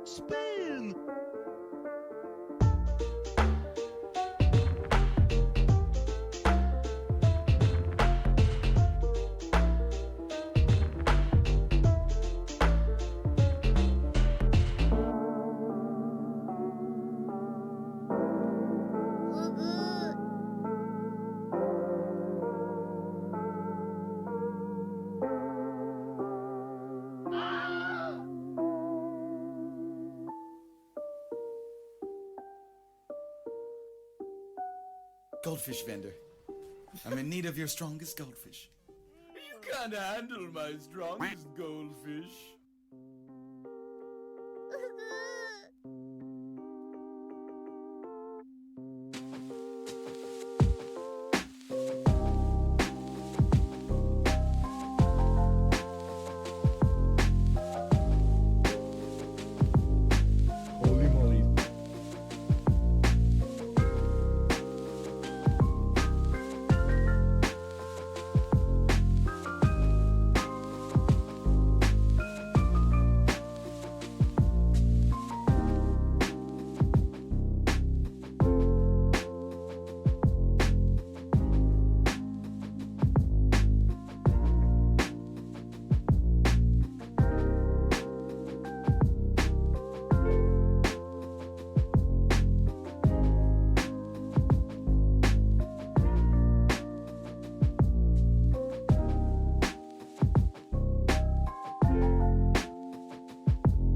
Spin! Goldfish vendor. I'm in need of your strongest goldfish. You can't handle my strongest goldfish. Holy moly.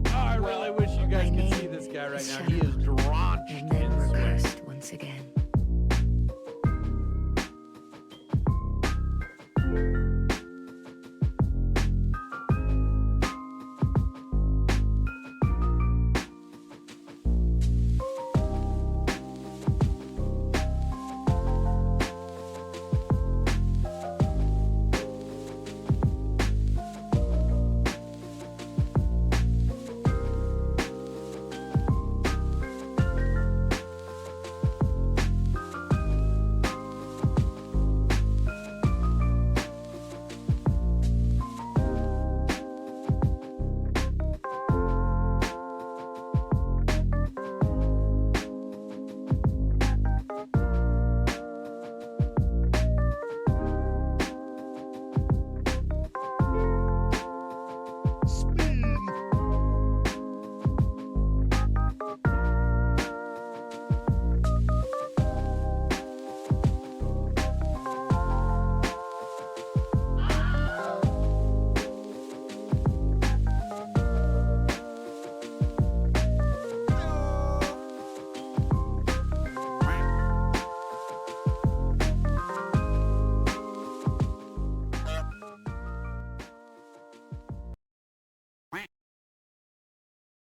I really wish you guys could see this guy right now. He is drenched And then in we're sweat. cursed once again. Spin!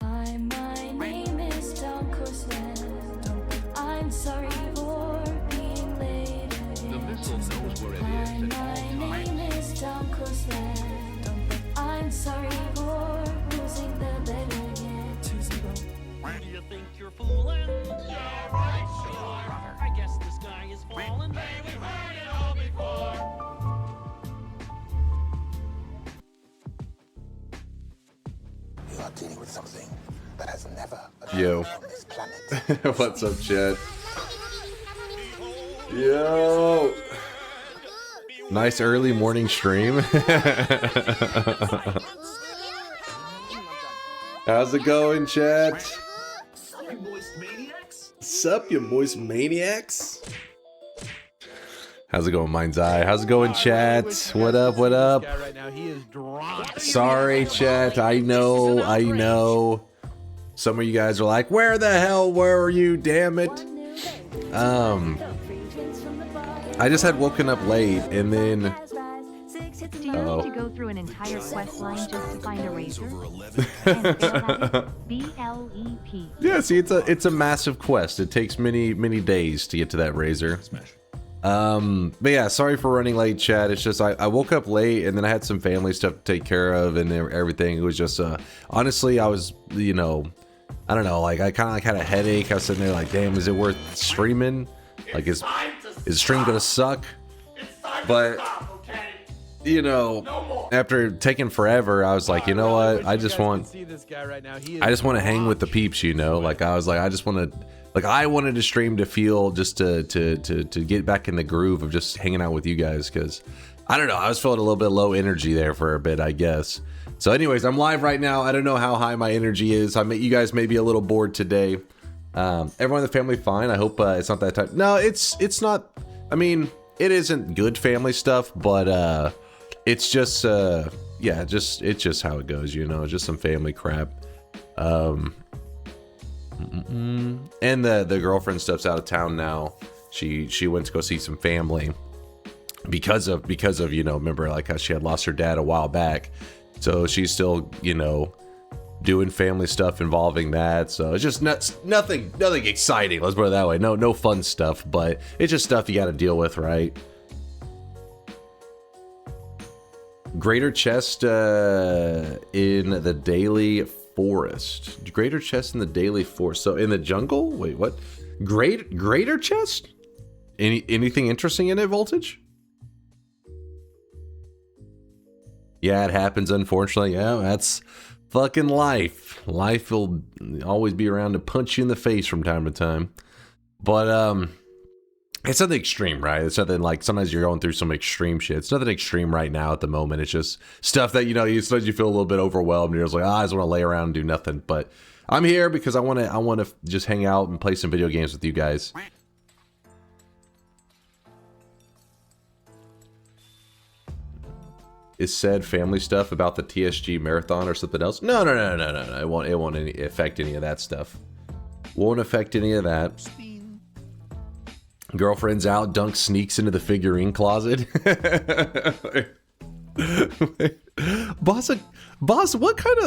Hi, my name is DunkOrSlam. I'm sorry for being late again. The missile knows where it Hi, is at all my times. name is DunkOrSlam. I'm sorry for losing the bet again. Do you think you're fooling? Yeah, right, sure. I guess the sky is falling. Hey, we've heard it all before. You are dealing with something that has never Yo. occurred on this planet. What's up, chat? Yo. Nice early morning stream. How's it going, chat? Sup, you moist maniacs? How's it going, Mind's Eye? How's it going, chat? What up, what up? This guy right now, he is drenched. Sorry, chat. I know. Some of you guys are like, where the hell were you, damn it? I just had woken up late and then Do you need to go through an entire quest line just to find a razor? BLEP. yeah, see, it's a massive quest. It takes many days to get to that razor. But yeah, sorry for running late, chat. It's just I woke up late and then I had some family stuff to take care of and everything. It was just honestly, I was, you know, I don't know, like I kind of like had a headache. I was sitting there like, damn, is it worth streaming? Like, is the stream gonna suck? But you know, after taking forever, I was like, you know what? I just want to hang with the peeps, you know? Like, I was like, I just want to, like, I wanted to stream to feel, just to get back in the groove of just hanging out with you guys, because, I don't know, I was feeling a little bit low energy there for a bit, I guess. So anyways, I'm live right now. I don't know how high my energy is. You guys may be a little bored today. Everyone in the family fine. I hope it's not that type. No, it's not. I mean, it isn't good family stuff, but it's just yeah, it's just how it goes, you know, just some family crap. And the girlfriend stuff's out of town now. She went to go see some family because of you know, remember like how she had lost her dad a while back, so she's still, you know, doing family stuff involving that. So it's just nothing exciting, let's put it that way. No fun stuff, but it's just stuff you got to deal with, right? Greater chest in the daily forest. Greater chest in the daily forest. So in the jungle? Wait, what? Greater chest? Anything interesting in it, Voltage? Yeah, it happens, unfortunately. Yeah, that's fucking life. Life will always be around to punch you in the face from time to time. But it's nothing extreme, right? It's nothing like, sometimes you're going through some extreme shit. It's nothing extreme right now at the moment. It's just stuff that, you know, sometimes you feel a little bit overwhelmed. You're just like, I just want to lay around and do nothing. But I'm here because I want to just hang out and play some video games with you guys. Is said family stuff about the TSG marathon or something else? No. It won't affect any of that stuff. Won't affect any of that. Girlfriend's out. Dunk sneaks into the figurine closet. Boss, what kind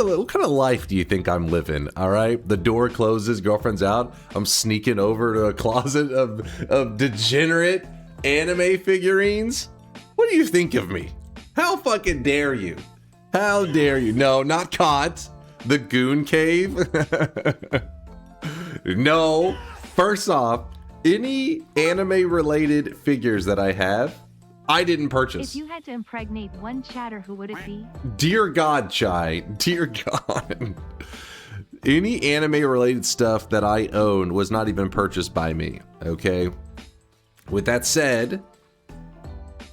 of life do you think I'm living? All right, the door closes. Girlfriend's out. I'm sneaking over to a closet of degenerate anime figurines. What do you think of me? How fucking dare you? How dare you? No, not caught. The Goon Cave? No. First off, any anime-related figures that I have, I didn't purchase. If you had to impregnate one chatter, who would it be? Dear God, Chai. Dear God. Any anime-related stuff that I own was not even purchased by me, okay? With that said,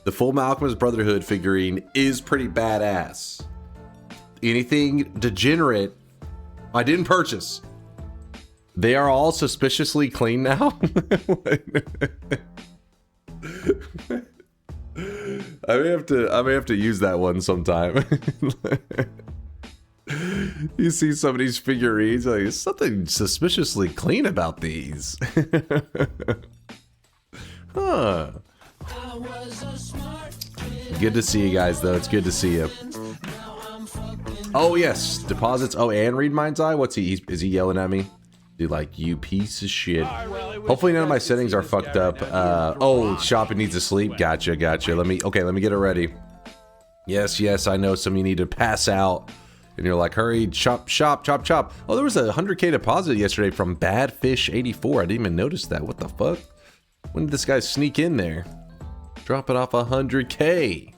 the Full Alchemist Brotherhood figurine is pretty badass. Anything degenerate, I didn't purchase. They are all suspiciously clean now. I may have to use that one sometime. You see some of these figurines, like, there's something suspiciously clean about these. Huh. Good to see you guys, though. It's good to see you. Oh yes, deposits. Oh, and read mind's eye. What's he? Is he yelling at me? Dude, like, you piece of shit. Hopefully none of my settings are fucked up. Oh, shopping needs to sleep. Gotcha. Let me get it ready. Yes, I know some of you need to pass out. And you're like, hurry, chop. Oh, there was a 100K deposit yesterday from Badfish84. I didn't even notice that. What the fuck? When did this guy sneak in there? Dropping off 100K.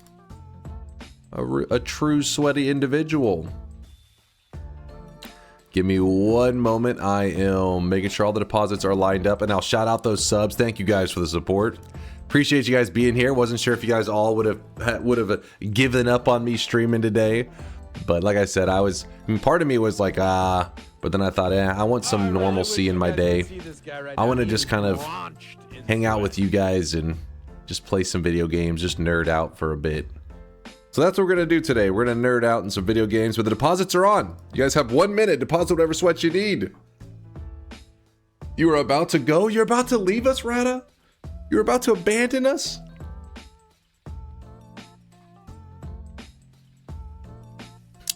A true sweaty individual. Give me one moment. I am making sure all the deposits are lined up, and I'll shout out those subs. Thank you guys for the support. Appreciate you guys being here. Wasn't sure if you guys all would have given up on me streaming today, but like I said, part of me was like, but then I thought, I want some normalcy in my day. I want to just kind of hang out with you guys and just play some video games, just nerd out for a bit. So that's what we're going to do today. We're going to nerd out in some video games, but the deposits are on. You guys have 1 minute. Deposit whatever sweat you need. You are about to go? You're about to leave us, Rada? You're about to abandon us?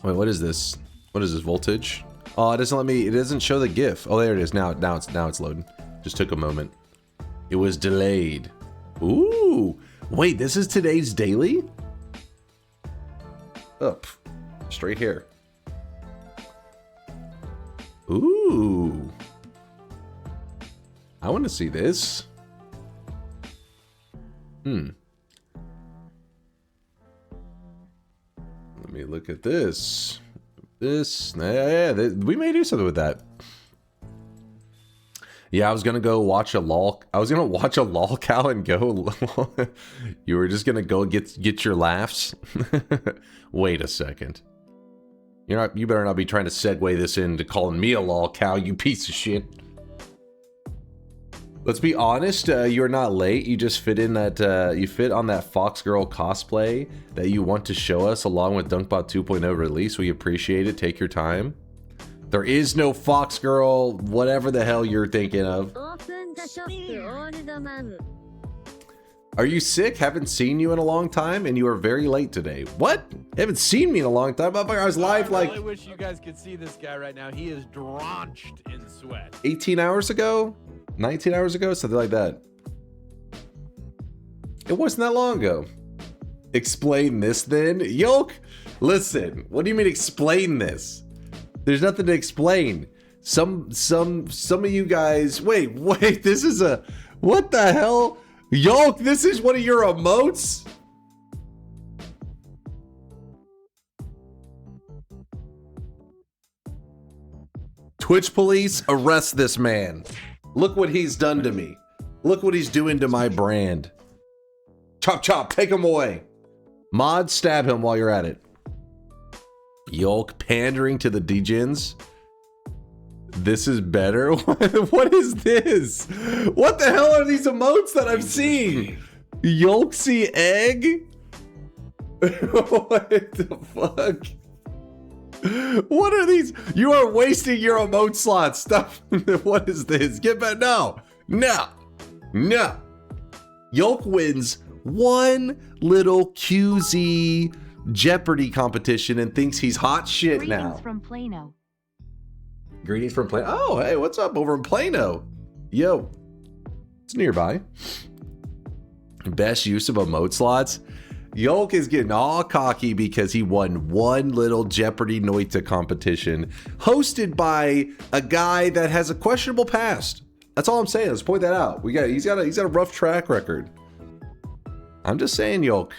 Wait, what is this? What is this, voltage? Oh, it doesn't let me, it doesn't show the GIF. Oh, there it is. Now it's loading. Just took a moment. It was delayed. Ooh. Wait, this is today's daily? Up. Straight here. Ooh. I want to see this. Let me look at this. We may do something with that. Yeah, I was gonna go watch a lol. I was gonna watch a lol cow and go. You were just gonna go get your laughs. Wait a second. You're not. You better not be trying to segue this into calling me a lol cow, you piece of shit. Let's be honest. You're not late. You just fit in that. You fit on that Fox Girl cosplay that you want to show us, along with DunkBot 2.0 release. We appreciate it. Take your time. There is no Fox Girl, whatever the hell you're thinking of. Are you sick? Haven't seen you in a long time, and you are very late today. What? Haven't seen me in a long time? I was live like... I wish you guys could see this guy right now. He is drenched in sweat. 18 hours ago? 19 hours ago? Something like that. It wasn't that long ago. Explain this then? Yoke, listen. What do you mean explain this? There's nothing to explain. Some of you guys... Wait, this is a... What the hell? Yoke, this is one of your emotes? Twitch police, arrest this man. Look what he's done to me. Look what he's doing to my brand. Chop chop, take him away. Mod, stab him while you're at it. Yoke pandering to the degens. This is better? What is this? What the hell are these emotes that I'm seeing? Yolksy egg? What the fuck? What are these? You are wasting your emote slots. Stuff. What is this? Get back. No. Yolk wins one little QZ Jeopardy competition and thinks he's hot shit Greetings now. from Plano. Greetings from Plano. Oh, hey, what's up over in Plano? Yo, it's nearby. Best use of emote slots. Yolk is getting all cocky because he won one little Jeopardy Noita competition hosted by a guy that has a questionable past. That's all I'm saying. Let's point that out. He's got a rough track record. I'm just saying, Yolk.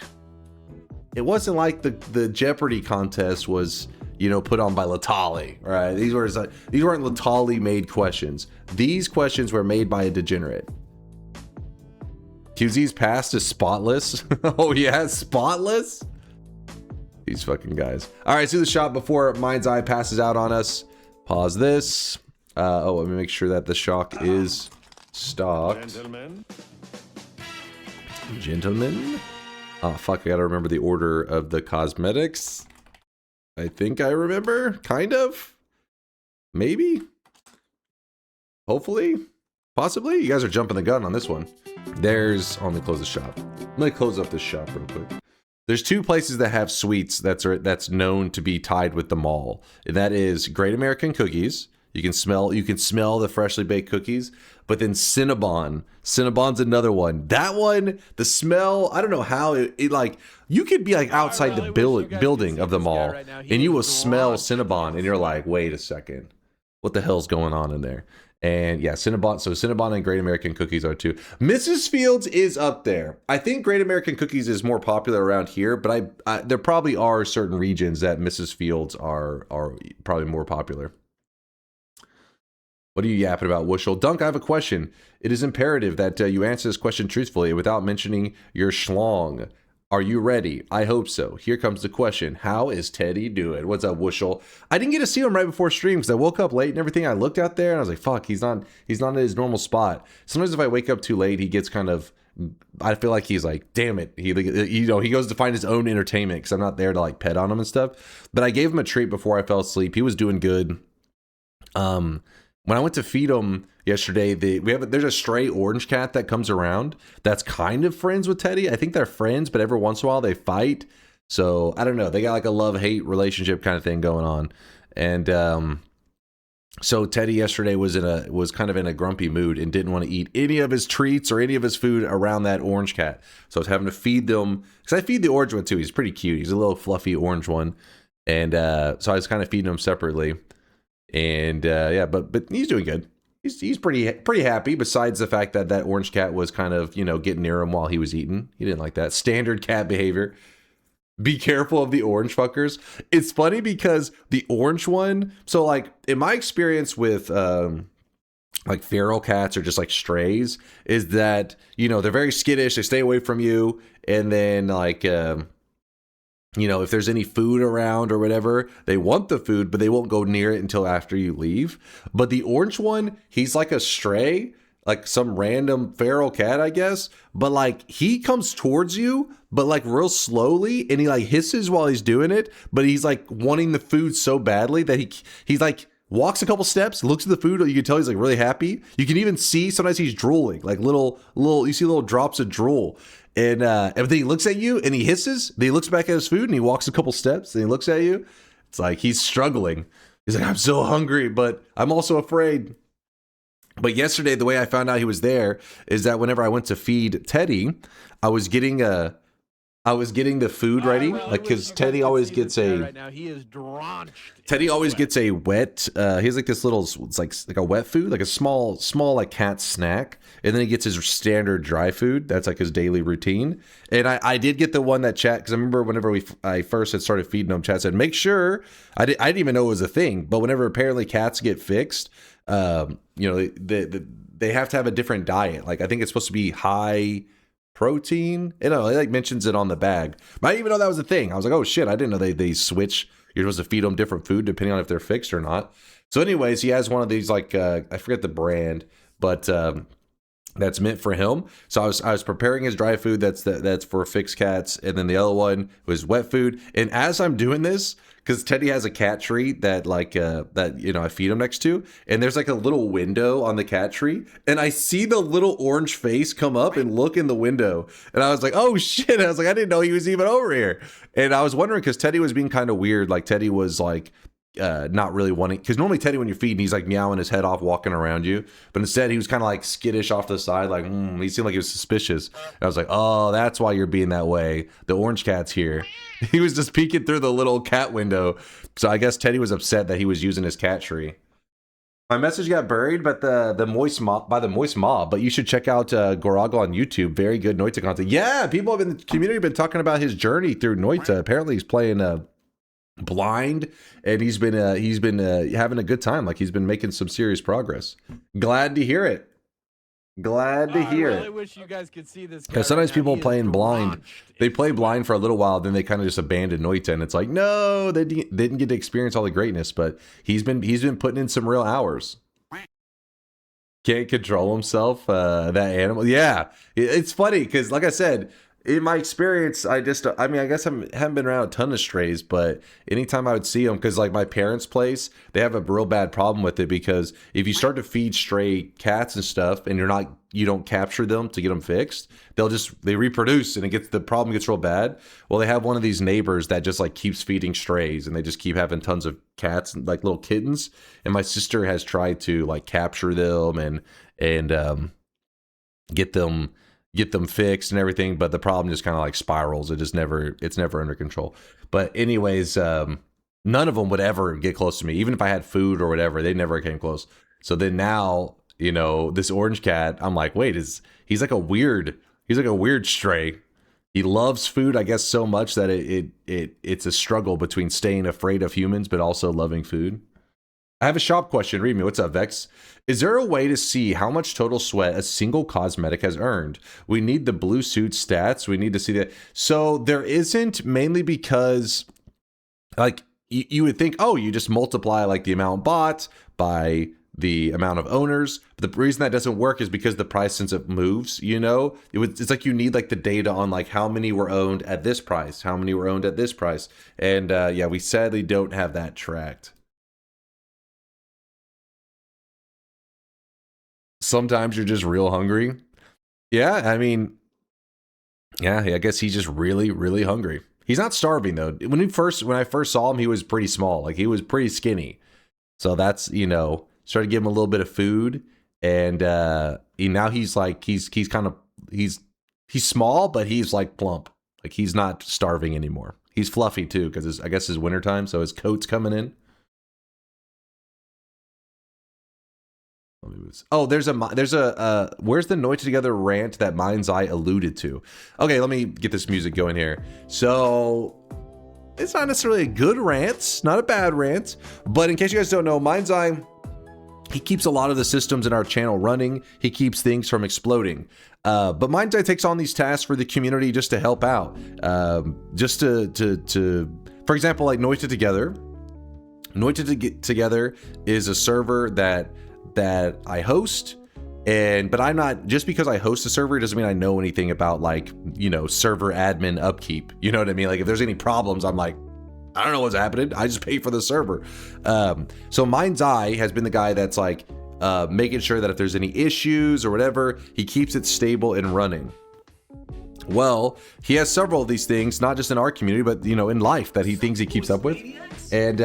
It wasn't like the Jeopardy contest was, you know, put on by Latali, right? These weren't Latali made questions. These questions were made by a degenerate. QZ's past is spotless. Oh yeah, spotless. These fucking guys. All right, let's do the shop before Mind's Eye passes out on us. Pause this. Let me make sure that the shock is stocked. Gentlemen. Oh fuck, I gotta remember the order of the cosmetics. I think I remember, kind of. Maybe. Hopefully. Possibly. You guys are jumping the gun on this one. Let me close the shop. Let me close up this shop real quick. There's two places that have sweets that's known to be tied with the mall. And that is Great American Cookies. You can smell the freshly baked cookies. But then Cinnabon. Cinnabon's another one. That one, the smell, I don't know how it like, you could be like outside the building of the mall and you will smell Cinnabon and you're like, wait a second. What the hell's going on in there? And yeah, Cinnabon. So Cinnabon and Great American Cookies are two. Mrs. Fields is up there. I think Great American Cookies is more popular around here, but there probably are certain regions that Mrs. Fields are probably more popular. What are you yapping about, Wushel? Dunk, I have a question. It is imperative that you answer this question truthfully without mentioning your schlong. Are you ready? I hope so. Here comes the question. How is Teddy doing? What's up, Wushel? I didn't get to see him right before stream because I woke up late and everything. I looked out there and I was like, fuck, he's not in his normal spot. Sometimes if I wake up too late, he gets kind of, I feel like he's like, damn it. He goes to find his own entertainment because I'm not there to like pet on him and stuff. But I gave him a treat before I fell asleep. He was doing good. When I went to feed him yesterday, there's a stray orange cat that comes around that's kind of friends with Teddy. I think they're friends, but every once in a while they fight. So I don't know. They got like a love-hate relationship kind of thing going on. And so Teddy yesterday was kind of in a grumpy mood and didn't want to eat any of his treats or any of his food around that orange cat. So I was having to feed them because I feed the orange one too. He's pretty cute. He's a little fluffy orange one, and so I was kind of feeding him separately. And yeah, but he's doing good. He's pretty happy. Besides the fact that orange cat was kind of, you know, getting near him while he was eating. He didn't like that. Standard cat behavior. Be careful of the orange fuckers. It's funny because the orange one, so like in my experience with like feral cats or just like strays, is that, you know, they're very skittish, they stay away from you, and then like you know, if there's any food around or whatever, they want the food, but they won't go near it until after you leave. But the orange one, he's like a stray, like some random feral cat, I guess. But like he comes towards you, but like real slowly, and he like hisses while he's doing it. But he's like wanting the food so badly that he's like walks a couple steps, looks at the food. You can tell he's like really happy. You can even see sometimes he's drooling, like little. You see little drops of drool. And then he looks at you and he hisses. Then he looks back at his food and he walks a couple steps and he looks at you. It's like he's struggling. He's like, I'm so hungry, but I'm also afraid. But yesterday, the way I found out he was there is that whenever I went to feed Teddy, I was getting the food ready, like because Teddy always gets a. Right now, he is drenched. Teddy always gets a wet. He has like this little, it's like a wet food, like a small like cat snack, and then he gets his standard dry food. That's like his daily routine. And I did get the one that chat, because I remember whenever I first had started feeding him, chat said make sure. I didn't even know it was a thing, but whenever apparently cats get fixed, you know, they have to have a different diet. Like I think it's supposed to be high protein. You know, it like mentions it on the bag. But I didn't even know that was a thing. I was like, oh shit, I didn't know they switch. You're supposed to feed them different food depending on if they're fixed or not. So anyways, he has one of these like I forget the brand, but that's meant for him. So I was preparing his dry food that's for fixed cats, and then the other one was wet food. And as I'm doing this, because Teddy has a cat tree that like that, you know, I feed him next to, and there's like a little window on the cat tree, and I see the little orange face come up and look in the window, and I was like, oh shit. I was like, I didn't know he was even over here. And I was wondering, because Teddy was being kind of weird. Like Teddy was like not really wanting, because normally Teddy, when you're feeding, he's like meowing his head off, walking around you, but instead he was kind of like skittish off the side, like he seemed like he was suspicious. And I was like, oh, that's why you're being that way. The orange cat's here. He was just peeking through the little cat window. So I guess Teddy was upset that he was using his cat tree. My message got buried, but the moist mob. But you should check out Goragle on YouTube. Very good Noita content. Yeah, people in the community have been talking about his journey through Noita. Apparently, he's playing blind, and he's been having a good time. Like he's been making some serious progress. Glad to hear it. Glad to hear I really it. wish you guys could see this. Because sometimes right now. people He is playing blind, drenched they in play sweat. blind for a little while, then they kind of just abandon Noita, and it's like, no, they didn't get to experience all the greatness. But he's been putting in some real hours. Can't control himself, that animal. Yeah, it's funny because, like I said, in my experience, I guess I haven't been around a ton of strays, but anytime I would see them, because like my parents' place, they have a real bad problem with it, because if you start to feed stray cats and stuff, and you don't capture them to get them fixed, they reproduce, and the problem gets real bad. Well, they have one of these neighbors that just like keeps feeding strays, and they just keep having tons of cats, like little kittens. And my sister has tried to like capture them and get them fixed and everything, but the problem just kind of like spirals. It's never under control. But anyways, none of them would ever get close to me, even if I had food or whatever. They never came close. So then now, you know, this orange cat, I'm like, wait, he's like a weird stray. He loves food, I guess, so much that it's a struggle between staying afraid of humans but also loving food. I have a shop question. Read me. What's up, Vex? Is there a way to see how much total sweat a single cosmetic has earned? We need the blue suit stats. We need to see that. So there isn't, mainly because like you would think, oh, you just multiply like the amount bought by the amount of owners. But the reason that doesn't work is because the price, since it moves, you know, it's like you need like the data on like how many were owned at this price, how many were owned at this price. And yeah, we sadly don't have that tracked. Sometimes you're just real hungry. Yeah, I mean, yeah, I guess he's just really, really hungry. He's not starving though. When I first saw him, he was pretty small. Like he was pretty skinny. So that's, you know, started giving him a little bit of food, and now he's like he's small, but he's like plump. Like he's not starving anymore. He's fluffy too, because I guess it's wintertime, so his coat's coming in. Let me moves. Oh, there's a where's the Noita together rant that Mind's Eye alluded to? Okay, let me get this music going here. So it's not necessarily a good rant, not a bad rant, but in case you guys don't know, Mind's Eye, he keeps a lot of the systems in our channel running. He keeps things from exploding. But Mind's Eye takes on these tasks for the community just to help out. Just to for example, like Noita Together. Noita Together is a server that I host, but I'm not, just because I host a server doesn't mean I know anything about, like, you know, server admin upkeep. You know what I mean? Like, if there's any problems, I'm like, I don't know what's happening. I just pay for the server. So Mind's Eye has been the guy that's like making sure that if there's any issues or whatever, he keeps it stable and running. Well, he has several of these things, not just in our community, but, you know, in life, that he thinks he keeps up with. And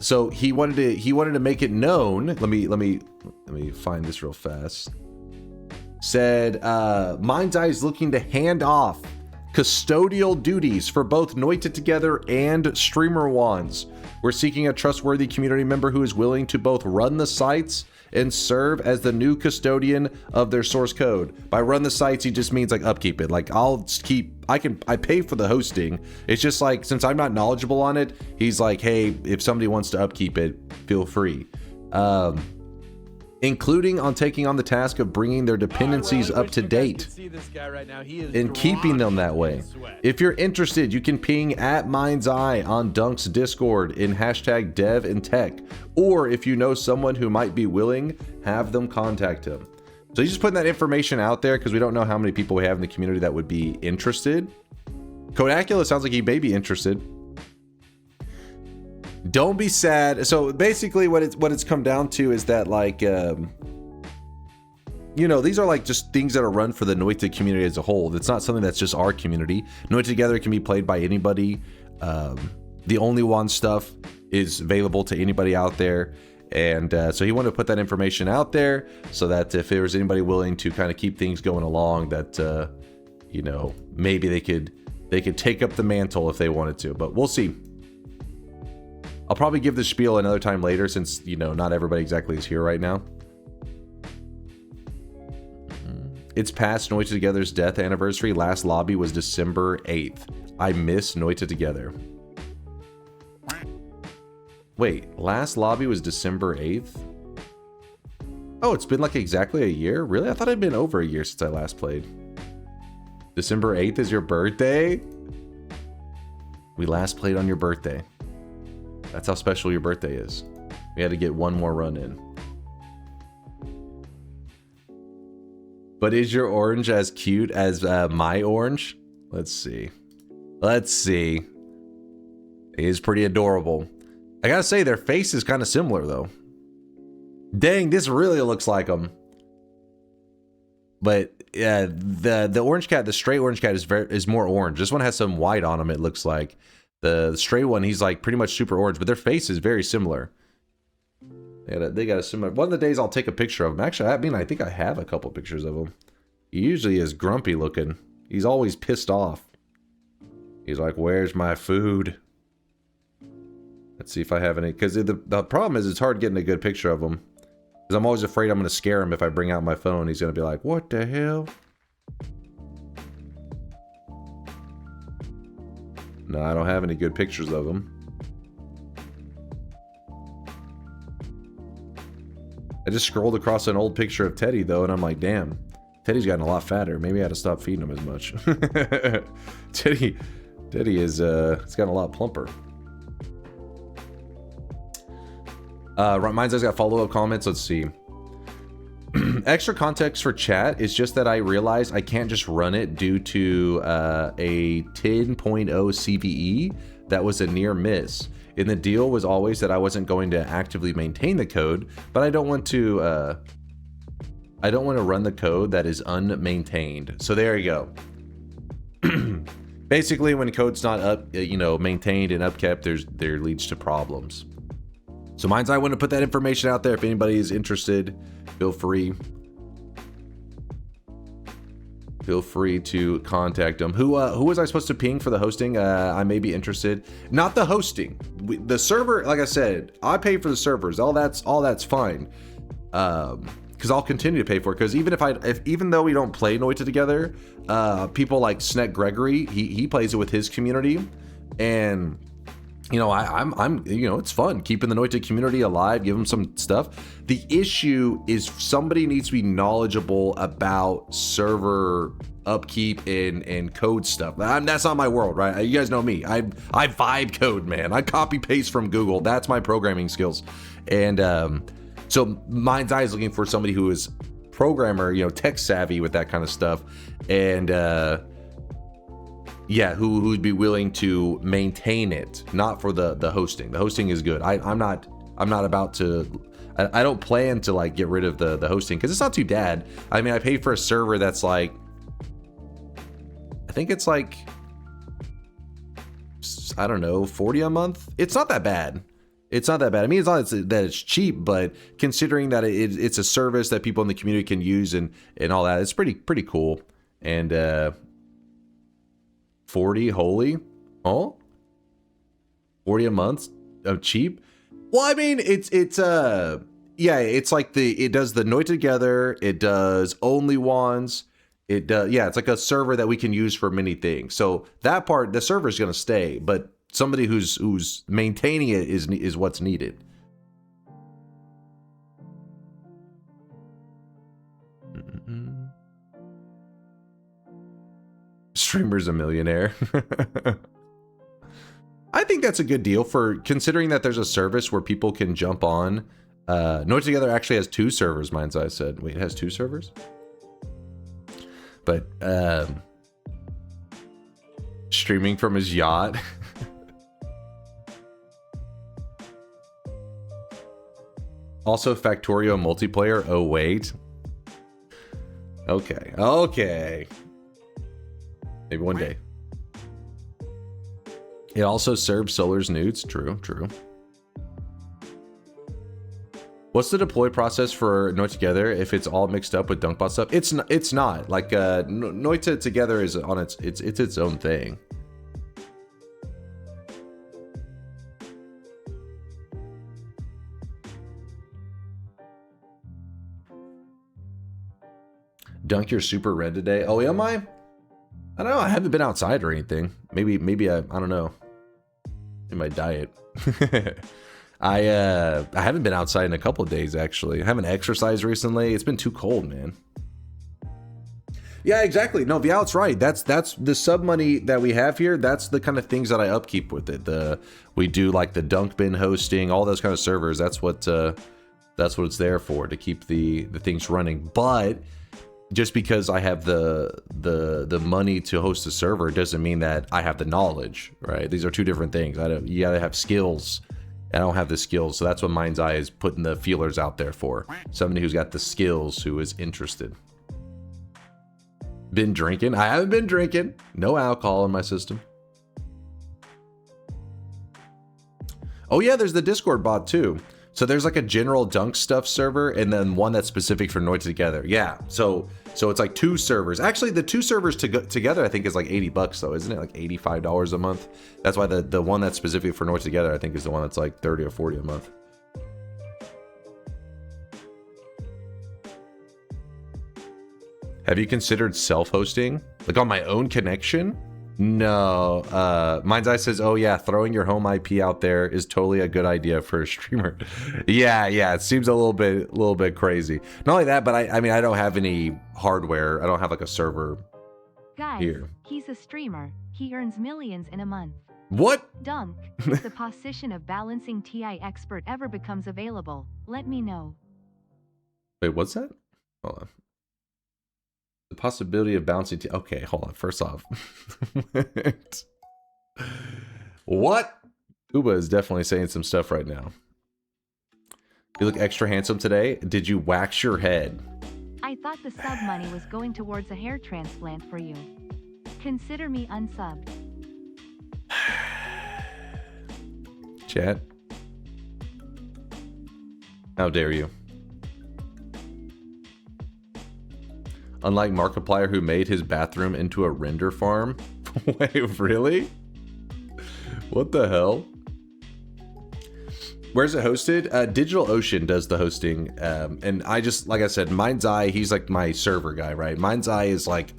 so he wanted to make it known. Let me find this real fast. Said Mind's Eye is looking to hand off custodial duties for both Noita Together and Streamer Wands. We're seeking a trustworthy community member who is willing to both run the sites and serve as the new custodian of their source code. By run the sites, he just means like upkeep it. Like, I pay for the hosting. It's just like, since I'm not knowledgeable on it, he's like, hey, if somebody wants to upkeep it, feel free. Including on taking on the task of bringing their dependencies up to date and keeping them that way. If you're interested, you can ping at Mind's Eye on Dunk's Discord in hashtag dev and tech, or if you know someone who might be willing, have them contact him. So he's just putting that information out there because we don't know how many people we have in the community that would be interested. Kodacula sounds like he may be interested. Don't be sad. So basically what it's come down to is that, like, you know, these are like just things that are run for the Noita community as a whole. It's not something that's just our community. Noita Together can be played by anybody. The Only One stuff is available to anybody out there. And so he wanted to put that information out there so that if there was anybody willing to kind of keep things going along, that, you know, maybe they could take up the mantle if they wanted to, but we'll see. I'll probably give the spiel another time later since, you know, not everybody exactly is here right now. It's past Noita Together's death anniversary. Last lobby was December 8th. I miss Noita Together. Wait, last lobby was December 8th? Oh, it's been like exactly a year? Really? I thought it'd been over a year since I last played. December 8th is your birthday? We last played on your birthday. That's how special your birthday is. We had to get one more run in. But is your orange as cute as my orange? Let's see. Let's see. It is pretty adorable. I gotta say, their face is kind of similar, though. Dang, this really looks like them. But yeah, the orange cat, the stray orange cat is more orange. This one has some white on him, it looks like. The stray one, he's like pretty much super orange, but their face is very similar. They got a similar. One of the days I'll take a picture of him. Actually, I think I have a couple pictures of him. He usually is grumpy looking. He's always pissed off. He's like, "Where's my food?" Let's see if I have any. Because the problem is it's hard getting a good picture of him. Because I'm always afraid I'm going to scare him if I bring out my phone. He's going to be like, "What the hell?" No, I don't have any good pictures of him. I just scrolled across an old picture of Teddy, though, and I'm like, damn, Teddy's gotten a lot fatter. Maybe I had to stop feeding him as much. Teddy is, it's gotten a lot plumper. Mind's Eye's got follow-up comments. Let's see. Extra context for chat is just that I realized I can't just run it due to a 10.0 CVE that was a near miss. And the deal was always that I wasn't going to actively maintain the code, but I don't want to run the code that is unmaintained. So there you go. Basically, when code's not up, maintained and upkept, there leads to problems. So Mind's Eye want to put that information out there. If anybody is interested, feel free to contact them. Who was I supposed to ping for the hosting? I may be interested. Not the hosting. The server, like I said, I pay for the servers. All that's fine. Because because I'll continue to pay for it. Because even though we don't play Noita together, people like Snet Gregory, he plays it with his community, and you know, I'm you know, it's fun keeping the Noita community alive, give them some stuff. The issue is somebody needs to be knowledgeable about server upkeep and code stuff. That's not my world, right? You guys know me. I vibe code, man. I copy paste from Google. That's my programming skills. And so Mind's Eye is looking for somebody who is programmer, you know, tech savvy with that kind of stuff, and yeah, who would be willing to maintain it, not for the hosting. The hosting is good. I'm not about to. I don't plan to like get rid of the hosting because it's not too bad. I mean, I pay for a server that's like, I think it's like, I don't know, 40 a month. It's not that bad. It's not that bad. I mean, it's not that it's cheap, but considering that it's a service that people in the community can use and all that, it's pretty cool. And 40 holy, oh, 40 a month of cheap. Well, I mean, it's yeah, it's like it does the Noita together. It does only wands. It does, yeah, it's like a server that we can use for many things. So that part, the server is going to stay, but somebody who's maintaining it is what's needed. Streamer's a millionaire. I think that's a good deal for considering that there's a service where people can jump on. Noita Together actually has 2 servers, Mind's Eye said. Wait, it has 2 servers? But streaming from his yacht. Also Factorio multiplayer. Oh wait. Okay. Maybe one day. It also serves Solar's nudes. True. What's the deploy process for Noita Together if it's all mixed up with DunkBot stuff? It's not. Like Noita Together is on it's its own thing. Dunk, you're super red today. Oh, am I? I don't know. I haven't been outside or anything. Maybe I don't know. In my diet. I haven't been outside in a couple of days, actually. I haven't exercised recently. It's been too cold, man. Yeah, exactly. No, Vialet's right. That's the sub money that we have here. That's the kind of things that I upkeep with it. We do like the dunk bin hosting, all those kind of servers. That's what it's there for, to keep the things running. But just because I have the money to host a server doesn't mean that I have the knowledge, right? These are two different things. You gotta have skills. I don't have the skills, so that's what Mind's Eye is putting the feelers out there for. Somebody who's got the skills, who is interested. Been drinking? I haven't been drinking. No alcohol in my system. Oh yeah, there's the Discord bot too. So there's like a general dunk stuff server and then one that's specific for Noita Together. Yeah, so it's like 2 servers. Actually, the 2 servers together I think is like $80 though, isn't it? Like $85 a month. That's why the one that's specific for Noita Together I think is the one that's like 30 or 40 a month. Have you considered self-hosting? Like on my own connection? No. Mind's Eye says, oh yeah, throwing your home IP out there is totally a good idea for a streamer. yeah, it seems a little bit crazy. Not only that, but I mean, I don't have any hardware. I don't have like a server here. He's a streamer. He earns millions in a month. What? Dunk, if the position of balancing TI expert ever becomes available, let me know. Wait, what's that? Hold on. The possibility of bouncing. Okay, hold on. First off, what? Uba is definitely saying some stuff right now. You look extra handsome today. Did you wax your head? I thought the sub money was going towards a hair transplant for you. Consider me unsubbed. Chat. How dare you? Unlike Markiplier, who made his bathroom into a render farm. Wait, really? What the hell? Where's it hosted? DigitalOcean does the hosting, and I just, like I said, Mind's Eye, he's like my server guy, right? Mind's Eye is like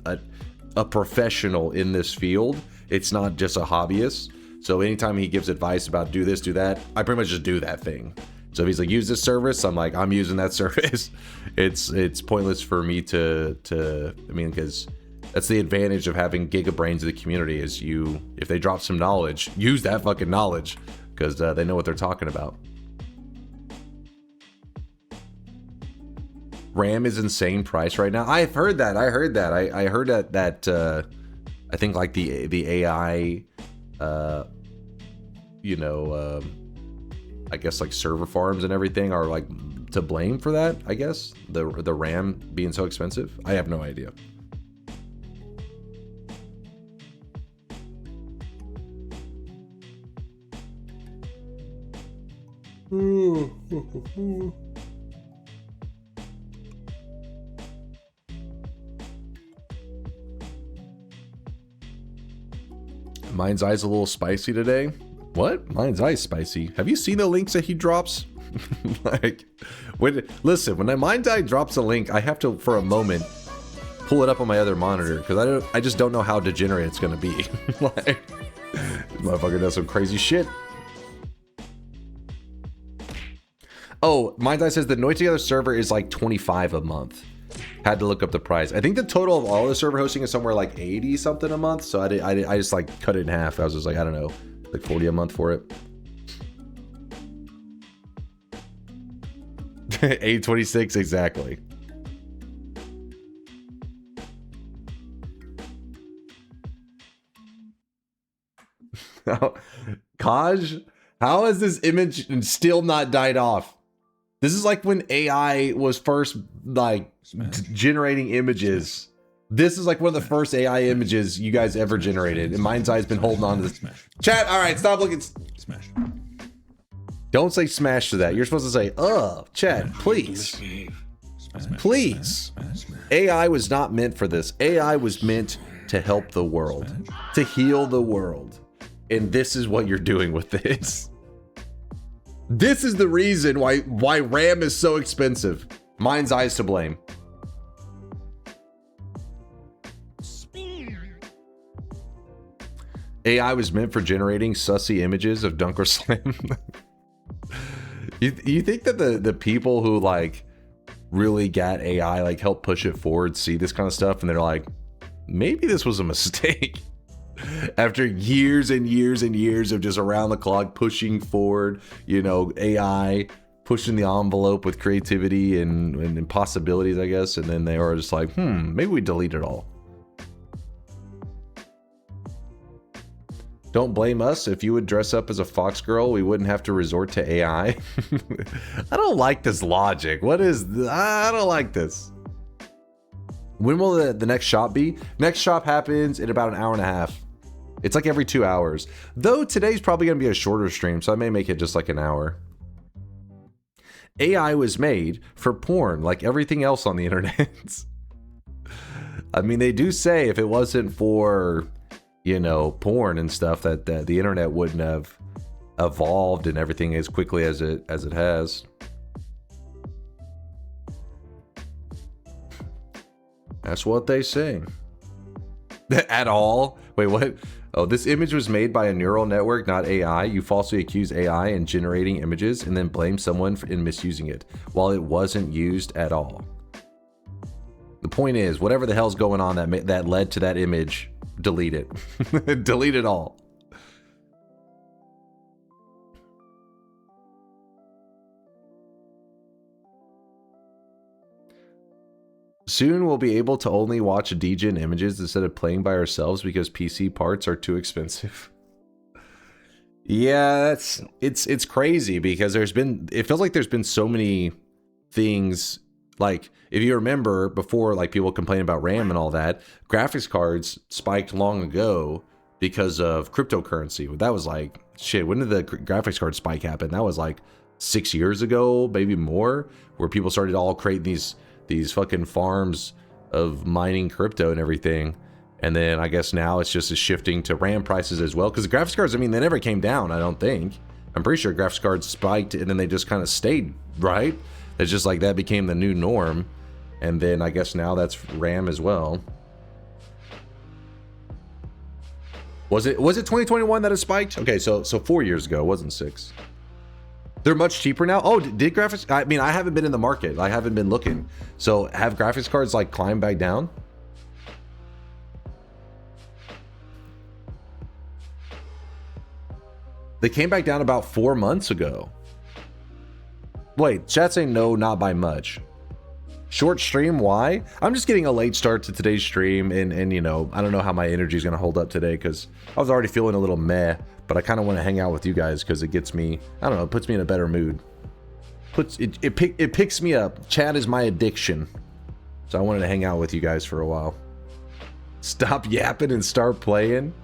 a professional in this field. It's not just a hobbyist. So anytime he gives advice about do this, do that, I pretty much just do that thing. So if he's like, use this service, I'm like, I'm using that service. It's pointless for me to I mean, because that's the advantage of having gigabrains of the community is if they drop some knowledge, use that fucking knowledge because they know what they're talking about. RAM is insane price right now. I've heard that. I heard that I think like the AI, I guess like server farms and everything are like to blame for that. I guess the RAM being so expensive. I have no idea. Mind's Eye's a little spicy today. What? Mind's Eye's spicy. Have you seen the links that he drops? Like, when Mind's Eye drops a link, I have to, for a moment, pull it up on my other monitor because I just don't know how degenerate it's gonna be. Like, this motherfucker does some crazy shit. Oh, Mind's Eye says the Noita Together server is like $25 a month. Had to look up the price. I think the total of all the server hosting is somewhere like 80 something a month. So I just like cut it in half. I was just like, I don't know, like 40 a month for it. 826 exactly. Kaj, how has this image still not died off? This is like when AI was first like generating images. This is like one of the first AI images you guys ever generated. And Mind's Eye's been holding on to this. Chat, all right, stop looking. Smash. Don't say smash to that. You're supposed to say, chat, please. Please. AI was not meant for this. AI was meant to help the world, to heal the world. And this is what you're doing with this. This is the reason why RAM is so expensive. Mind's Eye's to blame. AI was meant for generating sussy images of DunkOrSlam. You think that the people who like really got AI like help push it forward see this kind of stuff and they're like, maybe this was a mistake. After years and years and years of just around the clock pushing forward, AI pushing the envelope with creativity and possibilities, I guess. And then they are just like, maybe we delete it all. Don't blame us. If you would dress up as a fox girl, we wouldn't have to resort to AI. I don't like this logic. I don't like this. When will the next shop be? Next shop happens in about an hour and a half. It's like every 2 hours. Though today's probably going to be a shorter stream, so I may make it just like an hour. AI was made for porn, like everything else on the internet. I mean, they do say if it wasn't for, porn and stuff, that the internet wouldn't have evolved and everything as quickly as it has. That's what they say. At all? Wait, what? Oh, this image was made by a neural network, not AI. You falsely accuse AI in generating images and then blame someone in misusing it, while it wasn't used at all. The point is, whatever the hell's going on that led to that image, delete it. Delete it all. Soon we'll be able to only watch DGen images instead of playing by ourselves because PC parts are too expensive. Yeah, it's crazy because it feels like there's been so many things. Like, if you remember before, like people complain about RAM and all that, graphics cards spiked long ago because of cryptocurrency. That was like, shit, when did the graphics card spike happen? That was like 6 years ago, maybe more, where people started to all create these fucking farms of mining crypto and everything. And then I guess now it's just shifting to RAM prices as well. Because the graphics cards, I mean, they never came down, I don't think. I'm pretty sure graphics cards spiked and then they just kind of stayed, right? It's just like that became the new norm. And then I guess now that's RAM as well. Was it 2021 that it spiked? Okay, so 4 years ago, it wasn't 6. They're much cheaper now. Oh, did graphics? I mean, I haven't been in the market. I haven't been looking. So have graphics cards like climbed back down? They came back down about 4 months ago. Wait, chat saying no, not by much. Short stream, why? I'm just getting a late start to today's stream, and you know, I don't know how my energy is going to hold up today because I was already feeling a little meh, but I kind of want to hang out with you guys because it gets me, I don't know, it puts me in a better mood. It picks me up. Chat is my addiction. So I wanted to hang out with you guys for a while. Stop yapping and start playing.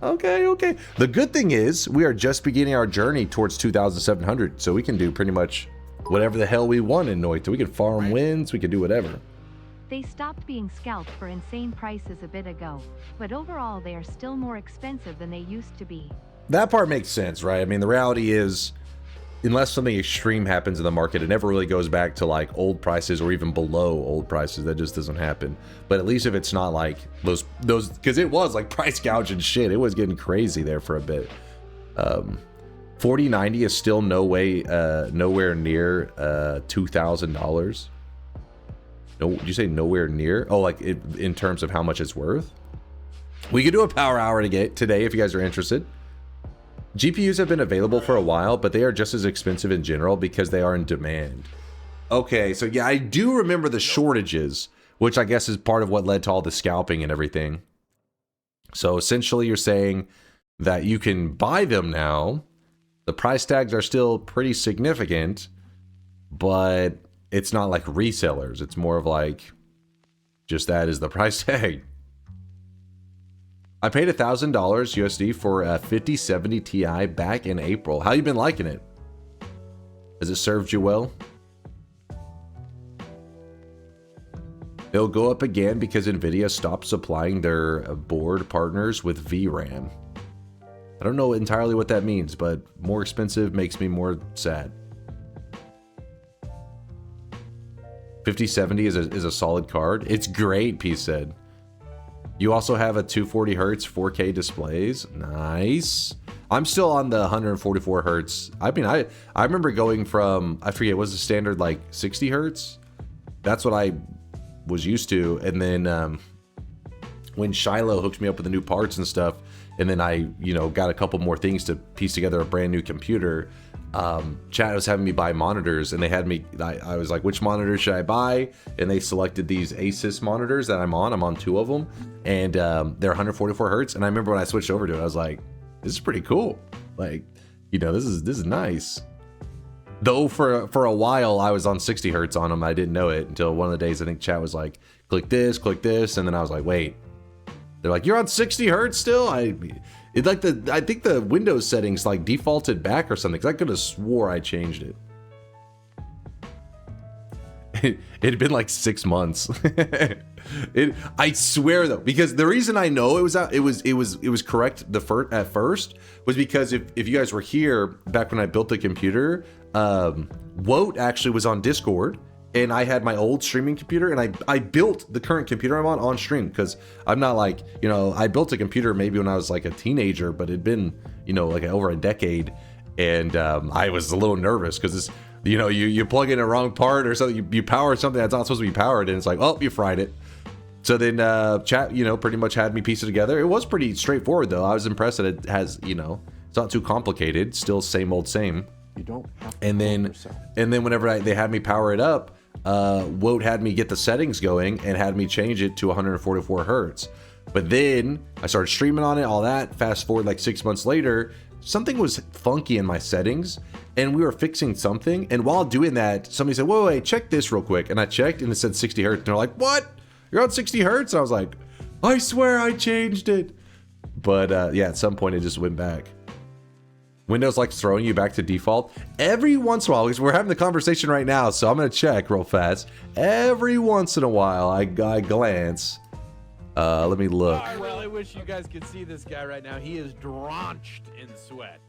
Okay, okay. The good thing is we are just beginning our journey towards 2,700, so we can do pretty much whatever the hell we want in Noita. We can farm wins, we can do whatever. They stopped being scalped for insane prices a bit ago, but overall they are still more expensive than they used to be. That part makes sense, right? I mean, the reality is, unless something extreme happens in the market, it never really goes back to like old prices or even below old prices. That just doesn't happen. But at least if it's not like those, because it was like price gouging shit. It was getting crazy there for a bit. 4090 is still nowhere near $2,000. No, did you say nowhere near? Oh, like in terms of how much it's worth? We could do a power hour today if you guys are interested. GPUs have been available for a while, but they are just as expensive in general because they are in demand. Okay, so yeah, I do remember the shortages, which I guess is part of what led to all the scalping and everything. So essentially you're saying that you can buy them now. The price tags are still pretty significant, but it's not like resellers. It's more of like, just that is the price tag. I paid $1,000 USD for a 5070 Ti back in April. How you been liking it? Has it served you well? They'll go up again because Nvidia stopped supplying their board partners with VRAM. I don't know entirely what that means, but more expensive makes me more sad. 5070 is a solid card. It's great, P said. You also have a 240 hertz 4K displays. Nice. I'm still on the 144 hertz. I mean, I remember going from, I forget, was the standard like 60 hertz? That's what I was used to. And then when Shiloh hooked me up with the new parts and stuff, and then I, you know, got a couple more things to piece together a brand new computer. Chat was having me buy monitors, and they had me, I was like, which monitor should I buy? And they selected these Asus monitors that I'm on 2 of them, and they're 144 hertz. And I remember when I switched over to it, I was like, this is pretty cool. Like, you know, this is nice. Though for a while I was on 60 hertz on them, I didn't know it until one of the days I think chat was like, click this, and then I was like, wait. They're like, you're on 60 hertz still? I think the Windows settings like defaulted back or something, because I could have swore I changed it. It had been like 6 months. I swear though, because the reason I know it was correct at first was because if you guys were here back when I built the computer, Woat actually was on Discord. And I had my old streaming computer, and I built the current computer I'm on stream, because I'm not like, you know, I built a computer maybe when I was like a teenager, but it'd been, you know, like over a decade, and I was a little nervous because it's, you know, you plug in a wrong part or something, you power something that's not supposed to be powered, and it's like, oh, you fried it. So then chat, you know, pretty much had me piece it together. It was pretty straightforward though. I was impressed that it has, you know, it's not too complicated. Still same old same. You don't have to and then whenever they had me power it up, Woat had me get the settings going and had me change it to 144 hertz. But then I started streaming on it, all that. Fast forward like 6 months later, something was funky in my settings, and we were fixing something. And while doing that, somebody said, wait, check this real quick. And I checked, and it said 60 hertz. And they're like, what? You're on 60 hertz? And I was like, I swear I changed it. But yeah, at some point it just went back. Windows likes throwing you back to default every once in a while, because we're having the conversation right now, so I'm gonna check real fast. Every once in a while I glance. Let me look. Well, I wish you guys could see this guy right now. He is drenched in sweat.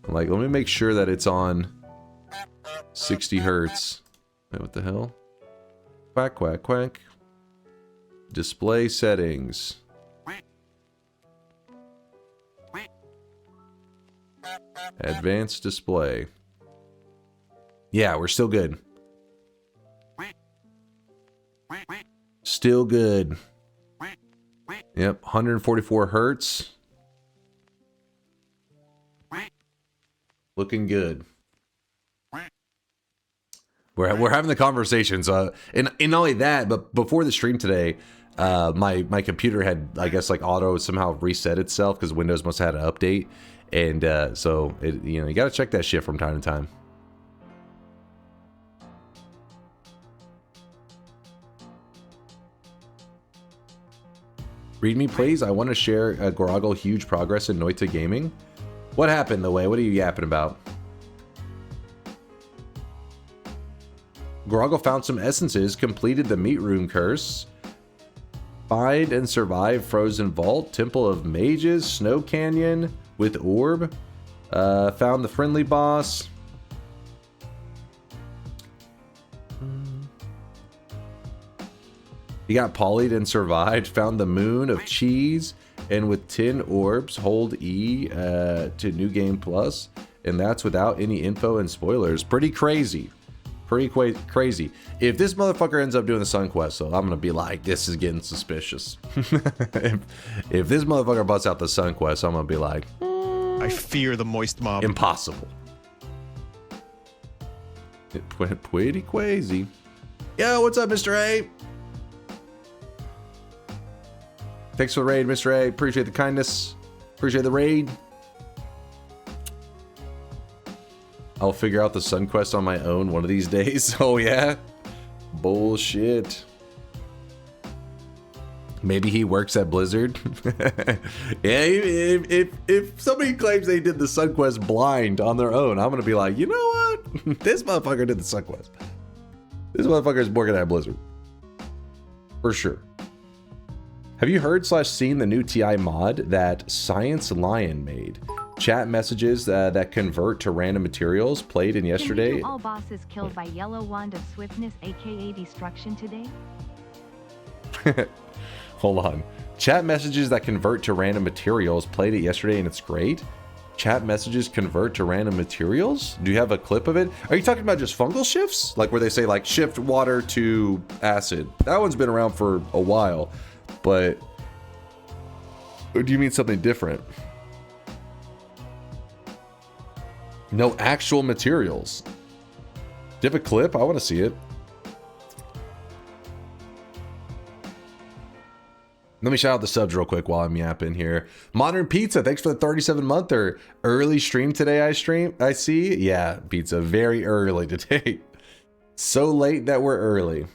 Like, let me make sure that it's on 60 hertz. Wait, what the hell? Quack, quack, quack. Display settings. Advanced display. Yeah, we're still good. Still good. Yep, 144 hertz. Looking good. We're having the conversations. And not only that, but before the stream today, my computer had, I guess, like auto somehow reset itself because Windows must have had an update. And so, you got to check that shit from time to time. Read me, please. I want to share Goroggle huge progress in Noita gaming. What happened, the way? What are you yapping about? Goroggle found some essences, completed the meat room curse, find and survive Frozen Vault, Temple of Mages, Snow Canyon with Orb, found the friendly boss. He got polyed and survived, found the moon of cheese, and with 10 orbs, hold E to New Game Plus, and that's without any info and spoilers. Pretty crazy. Pretty crazy. If this motherfucker ends up doing the Sun Quest, though, I'm gonna be like, this is getting suspicious. if this motherfucker busts out the Sun Quest, I'm gonna be like, I fear the moist mob. Impossible. Pretty crazy. Yo, what's up, Mr. A? Thanks for the raid, Mr. A. Appreciate the kindness. Appreciate the raid. I'll figure out the Sun Quest on my own one of these days. Oh, yeah? Bullshit. Maybe he works at Blizzard. Yeah, if somebody claims they did the Sun Quest blind on their own, I'm going to be like, you know what? This motherfucker did the Sun Quest. This motherfucker is working at Blizzard. For sure. Have you heard / seen the new TI mod that Science Lion made? Chat messages that convert to random materials played in yesterday. Can we do all bosses killed by Yellow Wand of Swiftness, aka Destruction today? Hold on. Chat messages that convert to random materials played it yesterday and it's great. Chat messages convert to random materials? Do you have a clip of it? Are you talking about just fungal shifts? Like where they say like shift water to acid. That one's been around for a while. But or do you mean something different? No actual materials. Do you have a clip? I want to see it. Let me shout out the subs real quick while I'm yapping here. Modern Pizza, thanks for the 37-monther. Early stream today, I see. Yeah, Pizza, very early today. So late that we're early.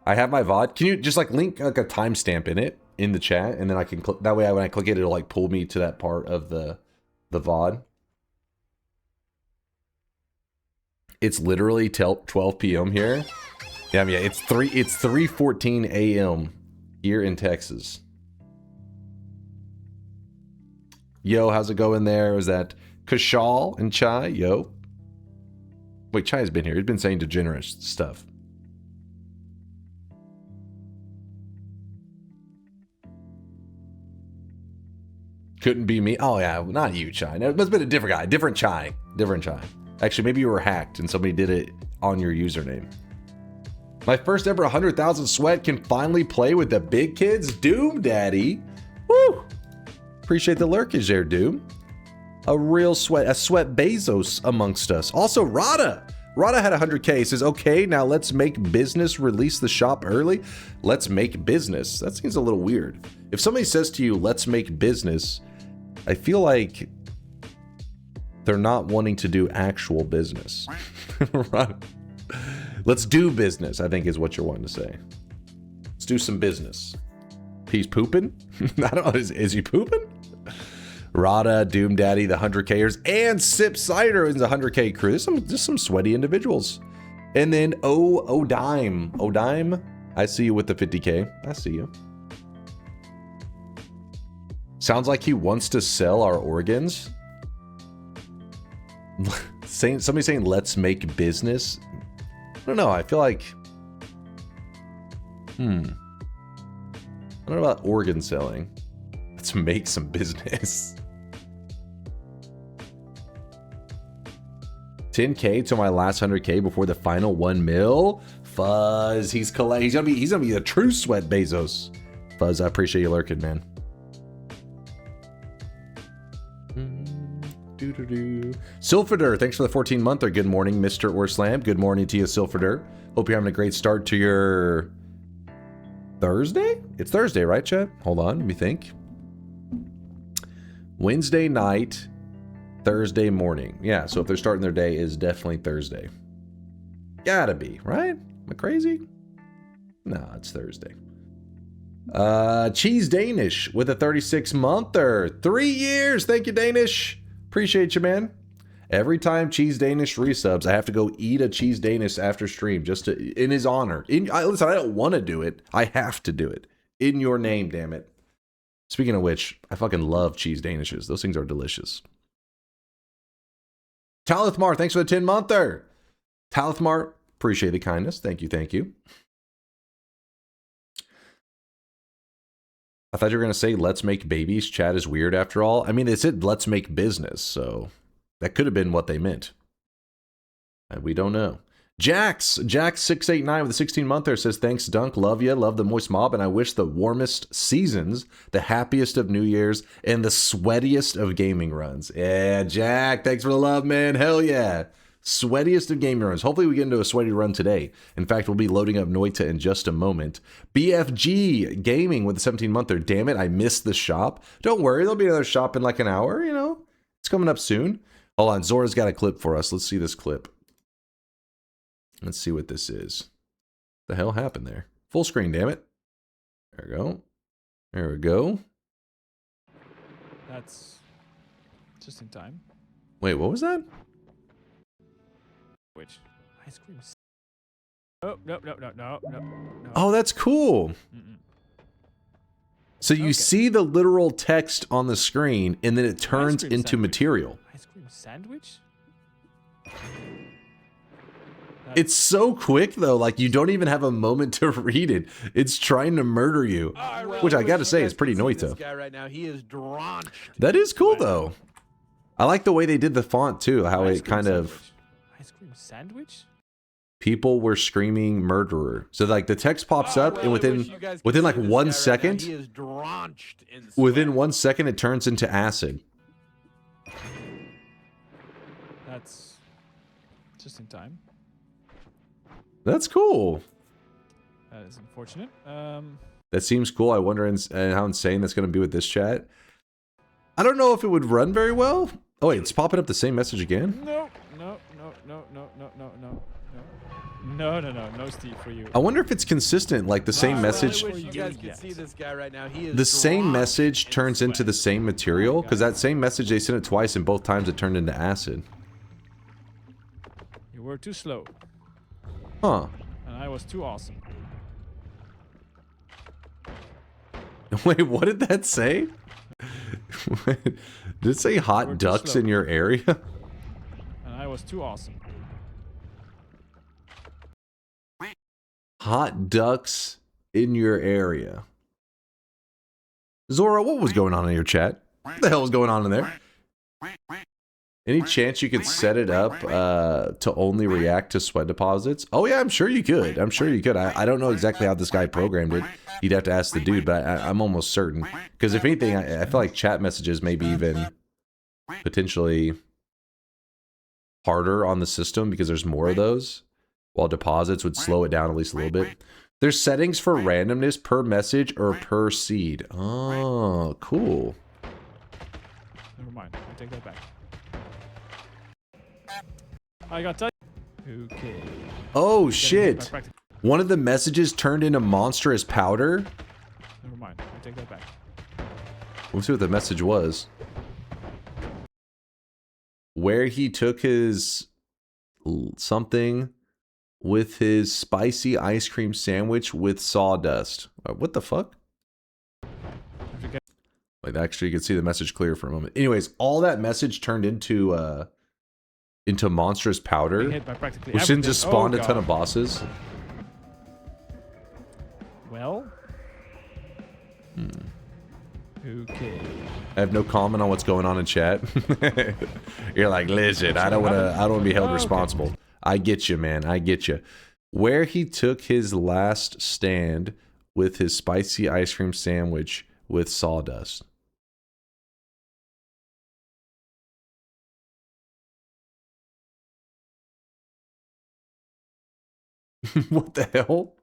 I have my VOD. Can you just like link like a timestamp in it in the chat, and then I can click that way. When I click it, it'll like pull me to that part of the VOD. It's literally 12 p.m. here. Yeah, it's 3:14 a.m. here in Texas. Yo, how's it going there? Was that Kashal and Chai? Yo. Wait, Chai has been here. He's been saying degenerate stuff. Couldn't be me. Oh yeah, not you, Chai. No, it must have been a different guy. Different Chai. Actually, maybe you were hacked and somebody did it on your username. My first ever 100,000 sweat can finally play with the big kids. Doom Daddy. Woo! Appreciate the lurkage there, Doom. A real sweat Bezos amongst us. Also, Rada had 100K. Says, okay, now let's make business release the shop early. Let's make business. That seems a little weird. If somebody says to you, let's make business, I feel like they're not wanting to do actual business. Right? Let's do business, I think is what you're wanting to say. Let's do some business. He's pooping? I don't know. Is he pooping? Rada, Doom Daddy, the 100Kers, and Sip Cider is the 100K crew. There's some sweaty individuals. And then Odime. I see you with the 50K. I see you. Sounds like he wants to sell our organs. Somebody saying let's make business. I don't know. I feel like I don't know about organ selling. Let's make some business. 10K to my last 100K before the final 1 mil. Fuzz, he's gonna be a true sweat Bezos. Fuzz, I appreciate you lurking, man. Silverder, thanks for the 14-monther. Good morning, Mr. Orslam. Good morning to you, Silverder. Hope you're having a great start to your Thursday? It's Thursday, right, chat? Hold on, let me think. Wednesday night, Thursday morning. Yeah, so if they're starting their day, is definitely Thursday. Gotta be, right? Am I crazy? No, it's Thursday. Cheese Danish with a 36-monther. 3 years. Thank you, Danish. Appreciate you, man. Every time Cheese Danish resubs, I have to go eat a Cheese Danish after stream just to in his honor. Listen, I don't want to do it. I have to do it. In your name, damn it. Speaking of which, I fucking love Cheese Danishes. Those things are delicious. Talithmar, thanks for the 10-monther. Talithmar, appreciate the kindness. Thank you, thank you. I thought you were going to say, let's make babies. Chat is weird after all. I mean, they said, let's make business. So that could have been what they meant. And we don't know. Jax689 with a 16-monther says, thanks, Dunk. Love ya. Love the moist mob. And I wish the warmest seasons, the happiest of New Year's, and the sweatiest of gaming runs. Yeah, Jack. Thanks for the love, man. Hell yeah. Sweatiest of gaming runs. Hopefully we get into a sweaty run today. In fact, we'll be loading up Noita in just a moment. BFG Gaming with a 17-monther. Damn it, I missed the shop. Don't worry, there'll be another shop in like an hour, you know. It's coming up soon. Hold on, Zora's got a clip for us. Let's see this clip. Let's see what this is. What the hell happened there? Full screen, damn it. There we go. There we go. That's just in time. Wait, what was that? Which ice cream? Oh, no. Oh, that's cool. So you see the literal text on the screen, and then it turns into sandwich. Material. Ice cream sandwich? It's so quick, though. Like, you don't even have a moment to read it. It's trying to murder you. Which I gotta say is pretty Noita. This guy right now, he is drenched. That is cool, though. I like the way they did the font, too. How it kind of... Ice cream sandwich? People were screaming murderer. So like the text pops up, and within like 1 second, He is drenched in sweat. within 1 second it turns into acid. That's just in time. That's cool. That is unfortunate. That seems cool. I wonder how insane that's going to be with this chat. I don't know if it would run very well. Oh wait, it's popping up the same message again. No, Steve, for you. I wonder if it's consistent, like the same message. I wish you guys could see this guy right now. He is The same drenched message in turns into sweat. the same material, because that same message they sent it twice, and both times it turned into acid. You were too slow, Huh. and I was too awesome. Wait, what did that say? Did it say We're hot too ducks slow. in your area? And I was too awesome. Hot ducks in your area. Zora, what was going on in your chat? What the hell was going on in there? Any chance you could set it up to only react to sweat deposits? Oh yeah, I'm sure you could. I'm sure you could. I don't know exactly how this guy programmed it. You'd have to ask the dude, but I'm almost certain. Because if anything, I feel like chat messages maybe even potentially harder on the system because there's more of those, while deposits would slow it down at least a little bit. There's settings for randomness per message or per seed. Oh, cool. Never mind. I take that back. I got to Okay. Oh shit! One of the messages turned into monstrous powder. Never mind. I take that back. Let's see what the message was. Where he took his something with his spicy ice cream sandwich with sawdust. What the fuck? Like actually, you can see the message clear for a moment. Anyways, all that message turned into monstrous powder, Being hit by practically which then everything. just spawned Oh, a ton God. of bosses. Well. Okay. I have no comment on what's going on in chat. You're like, listen, I don't want to be held responsible. I get you, man. I get you. Where he took his last stand with his spicy ice cream sandwich with sawdust. What the hell?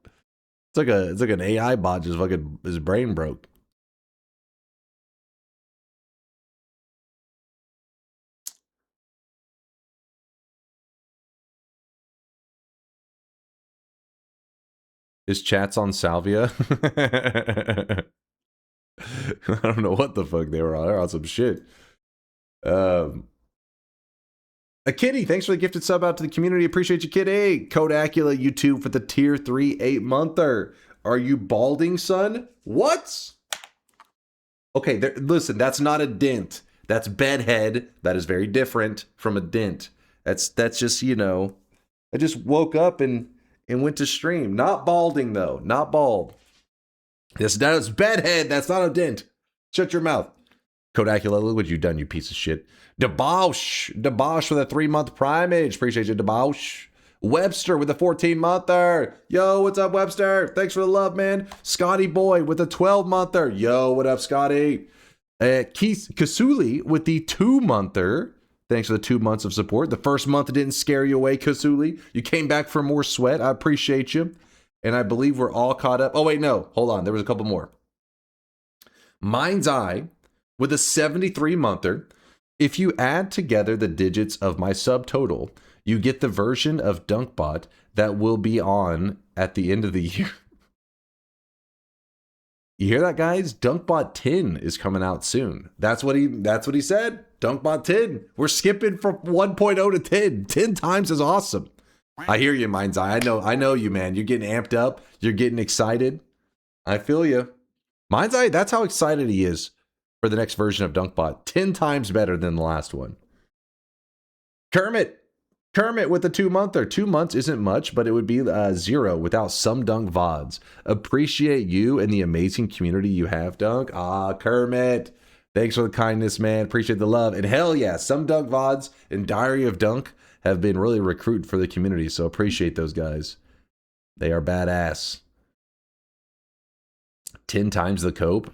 It's like an AI bot just fucking his brain broke. His chat's on Salvia. I don't know what the fuck they were on. They're on some shit. A Kitty, thanks for the gifted sub out to the community. Appreciate you, Kitty. Kodakula, YouTube for the tier 3 8-monther. Are you balding, son? What? Okay, listen, that's not a dent. That's bedhead. That is very different from a dent. That's just, you know, I just woke up and went to stream. Not balding, though. Not bald. That's bedhead. That's not a dent. Shut your mouth. Kodakula, look what you've done, you piece of shit. Debosh for the 3-month primage. Appreciate you, Debosh. Webster with a 14-monther. Yo, what's up, Webster? Thanks for the love, man. Scotty Boy with a 12-monther. Yo, what up, Scotty? Kasuli with the 2-monther. Thanks for the 2 months of support. The first month didn't scare you away, Kasuli. You came back for more sweat. I appreciate you. And I believe we're all caught up. Oh, wait, no. Hold on. There was a couple more. Mind's Eye with a 73-monther. If you add together the digits of my subtotal, you get the version of DunkBot that will be on at the end of the year. You hear that, guys? DunkBot 10 is coming out soon. That's what he said. DunkBot 10. We're skipping from 1.0 to 10. 10 times is awesome. I hear you, Mind's Eye. I know you, man. You're getting amped up. You're getting excited. I feel you. Mind's Eye, that's how excited he is for the next version of DunkBot. 10 times better than the last one. Kermit with the 2-monther. 2 months isn't much, but it would be 0 without SomeDunkVods. Appreciate you and the amazing community you have, Dunk. Kermit. Thanks for the kindness, man. Appreciate the love. And hell yeah, SomeDunkVods and Diary of Dunk have been really recruiting for the community, so appreciate those guys. They are badass. 10 times the cope.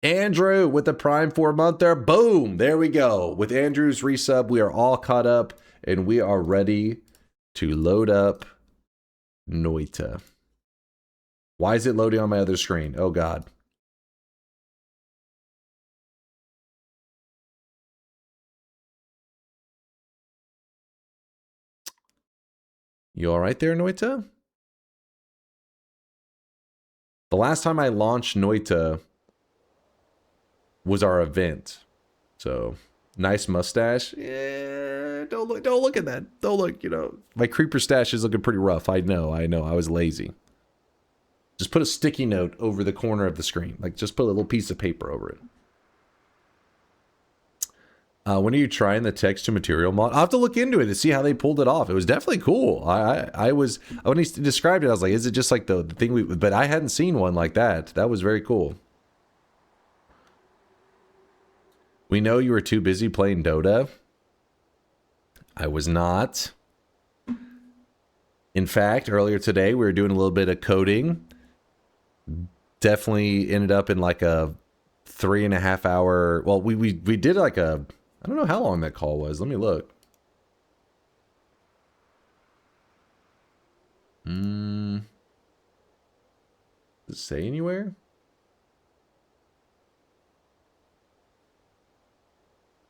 Andrew with the Prime 4-monther. Boom! There we go. With Andrew's resub, we are all caught up, and we are ready to load up Noita. Why is it loading on my other screen? Oh, God. You all right there, Noita? The last time I launched Noita was our event. So, nice mustache. Yeah, don't look at that. Don't look, you know. My creeper stash is looking pretty rough. I know. I was lazy. Just put a sticky note over the corner of the screen. Like, just put a little piece of paper over it. When are you trying the text-to-material mod? I'll have to look into it to see how they pulled it off. It was definitely cool. I was, when he described it, I was like, is it just like the thing we, but I hadn't seen one like that. That was very cool. We know you were too busy playing Dota. I was not. In fact, earlier today, we were doing a little bit of coding. Definitely ended up in like a 3.5 hour, well, we did like a, I don't know how long that call was. Let me look. Does it say anywhere?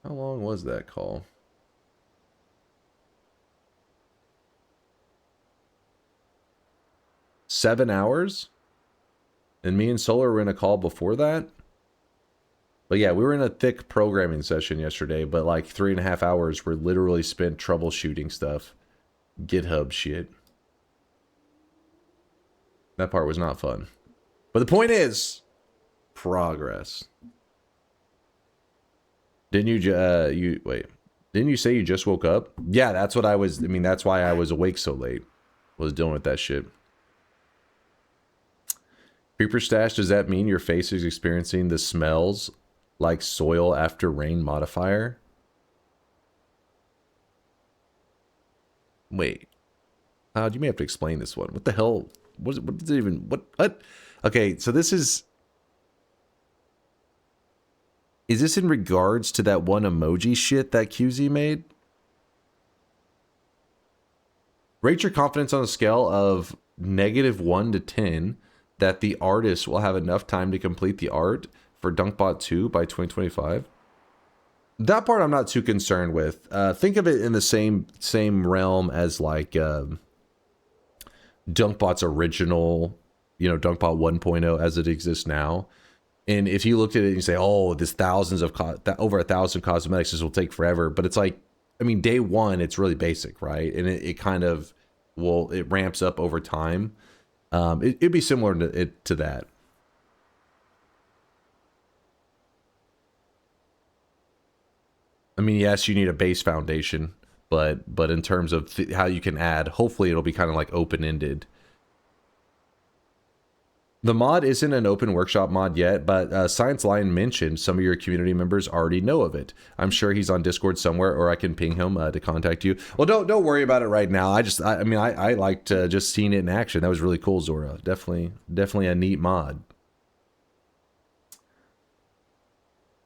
How long was that call? $7 hours? And me and Solar were in a call before that? But yeah, we were in a thick programming session yesterday, but like 3.5 hours were literally spent troubleshooting stuff. GitHub shit. That part was not fun. But the point is, progress. Didn't you wait? Didn't you say you just woke up? Yeah, that's what I was. I mean, that's why I was awake so late. Was dealing with that shit. Creeper stash. Does that mean your face is experiencing the smells like soil after rain modifier? Wait. You may have to explain this one. What the hell? What is it even? What? Okay, so this is. Is this in regards to that one emoji shit that QZ made? Rate your confidence on a scale of -1 to 10 that the artist will have enough time to complete the art for DunkBot 2 by 2025. That part I'm not too concerned with. Think of it in the same realm as like DunkBot's original, you know, DunkBot 1.0 as it exists now. And if you looked at it and you say, oh, there's thousands of, over 1,000 cosmetics, this will take forever. But it's like, I mean, day one, it's really basic, right? And it kind of, well, it ramps up over time. It'd be similar to that. I mean, yes, you need a base foundation, but in terms of how you can add, hopefully it'll be kind of like open-ended. The mod isn't an open workshop mod yet, but Science Lion mentioned some of your community members already know of it. I'm sure he's on Discord somewhere, or I can ping him to contact you. Well, don't worry about it right now. I mean, I liked just seeing it in action. That was really cool, Zora. Definitely a neat mod.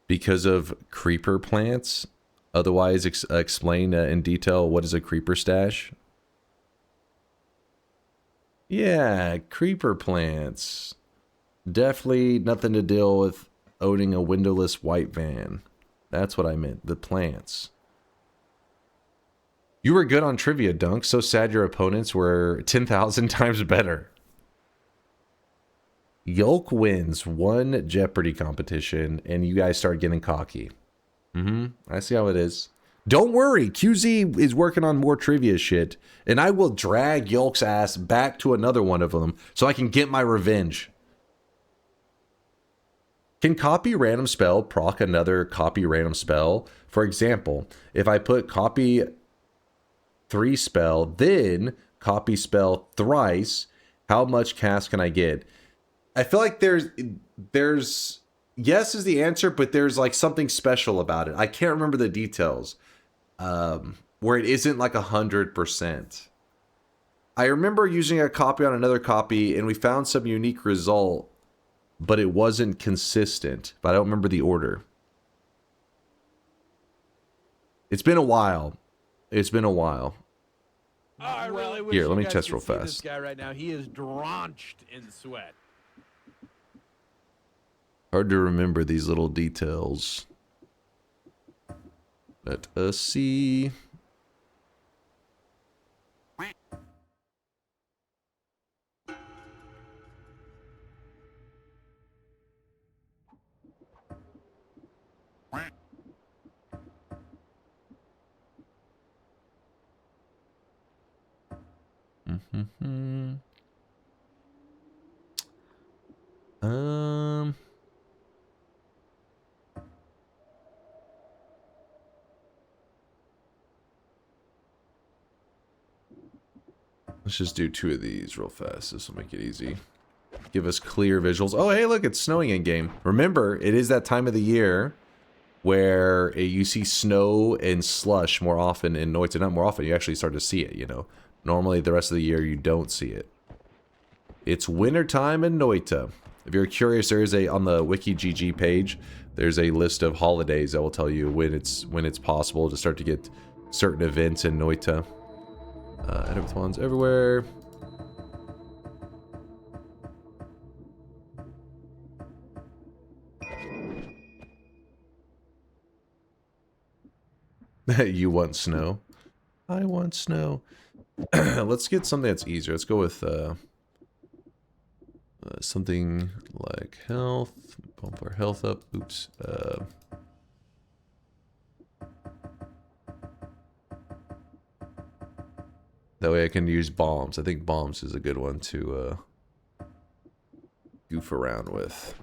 Because of creeper plants. Otherwise, explain in detail what is a creeper stash. Yeah, creeper plants. Definitely nothing to deal with owning a windowless white van. That's what I meant, the plants. You were good on trivia, Dunk. So sad your opponents were 10,000 times better. Yolk wins one Jeopardy competition, and you guys start getting cocky. I see how it is. Don't worry, QZ is working on more trivia shit, and I will drag Yolk's ass back to another one of them so I can get my revenge. Can copy random spell proc another copy random spell? For example, if I put copy 3 spell, then copy spell thrice, how much cast can I get? I feel like there's yes is the answer, but there's like something special about it. I can't remember the details. Where it isn't like 100%. I remember using a copy on another copy and we found some unique result, but it wasn't consistent. But I don't remember the order. It's been a while. It's been a while. Oh, I really wish Here, let me you guys test could real see fast. This guy right now, he is drenched in sweat. Hard to remember these little details. Let us see. Let's just do 2 of these real fast. This will make it easy. Give us clear visuals. Oh, hey, look, it's snowing in game. Remember, it is that time of the year where you see snow and slush more often in Noita. Not more often, you actually start to see it, you know. Normally, the rest of the year, you don't see it. It's wintertime in Noita. If you're curious, there is on the WikiGG page, there's a list of holidays that will tell you when it's possible to start to get certain events in Noita. Editathons everywhere. You want snow? I want snow. Let's get something that's easier. Let's go with something like health. Bump our health up. Oops. That way I can use bombs. I think bombs is a good one to goof around with.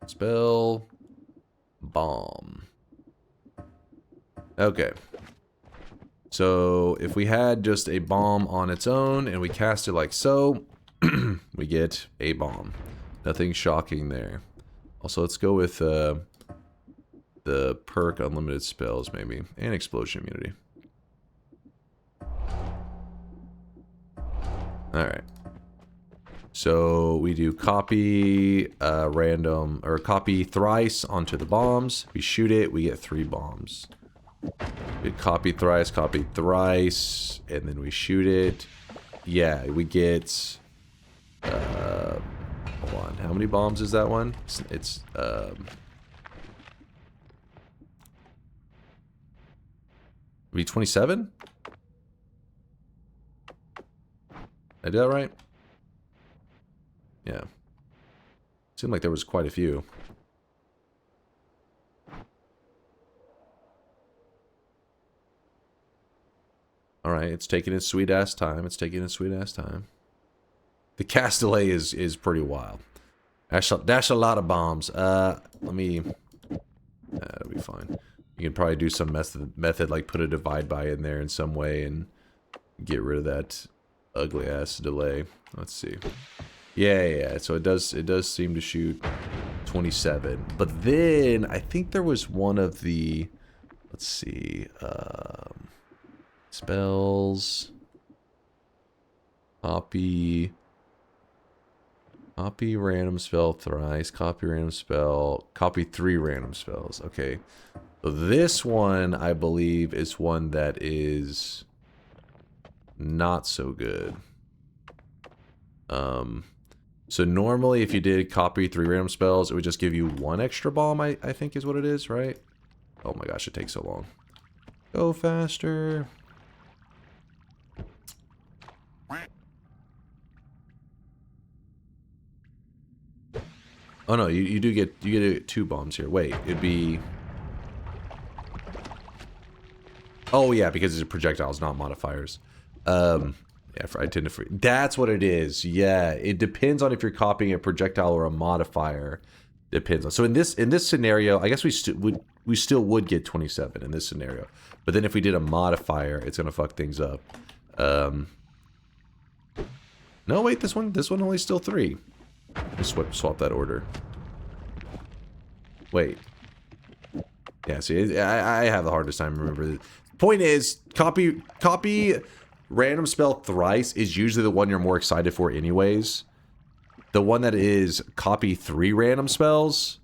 Spell bomb. Okay. So if we had just a bomb on its own and we cast it like so, we get a bomb. Nothing shocking there. Also, let's go with the perk unlimited spells maybe, and explosion immunity. Alright. So we do copy random, or copy thrice onto the bombs. We shoot it, we get 3 bombs. We copy thrice, and then we shoot it. Yeah, we get hold on, how many bombs is that one? It's be 27? I did that right? Yeah. Seemed like there was quite a few. Alright, it's taking its sweet ass time. It's taking its sweet ass time. The cast delay is pretty wild. That's a lot of bombs. Let me... that'll be fine. You can probably do some method like put a divide by in there in some way and get rid of that ugly ass delay. Let's see. Yeah. So it does seem to shoot 27. But then I think there was one of the, let's see, spells, copy random spell thrice, copy random spell, copy 3 random spells. Okay. So this one, I believe, is one that is not so good. So normally if you did copy 3 random spells, it would just give you 1 extra bomb, I think is what it is, right? Oh my gosh, it takes so long. Go faster. Oh no, you get 2 bombs here. Wait, it'd be... Oh yeah, because it's projectiles, not modifiers. Yeah, I tend to... That's what it is. Yeah, it depends on if you're copying a projectile or a modifier. Depends on. So in this scenario, I guess we still would get 27 in this scenario. But then if we did a modifier, it's gonna fuck things up. No, wait, this one only still 3. Just swap that order. Wait. Yeah, see, I have the hardest time remembering. Point is, copy random spell thrice is usually the one you're more excited for anyways. The one that is copy 3 random spells,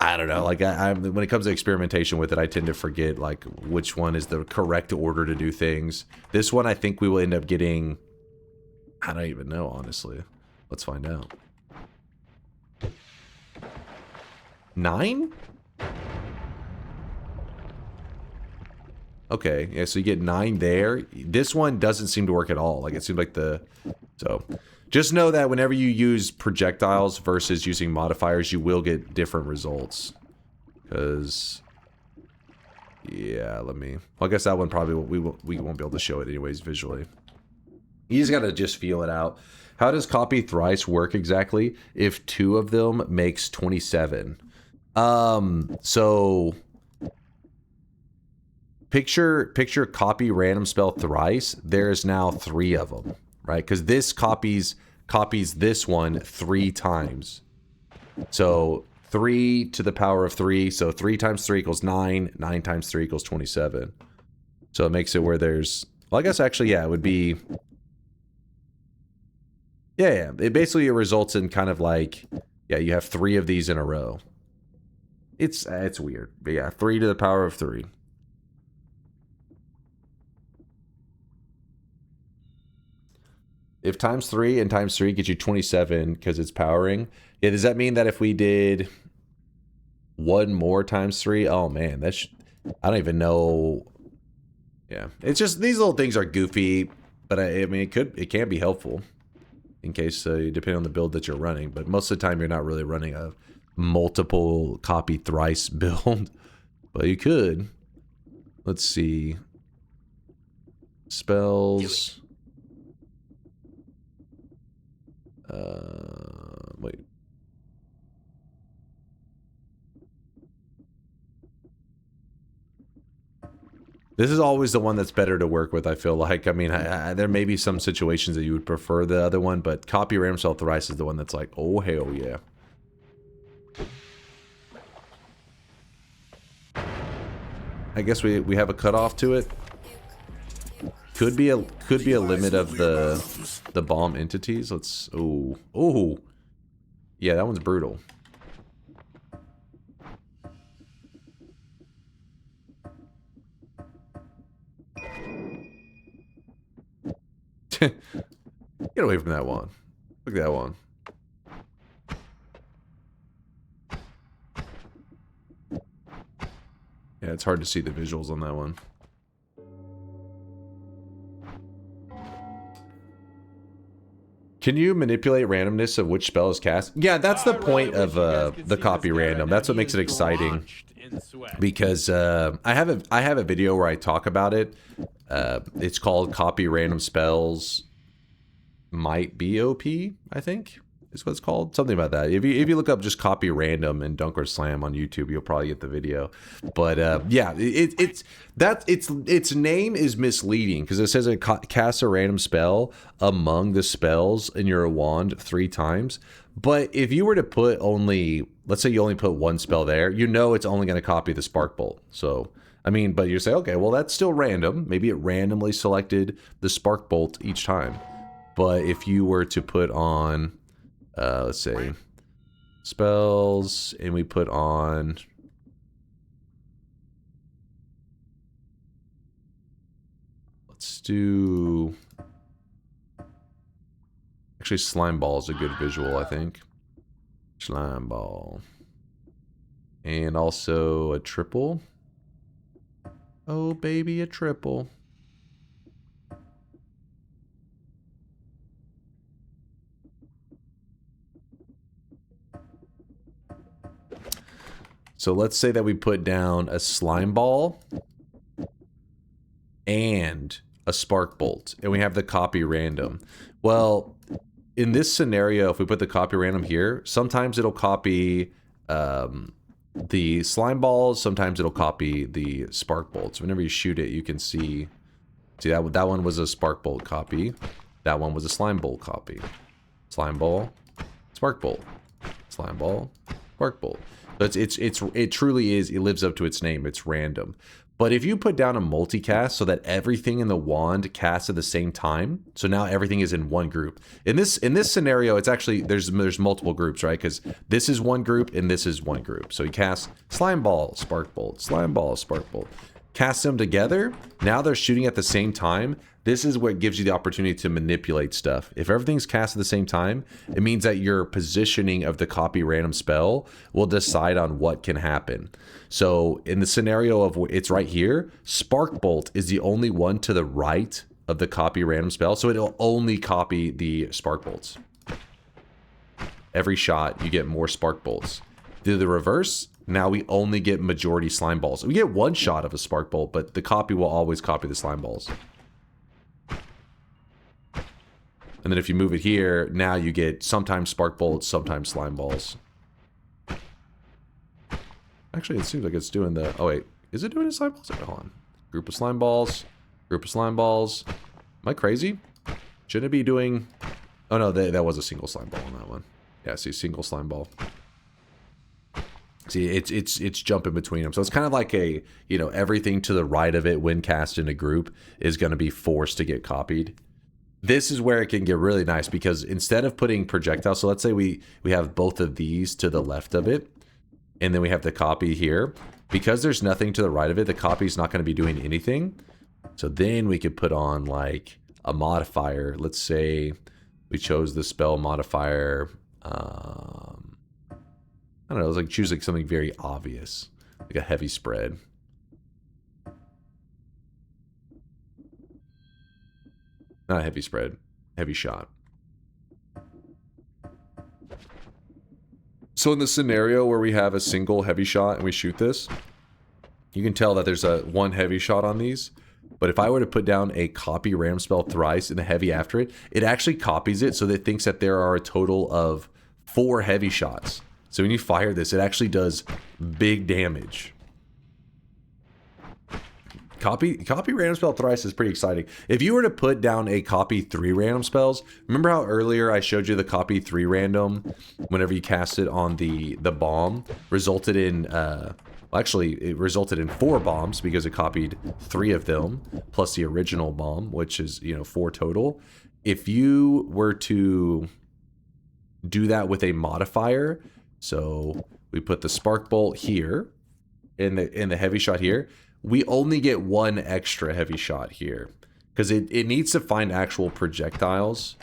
I don't know. Like, when it comes to experimentation with it, I tend to forget, like, which one is the correct order to do things. This one, I think we will end up getting... I don't even know, honestly. Let's find out. 9? Okay, yeah, so you get 9 there. This one doesn't seem to work at all. Like, it seems like the... So, just know that whenever you use projectiles versus using modifiers, you will get different results. Because... Yeah, let me... Well, I guess that one probably... we won't be able to show it anyways visually. You just gotta just feel it out. How does copy thrice work exactly? If 2 of them makes 27. So picture copy random spell thrice. There's now 3 of them, right? Because this copies this one 3 times. So 3 to the power of 3. So 3 times 3 equals 9. 9 times 3 equals 27. So it makes it where there's... Well, I guess actually, yeah, it would be... Yeah, it basically results in kind of like, yeah, you have 3 of these in a row. It's weird, but yeah, 3 to the power of 3. If times 3 and times 3 gets you 27 because it's powering, yeah, does that mean that if we did 1 more times 3, oh man, that's... I don't even know. Yeah, it's just, these little things are goofy, but I mean, it can be helpful. In case, depending on the build that you're running. But most of the time, you're not really running a multiple copy thrice build. But you could. Let's see. Spells. Wait. This is always the one that's better to work with, I feel like. I mean, there may be some situations that you would prefer the other one, but copy random spell thrice is the one that's like, oh, hell yeah. I guess we have a cutoff to it. Could be a limit of the bomb entities. Let's oh. Yeah, that one's brutal. Get away from that one. Look at that one. Yeah, it's hard to see the visuals on that one. Can you manipulate randomness of which spell is cast? Yeah, that's the point of the copy random. That's what makes it exciting. Because I have a video where I talk about it. It's called Copy Random Spells Might Be OP, I think is what it's called. Something about that. If you look up just Copy Random and DunkOrSlam on YouTube, you'll probably get the video. But yeah, its name is misleading because it says it casts a random spell among the spells in your wand 3 times. But if you were to put only, let's say you only put 1 spell there, you know it's only going to copy the Spark Bolt. So, I mean, but you say, okay, well, that's still random. Maybe it randomly selected the Spark Bolt each time. But if you were to put on, let's say, spells, and we put on, let's do, actually Slime Ball is a good visual, I think. Slime Ball. And also a triple. Oh, baby, a triple. So let's say that we put down a Slime Ball and a Spark Bolt, and we have the copy random. Well, in this scenario, if we put the copy random here, sometimes it'll copy the Slime Balls, sometimes it'll copy the Spark Bolts. Whenever you shoot it, you can see that one was a Spark Bolt copy. That one was a Slime Bolt copy. Slime Ball, Spark Bolt. Slime Ball, Spark Bolt. But it truly is, it lives up to its name. It's random. But if you put down a multicast so that everything in the wand casts at the same time, so now everything is in one group. In this scenario, it's actually there's multiple groups, right? Because this is one group and this is one group. So you cast Slime Ball, Spark Bolt, Slime Ball, Spark Bolt. Cast them together. Now they're shooting at the same time. This is what gives you the opportunity to manipulate stuff. If everything's cast at the same time, it means that your positioning of the copy random spell will decide on what can happen. So in the scenario of it's right here, Spark Bolt is the only one to the right of the copy random spell. So it'll only copy the Spark Bolts. Every shot, you get more Spark Bolts. Do the reverse, now we only get majority Slime Balls. We get one shot of a Spark Bolt, but the copy will always copy the Slime Balls. And then if you move it here, now you get sometimes Spark Bolts, sometimes Slime Balls. Actually, it seems like it's doing the... Oh, wait. Is it doing the Slime Balls? Hold on. Group of Slime Balls. Group of Slime Balls. Am I crazy? Shouldn't it be doing... Oh, no, that was a single Slime Ball on that one. Yeah, see, single Slime Ball. See, it's jumping between them. So it's kind of like a, you know, everything to the right of it when cast in a group is going to be forced to get copied. This is where it can get really nice because instead of putting projectiles, so let's say we have both of these to the left of it, and then we have the copy here. Because there's nothing to the right of it, the copy is not going to be doing anything. So then we could put on like a modifier. Let's say we chose the spell modifier. I don't know, like choose like something very obvious, like a heavy spread. Not a heavy spread, heavy shot. So in the scenario where we have a single heavy shot and we shoot this, you can tell that there's one heavy shot on these. But if I were to put down a copy random spell thrice and a heavy after it, it actually copies it so that it thinks that there are a total of 4 heavy shots. So when you fire this, it actually does big damage. Copy random spell thrice is pretty exciting. If you were to put down a copy 3 random spells, remember how earlier I showed you the copy 3 random whenever you cast it on the bomb resulted in actually it resulted in 4 bombs because it copied 3 of them plus the original bomb, which is 4 total. If you were to do that with a modifier, so we put the spark bolt here in the heavy shot here, we only get 1 extra heavy shot here because it needs to find actual projectiles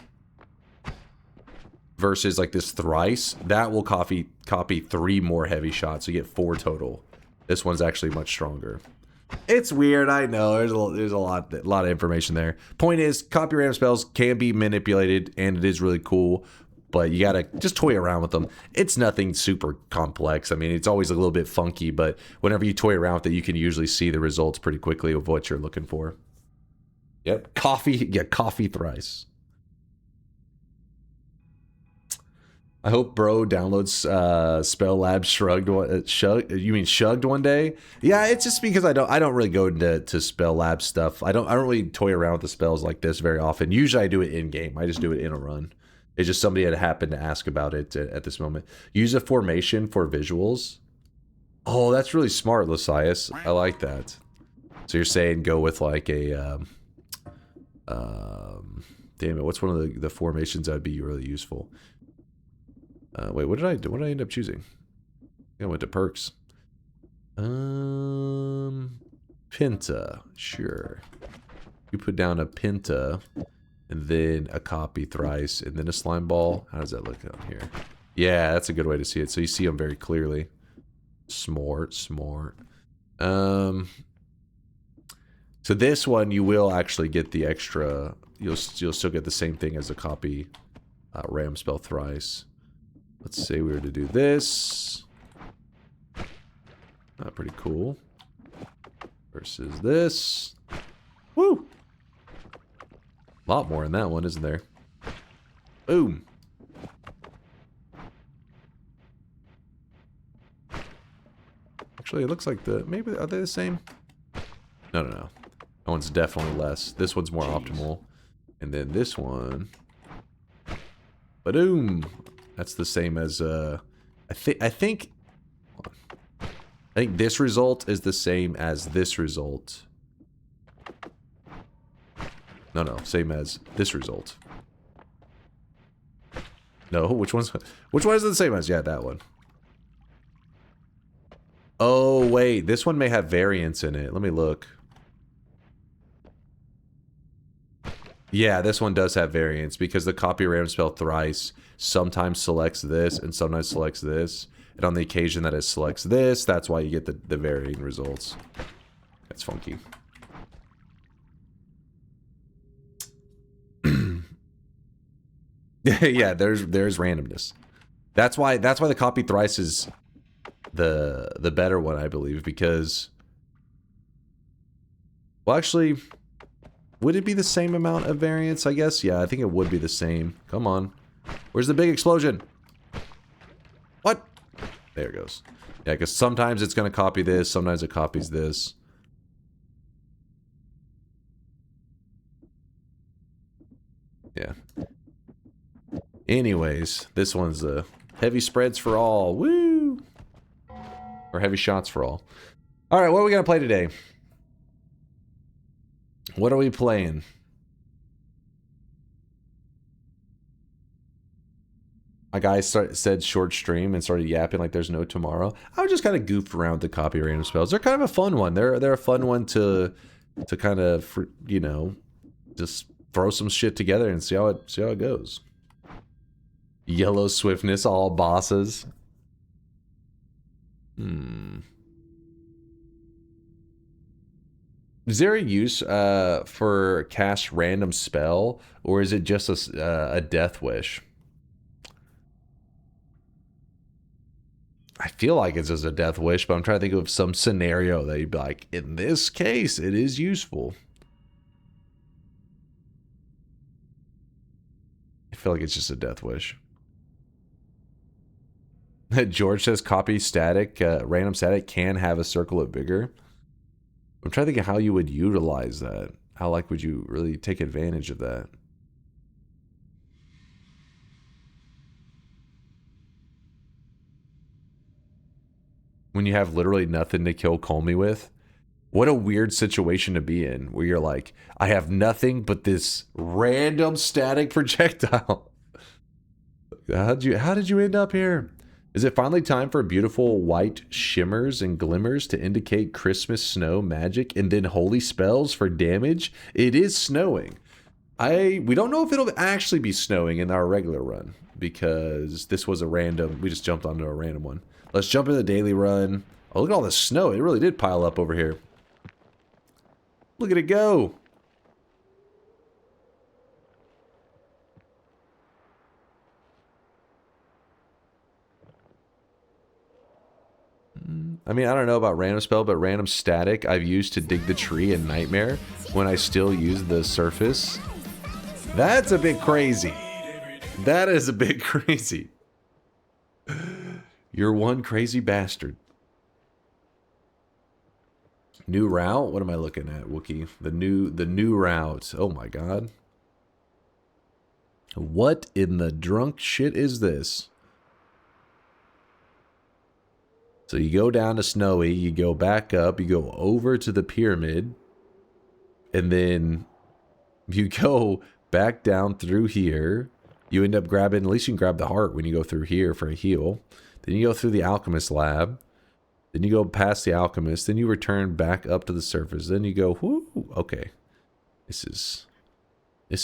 versus like this thrice that will copy 3 more heavy shots, so you get 4 total. This one's actually much stronger. It's weird, I know. There's a lot of information there. Point is, copy random spells can be manipulated, and it is really cool. But you gotta just toy around with them. It's nothing super complex. I mean, it's always a little bit funky, but whenever you toy around with it, you can usually see the results pretty quickly of what you're looking for. Yep, coffee thrice. I hope bro downloads Spell Lab Shrugged. You mean Shugged one day? Yeah, it's just because I don't really go into Spell Lab stuff. I don't really toy around with the spells like this very often. Usually I do it in game. I just do it in a run. It's just somebody had happened to ask about it at this moment. Use a formation for visuals. Oh, that's really smart, Lysias. I like that. So you're saying go with like a damn it, what's one of the formations that would be really useful? Wait, what did I do? What did I end up choosing? I went to perks. Pinta, sure. You put down a Pinta, and then a copy thrice, and then a slime ball. How does that look on here? Yeah, that's a good way to see it. So you see them very clearly. Smart. So this one, you will actually get the extra. You'll still get the same thing as a copy ram spell thrice. Let's say we were to do this. Pretty cool. Versus this. Woo! A lot more in that one, isn't there? Boom. Actually, it looks like maybe are they the same? No. That one's definitely less. This one's more optimal. And then this one. Ba-doom. That's the same as I think this result is the same as this result. No, same as this result. No, which one is it the same as? Yeah, that one. Oh, wait, this one may have variance in it. Let me look. Yeah, this one does have variance because the copy random spell thrice sometimes selects this and sometimes selects this. And on the occasion that it selects this, that's why you get the varying results. That's funky. Yeah, there's randomness. That's why the copy thrice is the better one, I believe, because well, actually, would it be the same amount of variance? I guess, yeah, I think it would be the same. Come on. Where's the big explosion? What? There it goes. Yeah, because sometimes it's going to copy this, sometimes it copies this. Yeah. Anyways, this one's heavy spreads for all. Woo! Or heavy shots for all. Alright, what are we going to play today? What are we playing? My guy said short stream and started yapping like there's no tomorrow. I would just kind of goof around with the copy random spells. They're kind of a fun one. They're a fun one to kind of, you know, just throw some shit together and see how it goes. Yellow swiftness, all bosses. Is there a use for cast random spell, or is it just a death wish? I feel like it's just a death wish, but I'm trying to think of some scenario that you'd be like, in this case, it is useful. I feel like it's just a death wish. George says copy static, random static can have a circle of vigor. I'm trying to think of how you would utilize that. How, like, would you really take advantage of that? When you have literally nothing to kill Colmy with? What a weird situation to be in, where you're like, I have nothing but this random static projectile. How did you end up here? Is it finally time for beautiful white shimmers and glimmers to indicate Christmas snow magic and then holy spells for damage? It is snowing. We don't know if it'll actually be snowing in our regular run, because this was a random, we just jumped onto a random one. Let's jump into the daily run. Oh, look at all the snow. It really did pile up over here. Look at it go. I mean, I don't know about random spell, but random static I've used to dig the tree in Nightmare when I still use the surface. That's a bit crazy. That is a bit crazy. You're one crazy bastard. New route? What am I looking at, Wookie? The new route. Oh my god. What in the drunk shit is this? So you go down to Snowy, you go back up, you go over to the pyramid, and then you go back down through here. You end up grabbing, at least you can grab the heart when you go through here for a heal. Then you go through the alchemist lab. Then you go past the alchemist. Then you return back up to the surface. Then you go, whoo, okay. This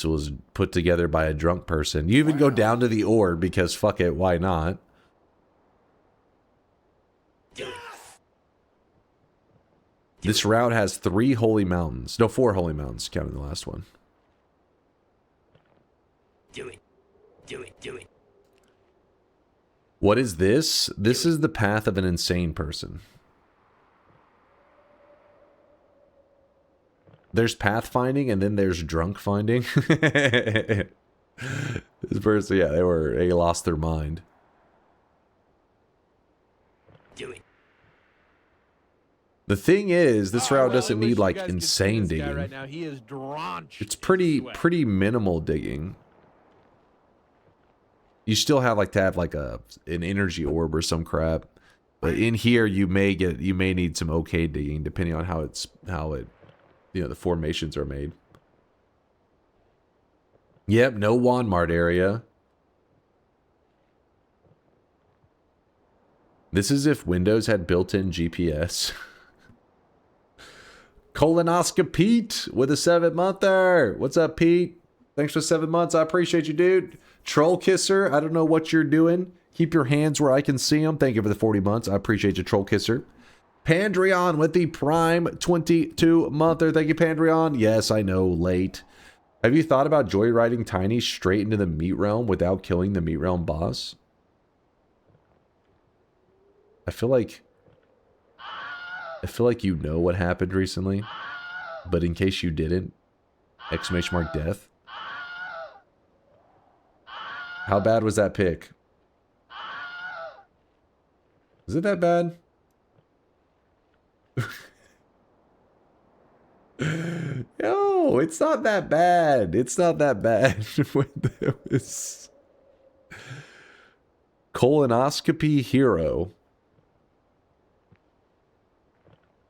was put together by a drunk person. You even go down to the orb because fuck it, why not? This route has 3 holy mountains. No, 4 holy mountains, counting the last one. Do it. Do it. Do it. What is this? This is the path of an insane person. There's pathfinding and then there's drunk finding. This person, yeah, they lost their mind. Do it. The thing is, this route doesn't need like guys could see insane this guy digging. right now. He is drenched It's in pretty sweat. minimal digging. You still have like to have like an energy orb or some crap. But in here you may need some okay digging depending on how the formations are made. Yep, no Walmart area. This is if Windows had built-in GPS. Colonoscopy Pete with a 7-monther. What's up, Pete? Thanks for 7 months. I appreciate you, dude. Troll Kisser, I don't know what you're doing. Keep your hands where I can see them. Thank you for the 40 months. I appreciate you, Troll Kisser. Pandreon with the Prime 22-monther. Thank you, Pandreon. Yes, I know, late. Have you thought about joyriding Tiny straight into the meat realm without killing the meat realm boss? I feel like you know what happened recently, but in case you didn't, exclamation mark death. How bad was that pick? Is it that bad? No, it's not that bad. It's not that bad. When there was colonoscopy hero.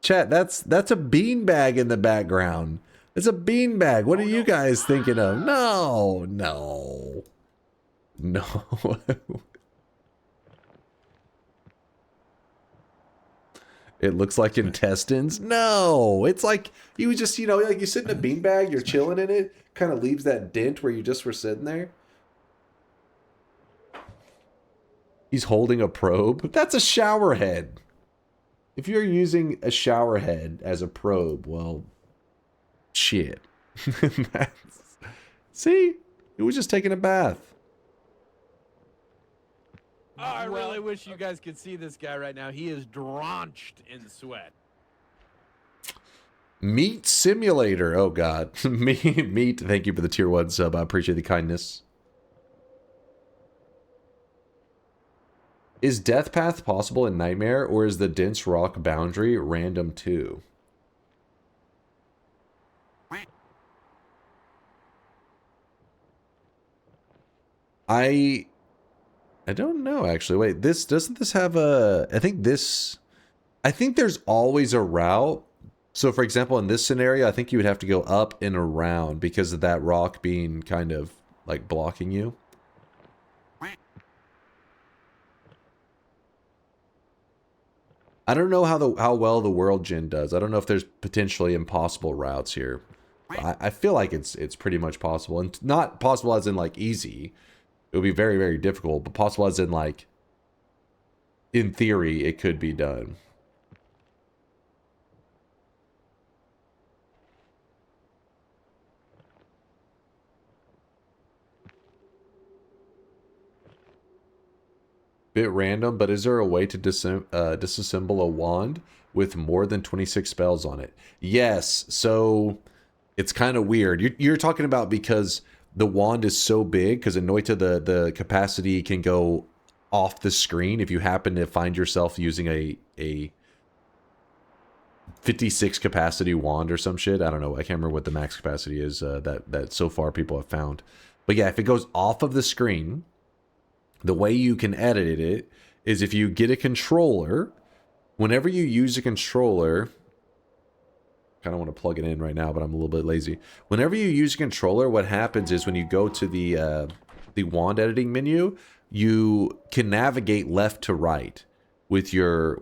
Chat, that's a beanbag in the background. It's a beanbag. What are you guys thinking of? No. It looks like intestines. No, it's like you just, like you sit in a beanbag, you're chilling in it, kind of leaves that dent where you just were sitting there. He's holding a probe. That's a shower head. If you're using a shower head as a probe, well, shit. See? It was just taking a bath. Oh, I really wish you guys could see this guy right now. He is drenched in sweat. Meat Simulator. Oh, God. Meat. Thank you for the tier 1 sub. I appreciate the kindness. Is Death Path possible in Nightmare, or is the dense rock boundary random too? I don't know actually. Wait, doesn't this have a? I think there's always a route. So for example, in this scenario, I think you would have to go up and around because of that rock being kind of like blocking you. I don't know how well the world gen does. I don't know if there's potentially impossible routes here. I feel like it's pretty much possible, and not possible as in like easy. It would be very, very difficult, but possible as in like, in theory, it could be done. Bit random, but is there a way to disassemble a wand with more than 26 spells on it? Yes, so it's kind of weird. You're talking about because the wand is so big, because in Noita the capacity can go off the screen if you happen to find yourself using a 56 capacity wand or some shit. I don't know. I can't remember what the max capacity is that so far people have found. But yeah, if it goes off of the screen, the way you can edit it is if you get a controller. Whenever you use a controller, kind of want to plug it in right now, but I'm a little bit lazy. Whenever you use a controller, what happens is when you go to the wand editing menu, you can navigate left to right with your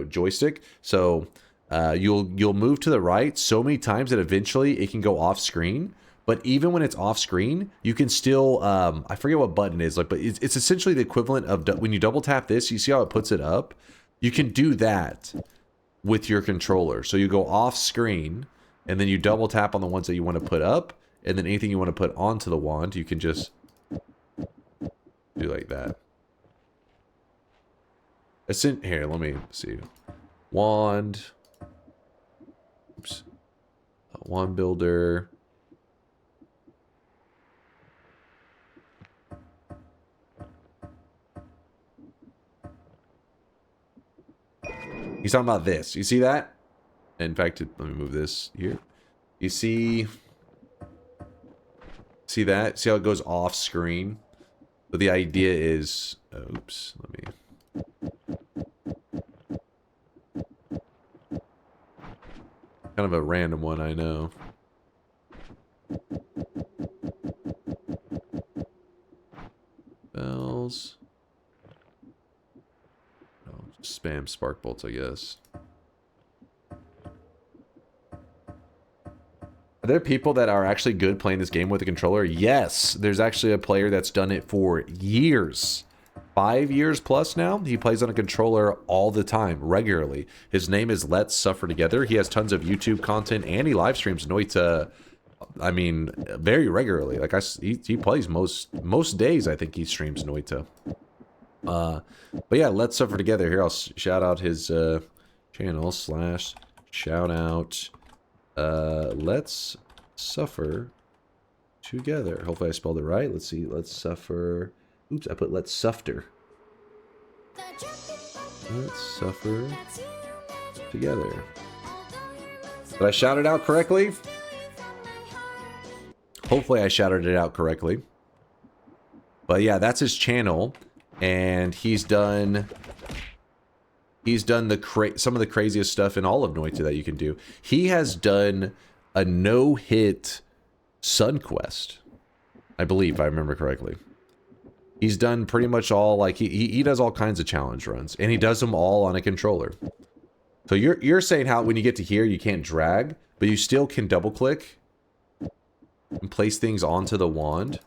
joystick. So you'll move to the right so many times that eventually it can go off screen. But even when it's off screen, you can still, I forget what button it is, like, but it's essentially the equivalent of when you double tap this, you see how it puts it up? You can do that with your controller. So you go off screen, and then you double tap on the ones that you want to put up, and then anything you want to put onto the wand, you can just do like that. Here, let me see. Wand. Oops. Wand builder. He's talking about this. You see that? In fact, let me move this here. You see that? See how it goes off screen? So the idea is, oops, let me. Kind of a random one, I know. Bells. Spam spark bolts, I guess. Are there people that are actually good playing this game with a controller? Yes. There's actually a player that's done it for years. 5 years plus now. He plays on a controller all the time, regularly. His name is Let's Suffer Together. He has tons of YouTube content, and he live streams Noita, I mean, very regularly. Like, he plays most days, I think he streams Noita. But yeah, Let's Suffer Together. Here, I'll shout out his channel / shout out Let's Suffer Together. Hopefully I spelled it right. Let's see. Let's Suffer. Oops, I put Let's Suffer. Let's Suffer Together. Did I shout it out correctly? Hopefully I shouted it out correctly. But yeah, that's his channel. And he's done some of the craziest stuff in all of Noita that you can do. He has done a no-hit Sun Quest, I believe, if I remember correctly. He's done pretty much all, like, he does all kinds of challenge runs, and he does them all on a controller. So you're saying how when you get to here you can't drag, but you still can double click and place things onto the wand.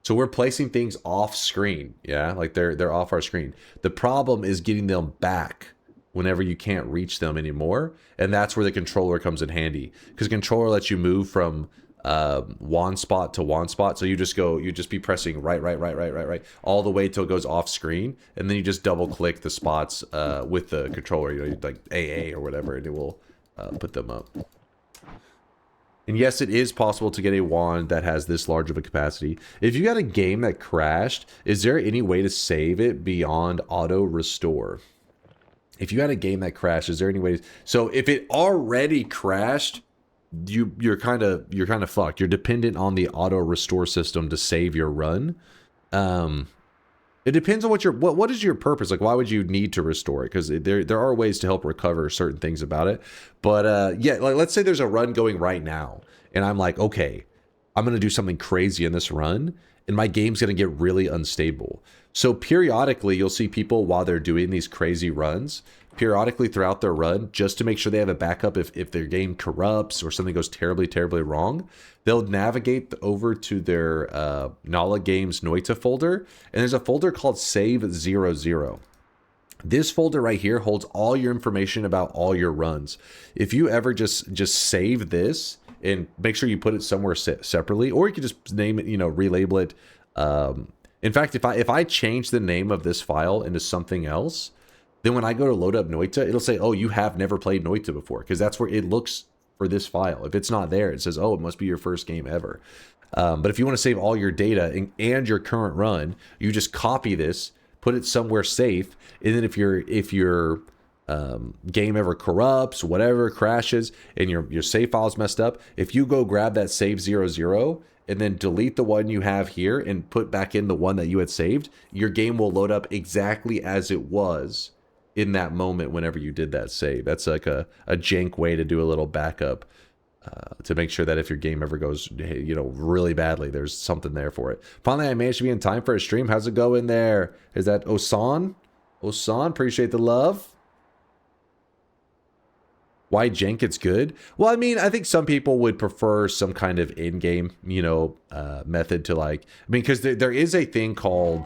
So we're placing things off screen, yeah? Like they're off our screen. The problem is getting them back whenever you can't reach them anymore, and that's where the controller comes in handy. Because the controller lets you move from wand spot to wand spot, so you just be pressing right, all the way till it goes off screen, and then you just double click the spots with the controller, you know, like AA or whatever, and it will put them up. And yes, it is possible to get a wand that has this large of a capacity. If you got a game that crashed, is there any way to save it beyond auto restore? If you had a game that crashed, is there any way to... So if it already crashed, you're kind of fucked. You're dependent on the auto restore system to save your run. It depends on what is your purpose. Like, why would you need to restore it? Because there are ways to help recover certain things about it. But yeah, like let's say there's a run going right now, and I'm like, okay, I'm gonna do something crazy in this run, and my game's gonna get really unstable. So periodically, you'll see people while they're doing these crazy runs, periodically throughout their run, just to make sure they have a backup if their game corrupts or something goes terribly, terribly wrong, they'll navigate over to their Nala Games Noita folder, and there's a folder called Save00. This folder right here holds all your information about all your runs. If you ever just save this and make sure you put it somewhere separately, or you can just name it, relabel it. In fact, if I change the name of this file into something else, then when I go to load up Noita, it'll say, oh, you have never played Noita before, because that's where it looks for this file. If it's not there, it says, oh, it must be your first game ever. But if you want to save all your data and your current run, you just copy this, put it somewhere safe, and then if your game ever corrupts, whatever, crashes, and your save file's messed up, if you go grab that Save00 and then delete the one you have here and put back in the one that you had saved, your game will load up exactly as it was in that moment whenever you did that save. That's like a jank way to do a little backup to make sure that if your game ever goes really badly, there's something there for it. Finally, I managed to be in time for a stream. How's it going there? Is that Osan? Osan, appreciate the love. Why jank it's good? Well, I mean, I think some people would prefer some kind of in-game, method to like, because there is a thing called,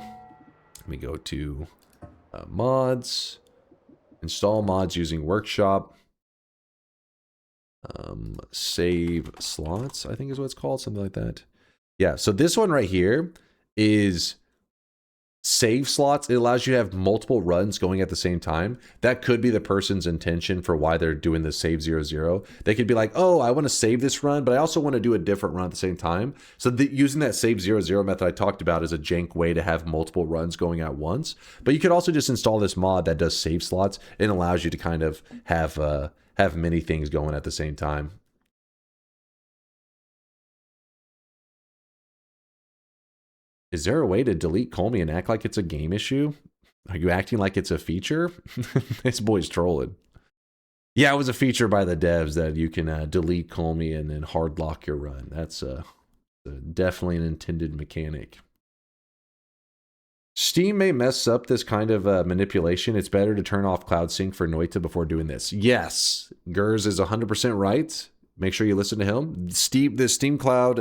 let me go to mods, install mods using workshop, save slots, I think is what it's called, something like that. Yeah, so this one right here is save slots. It allows you to have multiple runs going at the same time. That could be the person's intention for why they're doing the Save00. They could be like, oh, I want to save this run, but I also want to do a different run at the same time. So using that Save00 method I talked about is a jank way to have multiple runs going at once. But you could also just install this mod that does save slots and allows you to kind of have many things going at the same time. Is there a way to delete Call Me and act like it's a game issue? Are you acting like it's a feature? This boy's trolling. Yeah, it was a feature by the devs that you can delete Call Me and then hard lock your run. That's definitely an intended mechanic. Steam may mess up this kind of manipulation. It's better to turn off Cloud Sync for Noita before doing this. Yes, Gers is 100% right. Make sure you listen to him. The Steam Cloud,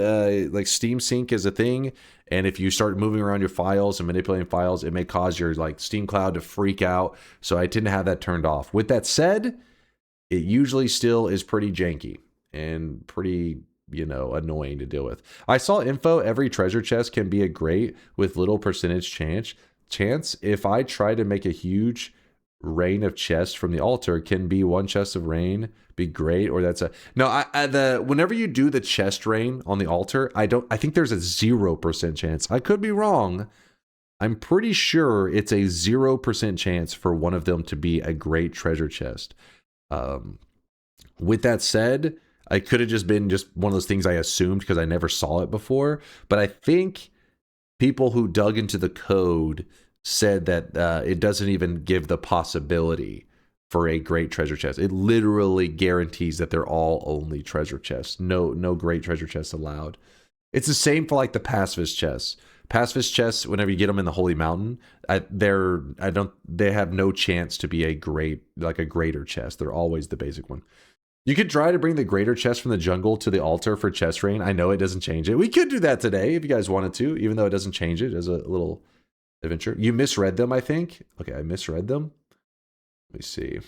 like Steam Sync is a thing. And if you start moving around your files and manipulating files, it may cause your like Steam Cloud to freak out. So I tend to have that turned off. With that said, it usually still is pretty janky and pretty, annoying to deal with. I saw info, every treasure chest can be a great with little percentage chance. If I try to make a huge rain of chests from the altar, can be one chest of rain be great, or that's a no. Whenever you do the chest rain on the altar, I think there's a 0% chance. I could be wrong. I'm pretty sure it's a 0% chance for one of them to be a great treasure chest. With that said, I could have just been one of those things I assumed because I never saw it before. But I think people who dug into the code said that it doesn't even give the possibility for a great treasure chest. It literally guarantees that they're all only treasure chests. No great treasure chests allowed. It's the same for like the pacifist chests. Pacifist chests, whenever you get them in the Holy Mountain, they have no chance to be a greater chest. They're always the basic one. You could try to bring the greater chest from the jungle to the altar for chest rain. I know it doesn't change it. We could do that today if you guys wanted to, even though it doesn't change it as a little adventure. You misread them, I think. Okay, I misread them. Let me see.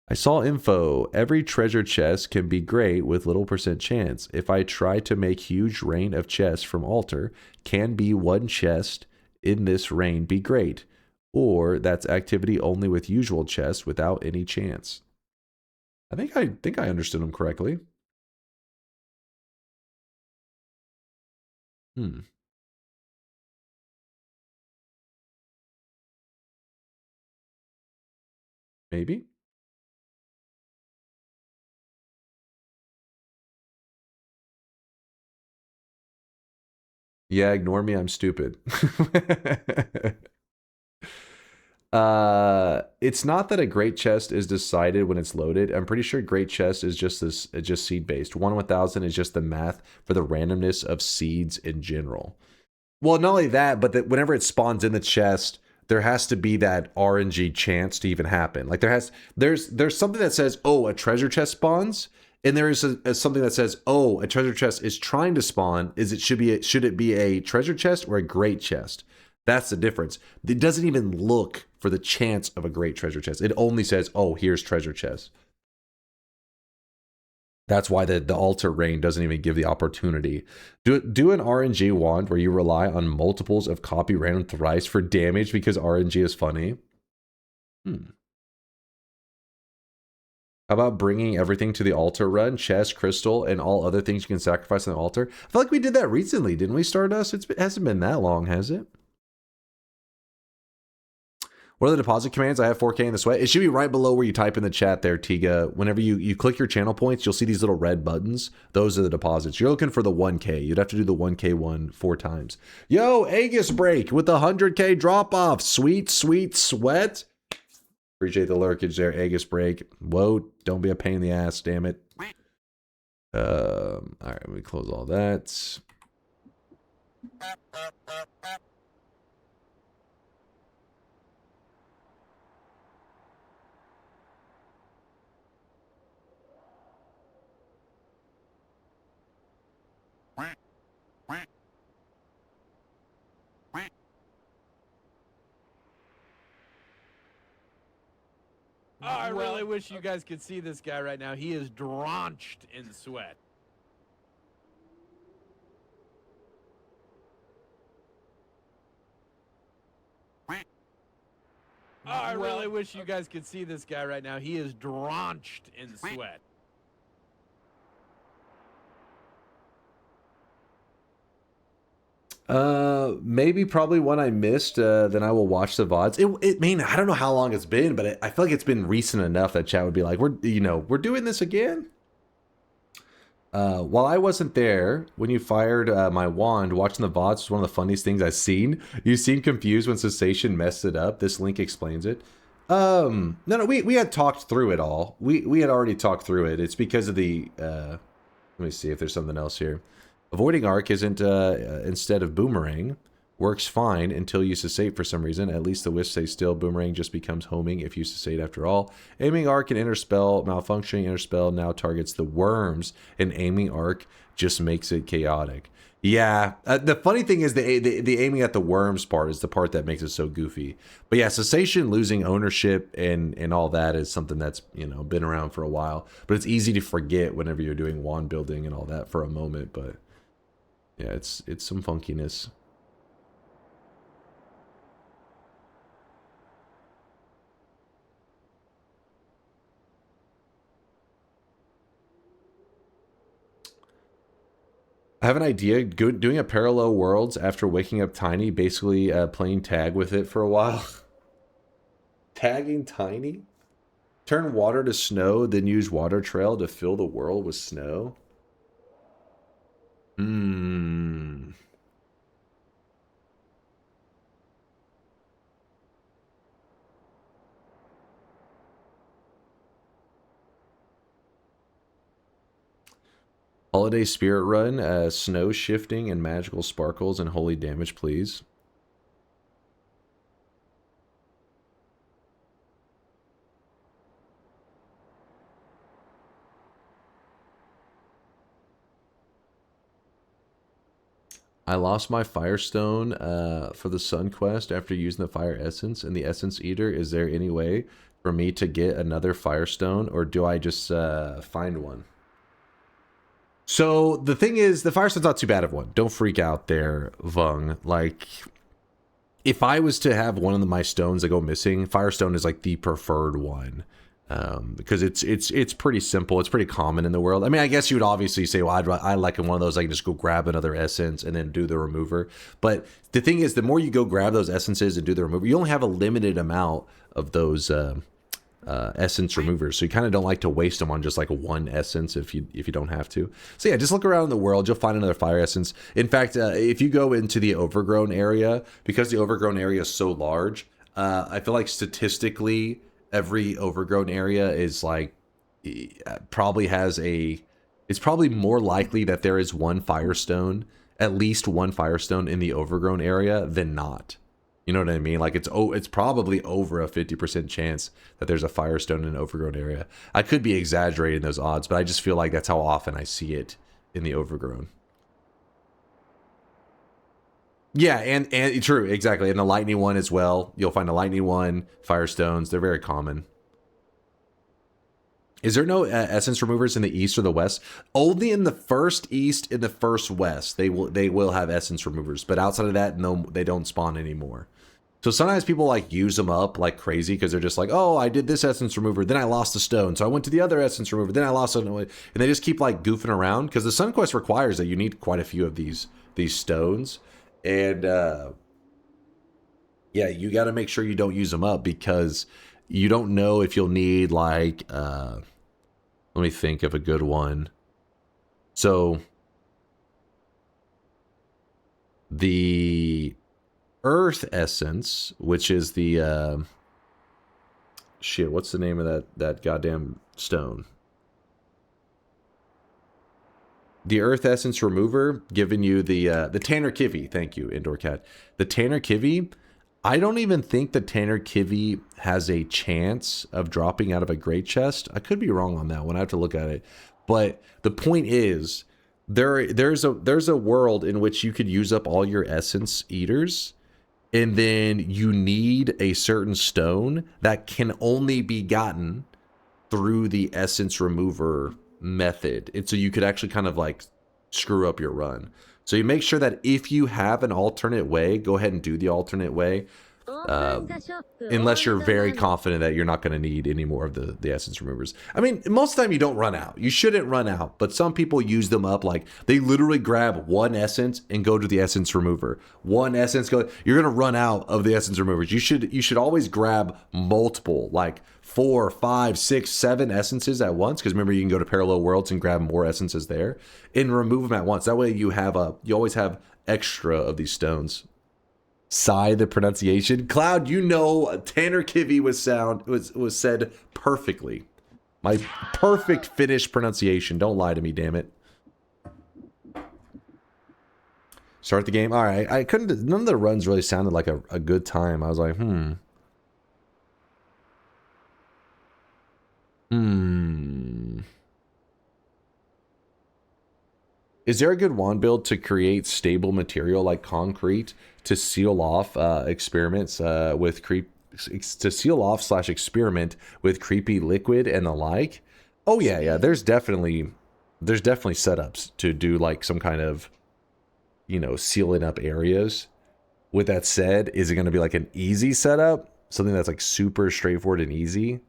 I saw info. Every treasure chest can be great with little % chance. If I try to make huge rain of chests from altar, can be one chest in this rain be great? Or that's activity only with usual chests without any chance. I think I understood them correctly. Maybe. Yeah, ignore me. I'm stupid. It's not that a great chest is decided when it's loaded. I'm pretty sure great chest is just seed based. 1/1000 is just the math for the randomness of seeds in general. Well, not only that, but that whenever it spawns in the chest, there has to be that RNG chance to even happen. Like there's something that says, oh, a treasure chest spawns, and there is something that says, oh, a treasure chest is trying to spawn. Should it be a treasure chest or a great chest? That's the difference. It doesn't even look for the chance of a great treasure chest. It only says, oh, here's treasure chest. That's why the altar rain doesn't even give the opportunity. Do an RNG wand where you rely on multiples of copy random thrice for damage because RNG is funny. How about bringing everything to the altar run, chest, crystal, and all other things you can sacrifice on the altar? I feel like we did that recently, didn't we, Stardust? It hasn't been that long, has it? What are the deposit commands? I have 4K in the sweat. It should be right below where you type in the chat there, Tiga. Whenever you click your channel points, you'll see these little red buttons. Those are the deposits. You're looking for the 1K. You'd have to do the 1K one 4 times. Yo, Aegis Break with the 100K drop off. Sweet, sweet sweat. Appreciate the lurkage there, Aegis Break. Whoa, don't be a pain in the ass, damn it. All right, let me close all that. Oh, I really wish you guys could see this guy right now. He is drenched in sweat. Oh, I really wish you guys could see this guy right now. He is drenched in sweat. Maybe probably one I missed, then I will watch the VODs. I don't know how long it's been, but I feel like it's been recent enough that chat would be like, we're doing this again. While I wasn't there, when you fired my wand, watching the VODs was one of the funniest things I've seen. You seemed confused when Cessation messed it up. This link explains it. No, we had talked through it all. We had already talked through it. It's because of the, let me see if there's something else here. Avoiding arc isn't, instead of boomerang, works fine until you cessate for some reason. At least the wisp stays still. Boomerang just becomes homing if you cessate after all. Aiming arc and interspell, malfunctioning interspell now targets the worms, and aiming arc just makes it chaotic. Yeah, the funny thing is the aiming at the worms part is the part that makes it so goofy. But yeah, cessation, losing ownership and all that is something that's, been around for a while. But it's easy to forget whenever you're doing wand building and all that for a moment, but yeah, it's some funkiness. I have an idea. Doing a parallel worlds after waking up Tiny, basically playing tag with it for a while. Tagging Tiny? Turn water to snow, then use water trail to fill the world with snow? Holiday Spirit Run, snow shifting and magical sparkles and holy damage, please. I lost my Firestone for the Sun Quest after using the Fire Essence and the Essence Eater. Is there any way for me to get another Firestone, or do I just find one? So the thing is, the Firestone's not too bad of one. Don't freak out there, Vung. Like, if I was to have one of my stones that go missing, Firestone is like the preferred one. Because it's pretty simple. It's pretty common in the world. I mean, I guess you would obviously say, well, I like one of those. I can just go grab another essence and then do the remover. But the thing is, the more you go grab those essences and do the remover, you only have a limited amount of those essence removers, so you kind of don't like to waste them on just like one essence if you don't have to. So yeah, just look around in the world, you'll find another fire essence. In fact, if you go into the overgrown area, because the overgrown area is so large, I feel like statistically every overgrown area is like probably has a, it's probably more likely that there is one firestone, at least one firestone in the overgrown area than not. You know what I mean? Like it's probably over a 50% chance that there's a firestone in an overgrown area. I could be exaggerating those odds, but I just feel like that's how often I see it in the overgrown. Yeah, and true, exactly. And the lightning one as well. You'll find a lightning one, firestones. They're very common. Is there no essence removers in the east or the west? Only in the first east and the first west. They will have essence removers, but outside of that, no, they don't spawn anymore. So sometimes people like use them up like crazy because they're just like, oh, I did this essence remover, then I lost a stone, so I went to the other essence remover, then I lost it, and they just keep like goofing around because the Sun Quest requires that you need quite a few of these stones, and yeah, you got to make sure you don't use them up because you don't know if you'll need like let me think of a good one. So the Earth Essence, which is the shit, what's the name of that goddamn stone? The Earth Essence Remover, giving you the Tanner Kivy. Thank you, Indoor Cat. The Tanner Kivy. I don't even think the Tanner Kivy has a chance of dropping out of a great chest. I could be wrong on that one. I have to look at it. But the point is, there's a world in which you could use up all your essence eaters, and then you need a certain stone that can only be gotten through the essence remover method. And so you could actually kind of like screw up your run. So you make sure that if you have an alternate way, go ahead and do the alternate way. Unless you're very confident that you're not going to need any more of the essence removers. I mean, most of the time you don't run out. You shouldn't run out, but some people use them up. Like they literally grab one essence and go to the essence remover. One essence, go. You're going to run out of the essence removers. You should always grab multiple, like 4, 5, 6, 7 essences at once. Because remember, you can go to parallel worlds and grab more essences there and remove them at once. That way you always have extra of these stones. Sigh the pronunciation. Cloud, you know Tanner Kivy was said perfectly. My perfect Finnish pronunciation. Don't lie to me, damn it. Start the game. All right. I couldn't. None of the runs really sounded like a good time. I was like, Is there a good wand build to create stable material like concrete to seal off experiments with experiment with creepy liquid and the like? Oh yeah. There's definitely setups to do like some kind of, you know, sealing up areas. With that said, is it going to be like an easy setup? Something that's like super straightforward and easy?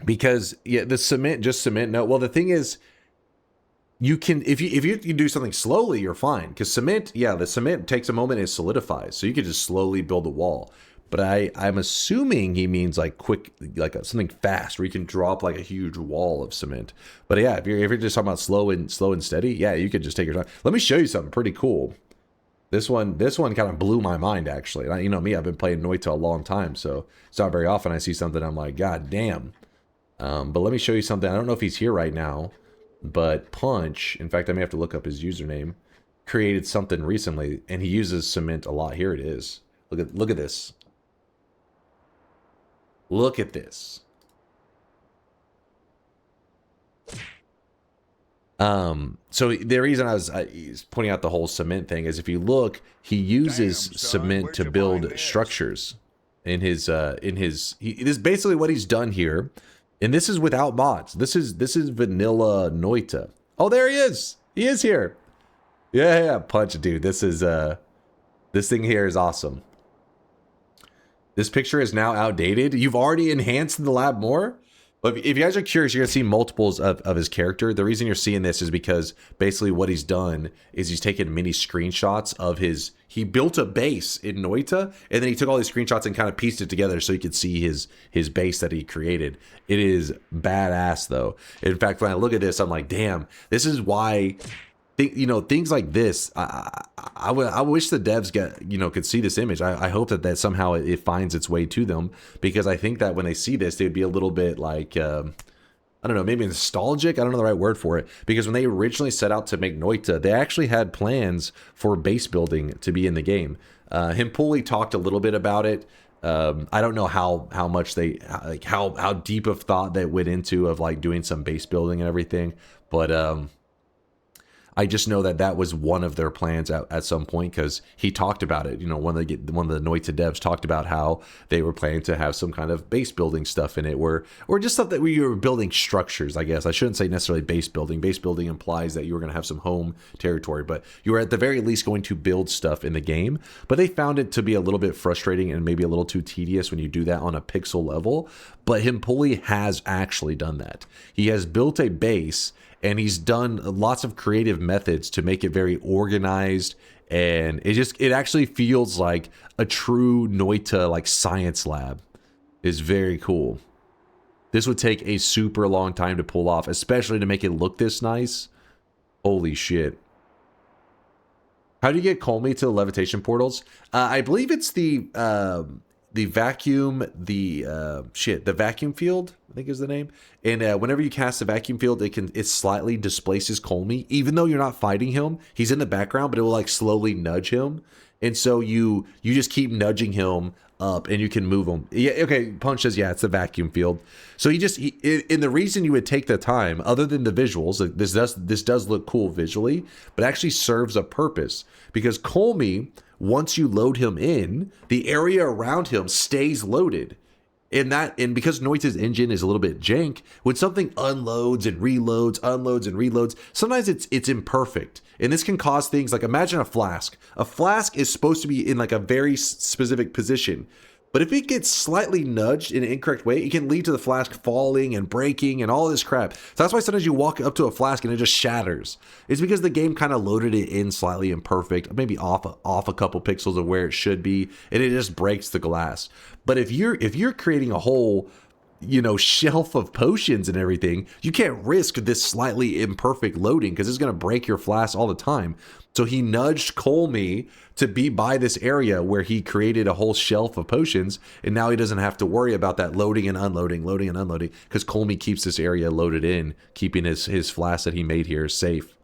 Because yeah, the cement, no. Well, the thing is, you can if you do something slowly, you're fine. Because cement, yeah, the cement takes a moment and it solidifies, so you could just slowly build a wall. But I'm assuming he means like quick, like something fast, where you can drop like a huge wall of cement. But yeah, if you're just talking about slow and steady, yeah, you could just take your time. Let me show you something pretty cool. This one kind of blew my mind, actually. You know me, I've been playing Noita a long time, so it's not very often I see something I'm like, God damn. But let me show you something. I don't know if he's here right now, but Punch, in fact, I may have to look up his username, created something recently, and he uses cement a lot. Here it is. Look at this. Look at this. So the reason I was pointing out the whole cement thing is if you look, he uses cement to build structures in his this is basically what he's done here. And this is without mods. This is vanilla Noita. Oh, there he is. He is here. Yeah, Punch, dude. This thing here is awesome. This picture is now outdated. You've already enhanced the lab more? But if you guys are curious, you're going to see multiples of his character. The reason you're seeing this is because basically what he's done is he's taken many screenshots of his... He built a base in Noita, and then he took all these screenshots and kind of pieced it together so you could see his base that he created. It is badass, though. In fact, when I look at this, I'm like, damn, this is why... You know, things like this, I wish the devs could see this image. I hope that somehow it finds its way to them, because I think that when they see this, they'd be a little bit like, I don't know, maybe nostalgic. I don't know the right word for it, because when they originally set out to make Noita, they actually had plans for base building to be in the game. Himpuli talked a little bit about it. I don't know how much they, like how deep of thought they went into of like doing some base building and everything, but I just know that was one of their plans at some point, because he talked about it. You know, one of the Noita devs talked about how they were planning to have some kind of base building stuff in it, or just stuff that you were building structures. I guess I shouldn't say necessarily base building. Base building implies that you were going to have some home territory, but you were at the very least going to build stuff in the game. But they found it to be a little bit frustrating and maybe a little too tedious when you do that on a pixel level. But Himpuli has actually done that. He has built a base, and he's done lots of creative methods to make it very organized, and it actually feels like a true Noita like science lab. Is very cool. This would take a super long time to pull off, especially to make it look this nice. Holy shit. How do you get Colmy to the levitation portals? I believe it's the vacuum, the vacuum field, I think is the name. And whenever you cast the vacuum field, it slightly displaces Colmy, even though you're not fighting him. He's in the background, but it will like slowly nudge him. And so you just keep nudging him up, and you can move him. Yeah, okay, Punch says, yeah, it's the vacuum field. So and the reason you would take the time, other than the visuals, like this does look cool visually, but actually serves a purpose, because Colmy, once you load him in, the area around him stays loaded. And because Noita's engine is a little bit jank, when something unloads and reloads, sometimes it's imperfect. And this can cause things like, imagine a flask. A flask is supposed to be in like a very specific position. But if it gets slightly nudged in an incorrect way, it can lead to the flask falling and breaking and all this crap. So that's why sometimes you walk up to a flask and it just shatters. It's because the game kind of loaded it in slightly imperfect, maybe off a couple pixels of where it should be, and it just breaks the glass. But if you're creating a whole, shelf of potions and everything, you can't risk this slightly imperfect loading, because it's going to break your flask all the time. So he nudged Colmy to be by this area where he created a whole shelf of potions, and now he doesn't have to worry about that loading and unloading, because Colmy keeps this area loaded in, keeping his flask that he made here safe.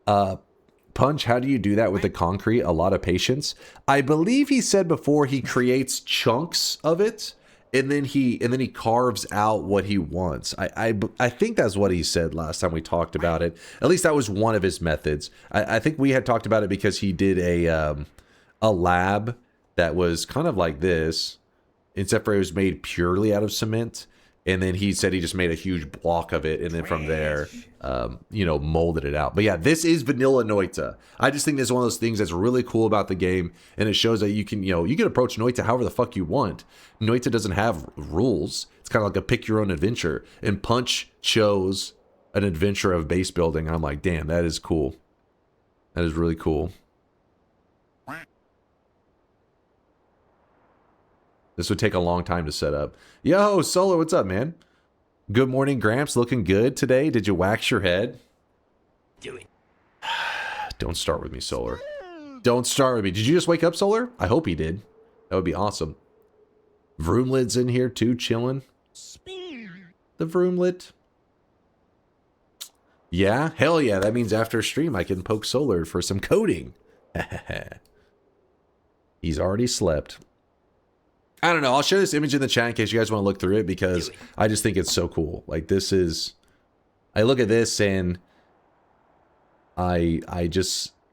Punch, how do you do that with the concrete? A lot of patience. I believe he said before he creates chunks of it, and then he carves out what he wants. I think that's what he said last time we talked about it. At least that was one of his methods. I think we had talked about it because he did a lab that was kind of like this, except for it was made purely out of cement. And then he said he just made a huge block of it, and then from there, molded it out. But yeah, this is vanilla Noita. I just think this is one of those things that's really cool about the game, and it shows that you can approach Noita however the fuck you want. Noita doesn't have rules. It's kind of like a pick your own adventure. And Punch chose an adventure of base building. I'm like, damn, that is cool. That is really cool. This would take a long time to set up. Yo, Solar, what's up, man? Good morning, Gramps. Looking good today. Did you wax your head? Don't start with me, Solar. Don't start with me. Did you just wake up, Solar? I hope he did. That would be awesome. Vroomlit's in here too, chilling. The Vroomlit. Yeah? Hell yeah. That means after stream I can poke Solar for some coding. He's already slept. I don't know. I'll share this image in the chat in case you guys want to look through it, because I just think it's so cool. Like, this is... I look at this and I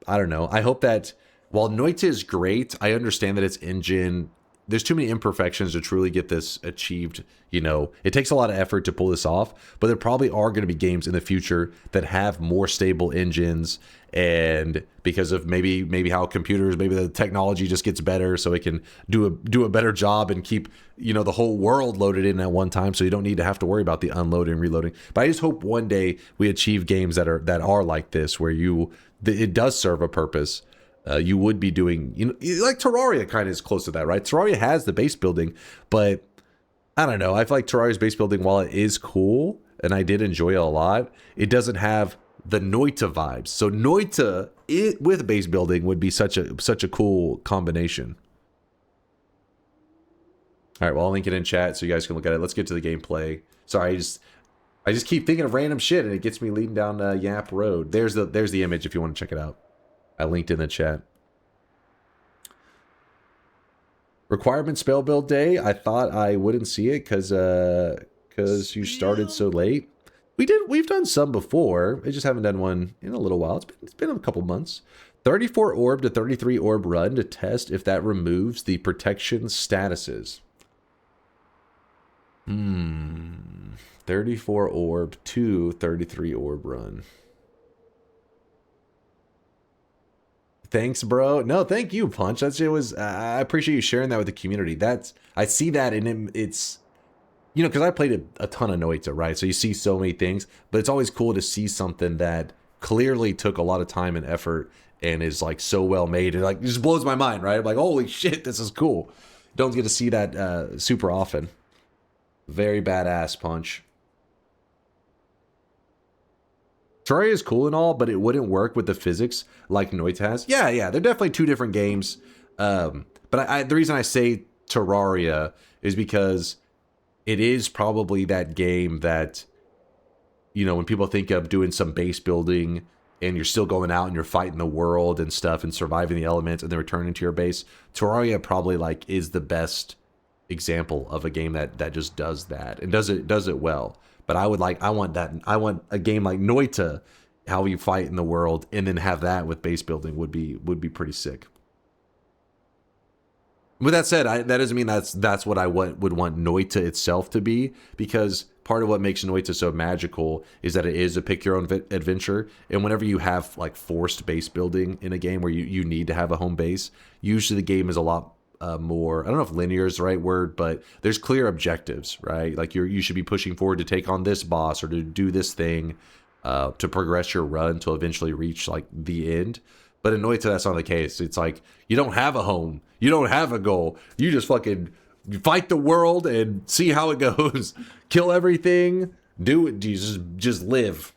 don't know. I hope that while Noita is great, I understand that its engine there's too many imperfections to truly get this achieved. You know, it takes a lot of effort to pull this off, but there probably are going to be games in the future that have more stable engines, and because of maybe how computers, maybe the technology just gets better, so it can do a better job and keep, you know, the whole world loaded in at one time, so you don't need to have to worry about the unloading and reloading. But I just hope one day we achieve games that are like this, where it does serve a purpose. You would be doing, you know, like Terraria kind of is close to that, right? Terraria has the base building, but I don't know. I feel like Terraria's base building, while it is cool and I did enjoy it a lot, it doesn't have the Noita vibes. So Noita with base building would be such a cool combination. All right, well, I'll link it in chat so you guys can look at it. Let's get to the gameplay. Sorry, I just keep thinking of random shit and it gets me leading down Yap Road. There's the image if you want to check it out. I linked in the chat. Requirement spell build day. I thought I wouldn't see it because you started so late. We've done some before. I just haven't done one in a little while. It's been a couple months. 34 orb to 33 orb run to test if that removes the protection statuses. 34 orb to 33 orb run. Thanks, bro. No, thank you, Punch. I appreciate you sharing that with the community. I see that, and it's, you know, because I played a ton of Noita, right? So you see so many things, but it's always cool to see something that clearly took a lot of time and effort and is like so well made. It like just blows my mind, right? I'm like, holy shit, this is cool. Don't get to see that super often. Very badass, Punch. Terraria is cool and all, but it wouldn't work with the physics like Noita has. Yeah, they're definitely two different games. But the reason I say Terraria is because it is probably that game that, you know, when people think of doing some base building and you're still going out and you're fighting the world and stuff and surviving the elements and then returning to your base, Terraria probably like is the best example of a game that just does that and does it well. But I want a game like Noita, how you fight in the world, and then have that with base building would be pretty sick. With that said, that doesn't mean that's what I would want Noita itself to be, because part of what makes Noita so magical is that it is a pick your own adventure, and whenever you have like forced base building in a game where you need to have a home base, usually the game is a lot more, I don't know if linear is the right word, but there's clear objectives, right? Like you should be pushing forward to take on this boss or to do this thing, to progress your run to eventually reach like the end. But in Noita, that's not the case. It's like you don't have a home, you don't have a goal, you just fucking fight the world and see how it goes. Kill everything, do it, just live.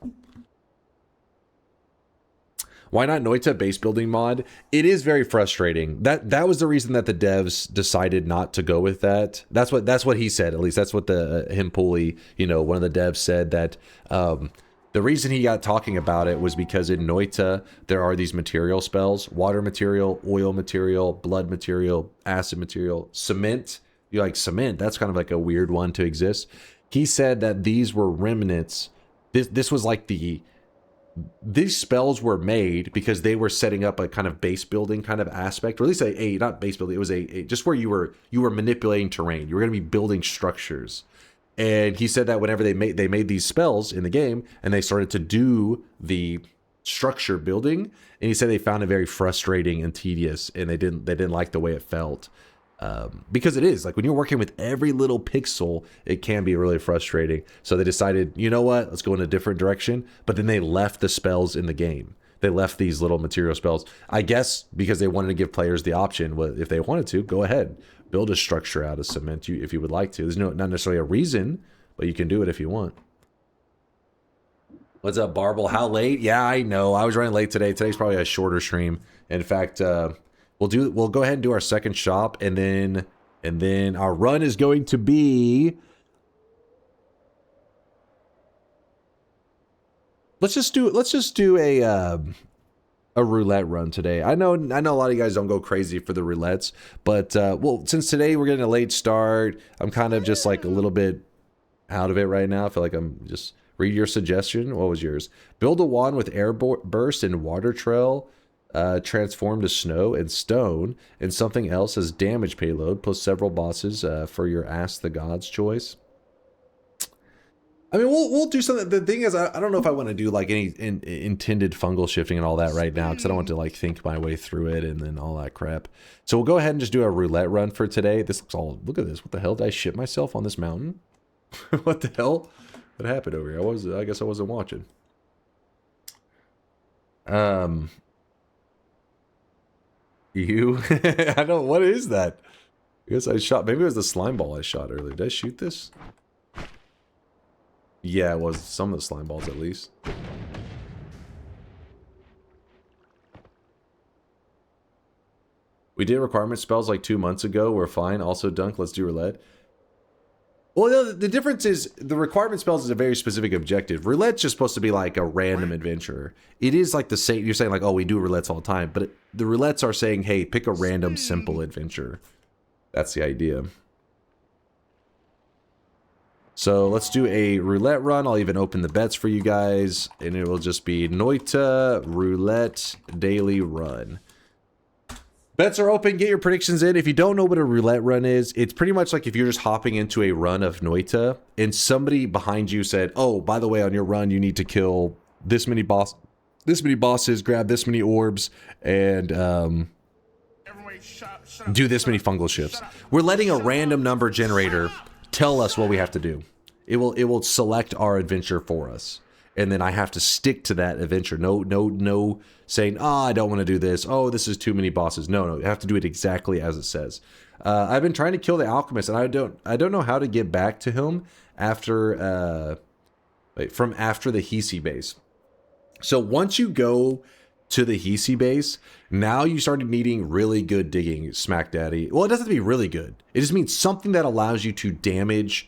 Why not Noita base building mod? It is very frustrating. That was the reason that the devs decided not to go with that. That's what he said. At least that's what the Himpuli, you know, one of the devs said, that the reason he got talking about it was because in Noita there are these material spells: water material, oil material, blood material, acid material, cement. You're like, cement? That's kind of like a weird one to exist. He said that these were remnants. This was like these spells were made because they were setting up a kind of base building kind of aspect, or at least not base building. It was a just where you were manipulating terrain. You were going to be building structures. And he said that whenever they made these spells in the game and they started to do the structure building, and he said they found it very frustrating and tedious, and they didn't like the way it felt. Because it is like when you're working with every little pixel, it can be really frustrating. So they decided, you know what, let's go in a different direction. But then they left the spells in the game. They left these little material spells, I guess, because they wanted to give players the option. Well, if they wanted to, go ahead, build a structure out of cement if you would like to. There's not necessarily a reason, but you can do it if you want. What's up, Barble? How late? Yeah, I know. I was running late today. Today's probably a shorter stream. In fact, we'll go ahead and do our second shop, and then our run is going to be, let's just do a roulette run today. I know a lot of you guys don't go crazy for the roulettes, but well, since today we're getting a late start, I'm kind of just like a little bit out of it right now. I feel like I'm just read your suggestion. What was yours? Build a wand with air burst and water trail. transform to snow and stone, and something else as damage payload, plus several bosses for your Ask the Gods choice. I mean, we'll do something. The thing is, I don't know if I want to do like any intended fungal shifting and all that right now, because I don't want to like think my way through it and then all that crap. So we'll go ahead and just do a roulette run for today. This looks all, look at this. What the hell? Did I shit myself on this mountain? What the hell? What happened over here? I guess I wasn't watching. I don't, what is that? I guess I shot, maybe it was the slime ball I shot earlier. Did I shoot this? Yeah, it was some of the slime balls at least. We did requirement spells like 2 months ago. We're fine. Also, Dunk, let's do roulette. Well, the difference is the requirement spells is a very specific objective. Roulette's just supposed to be like a random adventure. It is like the same. You're saying like, oh, we do roulettes all the time, but the roulettes are saying, hey, pick a random simple adventure. That's the idea. So let's do a roulette run. I'll even open the bets for you guys, and it will just be Noita roulette daily run. Bets are open. Get your predictions in. If you don't know what a roulette run is, it's pretty much like if you're just hopping into a run of Noita and somebody behind you said, oh, by the way, on your run, you need to kill this many bosses, grab this many orbs, and do this many fungal shifts. We're letting a random number generator tell us what we have to do. It will select our adventure for us. And then I have to stick to that adventure. No saying, oh, I don't want to do this. Oh, this is too many bosses. No, you have to do it exactly as it says. I've been trying to kill the alchemist, and I don't know how to get back to him after from after the Hisi base. So once you go to the Hisi base, now you started needing really good digging, Smack Daddy. Well, it doesn't have to be really good. It just means something that allows you to damage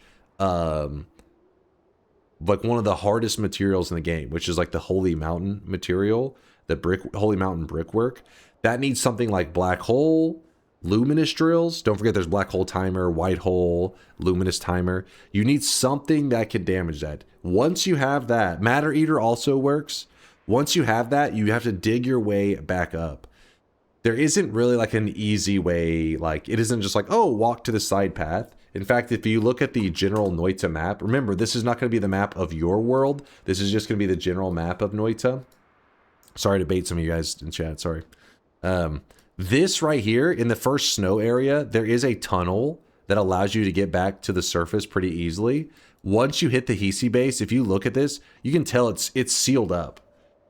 like one of the hardest materials in the game, which is like the Holy Mountain material, the Holy Mountain brickwork. That needs something like Black Hole, Luminous Drills. Don't forget there's Black Hole Timer, White Hole, Luminous Timer. You need something that can damage that. Once you have that, Matter Eater also works. Once you have that, you have to dig your way back up. There isn't really like an easy way, like it isn't just like, oh, walk to the side path. In fact, if you look at the general Noita map, remember, this is not going to be the map of your world. This is just going to be the general map of Noita. Sorry to bait some of you guys in chat, sorry. This right here, in the first snow area, there is a tunnel that allows you to get back to the surface pretty easily. Once you hit the Hisi base, if you look at this, you can tell it's sealed up.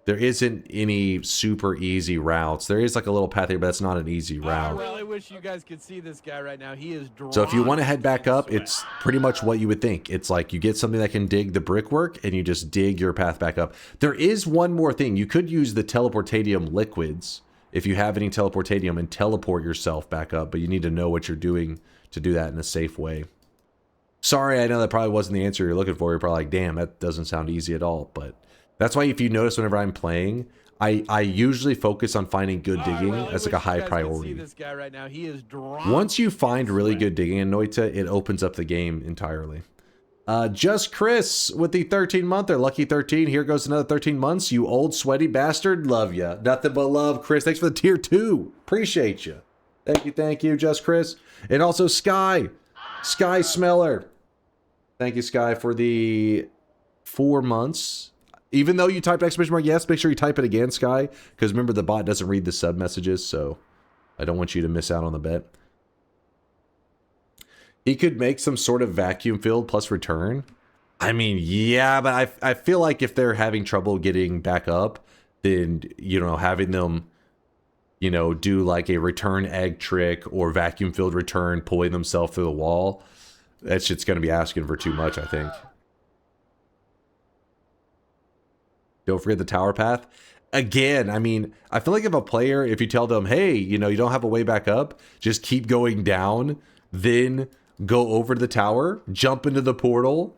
There isn't any super easy routes. There is like a little path here, but that's not an easy route. I really wish you guys could see this guy right now. He is drawn. So if you want to head back up, it's pretty much what you would think. It's like you get something that can dig the brickwork and you just dig your path back up. There is one more thing. You could use the teleportadium liquids if you have any teleportadium and teleport yourself back up, but you need to know what you're doing to do that in a safe way. Sorry, I know that probably wasn't the answer you're looking for. You're probably like, damn, that doesn't sound easy at all, but that's why if you notice whenever I'm playing, I usually focus on finding good digging as like a high priority. This guy right now, he is drawn. Once you find really good digging in Noita, it opens up the game entirely. Just Chris with the 13-monther. Lucky 13. Here goes another 13 months. You old sweaty bastard. Love ya. Nothing but love, Chris. Thanks for the tier 2. Appreciate you. Thank you, Just Chris. And also Sky Smeller. Thank you, Sky, for the 4 months. Even though you typed exclamation mark yes, make sure you type it again, Sky, because remember the bot doesn't read the sub messages, so I don't want you to miss out on the bet. He could make some sort of vacuum filled plus return. I mean, yeah, but I feel like if they're having trouble getting back up, then, you know, having them, you know, do like a return egg trick or vacuum filled return, pulling themselves through the wall, that shit's going to be asking for too much, I think. Don't forget the tower path. Again, I mean, I feel like if a player, if you tell them, hey, you know, you don't have a way back up, just keep going down, then go over to the tower, jump into the portal,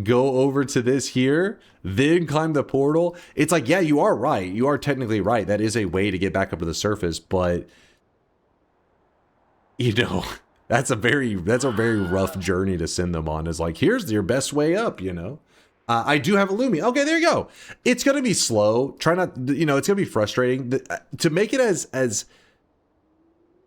go over to this here, then climb the portal. It's like, yeah, you are right. You are technically right. That is a way to get back up to the surface, but, you know, that's a very rough journey to send them on. Is like, here's your best way up, you know. I do have a Lumi. Okay, there you go. It's going to be slow. Try not, it's going to be frustrating. To make it as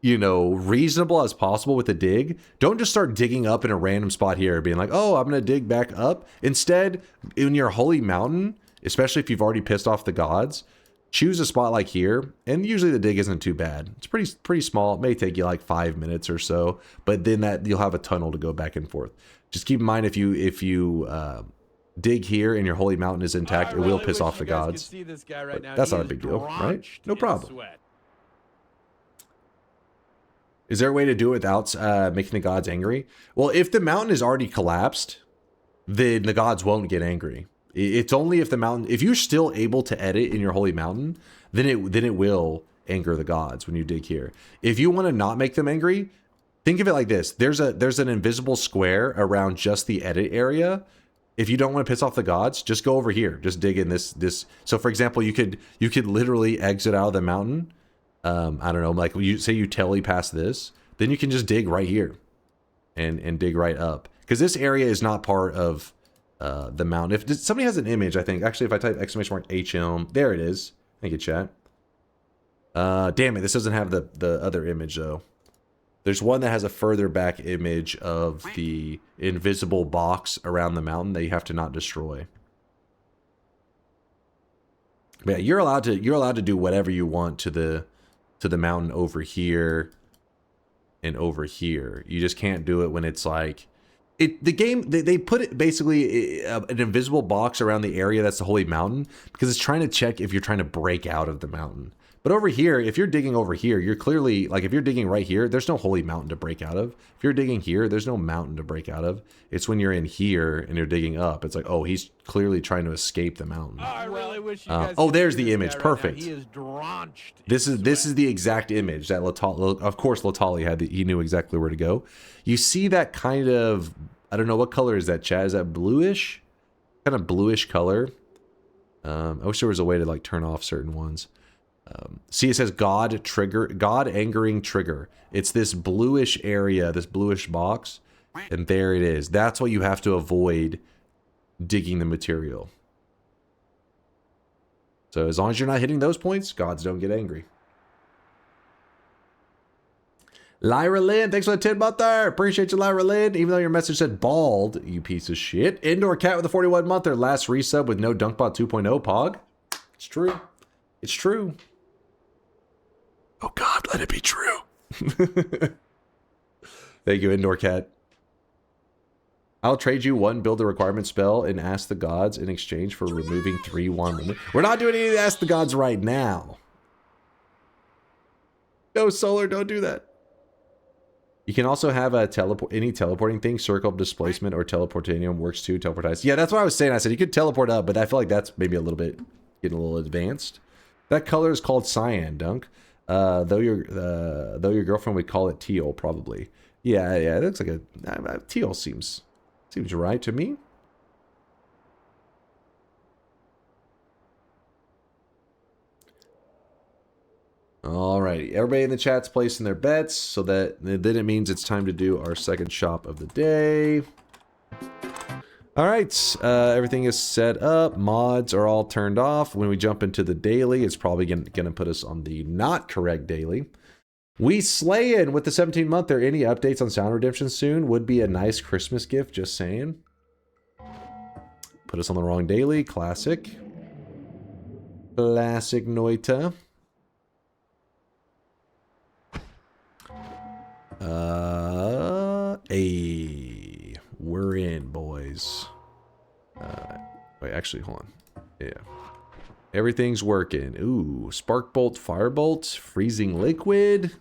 reasonable as possible with the dig, don't just start digging up in a random spot here, being like, oh, I'm going to dig back up. Instead, in your holy mountain, especially if you've already pissed off the gods, choose a spot like here, and usually the dig isn't too bad. It's pretty small. It may take you like 5 minutes or so, but then you'll have a tunnel to go back and forth. Just keep in mind if you dig here and your holy mountain is intact, it will piss off the gods. See this guy right now. That's He not a is big deal, right? drenched No in problem. sweat. Is there a way to do it without making the gods angry? Well, if the mountain is already collapsed, then the gods won't get angry. It's only if the mountain, if you're still able to edit in your holy mountain, then it will anger the gods when you dig here. If you want to not make them angry, think of it like this. There's an invisible square around just the edit area. If you don't want to piss off the gods, just go over here. Just dig in this. So for example, you could literally exit out of the mountain. I don't know, like you say you tele past this, then you can just dig right here and dig right up. Because this area is not part of the mountain. If somebody has an image, I think, actually if I type !HM, there it is. Thank you, chat. Damn it, this doesn't have the other image though. There's one that has a further back image of the invisible box around the mountain that you have to not destroy. But yeah, you're allowed to do whatever you want to the mountain over here and over here. You just can't do it when it's like the game they put it basically an invisible box around the area that's the holy mountain because it's trying to check if you're trying to break out of the mountain. But over here, if you're digging over here, you're clearly, like if you're digging right here, there's no holy mountain to break out of. If you're digging here, there's no mountain to break out of. It's when you're in here and you're digging up. It's like, oh, he's clearly trying to escape the mountain. Oh, I really wish you guys oh, could there's see the this image. guy right Perfect. now. He is drenched. This is the exact image that of course Latali had. He knew exactly where to go. You see that kind of, I don't know, what color is that, Chad? Is that bluish? Kind of bluish color. I wish there was a way to like turn off certain ones. See, it says God angering trigger. It's this bluish area, this bluish box, and there it is. That's what you have to avoid digging the material. So as long as you're not hitting those points, gods don't get angry. Lyra Lynn, thanks for the 10 month there. Appreciate you, Lyra Lynn. Even though your message said bald, you piece of shit. Indoor Cat with a 41 monther. Last resub with no DunkBot 2.0 Pog. It's true. It's true. Oh God, let it be true. Thank you, Indoor Cat. I'll trade you one build a requirement spell and ask the gods in exchange for removing 3 1 limit. We're not doing any of the ask the gods right now. No, Solar, don't do that. You can also have a any teleporting thing, circle of displacement or teleportanium works too, teleportize. Yeah, that's what I was saying. I said you could teleport up, but I feel like that's maybe a little bit getting a little advanced. That color is called cyan, Dunk. Though your girlfriend would call it teal, probably. Yeah, it looks like a teal seems right to me. Alrighty, everybody in the chat's placing their bets, so that then it means it's time to do our second shop of the day. Alright, everything is set up. Mods are all turned off. When we jump into the daily, it's probably going to put us on the not correct daily. We slayin' with the 17 month. There any updates on Sound Redemption soon? Would be a nice Christmas gift, just saying. Put us on the wrong daily. Classic. Classic Noita. We're in, boys. Wait, actually, hold on. Yeah. Everything's working. Ooh, Sparkbolt, Firebolt, Freezing Liquid.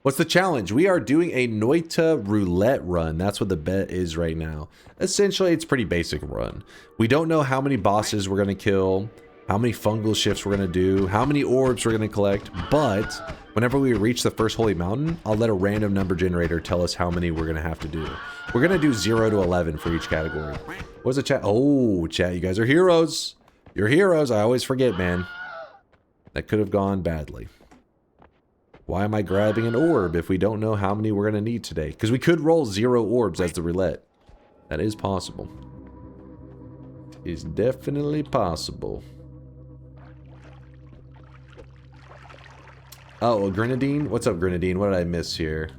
What's the challenge? We are doing a Noita Roulette run. That's what the bet is right now. Essentially, it's a pretty basic run. We don't know how many bosses we're going to kill, how many fungal shifts we're going to do, how many orbs we're going to collect, but whenever we reach the first holy mountain, I'll let a random number generator tell us how many we're going to have to do. We're going to do 0 to 11 for each category. What's the chat? Oh, chat, you guys are heroes. You're heroes. I always forget, man. That could have gone badly. Why am I grabbing an orb if we don't know how many we're going to need today? Because we could roll 0 orbs as the roulette. That is possible. It's definitely possible. Oh, Grenadine? What's up, Grenadine? What did I miss here?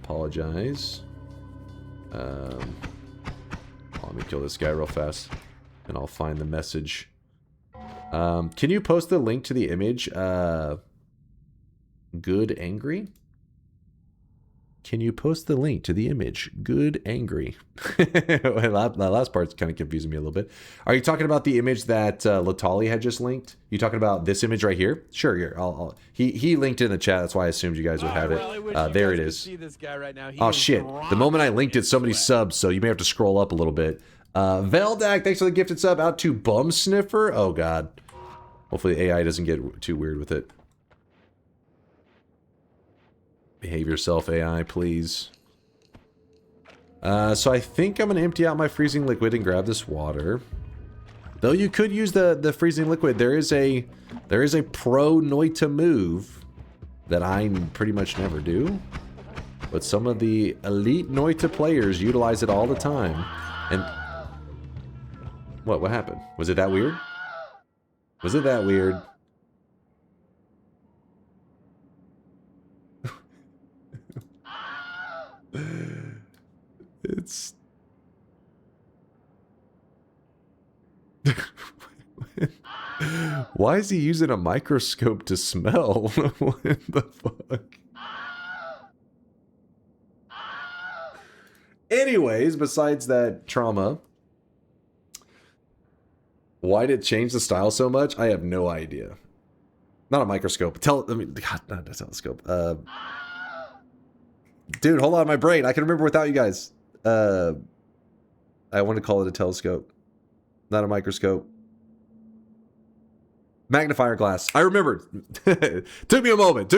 Apologize. Let me kill this guy real fast. And I'll find the message. Can you post the link to the image? Good Angry? Can you post the link to the image? Good Angry. That last part's kind of confusing me a little bit. Are you talking about the image that Latali had just linked? You talking about this image right here? Sure, here. He linked it in the chat. That's why I assumed you guys would have it. There it is. See this guy right now. Oh shit! The moment I linked it, somebody subbed, so you may have to scroll up a little bit. Veldak, thanks for the gifted sub. Out to Bum Sniffer. Oh god. Hopefully AI doesn't get too weird with it. Behave yourself, AI, please. So I think I'm going to empty out my freezing liquid and grab this water. Though you could use the freezing liquid. There is a pro Noita move that I pretty much never do. But some of the elite Noita players utilize it all the time. And what happened? Was it that weird? Was it that weird? It's... Why is he using a microscope to smell? What the fuck? Anyways, besides that trauma, why did it change the style so much? I have no idea. Not a microscope. God, not a telescope. Dude, hold on, my brain. I can remember without you guys. I want to call it a telescope. Not a microscope. Magnifier glass. I remembered. Took me a moment.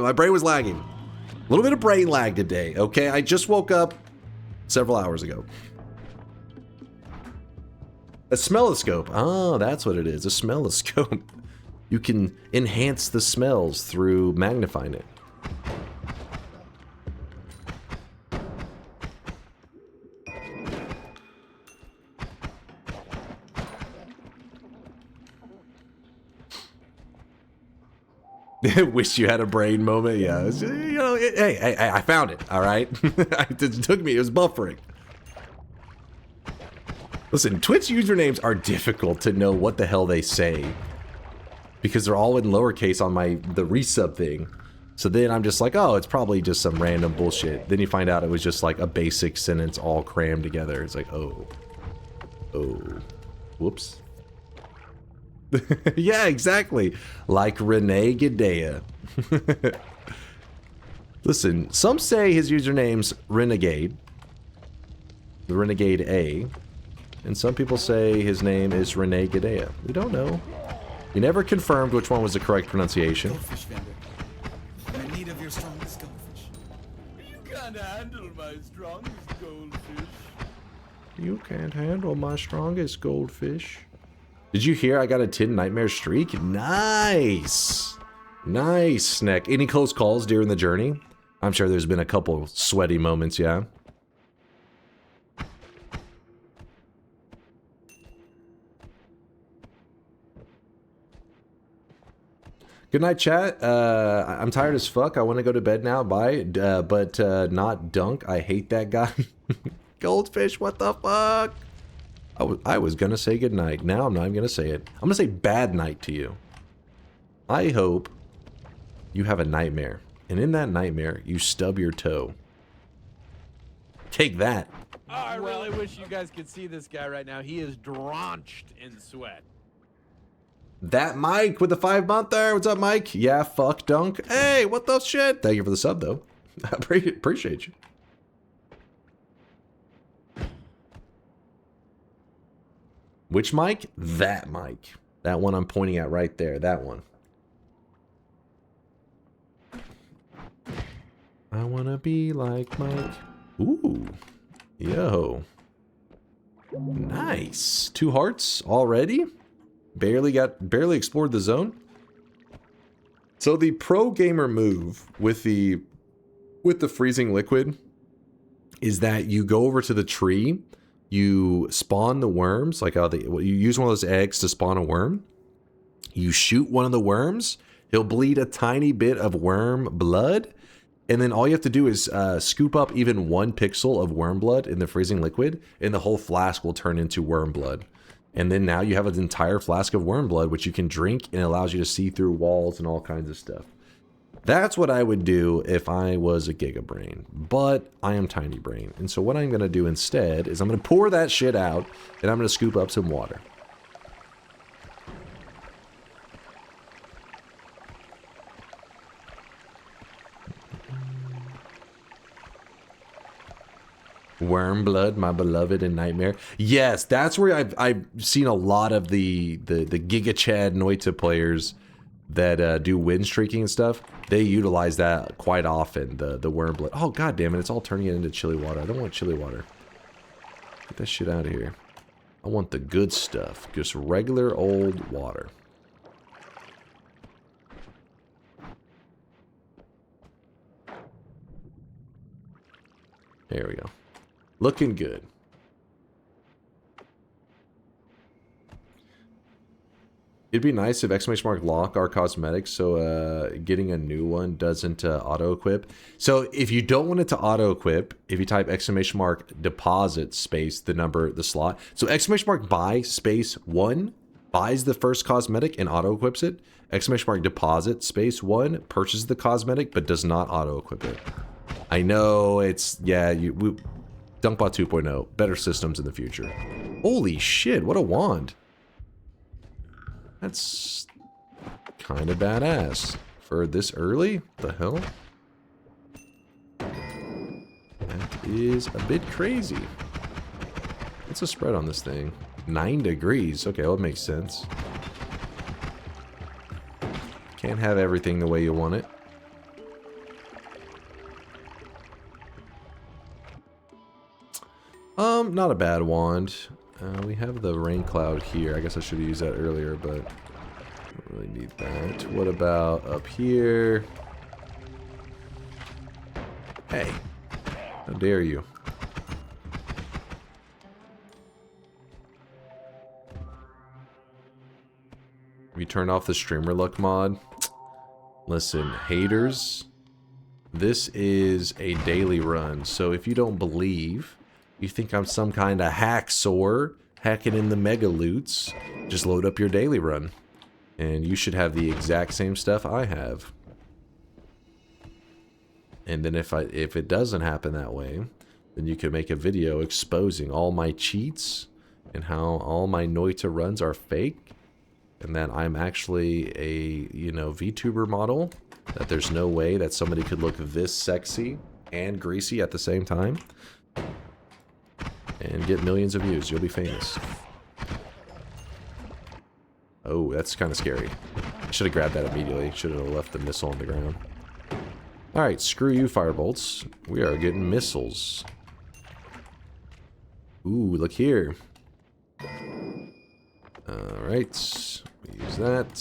My brain was lagging. A little bit of brain lag today, okay? I just woke up several hours ago. A smelloscope. Oh, that's what it is. A smelloscope. You can enhance the smells through magnifying it. Wish you had a brain moment. Yeah, was, you know, hey, I found it. All right, it took me. It was buffering. Listen, Twitch usernames are difficult to know what the hell they say because they're all in lowercase on the resub thing. So then I'm just like, oh, it's probably just some random bullshit. Then you find out it was just like a basic sentence all crammed together. It's like, oh, whoops. Yeah, exactly. Like Rene Gadea. Listen, some say his username's Renegade. The Renegade A. And some people say his name is Rene Gadea. We don't know. We never confirmed which one was the correct pronunciation. Goldfish vendor. I'm in need of your strongest goldfish. You can't handle my strongest goldfish. You can't handle my strongest goldfish. Did you hear I got a 10 nightmare streak? Nice! Nice, Snack. Any close calls during the journey? I'm sure there's been a couple sweaty moments, yeah? Good night, chat. I'm tired as fuck. I want to go to bed now. Bye. But not Dunk. I hate that guy. Goldfish, what the fuck? I was gonna say good night. Now I'm not even gonna say it. I'm gonna say bad night to you. I hope you have a nightmare. And in that nightmare, you stub your toe. Take that. Oh, I really wish you guys could see this guy right now. He is drenched in sweat. That Mike with the 5 month there. What's up, Mike? Yeah, fuck Dunk. Hey, what the shit? Thank you for the sub, though. I appreciate you. Which Mike? That Mike. That one I'm pointing at right there. That one. I wanna be like Mike. Ooh. Yo. Nice. 2 hearts already? barely explored the zone. So the pro gamer move with the freezing liquid is that you go over to the tree, you spawn the worms, like you use one of those eggs to spawn a worm. You shoot one of the worms, he'll bleed a tiny bit of worm blood, and then all you have to do is scoop up even 1 pixel of worm blood in the freezing liquid, and the whole flask will turn into worm blood. And then now you have an entire flask of worm blood, which you can drink, and it allows you to see through walls and all kinds of stuff. That's what I would do if I was a Giga Brain, but I am Tiny Brain. And so what I'm going to do instead is I'm going to pour that shit out, and I'm going to scoop up some water. Worm blood, my beloved and nightmare. Yes, that's where I've seen a lot of the Giga Chad Noita players that do wind streaking and stuff. They utilize that quite often, the worm blood. Oh, god damn it, it's all turning it into chili water. I don't want chili water. Get that shit out of here. I want the good stuff. Just regular old water. There we go. Looking good. It'd be nice if ! lock our cosmetics so getting a new one doesn't auto-equip. So if you don't want it to auto-equip, if you type ! deposit space the slot. So ! buy space 1 buys the first cosmetic and auto-equips it. ! deposit space 1 purchases the cosmetic but does not auto-equip it. I know it's, yeah, DunkBot 2.0, better systems in the future. Holy shit, what a wand. That's kind of badass for this early. What the hell? That is a bit crazy. What's the spread on this thing? 9 degrees. Okay, well, that makes sense. Can't have everything the way you want it. Not a bad wand. We have the rain cloud here. I guess I should have used that earlier, but I don't really need that. What about up here? Hey, how dare you? We turned off the streamer luck mod. Listen, haters, this is a daily run, so if you don't believe, you think I'm some kind of hacksaw hacking in the mega loots, just load up your daily run. And you should have the exact same stuff I have. And then if it doesn't happen that way, then you could make a video exposing all my cheats and how all my Noita runs are fake. And that I'm actually a, VTuber model. That there's no way that somebody could look this sexy and greasy at the same time. And get millions of views. You'll be famous. Oh, that's kind of scary. I should have grabbed that immediately. Should have left the missile on the ground. Alright, screw you, firebolts. We are getting missiles. Ooh, look here. Alright. Use that.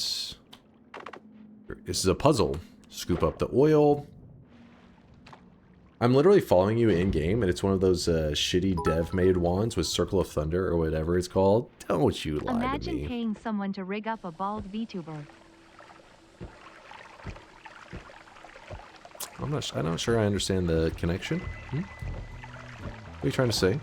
This is a puzzle. Scoop up the oil. I'm literally following you in-game, and it's one of those shitty dev-made wands with Circle of Thunder, or whatever it's called. Don't you lie to me. Imagine paying someone to rig up a bald VTuber. I'm not sure I understand the connection. What are you trying to say?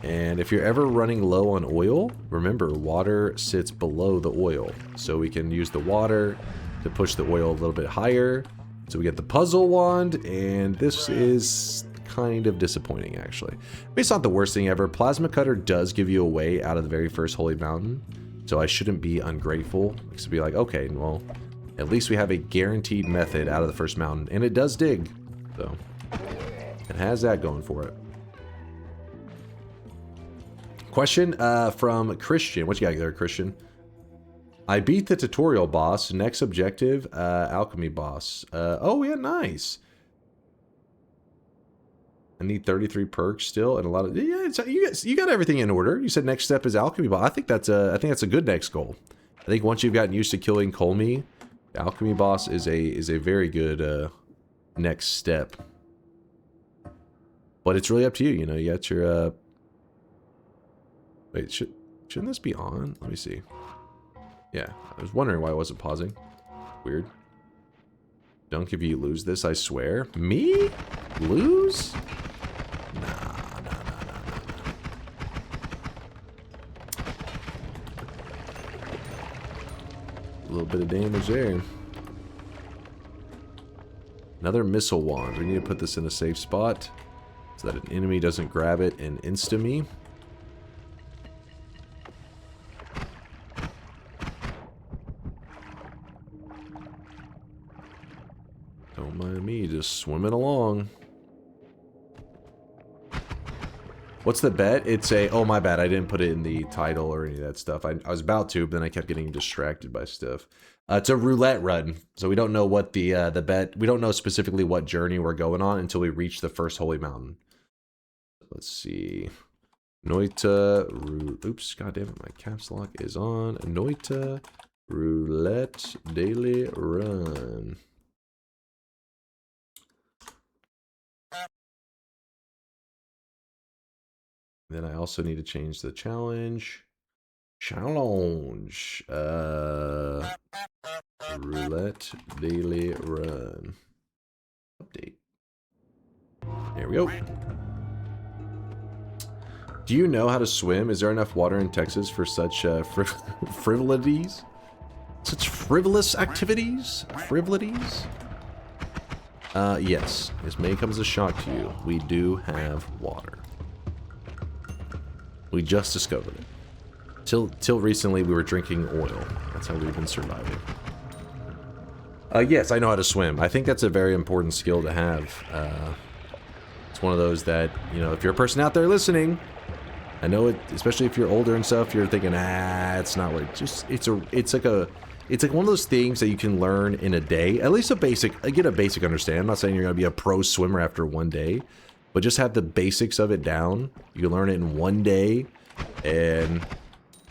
And if you're ever running low on oil, remember, water sits below the oil. So we can use the water to push the oil a little bit higher. So we get the puzzle wand, and this is kind of disappointing, actually. It's not the worst thing ever. Plasma Cutter does give you a way out of the very first Holy Mountain, so I shouldn't be ungrateful. It's to be like, okay, well, at least we have a guaranteed method out of the first mountain, and it does dig, so it has that going for it. Question from Christian. What you got there, Christian? I beat the tutorial boss. Next objective, alchemy boss. Oh, yeah, nice. I need 33 perks still, and a lot of you got everything in order. You said next step is alchemy boss. I think that's a good next goal. I think once you've gotten used to killing Colmy, the alchemy boss is a very good next step. But it's really up to you. You know, you got your wait, shouldn't this be on? Let me see. Yeah, I was wondering why I wasn't pausing. Weird. Dunk, if you lose this, I swear. Me? Lose? Nah. A little bit of damage there. Another missile wand. We need to put this in a safe spot so that an enemy doesn't grab it and insta me. Don't mind me, just swimming along. What's the bet? It's a... Oh, my bad. I didn't put it in the title or any of that stuff. I was about to, but then I kept getting distracted by stuff. It's a roulette run. So we don't know what the bet... We don't know specifically what journey we're going on until we reach the first holy mountain. Let's see. Noita... Oops, goddammit. My caps lock is on. Noita Roulette Daily Run. Then I also need to change the challenge. Challenge. Roulette Daily Run. Update. There we go. Do you know how to swim? Is there enough water in Texas for such frivolities? Such frivolous activities? Frivolities? Yes. This may come as a shock to you. We do have water. We just discovered it. Till recently, we were drinking oil. That's how we've been surviving. Yes, I know how to swim. I think that's a very important skill to have. It's one of those that, you know, if you're a person out there listening, I know it, especially if you're older and stuff, you're thinking, it's not what. It's like one of those things that you can learn in a day. At least get a basic understanding. I'm not saying you're gonna be a pro swimmer after one day. But just have the basics of it down. You can learn it in one day, and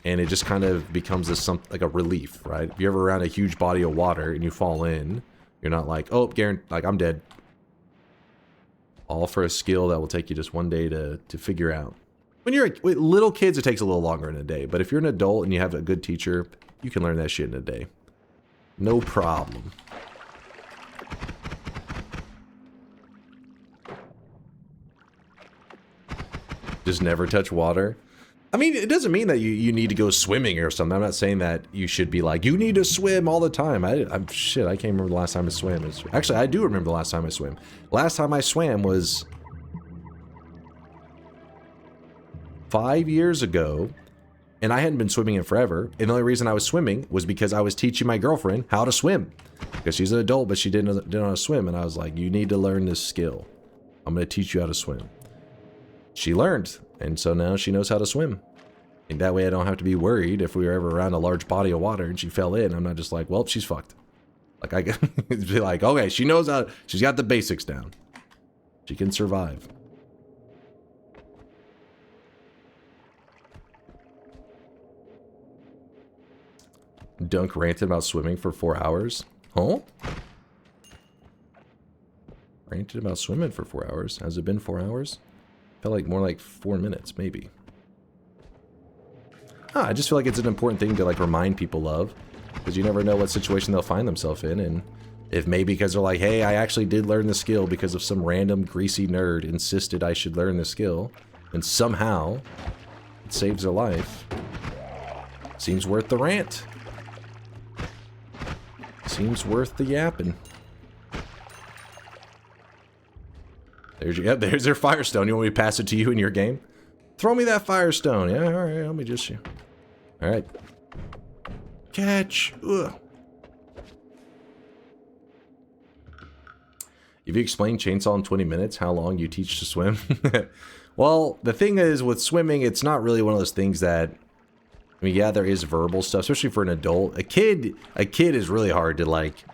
it just kind of becomes like a relief, right? If you're ever around a huge body of water and you fall in, you're not like, oh, Garen, like I'm dead. All for a skill that will take you just one day to figure out. With little kids, it takes a little longer in a day. But if you're an adult and you have a good teacher, you can learn that shit in a day. No problem. Just never touch water. I mean, it doesn't mean that you need to go swimming or something. I'm not saying that you should be like, you need to swim all the time. Shit, I can't remember the last time I swam. Actually, I do remember the last time I swam. Last time I swam was 5 years ago, and I hadn't been swimming in forever. And the only reason I was swimming was because I was teaching my girlfriend how to swim. Because she's an adult, but she didn't know how to swim. And I was like, you need to learn this skill. I'm going to teach you how to swim. She learned, and so now she knows how to swim. And that way I don't have to be worried if we were ever around a large body of water and she fell in. I'm not just like, well, she's fucked. Like, I can be like, okay, she knows how, she's got the basics down. She can survive. Dunk ranted about swimming for 4 hours. Huh? Ranted about swimming for 4 hours. Has it been 4 hours? Felt like more like 4 minutes, maybe. I just feel like it's an important thing to like remind people of, because you never know what situation they'll find themselves in, and if maybe because they're like, hey, I actually did learn the skill because of some random greasy nerd insisted I should learn the skill, and somehow it saves their life. Seems worth the rant. Seems worth the yapping. There's their Firestone. You want me to pass it to you in your game? Throw me that Firestone. Yeah, alright, let me just... Alright. Catch! Ugh. If you explain chainsaw in 20 minutes, how long you teach to swim? Well, the thing is, with swimming, it's not really one of those things that... I mean, yeah, there is verbal stuff, especially for an adult. A kid is really hard to, like,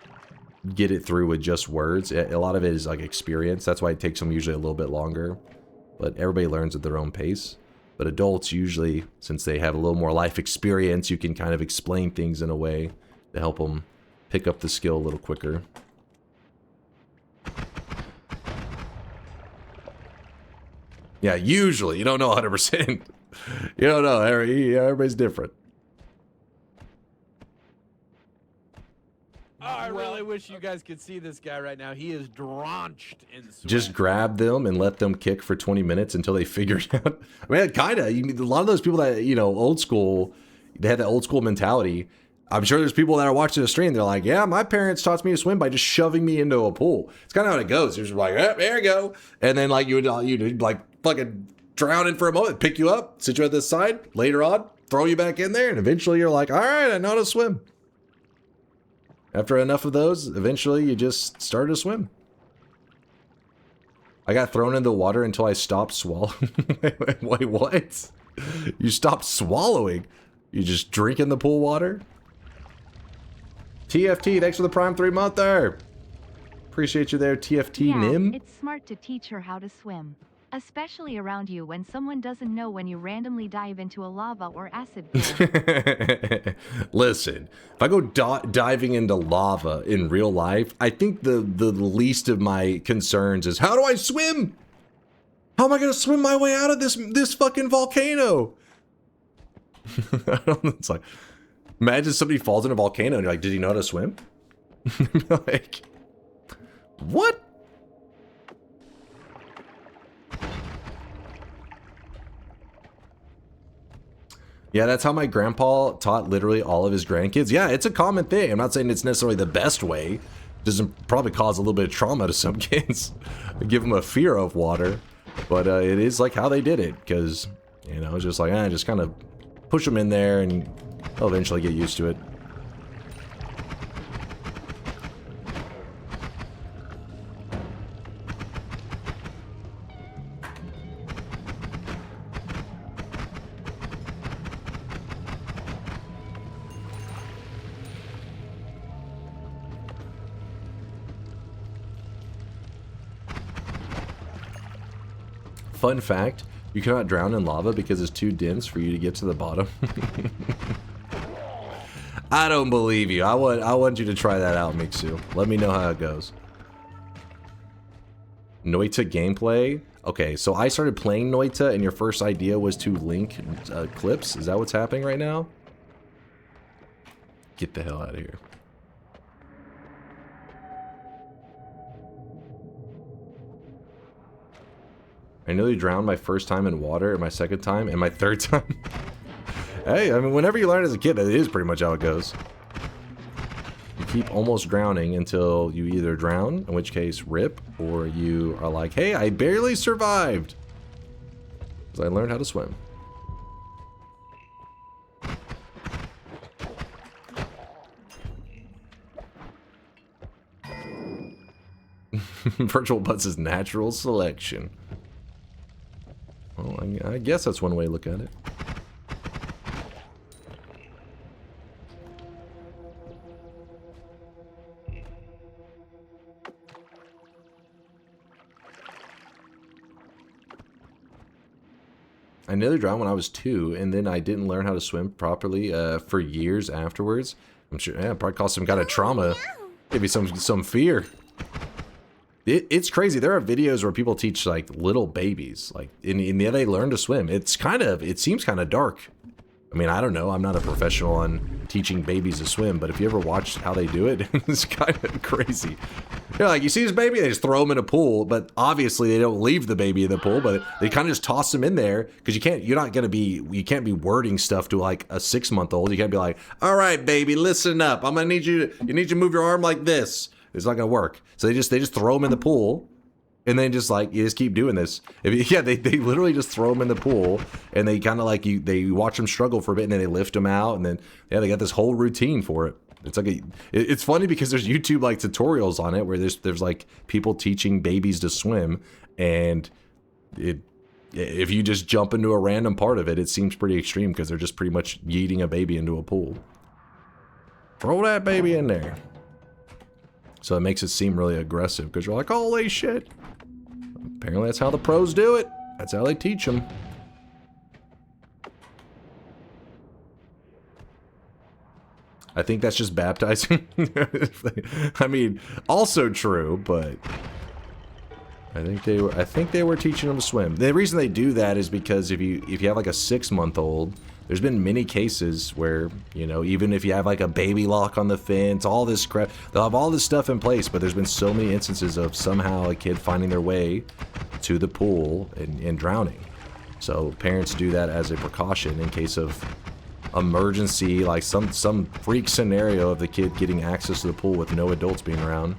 get it through with just words. A lot of it is like experience. That's why it takes them usually a little bit longer. But everybody learns at their own pace. But adults usually, since they have a little more life experience, you can kind of explain things in a way to help them pick up the skill a little quicker. Yeah, usually. You don't know 100%. You don't know. Everybody's different. Oh, I really wish you guys could see this guy right now. He is drenched in sweat. Just grab them and let them kick for 20 minutes until they figure it out. I mean, kind of. A lot of those people that, you know, old school, they have that old school mentality. I'm sure there's people that are watching the stream. They're like, yeah, my parents taught me to swim by just shoving me into a pool. It's kind of how it goes. You're just like, oh, there you go. And then like you'd like fucking drown in for a moment, pick you up, sit you at this side, later on, throw you back in there. And eventually you're like, all right, I know how to swim. After enough of those, eventually you just start to swim. I got thrown into the water until I stopped swallowing. Wait, what? You stopped swallowing? You just drink in the pool water? TFT, thanks for the Prime 3-monther. Appreciate you there, TFT Nim. It's smart to teach her how to swim. Especially around you when someone doesn't know when you randomly dive into a lava or acid pool. Listen, if I go diving into lava in real life, I think the least of my concerns is, how do I swim? How am I going to swim my way out of this fucking volcano? It's like, imagine somebody falls in a volcano and you're like, did he know how to swim? Like, what? Yeah, that's how my grandpa taught literally all of his grandkids. Yeah, it's a common thing. I'm not saying it's necessarily the best way. It doesn't probably cause a little bit of trauma to some kids. Give them a fear of water. But it is like how they did it. Because, you know, it's just like, just kind of push them in there and they'll eventually get used to it. Fun fact, you cannot drown in lava because it's too dense for you to get to the bottom. I don't believe you. I want you to try that out, Mixu. Let me know how it goes. Noita gameplay. Okay, so I started playing Noita and your first idea was to link clips. Is that what's happening right now? Get the hell out of here. I nearly drowned my first time in water, and my second time, and my third time. Hey, I mean, whenever you learn as a kid, it is pretty much how it goes. You keep almost drowning until you either drown, in which case rip, or you are like, hey, I barely survived. Because I learned how to swim. Virtual Butts is natural selection. Well, I guess that's one way to look at it. I nearly drowned when I was 2, and then I didn't learn how to swim properly for years afterwards. I'm sure, yeah, probably caused some kind of trauma. Maybe some fear. It's crazy. There are videos where people teach like little babies, like in the they learn to swim. It seems kind of dark. I mean, I don't know. I'm not a professional on teaching babies to swim, but if you ever watch how they do it, it's kind of crazy. You're like, you see this baby, they just throw him in a pool, but obviously they don't leave the baby in the pool, but they kind of just toss him in there because you can't be wording stuff to like a 6-month-old. You can't be like, all right, baby, listen up. I'm gonna need you to move your arm like this. It's not gonna work. So they just throw him in the pool, and then just like you just keep doing this. They literally just throw him in the pool, and they kind of like they watch him struggle for a bit, and then they lift him out, and then yeah, they got this whole routine for it. It's like it's funny because there's YouTube like tutorials on it where there's like people teaching babies to swim, and if you just jump into a random part of it, it seems pretty extreme because they're just pretty much yeeting a baby into a pool. Throw that baby in there. So it makes it seem really aggressive because you're like, holy shit. Apparently that's how the pros do it. That's how they teach them. I think that's just baptizing. I mean, also true, but I think they were teaching them to swim. The reason they do that is because if you have like a 6-month-old, there's been many cases where, you know, even if you have like a baby lock on the fence, all this crap, they'll have all this stuff in place, but there's been so many instances of somehow a kid finding their way to the pool and drowning. So parents do that as a precaution in case of emergency, like some freak scenario of the kid getting access to the pool with no adults being around,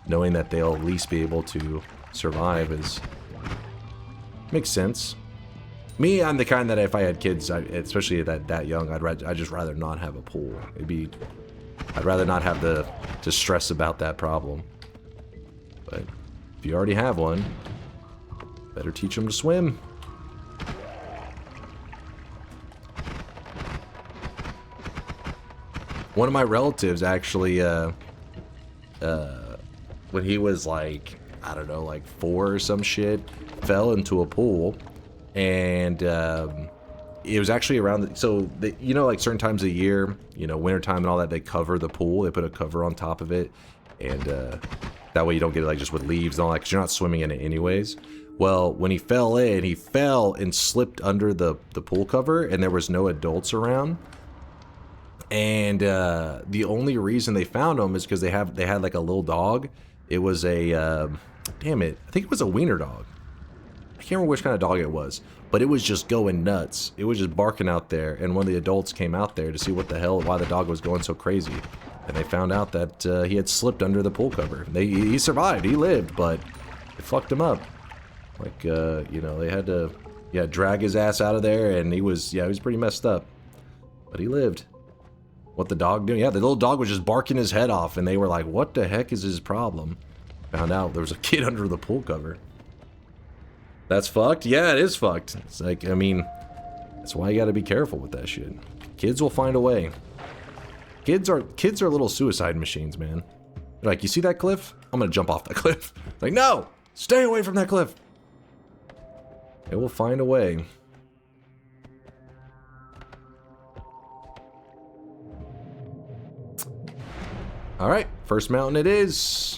knowing that they'll at least be able to survive makes sense. Me, I'm the kind that if I had kids, especially that young, I'd just rather not have a pool. I'd rather not have to stress about that problem. But if you already have one, better teach them to swim. One of my relatives actually, when he was like, I don't know, like 4 or some shit, fell into a pool. And it was actually around, you know, like certain times of the year, you know, wintertime and all that, they cover the pool. They put a cover on top of it. And that way you don't get it like just with leaves and all that, because you're not swimming in it anyways. Well, when he fell and slipped under the pool cover, and there was no adults around. And the only reason they found him is because they had like a little dog. It was a, damn it, I think it was a wiener dog. I can't remember which kind of dog it was, but it was just going nuts. It was just barking out there, and one of the adults came out there to see what the hell, why the dog was going so crazy. And they found out that he had slipped under the pool cover. He survived, he lived, but it fucked him up. Like, you know, they had to, drag his ass out of there, and he was pretty messed up. But he lived. What the dog doing? Yeah, the little dog was just barking his head off, and they were like, what the heck is his problem? Found out there was a kid under the pool cover. That's fucked? Yeah, it is fucked. It's like, I mean, that's why you gotta be careful with that shit. Kids will find a way. Kids are little suicide machines, man. They're like, you see that cliff? I'm gonna jump off that cliff. Like, no! Stay away from that cliff! They will find a way. Alright, first mountain it is.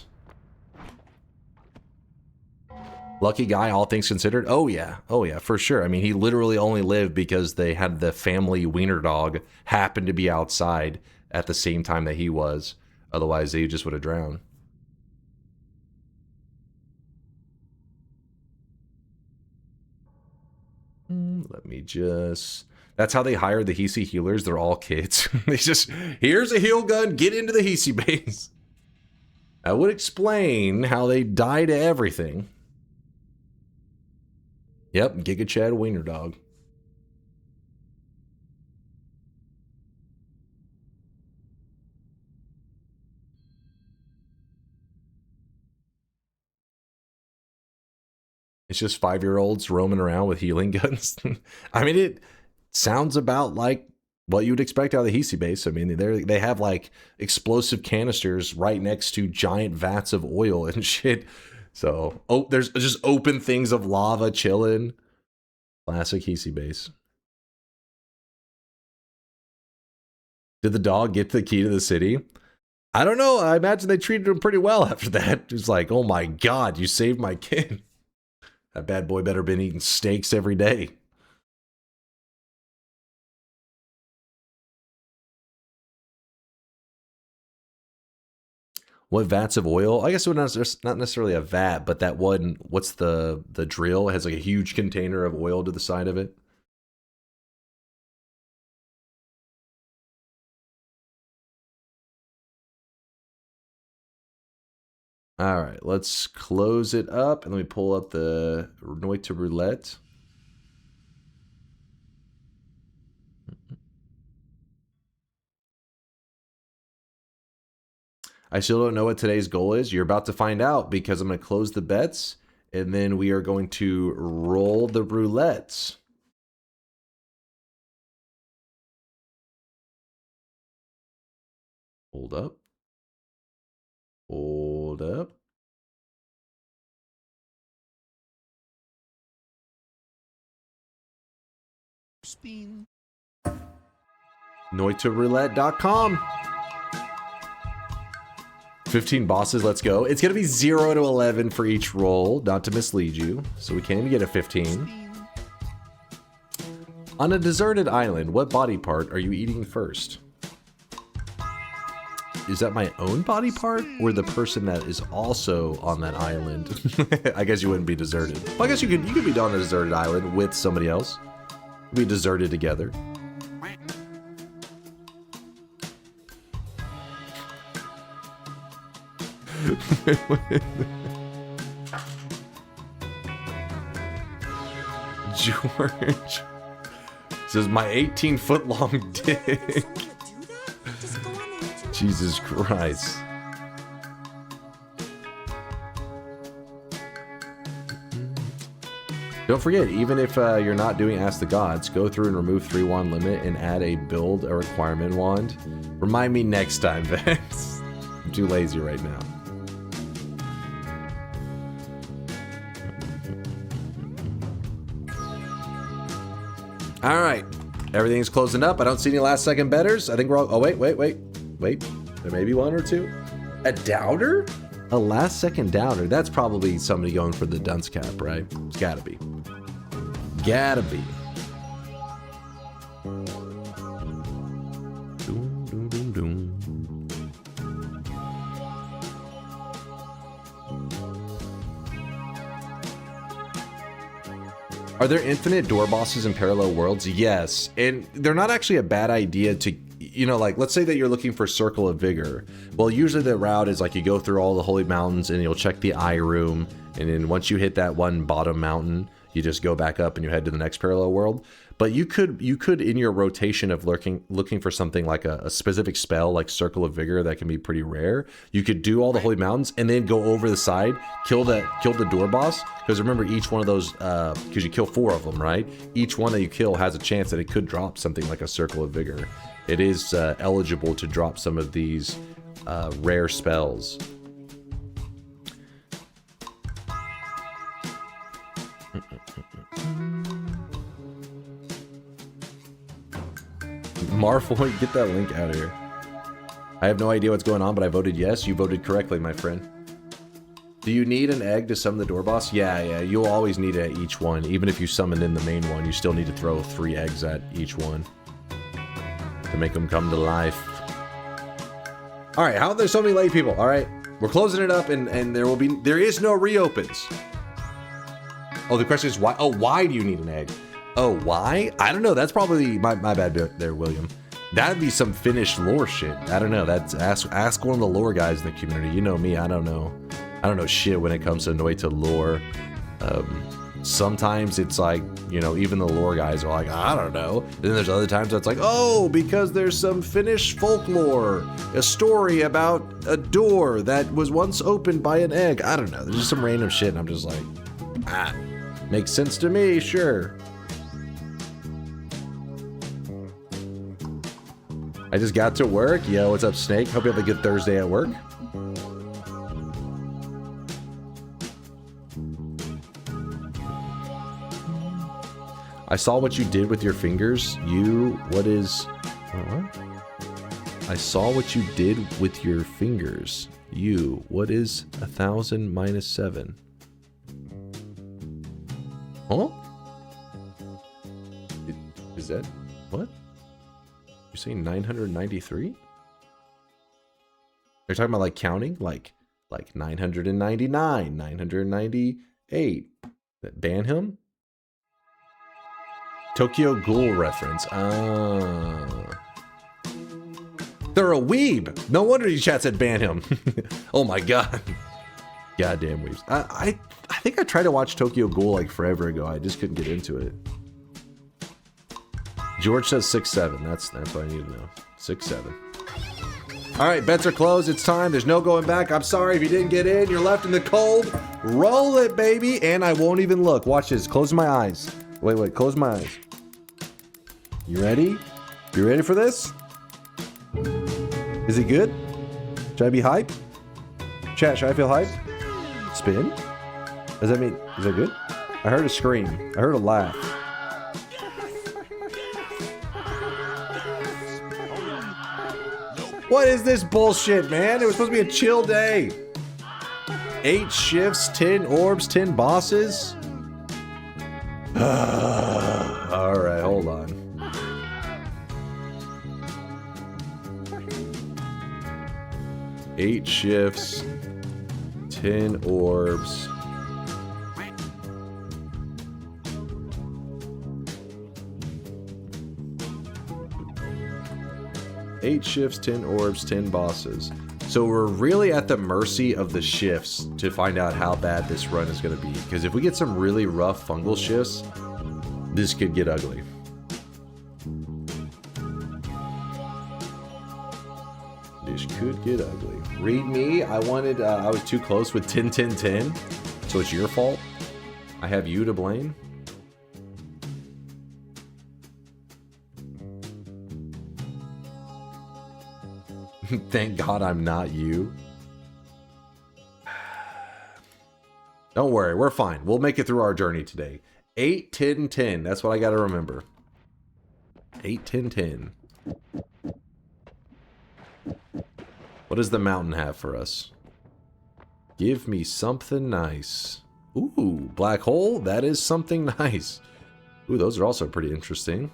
Lucky guy, all things considered. Oh yeah, for sure. I mean, he literally only lived because they had the family wiener dog happen to be outside at the same time that he was. Otherwise, they just would have drowned. Let me just... That's how they hired the Hisi healers. They're all kids. They just, here's a heal gun, get into the Hisi base. That would explain how they die to everything. Yep, Giga Chad Wiener Dog. It's just 5-year-olds roaming around with healing guns. I mean, it sounds about like what you would expect out of the Hisi base. I mean, they have like explosive canisters right next to giant vats of oil and shit. So, oh, there's just open things of lava chilling. Classic Hisi base. Did the dog get the key to the city? I don't know. I imagine they treated him pretty well after that. It's like, oh my god, you saved my kid. That bad boy better been eating steaks every day. What vats of oil? I guess it was not necessarily a vat, but that one, what's the drill? It has like a huge container of oil to the side of it. All right, let's close it up and let me pull up the Noita Roulette. I still don't know what today's goal is. You're about to find out because I'm going to close the bets and then we are going to roll the roulettes. Hold up. Hold Hold up. Spin. NoitaRoulette.com. 15 bosses, let's go. It's gonna be 0 to 11 for each roll, not to mislead you. So we can't even get a 15. On a deserted island, what body part are you eating first? Is that my own body part or the person that is also on that island? I guess you wouldn't be deserted. Well, I guess you could be on a deserted island with somebody else. Be deserted together. George says my 18-foot long dick. Jesus Christ. Don't forget, even if you're not doing Ask the Gods, go through and remove 3 wand limit and add a build a requirement wand. Remind me next time, Vex. I'm too lazy right now. All right, everything's closing up. I don't see any last second betters. I think we're all, oh wait. There may be 1 or 2. A doubter? A last second doubter. That's probably somebody going for the dunce cap, right? It's gotta be. Gotta be. Doom, doom, doom, doom. Are there infinite door bosses in parallel worlds? Yes. And they're not actually a bad idea to, you know, like, let's say that you're looking for Circle of Vigor. Well, usually the route is like you go through all the holy mountains and you'll check the eye room. And then once you hit that one bottom mountain, you just go back up and you head to the next parallel world. But you could in your rotation of looking for something like a specific spell like Circle of Vigor that can be pretty rare, you could do all the holy mountains and then go over the side, kill the door boss. Because remember, each one of those, because you kill 4 of them, right? Each one that you kill has a chance that it could drop something like a Circle of Vigor. It is eligible to drop some of these rare spells. Marfoy, get that link out of here. I have no idea what's going on, but I voted yes. You voted correctly, my friend. Do you need an egg to summon the door boss? Yeah, you'll always need it at each one. Even if you summon in the main one, you still need to throw 3 eggs at each one to make them come to life. All right, how are there so many late people? All right, we're closing it up, and there is no reopens. Oh, the question is why? Oh, why do you need an egg? Oh, why? I don't know. That's probably my bad there, William. That'd be some finished lore shit. I don't know. That's ask one of the lore guys in the community. You know me. I don't know shit when it comes to Noita lore. Sometimes it's like, you know, even the lore guys are like, I don't know. And then there's other times that's like, oh, because there's some Finnish folklore, a story about a door that was once opened by an egg. I don't know. There's just some random shit, and I'm just like, makes sense to me, sure. I just got to work. Yo, what's up, Snake? Hope you have a good Thursday at work. I saw what you did with your fingers. What I saw what you did with your fingers. What is 1,000 minus 7? Huh? Is that, what? You're saying 993? You're talking about like counting? Like 999, 998. Ban him? Tokyo Ghoul reference. They're a weeb. No wonder you chat said ban him. Oh my god. Goddamn weebs. I think I tried to watch Tokyo Ghoul like forever ago. I just couldn't get into it. George says 6-7. That's what I need to know. 6-7. All right, bets are closed. It's time. There's no going back. I'm sorry if you didn't get in. You're left in the cold. Roll it, baby. And I won't even look. Watch this. Close my eyes. Wait. Close my eyes. You ready? You ready for this? Is it good? Should I be hype? Chat, should I feel hype? Spin? Does that mean, is that good? I heard a scream. I heard a laugh. What is this bullshit, man? It was supposed to be a chill day. 8 shifts, 10 orbs, 10 bosses. All right, hold on. Eight shifts, 10 orbs. Eight shifts, 10 orbs, 10 bosses. So we're really at the mercy of the shifts to find out how bad this run is going to be. Because if we get some really rough fungal shifts, this could get ugly. This could get ugly. Read me. I was too close with 10, 10, 10. So it's your fault. I have you to blame. Thank God I'm not you. Don't worry, we're fine. We'll make it through our journey today. 8, 10, 10. That's what I got to remember. 8, 10, 10. What does the mountain have for us? Give me something nice. Ooh, black hole? That is something nice. Ooh, those are also pretty interesting.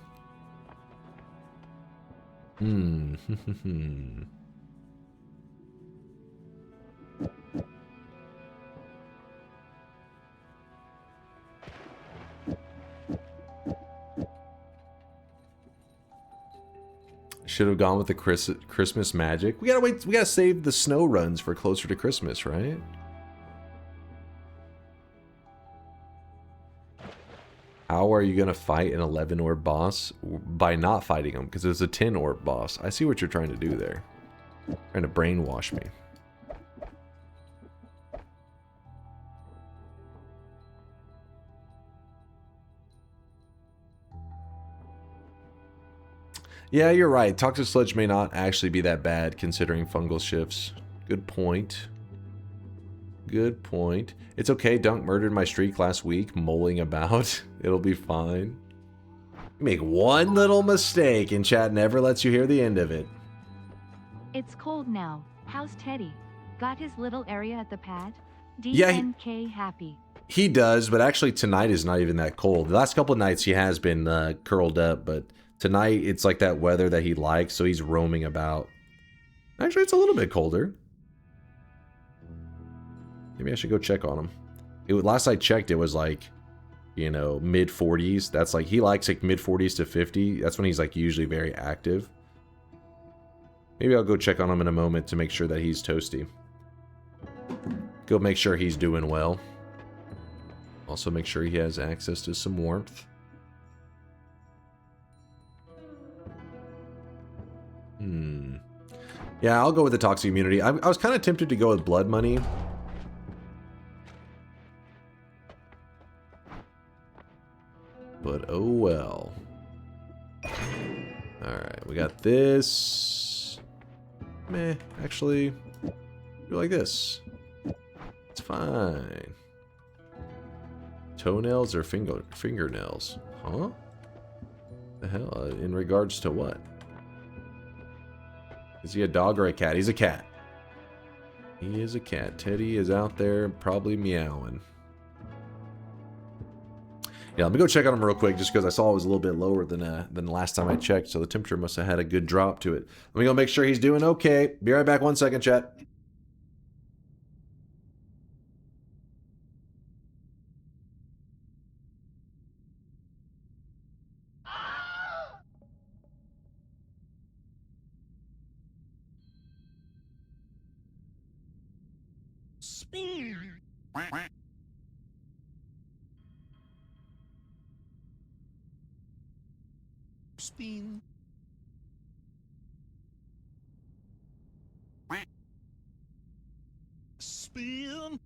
Should have gone with the Christmas magic. We gotta wait. We gotta save the snow runs for closer to Christmas, right? How are you gonna fight an 11 orb boss? By not fighting him, because it's a 10 orb boss. I see what you're trying to do there. Trying to brainwash me. Yeah, you're right. Toxic Sludge may not actually be that bad considering fungal shifts. Good point. Good point. It's okay, Dunk murdered my streak last week, mulling about. It'll be fine. You make one little mistake and chat never lets you hear the end of it. It's cold now. How's Teddy? Got his little area at the pad? Yeah, DNK happy. He does, but actually tonight is not even that cold. The last couple of nights he has been curled up, but tonight it's like that weather that he likes, so he's roaming about. Actually, it's a little bit colder. Maybe I should go check on him. Last I checked, it was like, you know, mid 40s. That's like, he likes like mid 40s to 50. That's when he's like usually very active. Maybe I'll go check on him in a moment to make sure that he's toasty. Go make sure he's doing well. Also make sure he has access to some warmth. Yeah, I'll go with the toxic immunity. I was kind of tempted to go with blood money. But oh well. Alright, we got this. Meh, actually, do like this. It's fine. Toenails or fingernails? Huh? The hell? In regards to what? Is he a dog or a cat? He's a cat. He is a cat. Teddy is out there probably meowing. Yeah, let me go check on him real quick just because I saw it was a little bit lower than the last time I checked, so the temperature must have had a good drop to it. Let me go make sure he's doing okay. Be right back 1 second, chat. Spin. Spin. Spin.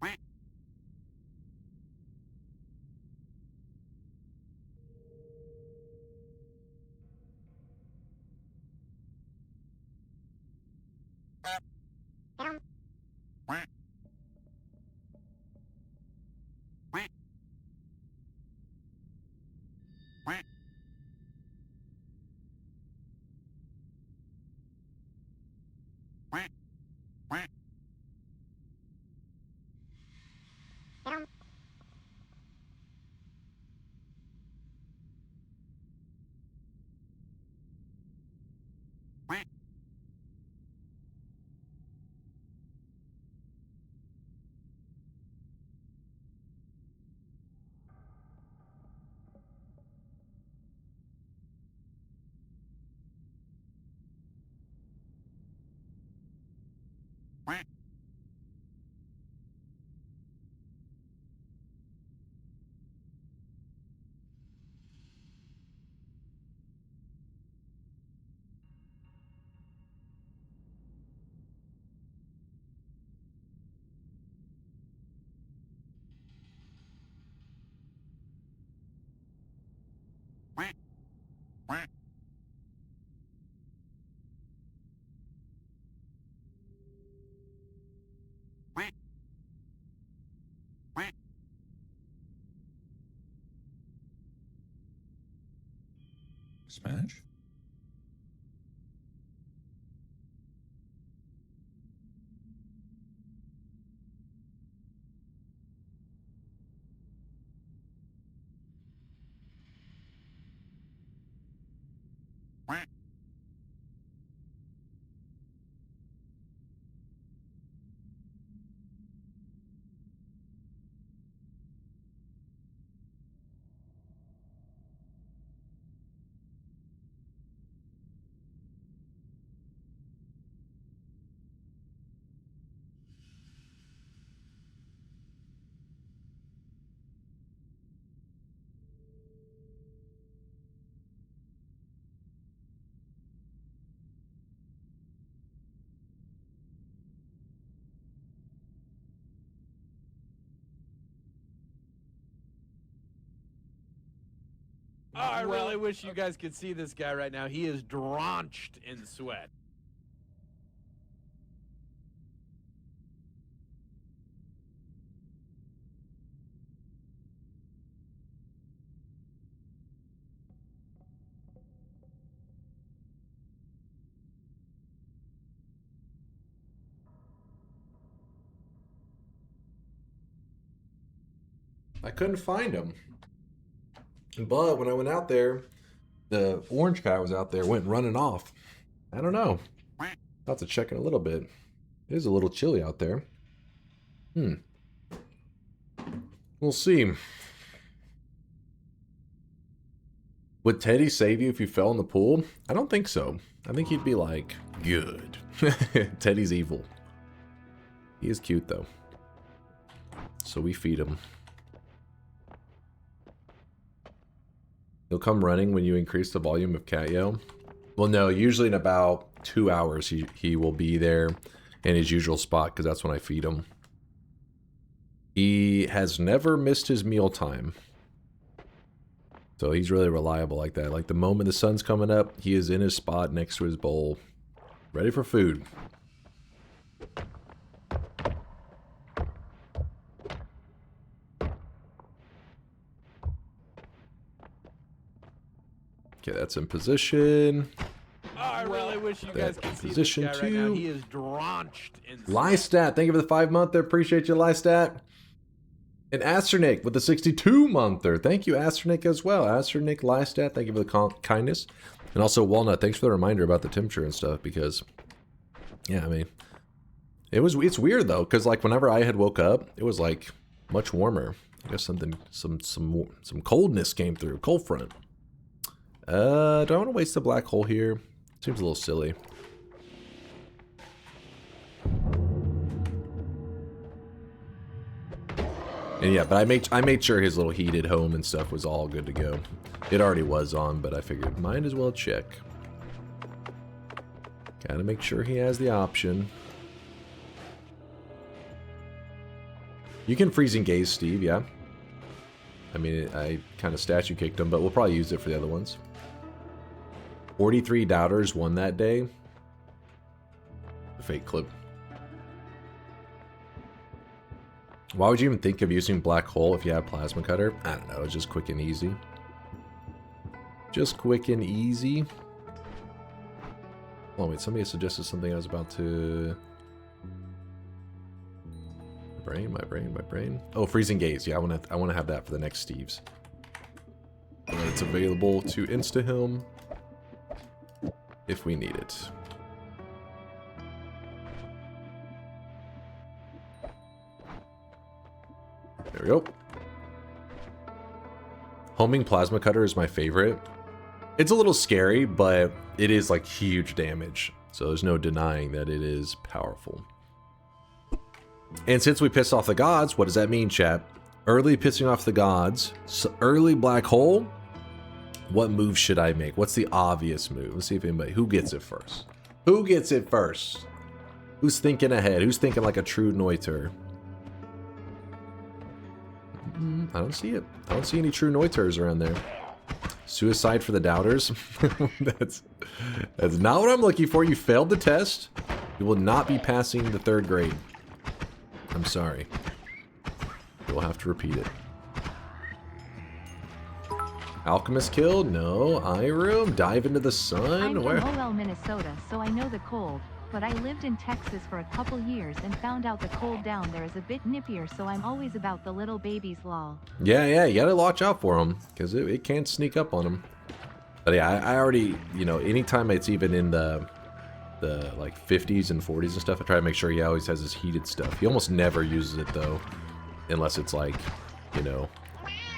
Smash? Oh, I really wish you guys could see this guy right now. He is drenched in sweat. I couldn't find him. But when I went out there, the orange guy was out there, went running off. I don't know. About to check in a little bit. It is a little chilly out there. We'll see. Would Teddy save you if you fell in the pool? I don't think so. I think he'd be like, good. Teddy's evil. He is cute though. So we feed him. He'll come running when you increase the volume of cat yell. Well, no, usually in about 2 hours he will be there in his usual spot because that's when I feed him. He has never missed his meal time. So he's really reliable like that. Like the moment the sun's coming up, he is in his spot next to his bowl, ready for food. Okay, that's in position. Oh, I really wish you guys could see this Position guy right now. He is drenched in sweat. Lystat, thank you for the 5-monther. Appreciate you, Lystat. And Asternick with the 62-monther. Thank you, Asternick, as well. Asternick, Lystat, thank you for the kindness. And also, Walnut, thanks for the reminder about the temperature and stuff, because, yeah, I mean, it's weird, though, because, like, whenever I had woke up, it was, like, much warmer. I guess some coldness came through, cold front. Do I want to waste the black hole here? Seems a little silly. And yeah, but I made sure his little heated home and stuff was all good to go. It already was on, but I figured might as well check. Gotta make sure he has the option. You can freezing gaze Steve, yeah. I mean, I kind of statue kicked him, but we'll probably use it for the other ones. 43 doubters won that day. A fake clip. Why would you even think of using black hole if you have plasma cutter? I don't know, it's just quick and easy. Just quick and easy. Oh wait, somebody suggested something I was about to... My brain. Oh, freezing gaze. Yeah, I want to have that for the next Steve's. And it's available to insta him if we need it. There we go. Homing plasma cutter is my favorite. It's a little scary, but it is like huge damage. So there's no denying that it is powerful. And since we pissed off the gods, what does that mean, chat? Early pissing off the gods. So early black hole. What move should I make? What's the obvious move? Let's see if anybody... Who gets it first? Who gets it first? Who's thinking ahead? Who's thinking like a true Noiter? I don't see it. I don't see any true Noiters around there. Suicide for the doubters? That's not what I'm looking for. You failed the test. You will not be passing the 3rd grade. I'm sorry. You'll have to repeat it. Alchemist killed? No. Eye room? Dive into the sun? I'm Where? from OL, Minnesota, so I know the cold. But I lived in Texas for a couple years and found out the cold down there is a bit nippier, so I'm always about the little babies lol. Yeah, you gotta watch out for them, because it can sneak up on them. But yeah, I already, you know, anytime it's even in the like 50s and 40s and stuff, I try to make sure he always has his heated stuff. He almost never uses it though, unless it's like, you know,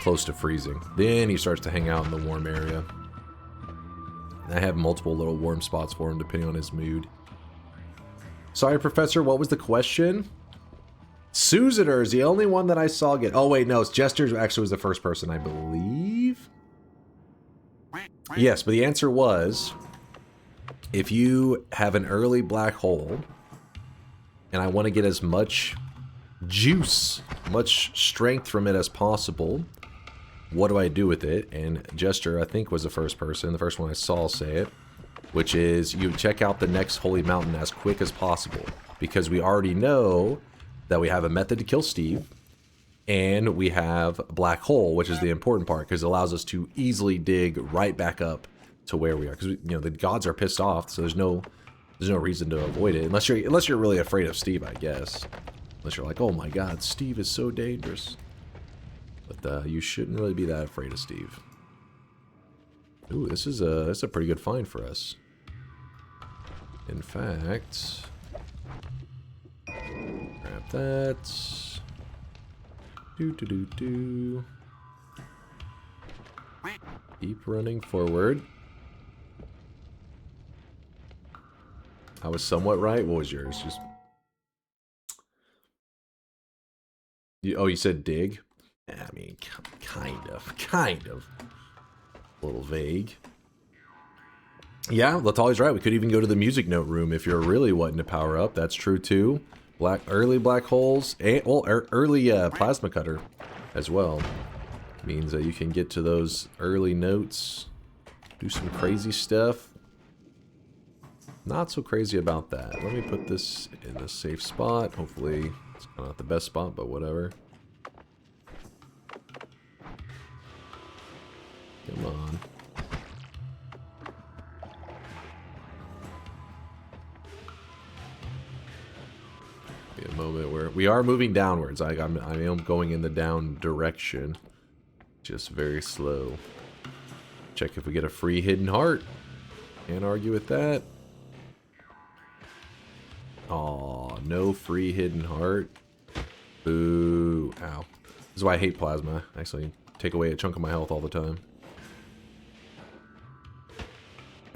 close to freezing. Then he starts to hang out in the warm area. I have multiple little warm spots for him depending on his mood. Sorry, Professor, what was the question? Susator is the only one that I saw get... Oh, wait, no, it's Jester actually was the first person, I believe. Yes, but the answer was, if you have an early black hole, and I want to get as much juice, much strength from it as possible, what do I do with it? And Jester, I think, was the first person, the first one I saw say it, which is you check out the next holy mountain as quick as possible, because we already know that we have a method to kill Steve, and we have black hole, which is the important part, because it allows us to easily dig right back up to where we are, because you know the gods are pissed off, so there's no reason to avoid it, unless you're really afraid of Steve, I guess. Unless you're like, oh my god, Steve is so dangerous. But you shouldn't really be that afraid of Steve. Ooh, this is a pretty good find for us. In fact, grab that. Do. Keep running forward. I was somewhat right. What was yours? Just. Oh, you said dig? I mean, kind of. A little vague. Yeah, Latali's right. We could even go to the music note room if you're really wanting to power up. That's true too. Early black holes, and early plasma cutter as well. Means that you can get to those early notes, do some crazy stuff. Not so crazy about that. Let me put this in a safe spot. Hopefully, it's not the best spot, but whatever. Come on. Be a moment where we are moving downwards. I am going in the down direction. Just very slow. Check if we get a free hidden heart. Can't argue with that. Aw, no free hidden heart. Boo. Ow. This is why I hate plasma. Actually, take away a chunk of my health all the time.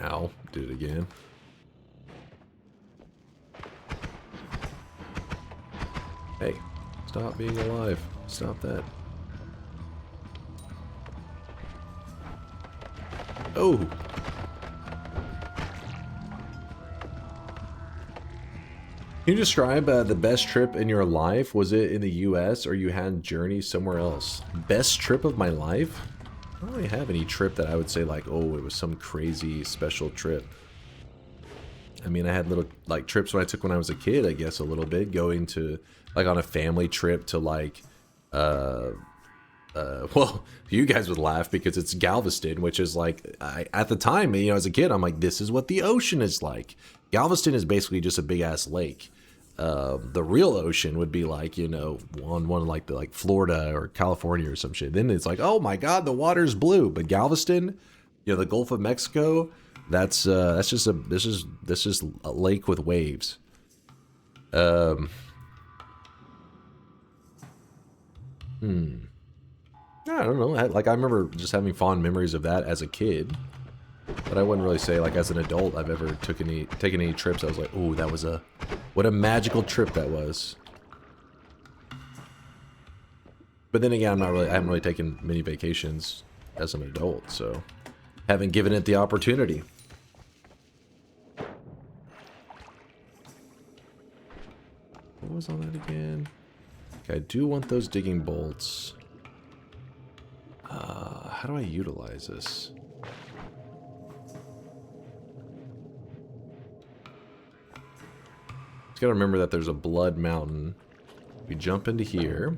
Ow. Did it again. Hey. Stop being alive. Stop that. Oh! Can you describe the best trip in your life? Was it in the US or you had journeys somewhere else? Best trip of my life? I don't really have any trip that I would say like, oh, it was some crazy special trip. I mean, I had little like trips when I took when I was a kid, I guess a little bit, going to like on a family trip to like well, you guys would laugh because it's Galveston, which is like, at the time, you know, as a kid, I'm like, this is what the ocean is like. Galveston is basically just a big ass lake. The real ocean would be like, you know, one like the like Florida or California or some shit. Then it's like, oh my god, the water's blue. But Galveston, you know, the Gulf of Mexico, that's just this is a lake with waves. I don't know. Like, I remember just having fond memories of that as a kid. But I wouldn't really say, like, as an adult, I've ever taken any trips. I was like, ooh, that was what a magical trip that was. But then again, I haven't really taken many vacations as an adult, so haven't given it the opportunity. What was on that again? Okay, I do want those digging bolts. How do I utilize this? Just gotta remember that there's a blood mountain. We jump into here.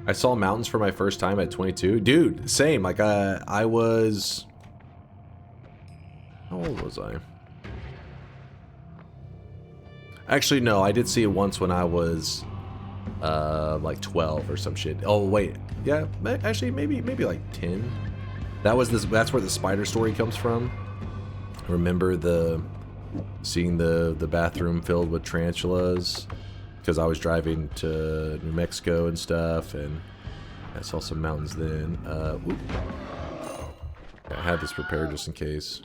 I saw mountains for my first time at 22. Dude, same. Like, I was... How old was I? Actually, no. I did see it once when I was, like 12 or some shit. Oh, wait. Yeah, actually, maybe like 10. That's where the spider story comes from. Remember seeing the bathroom filled with tarantulas? Because I was driving to New Mexico and stuff, and I saw some mountains then. I had this prepared just in case.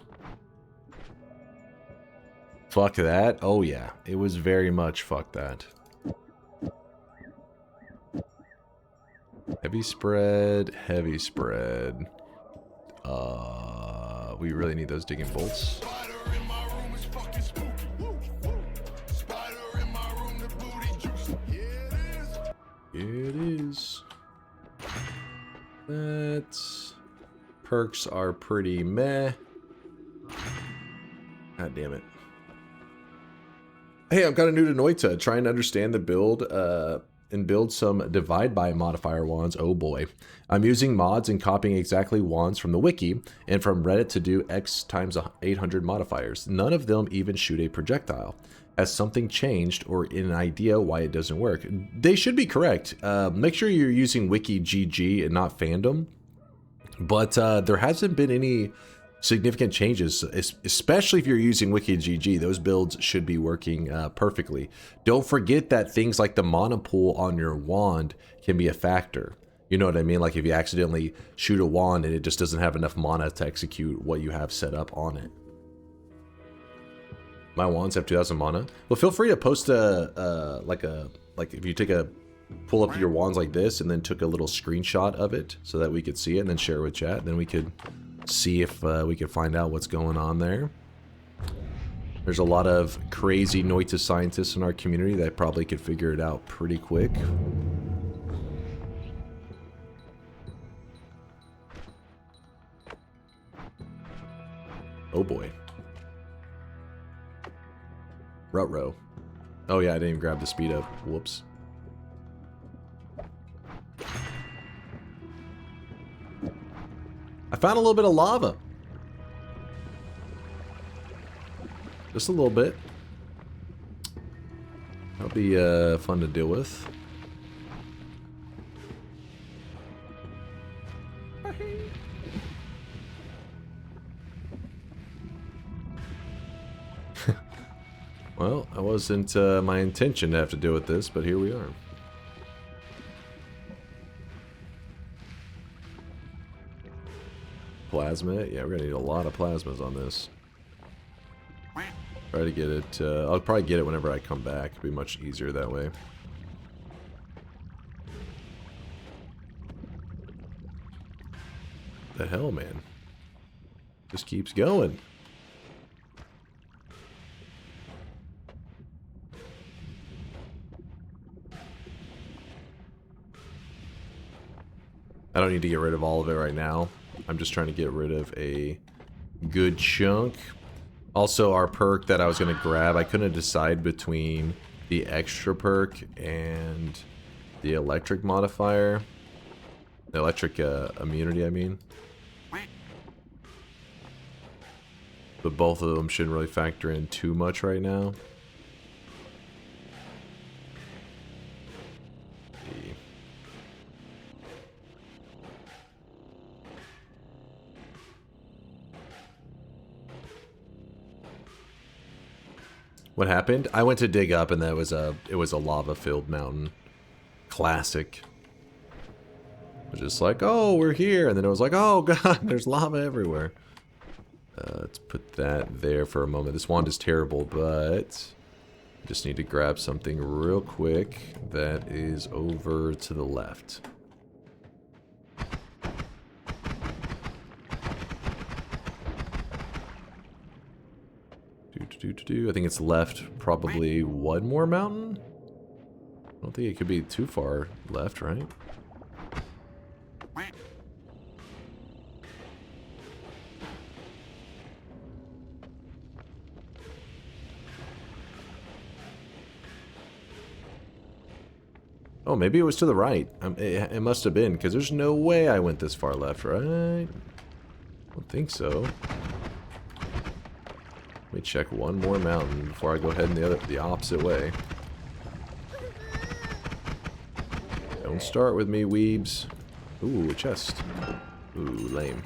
Fuck that. Oh yeah, it was very much fuck that. Heavy spread, heavy spread. We really need those digging bolts. It is. That perks are pretty meh. God damn it. Hey, I'm kind of new to Noita, trying to understand the build and build some divide by modifier wands. Oh boy. I'm using mods and copying exactly wands from the wiki and from Reddit to do X times 800 modifiers. None of them even shoot a projectile. Has something changed or an idea why it doesn't work? They should be correct. Make sure you're using wiki GG and not fandom. But there hasn't been any significant changes, especially if you're using WikiGG. Those builds should be working perfectly. Don't forget that things like the mana pool on your wand can be a factor. You know what I mean? Like if you accidentally shoot a wand and it just doesn't have enough mana to execute what you have set up on it. My wands have 2,000 mana. Well, feel free to post like if you pull up your wands like this and then took a little screenshot of it so that we could see it and then share it with chat. Then we could see if we could find out what's going on there. There's a lot of crazy Noita scientists in our community that probably could figure it out pretty quick. Oh boy. Ruh-roh. Oh yeah, I didn't even grab the speed up. Whoops. I found a little bit of lava. Just a little bit. That'll be fun to deal with. Well, that wasn't my intention to have to deal with this, but here we are. Plasma? Yeah, we're gonna need a lot of plasmas on this. Try to get it, I'll probably get it whenever I come back. It'll be much easier that way. The hell, man? Just keeps going. I don't need to get rid of all of it right now. I'm just trying to get rid of a good chunk. Also, our perk that I was going to grab, I couldn't decide between the extra perk and the electric modifier. The electric immunity, I mean. But both of them shouldn't really factor in too much right now. What happened? I went to dig up and it was a lava-filled mountain. Classic. It was just like, oh, we're here, and then it was like, oh god, there's lava everywhere. Let's put that there for a moment. This wand is terrible, but Just need to grab something real quick that is over to the left. I think it's left probably one more mountain? I don't think it could be too far left, right? Oh, maybe it was to the right. It must have been, because there's no way I went this far left, right? I don't think so. Let me check one more mountain before I go heading the opposite way. Don't start with me, weebs. Ooh, a chest. Ooh, lame.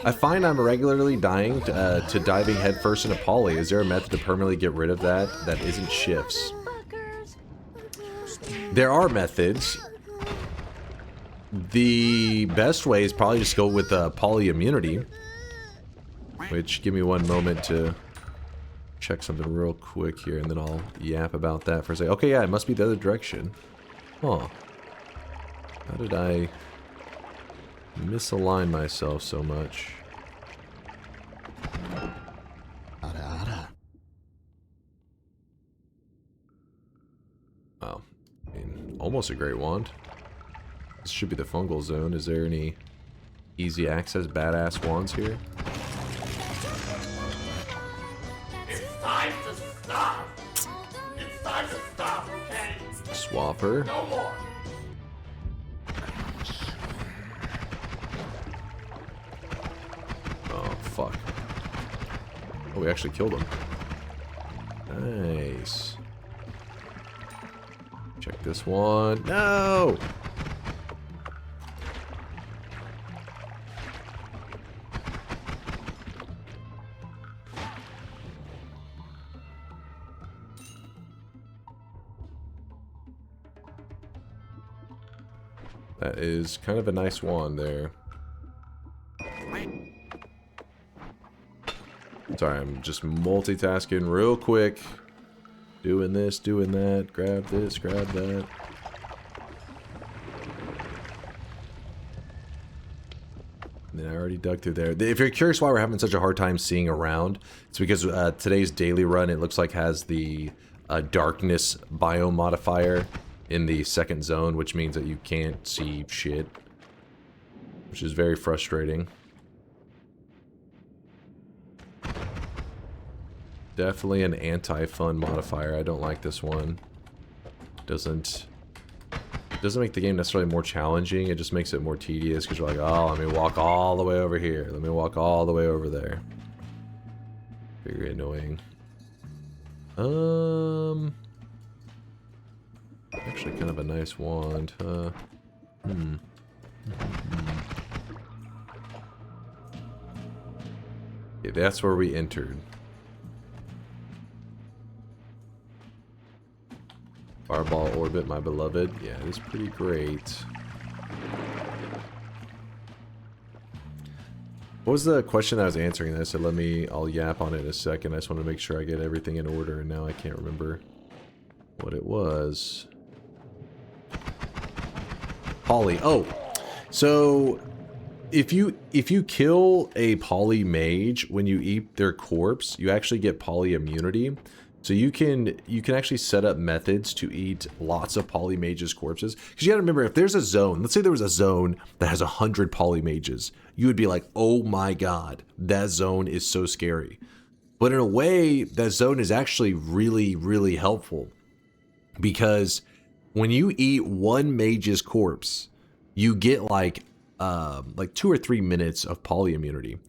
I find I'm regularly dying to diving headfirst into poly. Is there a method to permanently get rid of that isn't shifts? There are methods. The best way is probably just go with poly immunity. Which, give me one moment to check something real quick here, and then I'll yap about that for a second. Okay, yeah, it must be the other direction. Huh. How did I misalign myself so much? Wow. I mean, almost a great wand. This should be the fungal zone. Is there any easy access badass wands here? It's time to stop. It's time to stop, okay? Swapper. No more. Oh, fuck. Oh, we actually killed him. Nice. Check this one. No! That is kind of a nice wand there. Sorry, I'm just multitasking real quick. Doing this, doing that. Grab this, grab that. And then I already dug through there. If you're curious why we're having such a hard time seeing around, it's because today's daily run, it looks like has the darkness biome modifier in the second zone, which means that you can't see shit, which is very frustrating. Definitely an anti-fun modifier. I don't like this one. Doesn't make the game necessarily more challenging. It just makes it more tedious because you're like, oh, let me walk all the way over here. Let me walk all the way over there. Very annoying. Actually kind of a nice wand, huh? Okay, that's where we entered. Fireball orbit, my beloved. Yeah, it is pretty great. What was the question I was answering? I said, I'll yap on it in a second. I just want to make sure I get everything in order, and now I can't remember what it was. Poly. Oh, so if you kill a poly mage when you eat their corpse, you actually get poly immunity. So you can actually set up methods to eat lots of poly mages' corpses. Because you gotta remember, if there's a zone, let's say there was a zone that has 100 poly mages, you would be like, oh my god, that zone is so scary. But in a way, that zone is actually really, really helpful. Because when you eat one mage's corpse, you get like 2 or 3 minutes of poly immunity.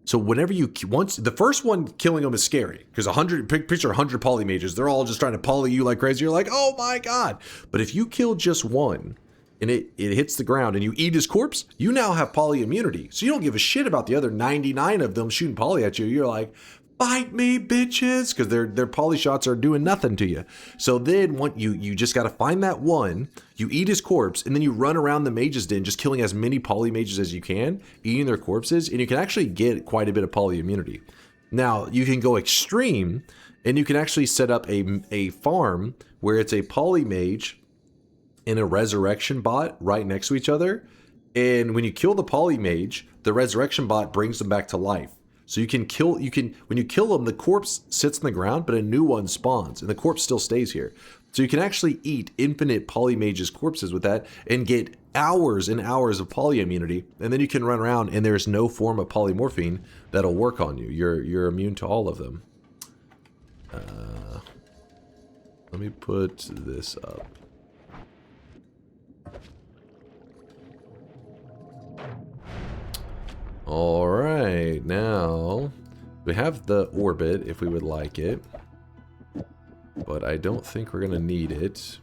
So whenever once the first one killing them is scary because 100 poly mages, they're all just trying to poly you like crazy. You're like, oh my god! But if you kill just one and it hits the ground and you eat his corpse, you now have poly immunity. So you don't give a shit about the other 99 of them shooting poly at you. You're like, Bite me, bitches, because their poly shots are doing nothing to you. So then you just got to find that one, you eat his corpse, and then you run around the mage's den just killing as many poly mages as you can, eating their corpses, and you can actually get quite a bit of poly immunity. Now, you can go extreme, and you can actually set up a farm where it's a poly mage and a resurrection bot right next to each other. And when you kill the poly mage, the resurrection bot brings them back to life. So when you kill them, the corpse sits on the ground, but a new one spawns, and the corpse still stays here. So you can actually eat infinite poly mages corpses with that and get hours and hours of poly immunity, and then you can run around and there's no form of polymorphine that'll work on you. You're immune to all of them. Let me put this up. All right, now we have the orbit if we would like it, but I don't think we're gonna need it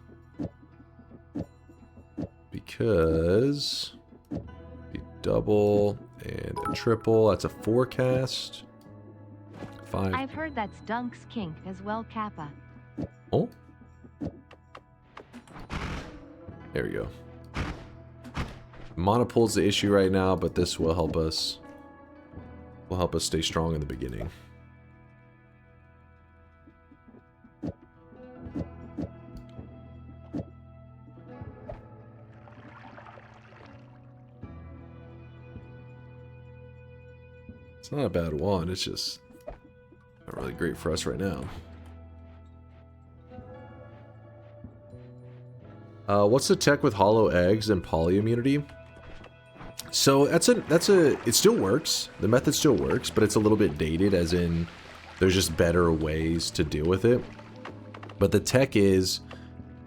because the double and a triple, that's a forecast. 5. I've heard that's Dunk's kink as well, Kappa. Oh, there we go. Monopol's the issue right now, but this will help us. Will help us stay strong in the beginning. It's not a bad one. It's just not really great for us right now. What's the tech with hollow eggs and poly immunity? So it still works. The method still works, but it's a little bit dated, as in there's just better ways to deal with it. But the tech is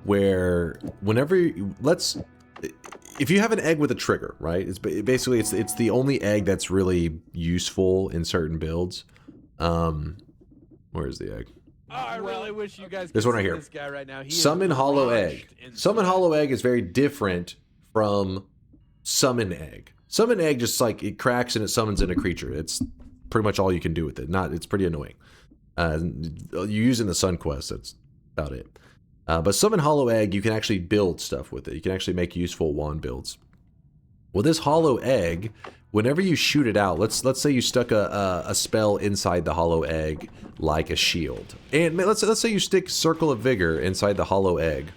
where whenever if you have an egg with a trigger, right? It's basically it's the only egg that's really useful in certain builds. Where is the egg? Oh, I really wish you guys could This one right see here. this guy right now. He Summon is hollow launched egg. in Summon sweat. hollow egg is very different from summon egg. Summon egg just like it cracks and it summons in a creature. It's pretty much all you can do with it. It's pretty annoying. You use it in the Sun Quest. That's about it. But summon hollow egg, you can actually build stuff with it. You can actually make useful wand builds. Well, this hollow egg, whenever you shoot it out, let's say you stuck a spell inside the hollow egg like a shield, and let's say you stick Circle of Vigor inside the hollow egg.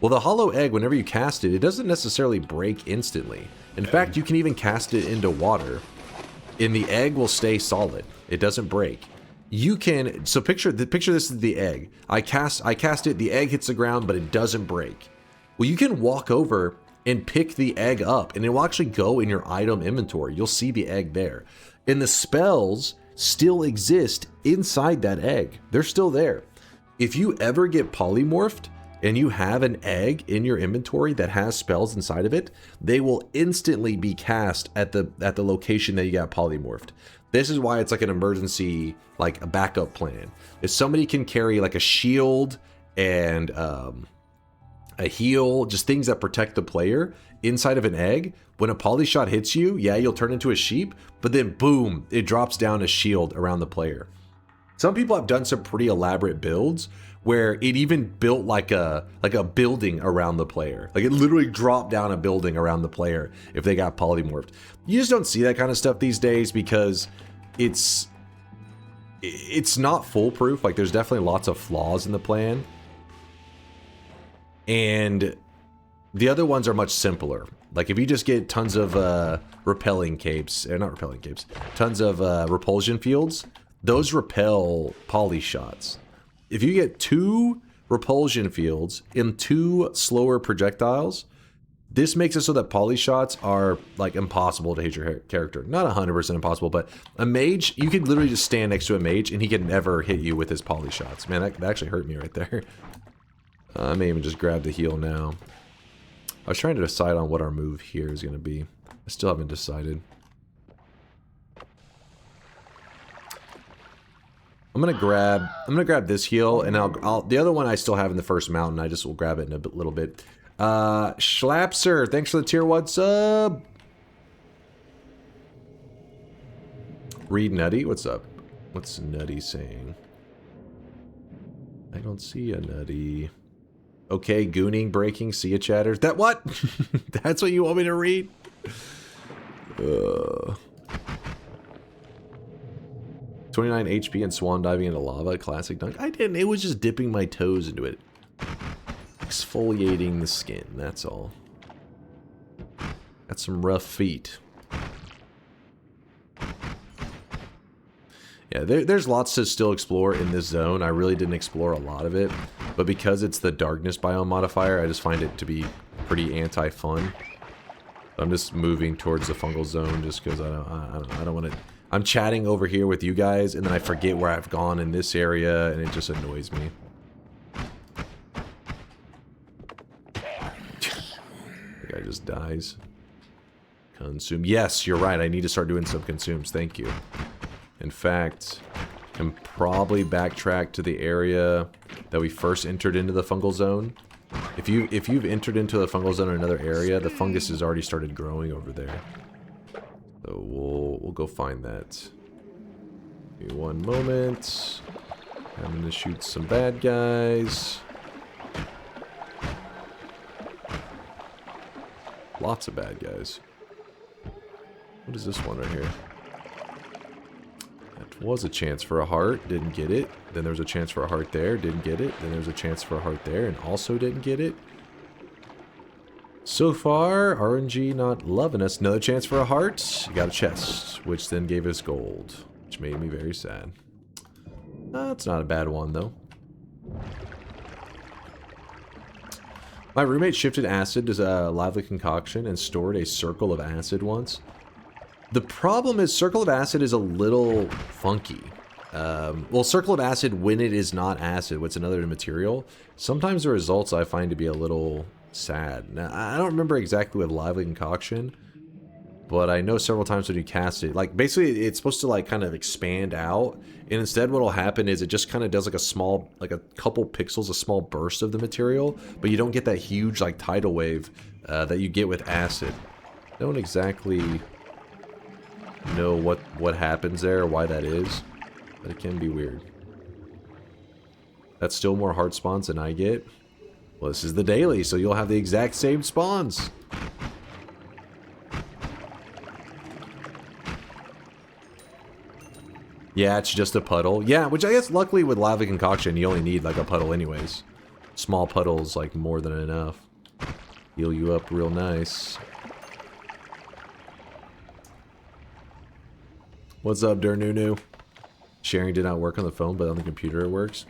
Well, the hollow egg, whenever you cast it, it doesn't necessarily break instantly. In fact, you can even cast it into water, and the egg will stay solid. It doesn't break. You can picture this is the egg. I cast it, the egg hits the ground, but it doesn't break. Well, you can walk over and pick the egg up, and it will actually go in your item inventory. You'll see the egg there. And the spells still exist inside that egg. They're still there. If you ever get polymorphed and you have an egg in your inventory that has spells inside of it, they will instantly be cast at the location that you got polymorphed. This is why it's like an emergency, like a backup plan. If somebody can carry like a shield and a heal, just things that protect the player inside of an egg, when a poly shot hits you, yeah, you'll turn into a sheep, but then boom, it drops down a shield around the player. Some people have done some pretty elaborate builds where it even built like a building around the player. Like it literally dropped down a building around the player if they got polymorphed. You just don't see that kind of stuff these days because it's not foolproof. Like there's definitely lots of flaws in the plan. And the other ones are much simpler. Like if you just get tons of repelling capes, not repelling capes, tons of repulsion fields, those repel poly shots. If you get 2 repulsion fields in 2 slower projectiles, this makes it so that poly shots are like impossible to hit your character. Not 100% impossible, but a mage, you could literally just stand next to a mage and he can never hit you with his poly shots. Man, that actually hurt me right there. I may even just grab the heal now. I was trying to decide on what our move here is going to be. I still haven't decided. I'm gonna grab this heal, and I'll the other one I still have in the first mountain. I just will grab it in a little bit. Schlapser, thanks for the tier 1 sub. Reed Nutty, what's up? What's Nutty saying? I don't see a Nutty. Okay, gooning, breaking, see ya chatters. That what? That's what you want me to read? 29 HP and swan diving into lava, classic dunk. I didn't, it was just dipping my toes into it. Exfoliating the skin, that's all. Got some rough feet. Yeah, there's lots to still explore in this zone. I really didn't explore a lot of it, but because it's the darkness biome modifier, I just find it to be pretty anti-fun. I'm just moving towards the fungal zone just because I don't want to. I'm chatting over here with you guys, and then I forget where I've gone in this area, and it just annoys me. The guy just dies. Consume. Yes, you're right. I need to start doing some consumes. Thank you. In fact, I can probably backtrack to the area that we first entered into the fungal zone. If you've entered into the fungal zone in another area, the fungus has already started growing over there. So we'll go find that. Give me one moment. I'm gonna shoot some bad guys. Lots of bad guys. What is this one right here? That was a chance for a heart, didn't get it. Then there was a chance for a heart there, didn't get it. Then there was a chance for a heart there, and also didn't get it. So far, RNG not loving us. Another chance for a heart. Got a chest, which then gave us gold, which made me very sad. That's not a bad one, though. My roommate shifted acid as a lively concoction and stored a circle of acid once. The problem is circle of acid is a little funky. Well, circle of acid when it is not acid, what's another material. Sometimes the results I find to be a little sad. Now, I don't remember exactly with lively concoction, but I know several times when you cast it, like basically it's supposed to like kind of expand out, and instead what'll happen is it just kind of does like a small, like a couple pixels, a small burst of the material, but you don't get that huge like tidal wave that you get with acid. I don't exactly know what happens there or why that is, but it can be weird. That's still more hard spawns than I get. Well, this is the daily, so you'll have the exact same spawns. Yeah, it's just a puddle. Yeah, which I guess luckily with lava concoction, you only need like a puddle anyways. Small puddles like more than enough. Heal you up real nice. What's up, Dernunu? Sharing did not work on the phone, but on the computer it works.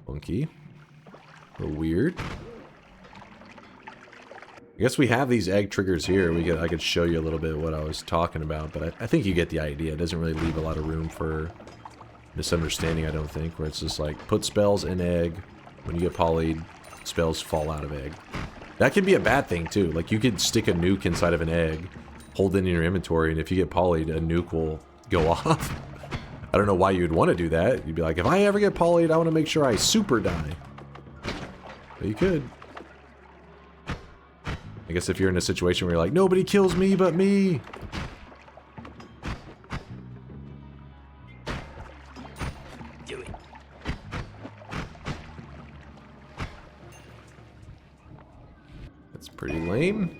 Funky. A little weird. I guess we have these egg triggers here. I could show you a little bit what I was talking about, but I think you get the idea. It doesn't really leave a lot of room for misunderstanding, I don't think, where it's just like, put spells in egg. When you get polyed, spells fall out of egg. That can be a bad thing, too. Like, you could stick a nuke inside of an egg, hold it in your inventory, and if you get polyed, a nuke will go off. I don't know why you'd want to do that. You'd be like, if I ever get polyed, I want to make sure I super die. But you could. I guess if you're in a situation where you're like, nobody kills me but me. Do it. That's pretty lame.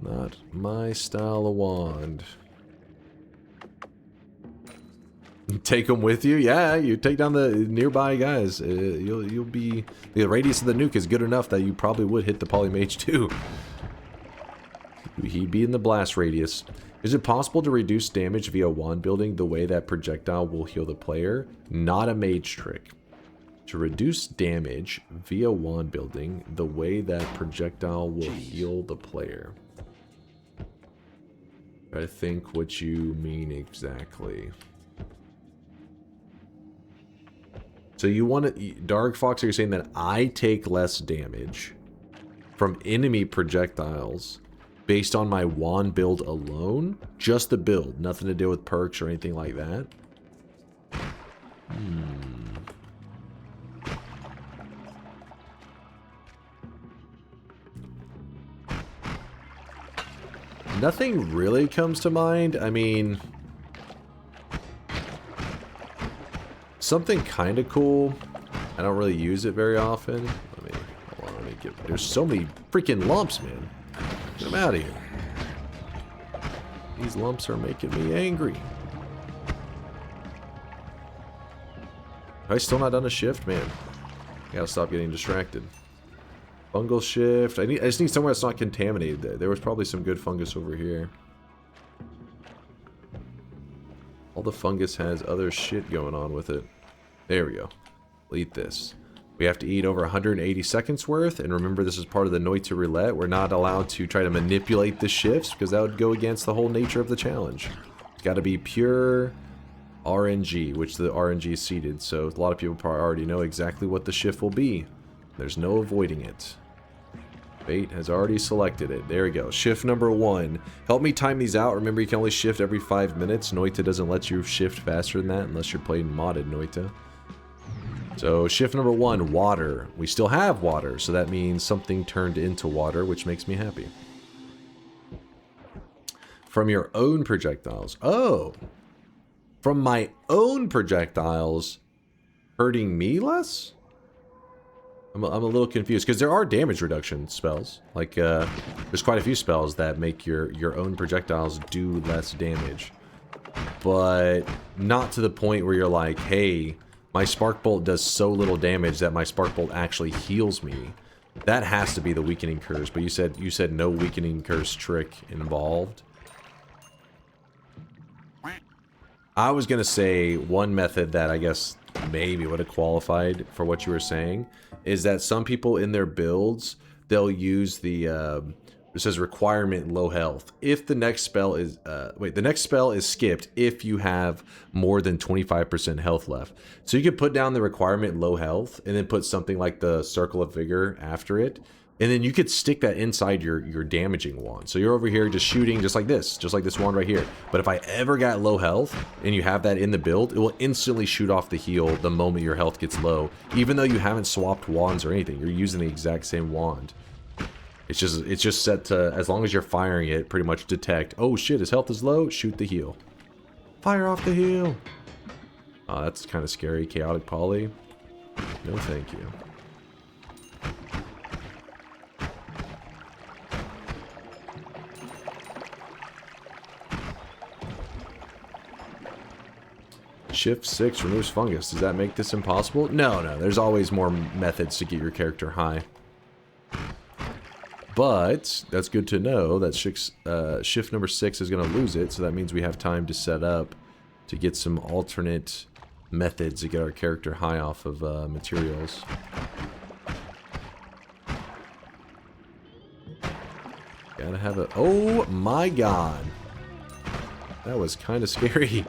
Not my style of wand. Take them with you? Yeah, you take down the nearby guys. You'll be... The radius of the nuke is good enough that you probably would hit the polymage too. He'd be in the blast radius. Is it possible to reduce damage via wand building the way that projectile will heal the player? Not a mage trick. To reduce damage via wand building the way that projectile will heal the player. I think what you mean exactly. So you want to... Dark Fox, are you saying that I take less damage from enemy projectiles based on my wand build alone? Just the build, nothing to do with perks or anything like that? Nothing really comes to mind. I mean, something kind of cool. I don't really use it very often. Hold on, let me get. There's so many freaking lumps, man. Get them out of here. These lumps are making me angry. Have I still not done a shift, man? Gotta stop getting distracted. Fungal shift. I just need somewhere that's not contaminated. There was probably some good fungus over here. All the fungus has other shit going on with it. There we go. We'll eat this. We have to eat over 180 seconds worth, and remember this is part of the Noita Roulette. We're not allowed to try to manipulate the shifts because that would go against the whole nature of the challenge. It's got to be pure RNG, which the RNG is seeded, so a lot of people probably already know exactly what the shift will be. There's no avoiding it. Bait has already selected it. There we go. Shift number 1. Help me time these out. Remember, you can only shift every 5 minutes. Noita doesn't let you shift faster than that unless you're playing modded Noita. So, shift number 1, water. We still have water, so that means something turned into water, which makes me happy. From your own projectiles. Oh! From my own projectiles hurting me less? I'm a little confused, because there are damage reduction spells. Like, there's quite a few spells that make your own projectiles do less damage. But not to the point where you're like, hey, my Spark Bolt does so little damage that my Spark Bolt actually heals me. That has to be the Weakening Curse, but you said no Weakening Curse trick involved. I was going to say one method that I guess maybe would have qualified for what you were saying is that some people in their builds, they'll use the, it says requirement low health. If the next spell is, the next spell is skipped if you have more than 25% health left. So you could put down the requirement low health and then put something like the Circle of Vigor after it. And then you could stick that inside your damaging wand. So you're over here just shooting just like this wand right here. But if I ever got low health and you have that in the build, it will instantly shoot off the heal the moment your health gets low. Even though you haven't swapped wands or anything, you're using the exact same wand. It's just set to, as long as you're firing it, pretty much detect, oh shit, his health is low, shoot the heal. Fire off the heal. Oh, that's kind of scary. Chaotic Poly. No thank you. Shift 6 removes fungus. Does that make this impossible? No, there's always more methods to get your character high. But that's good to know that shift number 6 is going to lose it, so that means we have time to set up to get some alternate methods to get our character high off of materials. Gotta have a... Oh my god! That was kind of scary.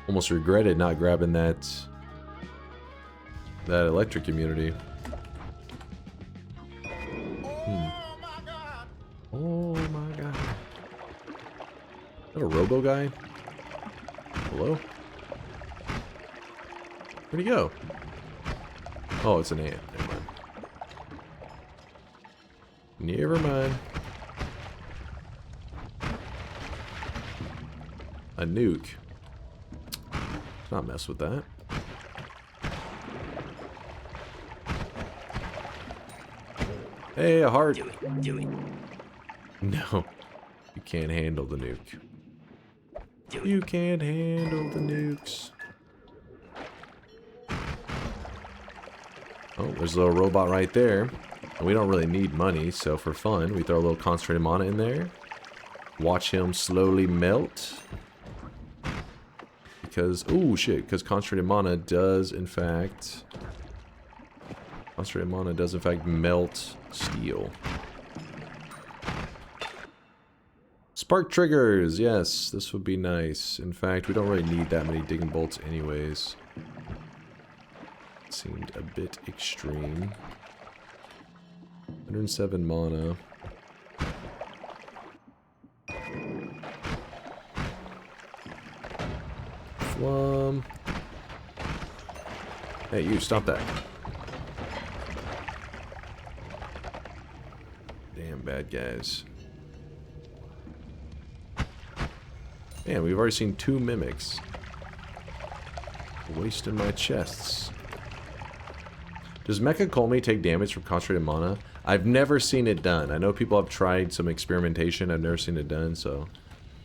Almost regretted not grabbing that electric immunity. Oh my god. Is that a robo guy? Hello? Where'd he go? Oh, it's an ant. Never mind. A nuke. Let's not mess with that. Hey, a heart. Do it. No, you can't handle the nuke. You can't handle the nukes. Oh, there's a little robot right there. And we don't really need money, so for fun, we throw a little concentrated mana in there. Watch him slowly melt. Because, oh shit, because concentrated mana does in fact melt steel. Spark triggers, yes, this would be nice. In fact, we don't really need that many digging bolts anyways. It seemed a bit extreme. 107 mana. Flum. Hey, you, stop that. Damn bad guys. Man, we've already seen 2 mimics. Wasting my chests. Does Mecha Colmy take damage from concentrated mana? I've never seen it done. I know people have tried some experimentation. I've never seen it done, so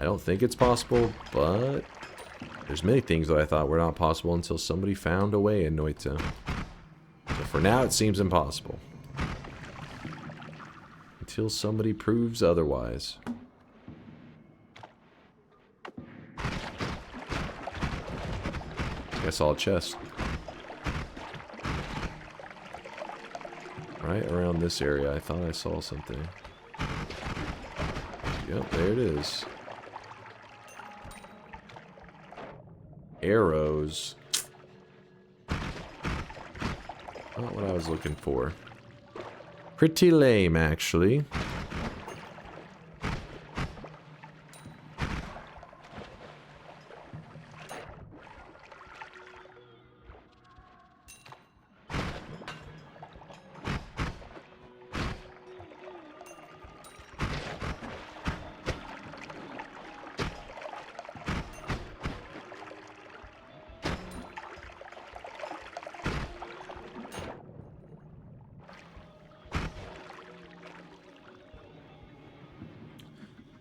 I don't think it's possible, but there's many things that I thought were not possible until somebody found a way in Noita. So for now, it seems impossible. Until somebody proves otherwise. I saw a chest. Right around this area, I thought I saw something. Yep, there it is. Arrows. Not what I was looking for. Pretty lame, actually.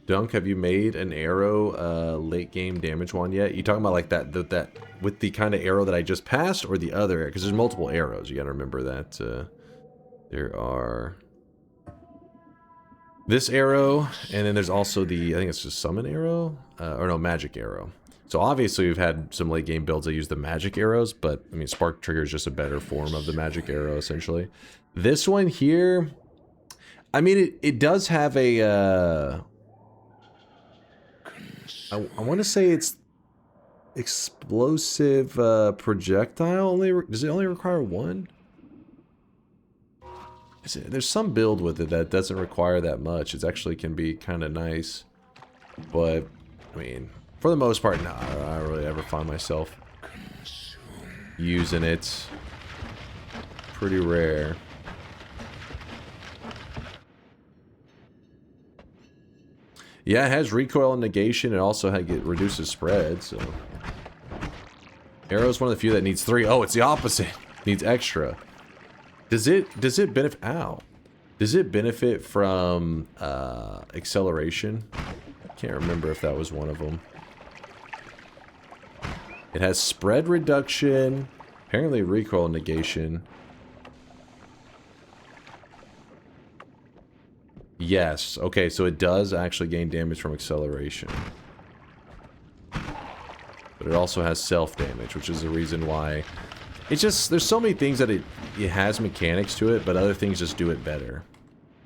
Dunk, have you made an arrow late game damage one yet? You talking about like that with the kind of arrow that I just passed, or the other? Because there's multiple arrows. You gotta remember that there are this arrow, and then there's also the, I think it's just summon arrow, or no, magic arrow. So obviously we've had some late game builds that use the magic arrows, but I mean spark trigger is just a better form of the magic arrow essentially. This one here, I mean it does have a I want to say it's explosive projectile. Does it only require 1? There's some build with it that doesn't require that much. It actually can be kind of nice, but I mean, for the most part, no, I don't really ever find myself using it. Pretty rare. Yeah, it has recoil and negation. It also reduces spread, so... Arrow's one of the few that needs 3. Oh, it's the opposite. Needs extra. Does it benefit... Ow. Does it benefit from acceleration? I can't remember if that was one of them. It has spread reduction. Apparently recoil negation. Yes. Okay, so it does actually gain damage from acceleration. But it also has self-damage, which is the reason why... It's just... There's so many things that it has mechanics to it, but other things just do it better.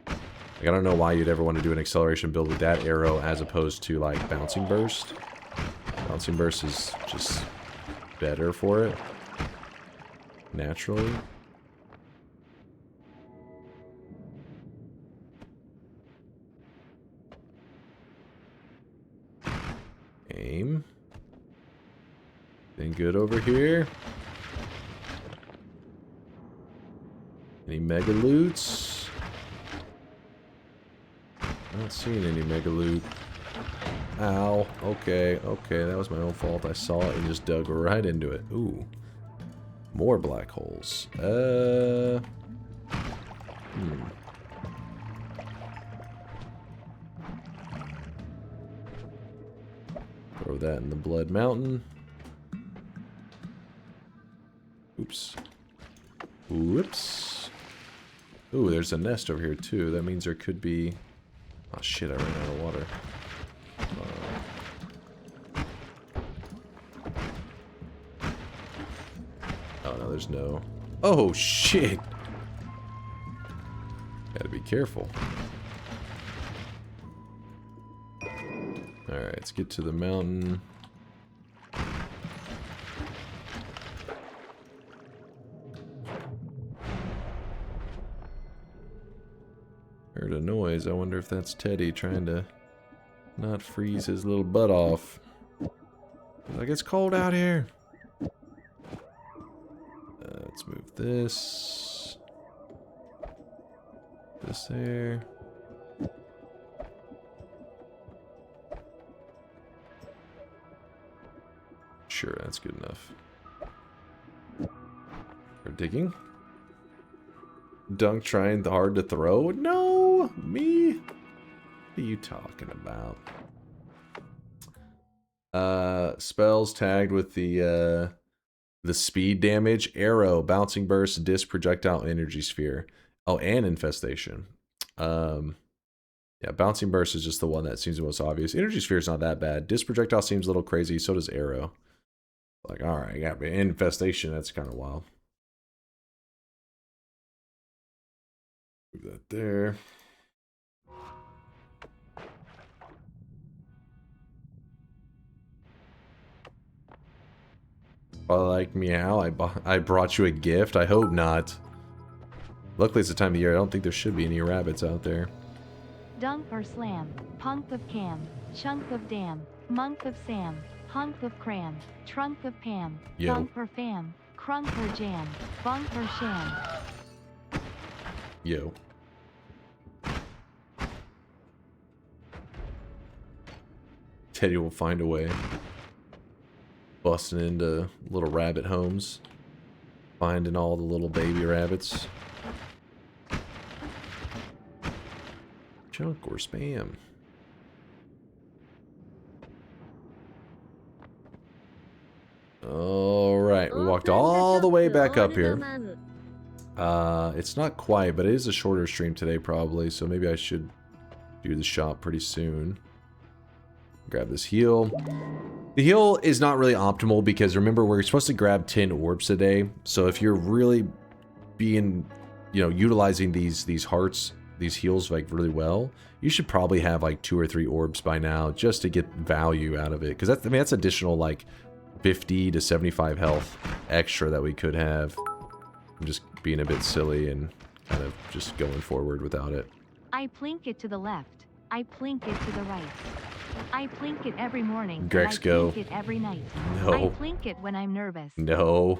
Like, I don't know why you'd ever want to do an acceleration build with that arrow as opposed to, like, Bouncing Burst. Bouncing Burst is just better for it. Naturally. Aim. Anything good over here? Any mega loots? Not seeing any mega loot. Ow. Okay, okay, that was my own fault. I saw it and just dug right into it. Ooh. More black holes. Throw that in the Blood Mountain. Oops. Whoops. Ooh, there's a nest over here too. That means there could be... Oh shit, I ran out of water. Oh no, there's no... Oh shit! Gotta be careful. Alright, let's get to the mountain. Heard a noise. I wonder if that's Teddy trying to not freeze his little butt off. Like, it's cold out here. Let's move this. This there. Sure, that's good enough. We're digging. Dunk trying hard to throw? No! Me? What are you talking about? Spells tagged with the speed damage. Arrow, bouncing burst, disc, projectile, energy sphere. Oh, and infestation. Yeah, bouncing burst is just the one that seems the most obvious. Energy sphere is not that bad. Disc projectile seems a little crazy. So does arrow. Like, all right, got infestation. That's kind of wild. Move that there. Like meow, I brought you a gift. I hope not. Luckily, it's the time of year. I don't think there should be any rabbits out there. DunkOrSlam, punk of cam, chunk of dam, monk of Sam, hunk of cram, trunk of Pam, Yo. thunk or fam, crunk or jam, bunk or sham. Yo. Teddy will find a way. Busting into little rabbit homes. Finding all the little baby rabbits. Junk or spam. Alright, we walked all the way back up here. It's not quite, but it is a shorter stream today probably, so maybe I should do the shop pretty soon. Grab this heal. The heal is not really optimal because remember we're supposed to grab 10 orbs a day. So if you're really being, you know, utilizing these hearts, these heals like really well, you should probably have like 2 or 3 orbs by now just to get value out of it. Because that's, I mean, that's additional like 50 to 75 health extra that we could have. I'm just being a bit silly and kind of just going forward without it. I plink it to the left. I plink it to the right. I plink it every morning. Grex, I go. plink it every night. No. I plink it when I'm nervous. No.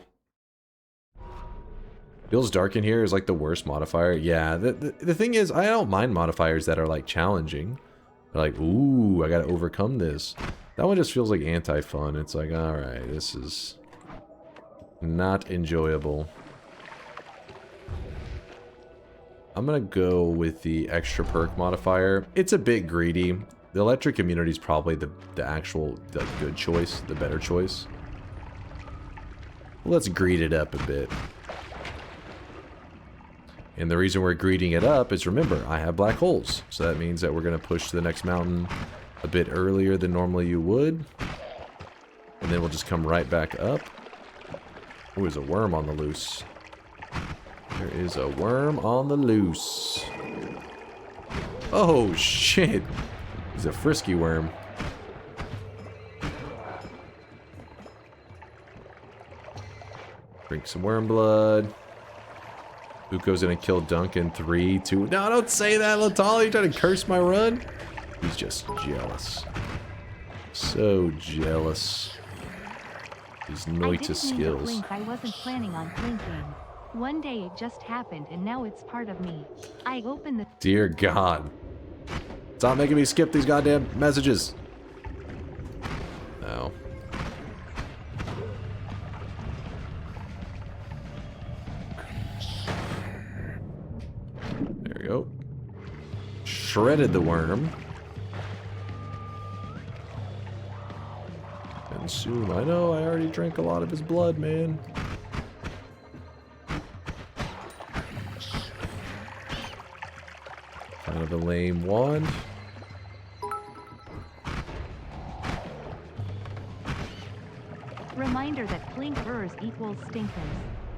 Feels dark in here is like the worst modifier. Yeah, the thing is, I don't mind modifiers that are like challenging. They're like, ooh, I gotta overcome this. That one just feels like anti-fun. It's like, alright, this is not enjoyable. I'm gonna go with the extra perk modifier. It's a bit greedy. The electric immunity is probably the good choice, the better choice. Let's greed it up a bit. And the reason we're greeding it up is, remember, I have black holes. So that means that we're going to push to the next mountain a bit earlier than normally you would. And then we'll just come right back up. Oh, there's a worm on the loose. There is a worm on the loose. Oh, shit. He's a frisky worm. Drink some worm blood. Who goes in and kill Dunk in 3, 2... No, don't say that, Latal. You're trying to curse my run? He's just jealous. So jealous. His Noita skills. I wasn't planning on blinking. One day it just happened and now it's part of me. I opened the... Dear God. Stop making me skip these goddamn messages. No. There we go. Shredded the worm. And soon, I know, I already drank a lot of his blood, man. Kind of a lame wand. Reminder that plinkers equals stinkers.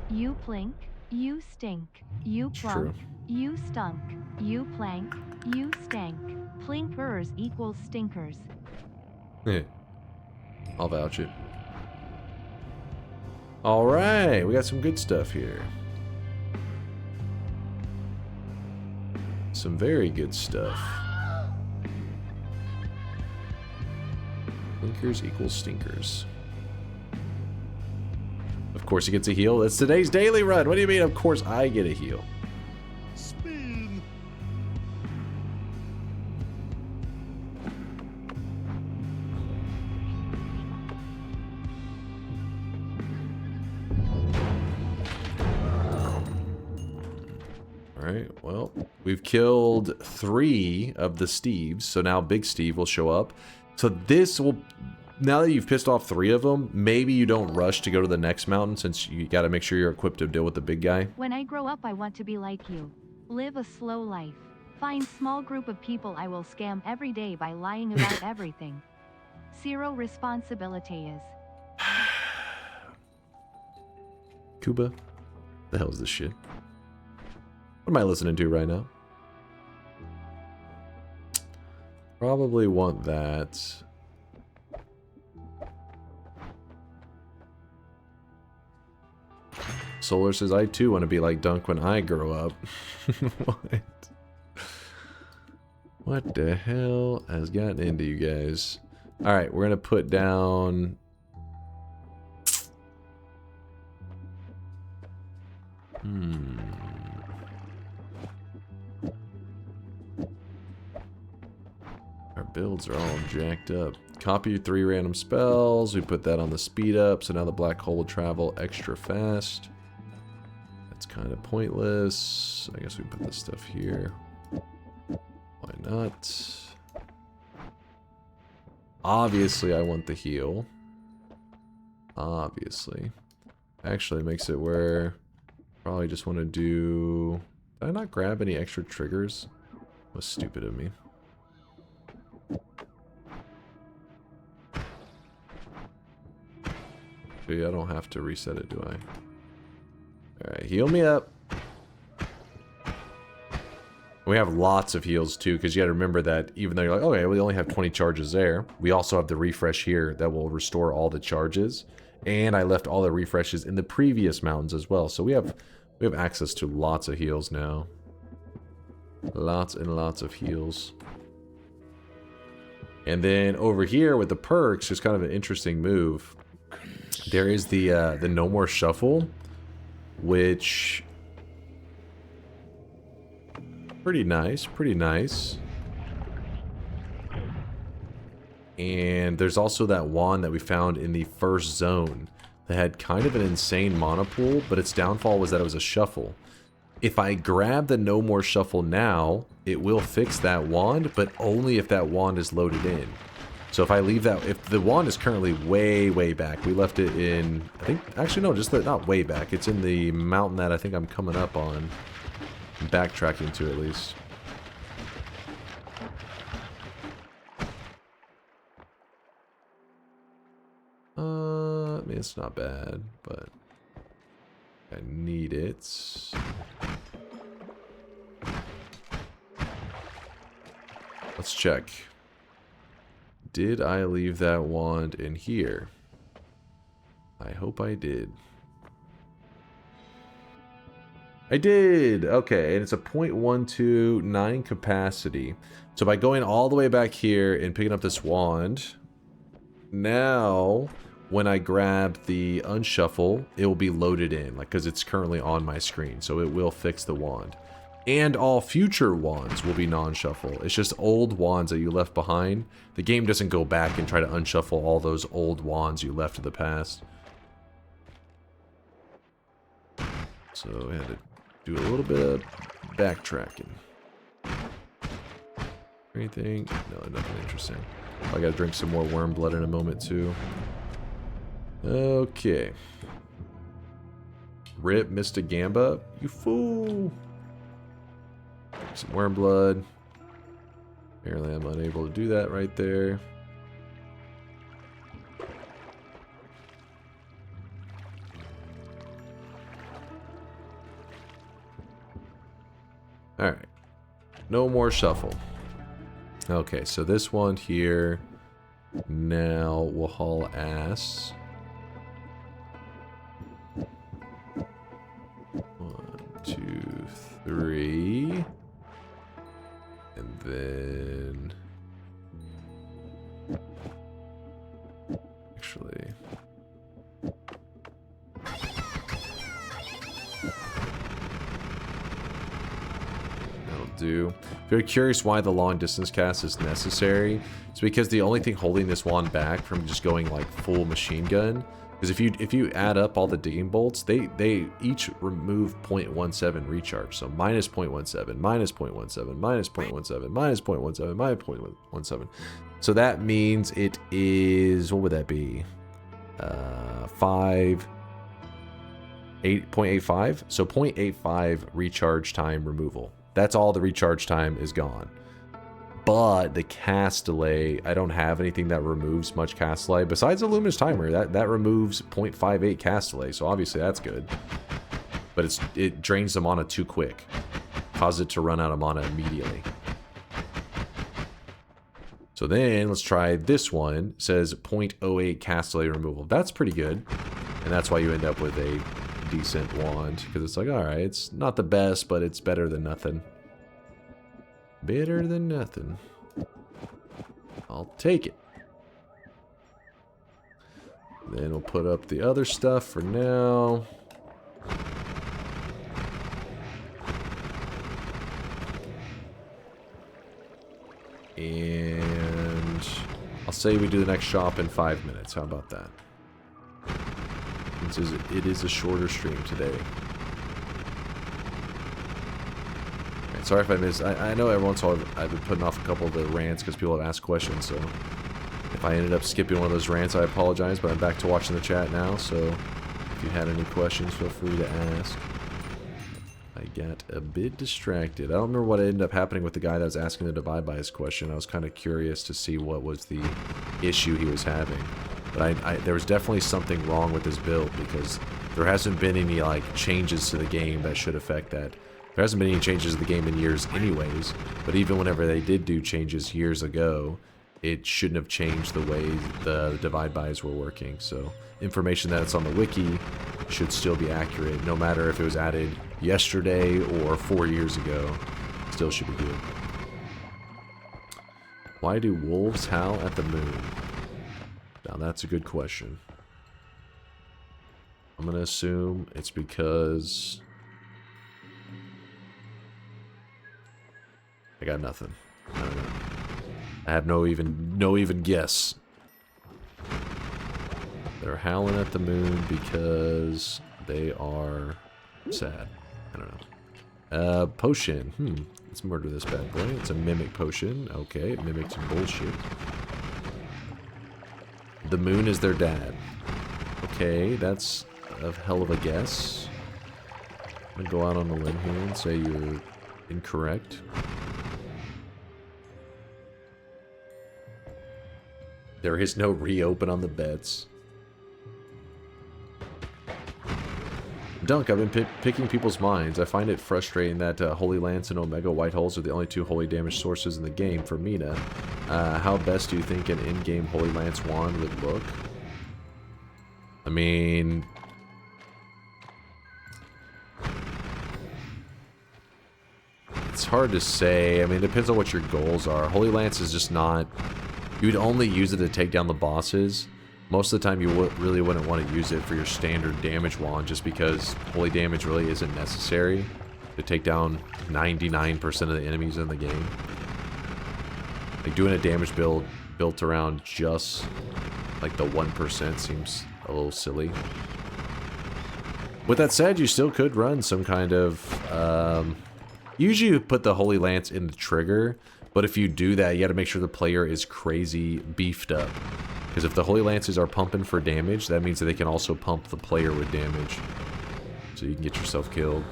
You plink, you stink, you plunk, you stunk, you plank, you stank. Plinkers equals stinkers. I'll vouch it. Alright, we got some good stuff here. Some very good stuff. Plinkers equals stinkers. Of course he gets a heal. That's today's daily run. What do you mean, of course I get a heal? Spin. We've killed 3 of the Steves, so now Big Steve will show up. So this will, now that you've pissed off 3 of them, maybe you don't rush to go to the next mountain since you got to make sure you're equipped to deal with the big guy. When I grow up, I want to be like you. Live a slow life. Find small group of people I will scam every day by lying about everything. 0 responsibilities. Cuba? The hell is this shit? What am I listening to right now? Probably want that. Solar says, I too want to be like Dunk when I grow up. What? What the hell has gotten into you guys? Alright, we're going to put down... Our builds are all jacked up. Copy 3 random spells. We put that on the speed up, so now the black hole will travel extra fast. That's kind of pointless. I guess we put this stuff here. Why not? Obviously, I want the heal. Obviously. Actually, it makes it where... Probably just want to do... Did I not grab any extra triggers? That was stupid of me. Okay, I don't have to reset it, do I? Alright, heal me up. We have lots of heals too, because you gotta remember that even though you're like, okay, we only have 20 charges there, we also have the refresh here that will restore all the charges. And I left all the refreshes in the previous mountains as well. So we have access to lots of heals now. Lots and lots of heals. And then over here with the perks, there's kind of an interesting move. There is the No More Shuffle, which pretty nice, pretty nice. And there's also that wand that we found in the first zone that had kind of an insane mana pool, but its downfall was that it was a shuffle. If I grab the No More Shuffle now, it will fix that wand, but only if that wand is loaded in. So if I leave that, if the wand is currently way, way back, we left it in, I think, actually no, just not way back. It's in the mountain that I think I'm coming up on. I'm backtracking to at least. I mean, it's not bad, but I need it. Let's check. Did I leave that wand in here? I hope I did. I did! Okay, and it's a 0.129 capacity. So by going all the way back here and picking up this wand, now when I grab the unshuffle, it will be loaded in, like, because it's currently on my screen, so it will fix the wand. And all future wands will be non-shuffle. It's just old wands that you left behind. The game doesn't go back and try to unshuffle all those old wands you left in the past. So I had to do a little bit of backtracking. Anything? No, nothing interesting. I gotta drink some more worm blood in a moment too. Okay. Rip, Mr. Gamba. You fool! Some worm blood. Apparently I'm unable to do that right there. Alright. No more shuffle. Okay, so this one here now will haul ass. 1, 2, 3. And then... Actually... That'll do. If you're curious why the long distance cast is necessary, it's because the only thing holding this wand back from just going like full machine gun Because if you add up all the digging bolts, they each remove 0.17 recharge. So minus 0.17, minus 0.17, minus 0.17, minus 0.17, minus 0.17. So that means it is, what would that be? 8.85. So 0.85 recharge time removal. That's all the recharge time is gone. But the cast delay, I don't have anything that removes much cast delay besides the Luminous Timer. That removes 0.58 cast delay, so obviously that's good. But it drains the mana too quick, causes it to run out of mana immediately. So then let's try this one. It says 0.08 cast delay removal. That's pretty good, and that's why you end up with a decent wand, because it's like, all right, it's not the best, but it's better than nothing. Better than nothing. I'll take it. Then we'll put up the other stuff for now. And I'll say we do the next shop in 5 minutes. How about that? It is a shorter stream today. Sorry if I missed. I know every once in a while I've been putting off a couple of the rants because people have asked questions, so if I ended up skipping one of those rants, I apologize, but I'm back to watching the chat now, so if you had any questions, feel free to ask. I got a bit distracted. I don't remember what ended up happening with the guy that was asking the divide by his question. I was kind of curious to see what was the issue he was having. But there was definitely something wrong with his build, because there hasn't been any like changes to the game that should affect that. There hasn't been any changes to the game in years anyways, but even whenever they did do changes years ago, it shouldn't have changed the way the divide bys were working. So information that's on the wiki should still be accurate, no matter if it was added yesterday or 4 years ago. Still should be good. Why do wolves howl at the moon? Now that's a good question. I'm gonna assume it's because I got nothing. I don't know. I have no even guess. They're howling at the moon because they are sad. I don't know. Potion. Let's murder this bad boy. It's a mimic potion. Okay, it mimics bullshit. The moon is their dad. Okay, that's a hell of a guess. I'm gonna go out on a limb here and say you're incorrect. There is no reopen on the bets. Dunk, I've been picking people's minds. I find it frustrating that Holy Lance and Omega White Holes are the only two holy damage sources in the game for Mina. How best do you think an in-game Holy Lance wand would look? I mean, it's hard to say. I mean, it depends on what your goals are. Holy Lance is just not... You'd only use it to take down the bosses. Most of the time you really wouldn't want to use it for your standard damage wand, just because holy damage really isn't necessary to take down 99% of the enemies in the game. Like doing a damage build built around just like the 1% seems a little silly. With that said, you still could run some kind of... usually you put the Holy Lance in the trigger, but if you do that, you got to make sure the player is crazy beefed up. Because if the Holy Lances are pumping for damage, that means that they can also pump the player with damage. So you can get yourself killed.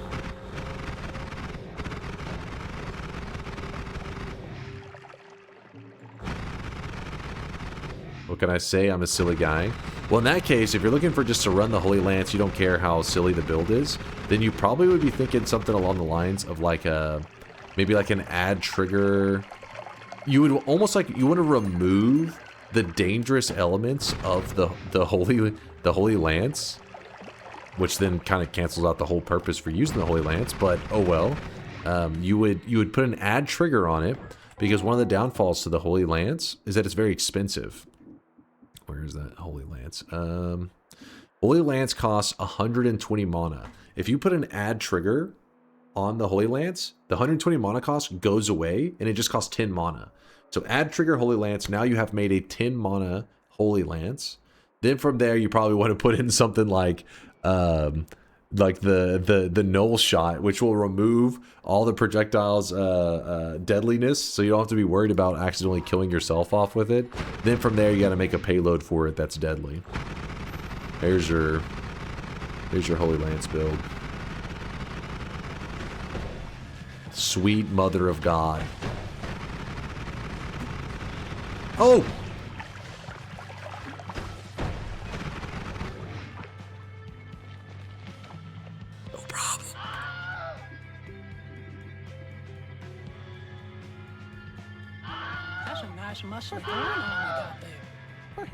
What can I say? I'm a silly guy. Well, in that case, if you're looking for just to run the Holy Lance, you don't care how silly the build is, then you probably would be thinking something along the lines of like a... maybe like an add trigger. You would almost like... you want to remove the dangerous elements of the Holy Lance, which then kind of cancels out the whole purpose for using the Holy Lance, but oh well. You would put an add trigger on it, because one of the downfalls to the Holy Lance is that it's very expensive. Where is that Holy Lance? Holy Lance costs 120 mana. If you put an add trigger on the Holy Lance, the 120 mana cost goes away, and it just costs 10 mana. So add trigger Holy Lance, now you have made a 10 mana Holy Lance. Then from there, you probably want to put in something like the null shot, which will remove all the projectiles deadliness, so you don't have to be worried about accidentally killing yourself off with it. Then from there, you got to make a payload for it that's deadly. There's your Holy Lance build. Sweet Mother of God. Oh! No problem. That's a nice muscle going on out there.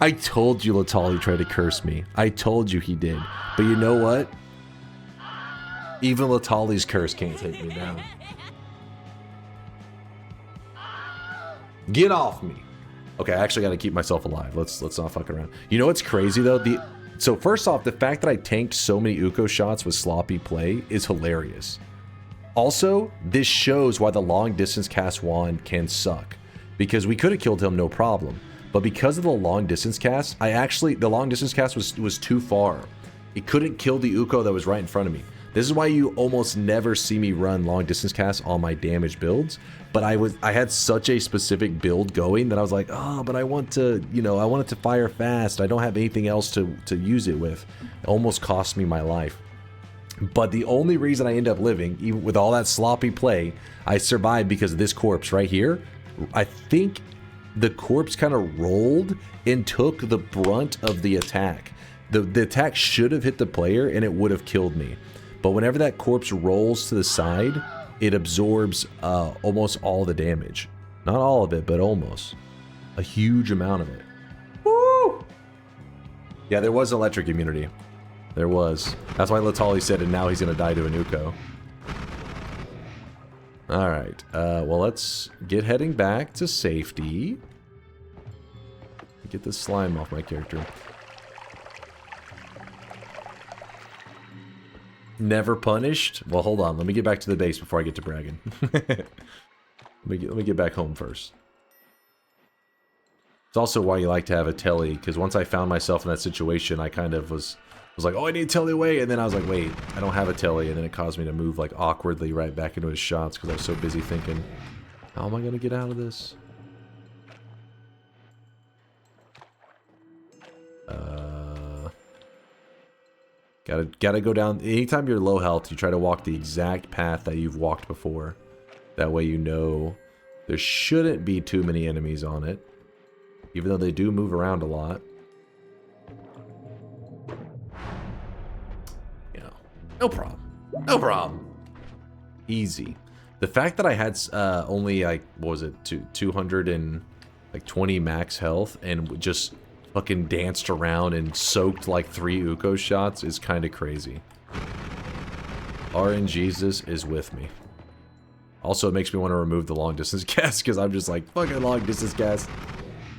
I told you Latali tried to curse me. I told you he did. But you know what? Even Latali's curse can't take me down. Get off me. Okay, I actually got to keep myself alive. Let's not fuck around. You know what's crazy though? So first off, the fact that I tanked so many Uko shots with sloppy play is hilarious. Also, this shows why the long distance cast wand can suck. Because we could have killed him no problem. But because of the long distance cast, the long distance cast was too far. It couldn't kill the Uko that was right in front of me. This is why you almost never see me run long distance casts on my damage builds. But I had such a specific build going that I was like, oh, but I want to, I want it to fire fast. I don't have anything else to use it with. It almost cost me my life. But the only reason I end up living, even with all that sloppy play, I survived because of this corpse right here. I think the corpse kind of rolled and took the brunt of the attack. The attack should have hit the player and it would have killed me. But whenever that corpse rolls to the side, it absorbs almost all the damage. Not all of it, but almost. A huge amount of it. Woo! Yeah, there was electric immunity. There was. That's why Latali said, and now he's going to die to a Nuko. Alright, well, let's get heading back to safety. Get this slime off my character. Never punished? Well, hold on. Let me get back to the base before I get to bragging. let me get back home first. It's also why you like to have a telly, because once I found myself in that situation, I kind of was like, oh, I need a telly away, and then I was like, wait, I don't have a telly, and then it caused me to move like awkwardly right back into his shots because I was so busy thinking, how am I going to get out of this? Gotta go down. Anytime you're low health, you try to walk the exact path that you've walked before. That way you know there shouldn't be too many enemies on it, even though they do move around a lot. No problem. No problem. Easy. The fact that I had only like, what was it, 220 max health and just fucking danced around and soaked like 3 Uko shots is kind of crazy. RNGesus is with me. Also, it makes me want to remove the long distance cast because I'm just like, fucking long distance cast.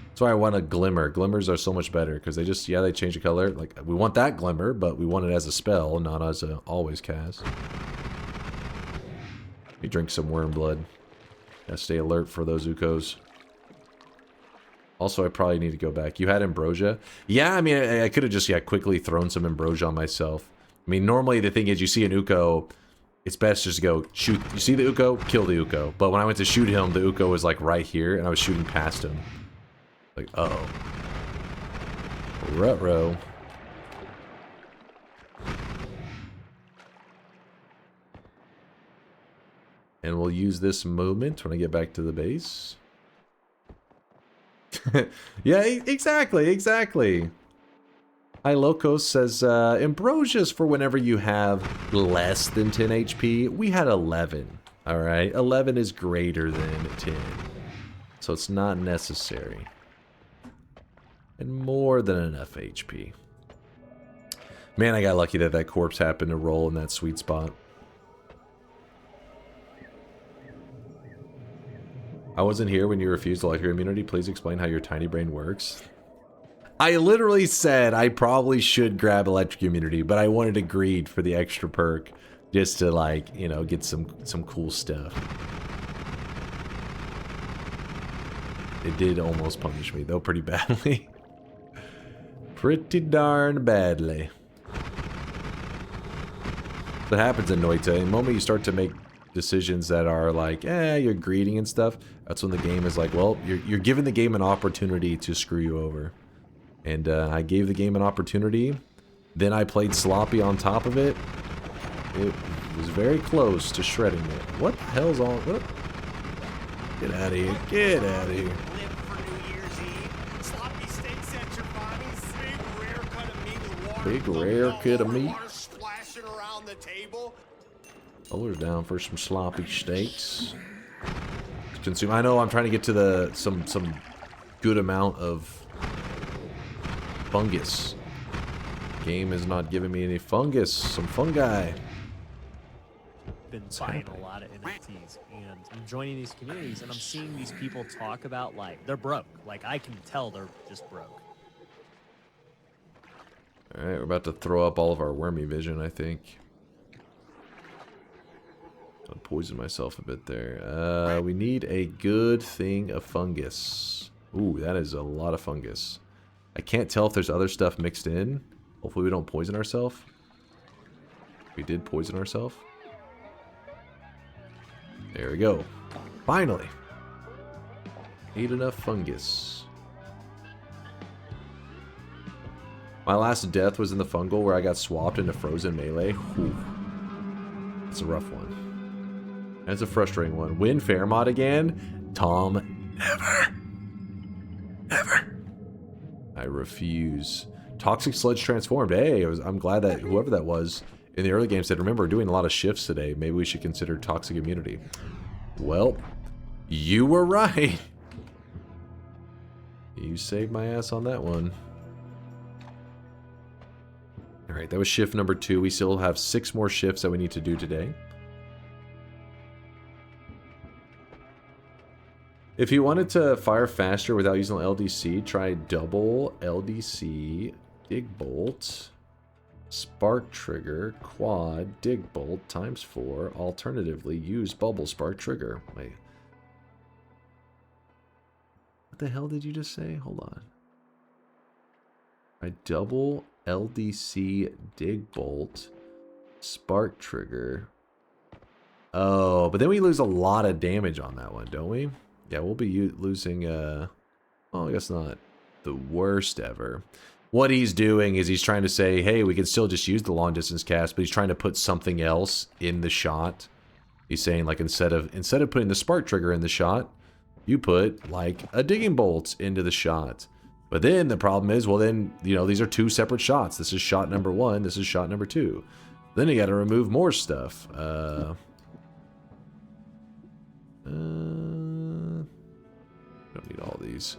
That's why I want a glimmer. Glimmers are so much better because they just, they change the color. Like, we want that glimmer, but we want it as a spell, not as a always cast. Let me drink some worm blood. Gotta stay alert for those Ukos. Also, I probably need to go back. You had ambrosia? Yeah, I mean, I could have just, quickly thrown some ambrosia on myself. I mean, normally the thing is, you see an Uko, it's best just to go shoot. You see the Uko? Kill the Uko. But when I went to shoot him, the Uko was like right here, and I was shooting past him. Like, uh-oh. Ruh-roh. And we'll use this moment when I get back to the base. Yeah, exactly. Hi Locos says, Ambrosia's for whenever you have less than 10 HP. We had 11, alright? 11 is greater than 10. So it's not necessary. And more than enough HP. Man, I got lucky that that corpse happened to roll in that sweet spot. I wasn't here when you refused electric immunity. Please explain how your tiny brain works. I literally said I probably should grab electric immunity, but I wanted to greed for the extra perk just to, like, you know, get some cool stuff. It did almost punish me, though, pretty badly. Pretty darn badly. What happens in Noita, the moment you start to make decisions that are like, you're greedy and stuff, that's when the game is like, well, you're giving the game an opportunity to screw you over. And I gave the game an opportunity, then I played sloppy on top of it. It was very close to shredding it. What the hell's on? What? Get out of here. Get out of here. Live for New Year's Eve. Sloppy steaks at your bodies. Big rare cut of meat with water. Big rare cut of meat. Water splashing around the table. $1 down for some sloppy steaks. Consume. I know I'm trying to get to some good amount of fungus. Game is not giving me any fungus. Some fungi. Been buying a lot of NFTs, and I'm joining these communities, and I'm seeing these people talk about, like, they're broke. Like, I can tell they're just broke. Alright, we're about to throw up all of our wormy vision, I think. I'll poison myself a bit there. We need a good thing of fungus. Ooh, that is a lot of fungus. I can't tell if there's other stuff mixed in. Hopefully we don't poison ourselves. We did poison ourselves. There we go. Finally. Ate enough fungus. My last death was in the fungal where I got swapped into frozen melee. Whew. It's a rough one. That's a frustrating one. Win Fairmont again? Tom, never. Never. I refuse. Toxic Sludge transformed. Hey, I'm glad that whoever that was in the early game said, remember, we're doing a lot of shifts today. Maybe we should consider toxic immunity. Well, you were right. You saved my ass on that one. Alright, that was shift number 2. We still have 6 more shifts that we need to do today. If you wanted to fire faster without using LDC, try double LDC, dig bolt, spark trigger, quad, dig bolt, ×4. Alternatively, use bubble spark trigger. Wait. What the hell did you just say? Hold on. Try double LDC, dig bolt, spark trigger. Oh, but then we lose a lot of damage on that one, don't we? Yeah, we'll be losing, oh, I guess not the worst ever. What he's doing is he's trying to say, hey, we can still just use the long distance cast, but he's trying to put something else in the shot. He's saying, like, instead of putting the spark trigger in the shot, you put, like, a digging bolt into the shot. But then the problem is, well, then, you know, these are 2 separate shots. This is shot number 1, this is shot number 2. Then you got to remove more stuff. Don't need all these.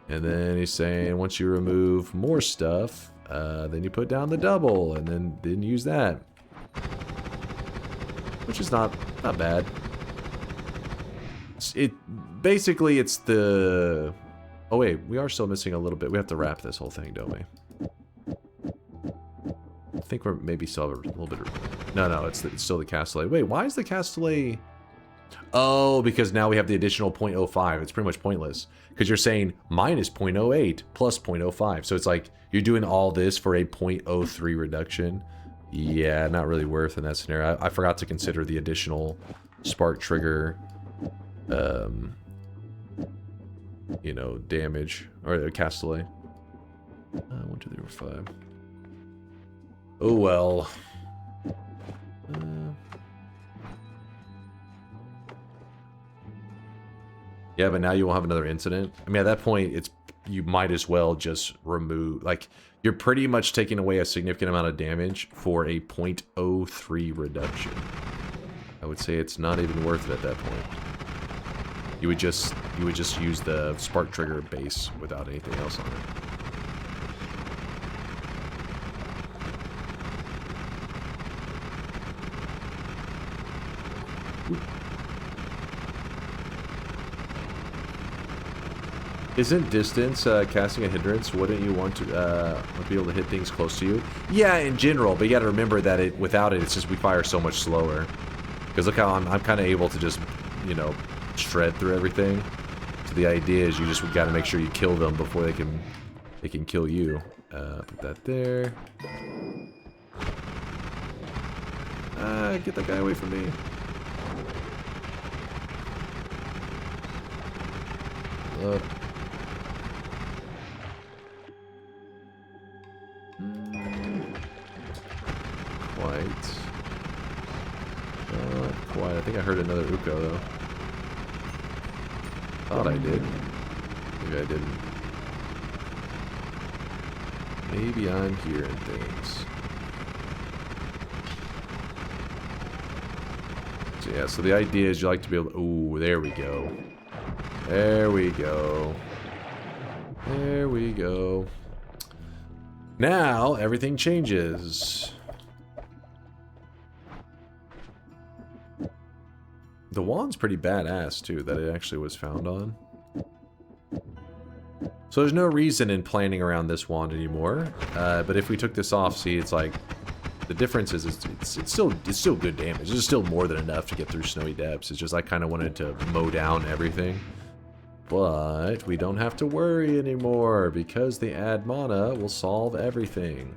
And then he's saying once you remove more stuff, then you put down the double and then use that. Which is not bad. Basically it's the... Oh wait, we are still missing a little bit. We have to wrap this whole thing, don't we? I think we're maybe still have a little bit of... No, it's still the castellet. Wait, why is the castellet... Oh, because now we have the additional 0.05. It's pretty much pointless. Because you're saying minus 0.08 plus 0.05. So it's like you're doing all this for a 0.03 reduction. Yeah, not really worth in that scenario. I forgot to consider the additional spark trigger, you know, damage. Or the castellet. 1, 2, 3, 4, 5. Oh, well. Yeah, but now you won't have another incident. I mean, at that point, you might as well just remove... Like, you're pretty much taking away a significant amount of damage for a 0.03 reduction. I would say it's not even worth it at that point. You would just use the spark trigger base without anything else on it. Isn't distance casting a hindrance? Wouldn't you want to be able to hit things close to you? Yeah, in general, but you got to remember that without it, it's just we fire so much slower. Because look how I'm kind of able to just, you know, shred through everything. So the idea is you just got to make sure you kill them before they can kill you. Put that there. Get that guy away from me. Up. Quite. Not quite. I think I heard another Uko though. Thought I did. Maybe I didn't. Maybe I'm hearing things. So yeah, so the idea is you like to be able to... Ooh, there we go. There we go. There we go. Now, everything changes. The wand's pretty badass, too, that it actually was found on. So there's no reason in planning around this wand anymore. But if we took this off, see, it's like... The difference is it's still good damage. It's still more than enough to get through Snowy Depths. It's just I kind of wanted to mow down everything. But we don't have to worry anymore because the add mana will solve everything.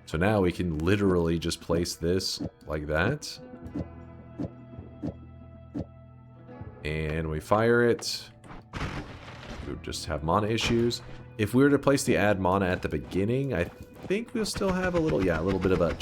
So now we can literally just place this like that. And we fire it. We would just have mana issues. If we were to place the add mana at the beginning, I think we'll still have a little bit of a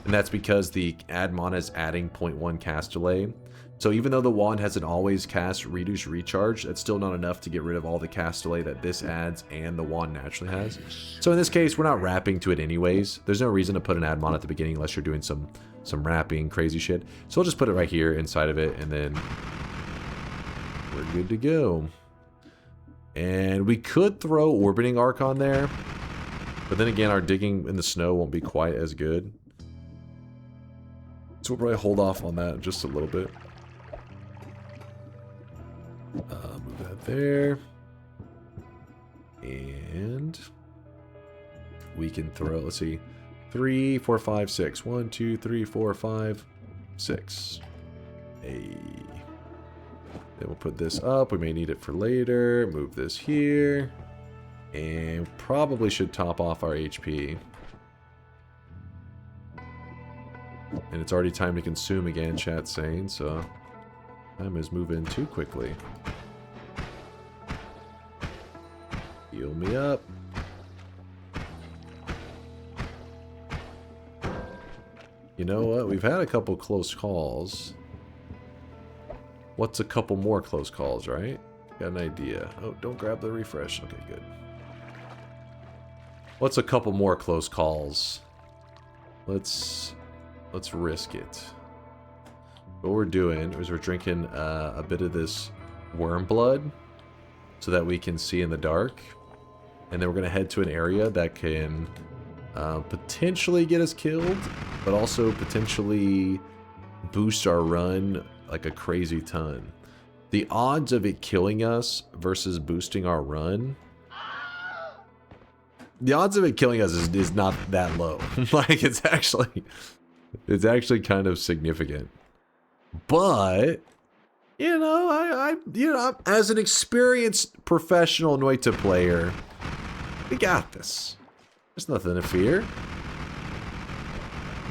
and that's because the add mana is adding 0.1 cast delay. So even though the wand has an always cast reduce recharge, that's still not enough to get rid of all the cast delay that this adds and the wand naturally has. So in this case, we're not wrapping to it anyways. There's no reason to put an add mana at the beginning unless you're doing some wrapping crazy shit. So we'll just put it right here inside of it and then we're good to go. And we could throw Orbiting Arc on there. But then again, our digging in the snow won't be quite as good. So we'll probably hold off on that just a little bit. Move that there. And we can throw, let's see, 3, 4, 5, 6. 1, 2, 3, 4, 5, 6. Hey. Then we'll put this up. We may need it for later. Move this here. And probably should top off our HP. And it's already time to consume again, chat's saying, so time is moving too quickly. Heal me up. You know what? We've had a couple close calls. What's a couple more close calls, right? Got an idea. Oh, don't grab the refresh. Okay, good. What's a couple more close calls? Let's risk it. What we're doing is we're drinking a bit of this worm blood so that we can see in the dark. And then we're going to head to an area that can potentially get us killed, but also potentially boost our run like a crazy ton. The odds of it killing us versus boosting our run... The odds of it killing us is not that low. Like, it's actually kind of significant. But, you know, as an experienced professional Noita player, we got this. There's nothing to fear.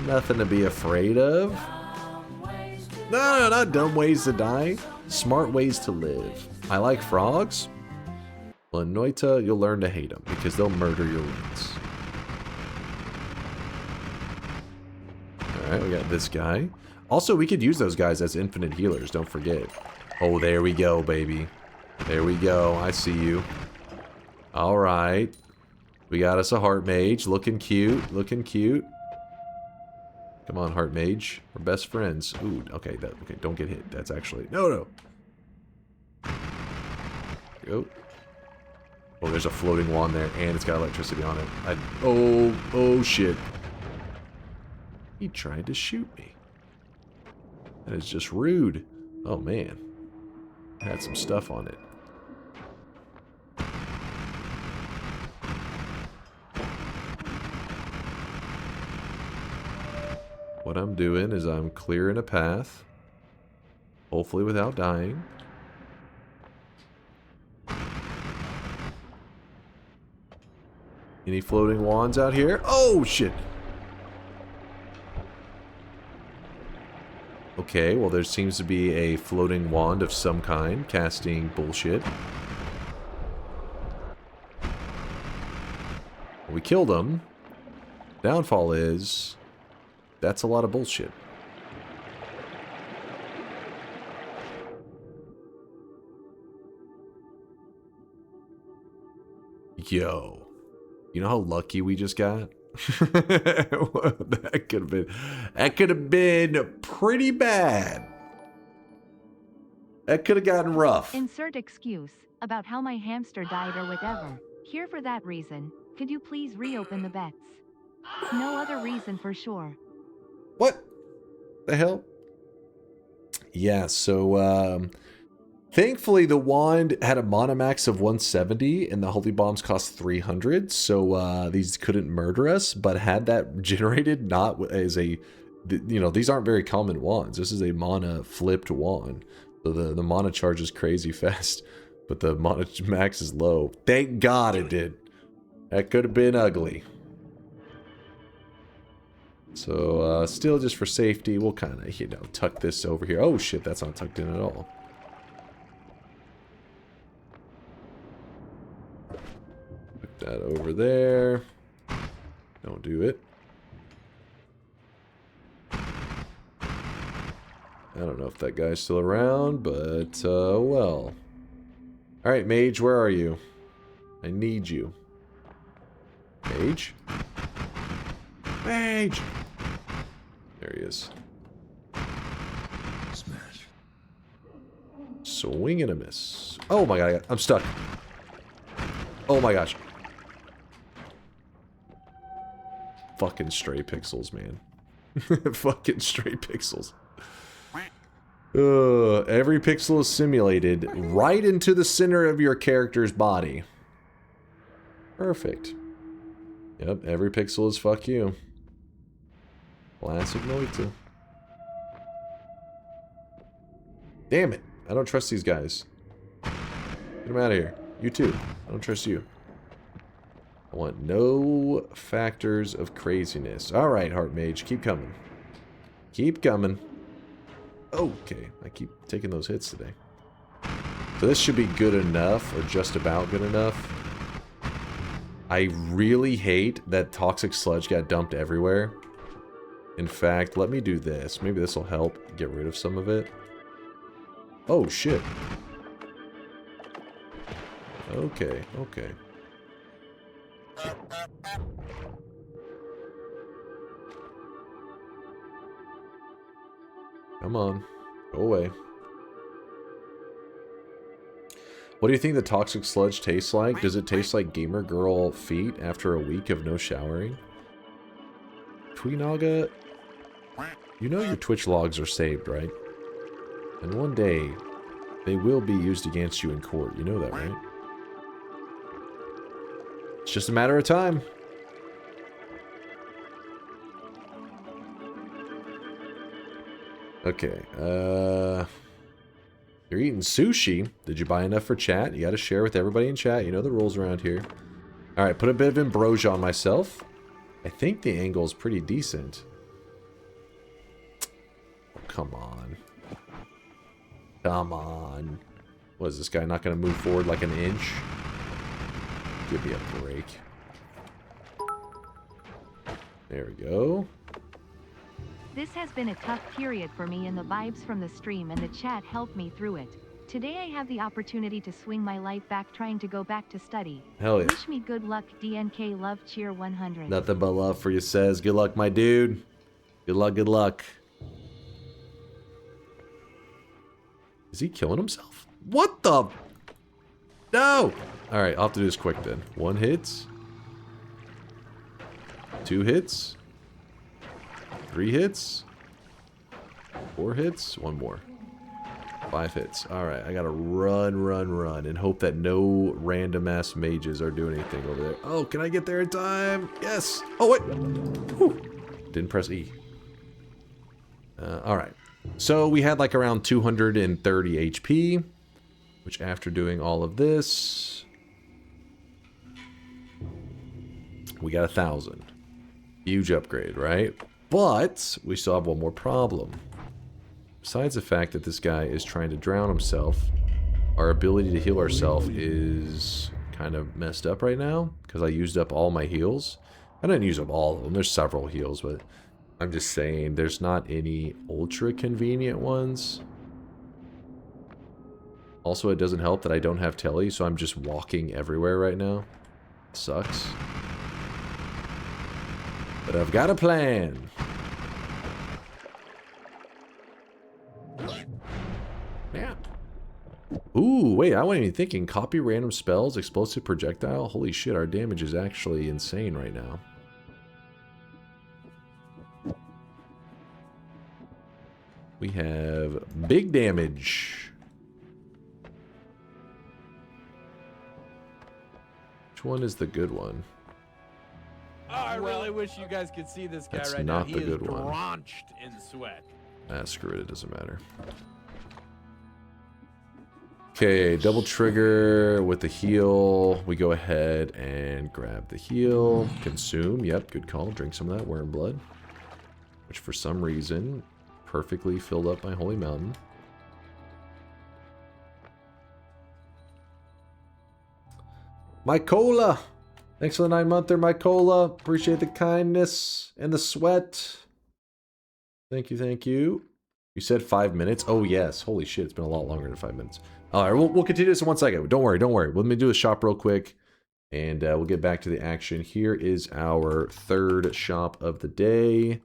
Nothing to be afraid of. No, not dumb ways to die. Smart ways to live. I like frogs. Well, in Noita, you'll learn to hate them because they'll murder your runes. Alright, we got this guy. Also, we could use those guys as infinite healers, don't forget. Oh, there we go, baby. There we go. I see you. Alright. We got us a heart mage. Looking cute. Looking cute. Come on, heart mage. We're best friends. Ooh, okay, okay, don't get hit. That's actually... No. Go. Oh, there's a floating wand there, and it's got electricity on it. Oh, shit. He tried to shoot me. That is just rude. Oh, man. It had some stuff on it. What I'm doing is I'm clearing a path. Hopefully without dying. Any floating wands out here? Oh, shit. Okay, well, there seems to be a floating wand of some kind casting bullshit. We killed him. Downfall is... that's a lot of bullshit. Yo. You know how lucky we just got? That could have been pretty bad. That could have gotten rough. Insert excuse about how my hamster died or whatever. Here for that reason. Could you please reopen the bets? No other reason for sure. What the hell? Yeah, so thankfully the wand had a mana max of 170 and the holy bombs cost 300, so these couldn't murder us, but had that generated not as a, you know, these aren't very common wands. This is a mana flipped wand. So the mana charge is crazy fast, but the mana max is low. Thank God it did. That could have been ugly. So, still just for safety, we'll kind of, you know, tuck this over here. Oh shit, that's not tucked in at all. Put that over there. Don't do it. I don't know if that guy's still around, but, well. Alright, mage, where are you? I need you. Mage? Mage! There he is. Smash. Swing and a miss. Oh my god, I'm stuck. Oh my gosh. Fucking stray pixels, man. Fucking stray pixels. Every pixel is simulated right into the center of your character's body. Perfect. Yep, every pixel is fuck you. Classic Noita. Damn it. I don't trust these guys. Get them out of here. You too. I don't trust you. I want no factors of craziness. Alright, Heart Mage. Keep coming. Keep coming. Okay. I keep taking those hits today. So this should be good enough, or just about good enough. I really hate that toxic sludge got dumped everywhere. In fact, let me do this. Maybe this will help get rid of some of it. Oh, shit. Okay, okay. Come on. Go away. What do you think the toxic sludge tastes like? Does it taste like gamer girl feet after a week of no showering? Tweenaga, you know your Twitch logs are saved, right? And one day, they will be used against you in court. You know that, right? It's just a matter of time. Okay, you're eating sushi. Did you buy enough for chat? You gotta share with everybody in chat. You know the rules around here. Alright, put a bit of ambrosia on myself. I think the angle is pretty decent. Oh, come on. Come on. What is this guy not gonna move forward like an inch? Give me a break. There we go. This has been a tough period for me, and the vibes from the stream and the chat helped me through it. Today I have the opportunity to swing my life back, trying to go back to study. Hell yeah. Wish me good luck, DNK love cheer 100. Nothing but love for you, says. Good luck, my dude. Good luck, good luck. Is he killing himself? What the? No! Alright, I'll have to do this quick then. 1 hit. 2 hits. 3 hits. 4 hits. 1 more. 5 hits. Alright, I gotta run, and hope that no random ass mages are doing anything over there. Oh, can I get there in time? Yes! Oh, wait! Whew. Didn't press E. Alright. So we had like around 230 HP, which after doing all of this... We got 1,000. Huge upgrade, right? But we still have one more problem. Besides the fact that this guy is trying to drown himself, our ability to heal ourselves is kind of messed up right now because I used up all my heals. I didn't use up all of them. There's several heals, but I'm just saying there's not any ultra convenient ones. Also, it doesn't help that I don't have telly, so I'm just walking everywhere right now. Sucks. But I've got a plan. Yeah. Ooh, wait, I wasn't even thinking. Copy random spells, explosive projectile. Holy shit, our damage is actually insane right now. We have big damage. Which one is the good one? Oh, I really wish you guys could see this guy That's right now. not He the is good one. drenched in sweat. Ah, screw it, it doesn't matter. Okay, double trigger with the heal. We go ahead and grab the heal. Consume, yep, good call. Drink some of that worm blood. Which for some reason, perfectly filled up my holy mountain. Mykola! Thanks for the 9-monther, Mykola. Appreciate the kindness and the sweat. Thank you, thank you. You said 5 minutes? Oh, yes. Holy shit, it's been a lot longer than 5 minutes. All right, we'll continue this in 1 second. Don't worry, don't worry. Let me do the shop real quick, and we'll get back to the action. Here is our third shop of the day.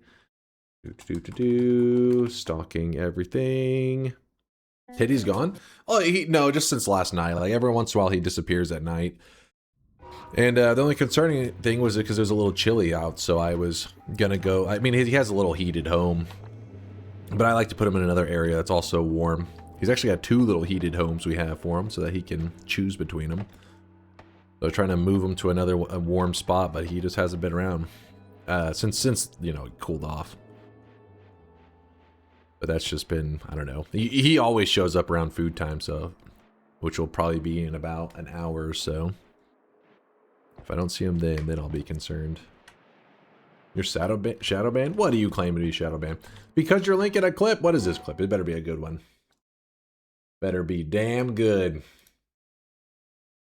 Stocking everything. Teddy's gone? Oh, no, just since last night. Like, every once in a while, he disappears at night. And the only concerning thing was because it was a little chilly out, so I was gonna go. I mean, he has a little heated home, but I like to put him in another area that's also warm. He's actually got 2 little heated homes we have for him so that he can choose between them. So trying to move him to another warm spot, but he just hasn't been around since you know, it cooled off. But that's just been, I don't know. He always shows up around food time, so which will probably be in about an hour or so. If I don't see him then I'll be concerned. You're shadow banned? What do you claim to be shadow banned? Because you're linking a clip? What is this clip? It better be a good one. Better be damn good.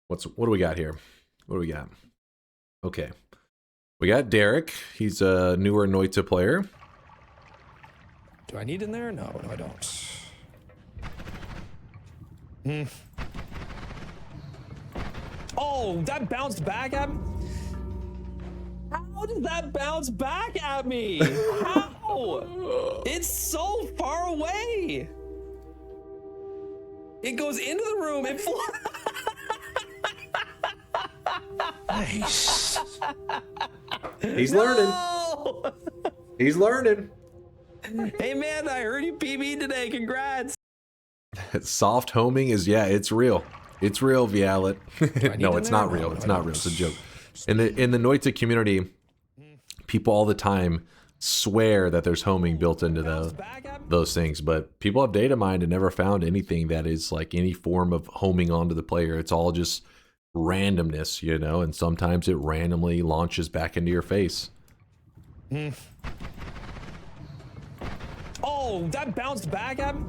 What do we got here? What do we got? Okay. We got Derek. He's a newer Noita player. Do I need in there? No, I don't. Oh, that bounced back at me? How did that bounce back at me? How? It's so far away. It goes into the room. It Nice. He's learning. He's learning. Hey man, I heard you PB today. Congrats. Soft homing is, yeah, it's real. It's real, Vialet. No, it's not real. It's not real. It's a joke. In the Noita community, people all the time swear that there's homing built into those things, but people have data mined and never found anything that is like any form of homing onto the player. It's all just randomness, you know, and sometimes it randomly launches back into your face. Oh, that bounced back at me?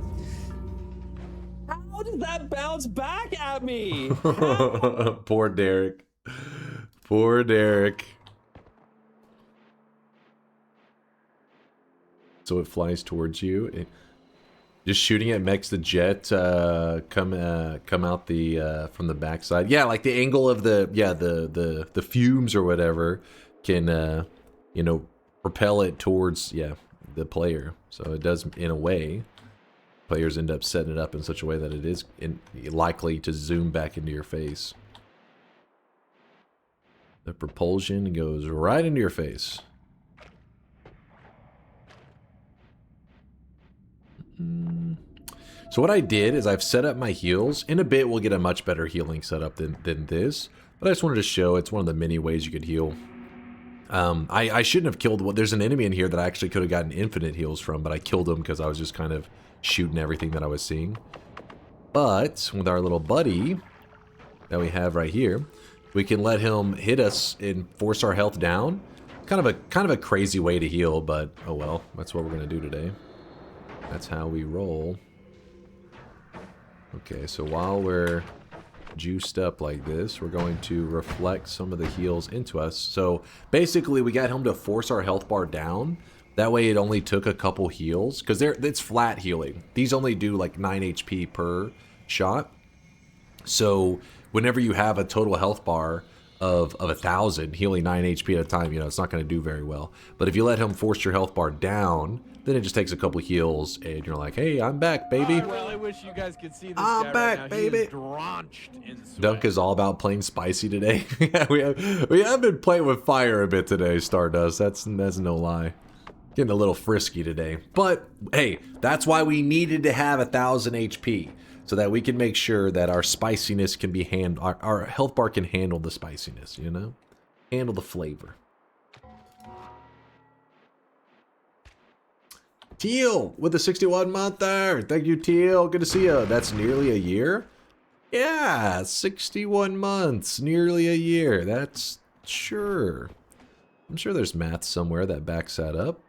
How did that bounce back at me? Poor Derek. Poor Derek. So it flies towards you. Just shooting at makes the jet come out the from the backside. Yeah, like the angle of the fumes or whatever can you know, propel it towards the player. So it does in a way. Players end up setting it up in such a way that it is likely to zoom back into your face. The propulsion goes right into your face. So what I did is I've set up my heals. In a bit, we'll get a much better healing setup than this. But I just wanted to show it's one of the many ways you could heal. I shouldn't have killed... There's an enemy in here that I actually could have gotten infinite heals from, but I killed him because I was just kind of shooting everything that I was seeing. But with our little buddy that we have right here, we can let him hit us and force our health down. Kind of a crazy way to heal, but oh well. That's what we're gonna do today. That's how we roll. Okay, so while we're juiced up like this, we're going to reflect some of the heals into us. So basically we got him to force our health bar down. That way it only took a couple heals, because it's flat healing. These only do like 9 HP per shot. So whenever you have a total health bar of 1,000, healing 9 HP at a time, you know, it's not going to do very well. But if you let him force your health bar down, then it just takes a couple heals, and you're like, hey, I'm back, baby. I really wish you guys could see this I'm guy back, right now. baby. He is drenched in sweat. Dunk is all about playing spicy today. Yeah, we have been playing with fire a bit today, Stardust. That's no lie. Getting a little frisky today. But, hey, that's why we needed to have 1,000 HP. So that we can make sure that our spiciness can be our health bar can handle the spiciness, you know? Handle the flavor. Teal with the 61-monther. Thank you, Teal. Good to see you. That's nearly a year? Yeah, 61 months. Nearly a year. That's sure. I'm sure there's math somewhere that backs that up.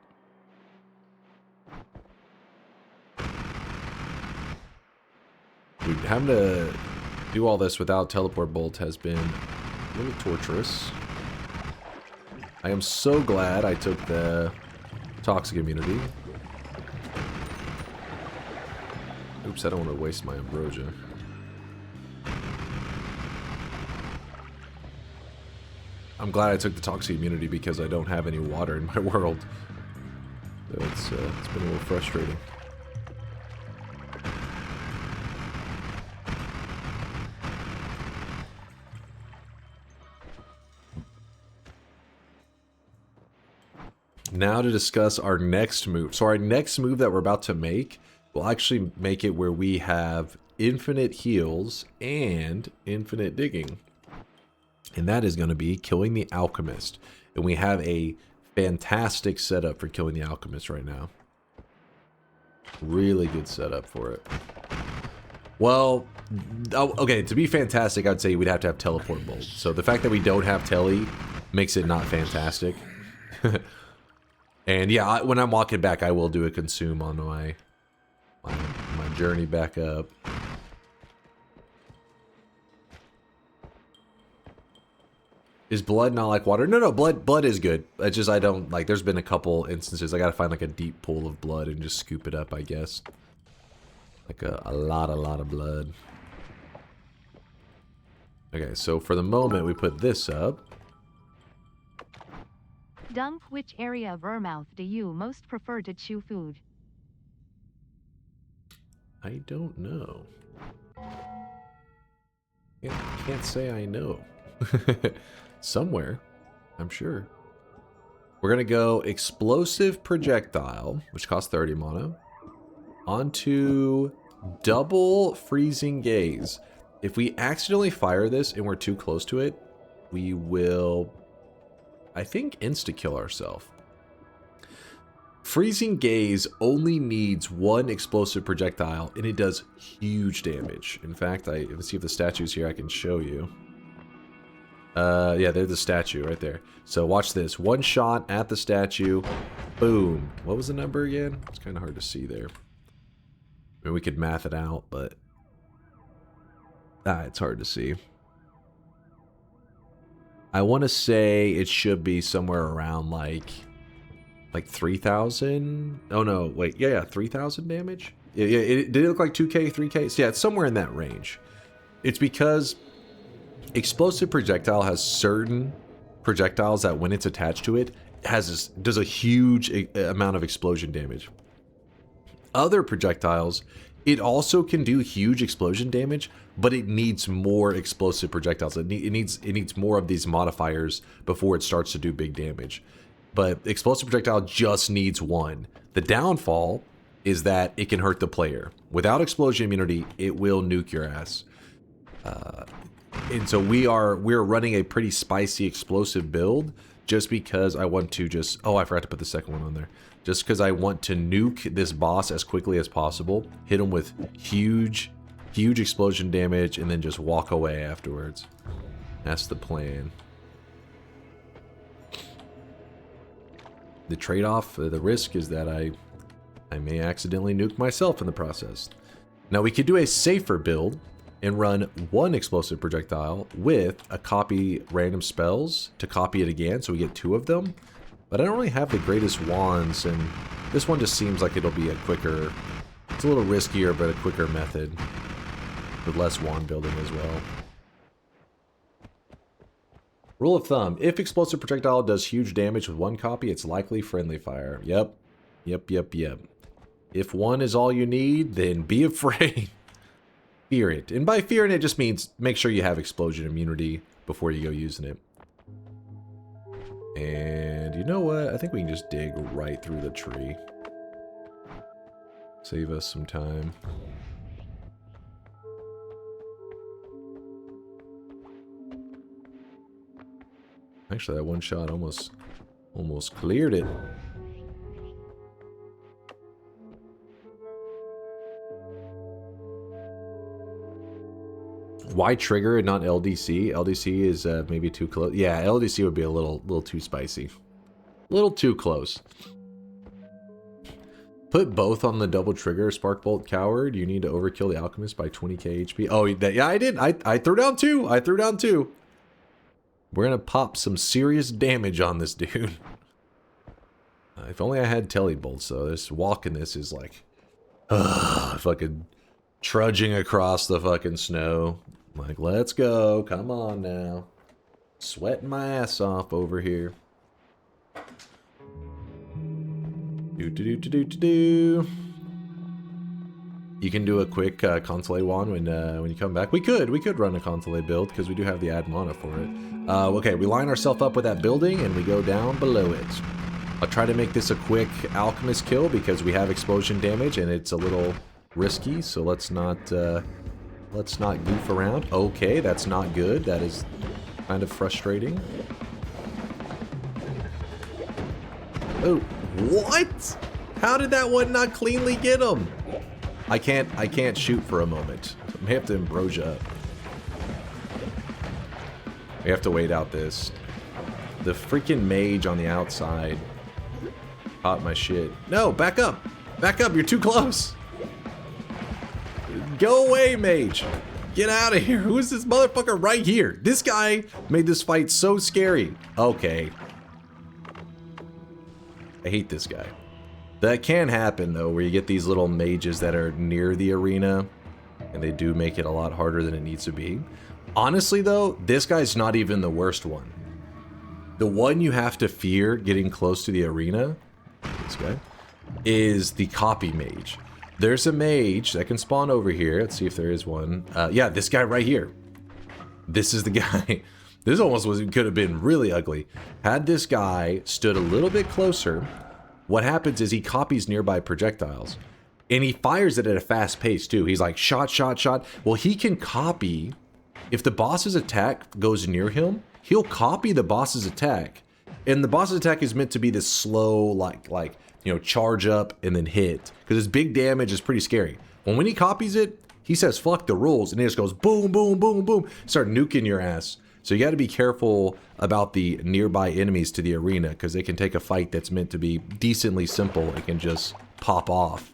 Dude, having to do all this without teleport bolt has been a little torturous. I am so glad I took the toxic immunity. Oops, I don't want to waste my ambrosia. I'm glad I took the toxic immunity because I don't have any water in my world. So it's been a little frustrating. Now to discuss our next move. So our next move that we're about to make will actually make it where we have infinite heals and infinite digging. And that is going to be killing the alchemist. And we have a fantastic setup for killing the alchemist right now. Really good setup for it. Well, okay, to be fantastic, I'd say we'd have to have teleport bolt. So the fact that we don't have tele makes it not fantastic. And yeah, when I'm walking back, I will do a consume on my journey back up. Is blood not like water? No, blood is good. It's just I don't, like, there's been a couple instances I gotta find like a deep pool of blood and just scoop it up, I guess. Like a lot of blood. Okay, so for the moment, we put this up. Dunk, which area of your mouth do you most prefer to chew food? I don't know. Can't say I know. Somewhere, I'm sure. We're gonna go explosive projectile, which costs 30 mana, onto double freezing gaze. If we accidentally fire this and we're too close to it, we will, I think, insta-kill ourselves. Freezing gaze only needs one explosive projectile, and it does huge damage. In fact, let's see if the statue's here, I can show you. Yeah, there's the statue right there. So watch this. One shot at the statue. Boom. What was the number again? It's kind of hard to see there. I mean, we could math it out, but it's hard to see. I want to say it should be somewhere around like 3,000. Oh no, wait, yeah, 3,000 damage. Yeah, did it look like 2K, 3K? So yeah, it's somewhere in that range. It's because explosive projectile has certain projectiles that when it's attached to it, does a huge amount of explosion damage. Other projectiles, it also can do huge explosion damage, but it needs more explosive projectiles. It needs more of these modifiers before it starts to do big damage. But explosive projectile just needs one. The downfall is that it can hurt the player. Without explosion immunity, it will nuke your ass. And so we're running a pretty spicy explosive build just because I want to I forgot to put the second one on there. Just because I want to nuke this boss as quickly as possible, hit him with huge explosion damage, and then just walk away afterwards. That's the plan. The trade-off, the risk is that I may accidentally nuke myself in the process. Now we could do a safer build and run one explosive projectile with a copy random spells to copy it again, so we get 2 of them. But I don't really have the greatest wands, and this one just seems like it'll be a quicker, it's a little riskier, but a quicker method with less wand building as well. Rule of thumb, if explosive projectile does huge damage with 1 copy, it's likely friendly fire. Yep. If 1 is all you need, then be afraid. Fear it. And by fearing it just means make sure you have explosion immunity before you go using it. And you know what? I think we can just dig right through the tree. Save us some time. Actually, that one shot almost cleared it. Why trigger and not LDC? LDC is maybe too close. Yeah, LDC would be a little too spicy. A little too close. Put both on the double trigger, Sparkbolt Coward. You need to overkill the Alchemist by 20k HP. Oh, yeah, I did. I threw down 2. I threw down 2. We're gonna pop some serious damage on this dude. If only I had telebolts, though. This walking this is like, fucking trudging across the fucking snow. Like, let's go. Come on now. Sweating my ass off over here. Do. You can do a quick Consolé wand when you come back. We could run a Consolé build because we do have the ad mana for it. Okay, we line ourselves up with that building and we go down below it. I'll try to make this a quick alchemist kill because we have explosion damage and it's a little risky. So let's not goof around. Okay, that's not good. That is kind of frustrating. Oh, what? How did that one not cleanly get him? I can't shoot for a moment. I may have to ambrosia up. We have to wait out this. The freaking mage on the outside caught my shit. No, back up! Back up, you're too close! Go away, mage! Get out of here! Who is this motherfucker right here? This guy made this fight so scary. Okay. I hate this guy. That can happen, though, where you get these little mages that are near the arena, and they do make it a lot harder than it needs to be. Honestly, though, this guy's not even the worst one. The one you have to fear getting close to the arena, this guy, is the copy mage. There's a mage that can spawn over here. Let's see if there is one. Yeah, this guy right here. This is the guy. This almost could have been really ugly. Had this guy stood a little bit closer, what happens is he copies nearby projectiles. And he fires it at a fast pace, too. He's like, shot, shot, shot. Well, he can copy. If the boss's attack goes near him, he'll copy the boss's attack. And the boss's attack is meant to be this slow, like you know, charge up and then hit. Because his big damage is pretty scary. When he copies it, he says, fuck the rules. And he just goes boom, boom, boom, boom. Start nuking your ass. So you got to be careful about the nearby enemies to the arena. Because they can take a fight that's meant to be decently simple. It can just pop off.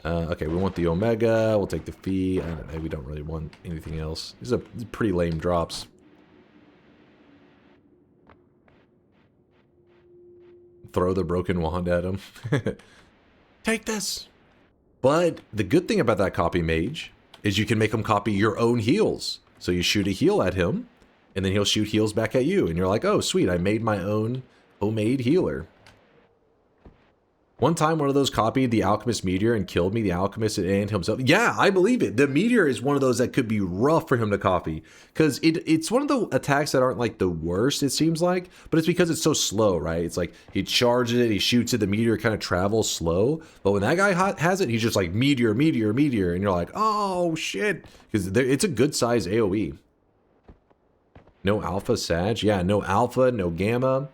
Okay, we want the Omega. We'll take the Fee. I don't know, we don't really want anything else. These are pretty lame drops. Throw the broken wand at him. Take this! But the good thing about that copy mage is you can make him copy your own heals. So you shoot a heal at him, and then he'll shoot heals back at you. And you're like, oh, sweet, I made my own homemade healer. One time, one of those copied the Alchemist Meteor and killed me, the Alchemist and himself. Yeah, I believe it. The Meteor is one of those that could be rough for him to copy. Because it's one of the attacks that aren't like the worst, it seems like. But it's because it's so slow, right? It's like he charges it, he shoots it, the Meteor kind of travels slow. But when that guy has it, he's just like Meteor, Meteor, Meteor. And you're like, oh, shit. Because it's a good size AoE. No Alpha Sag. Yeah, no Alpha, no Gamma.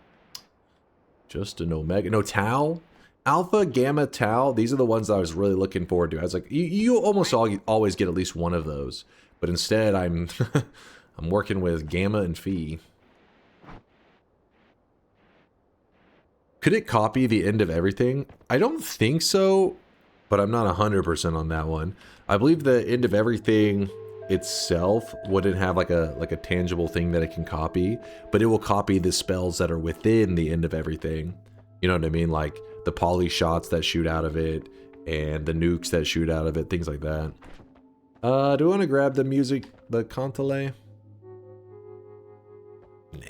Just an Omega. No Tau. Alpha, Gamma, Tau, these are the ones that I was really looking forward to. I was like, you almost always get at least one of those. But instead, I'm I'm working with Gamma and Phi. Could it copy the end of everything? I don't think so, but I'm not 100% on that one. I believe the end of everything itself wouldn't have like a tangible thing that it can copy, but it will copy the spells that are within the end of everything. You know what I mean? Like the poly shots that shoot out of it and the nukes that shoot out of it, things like that. Do I want to grab the music, the Cantale? Nah.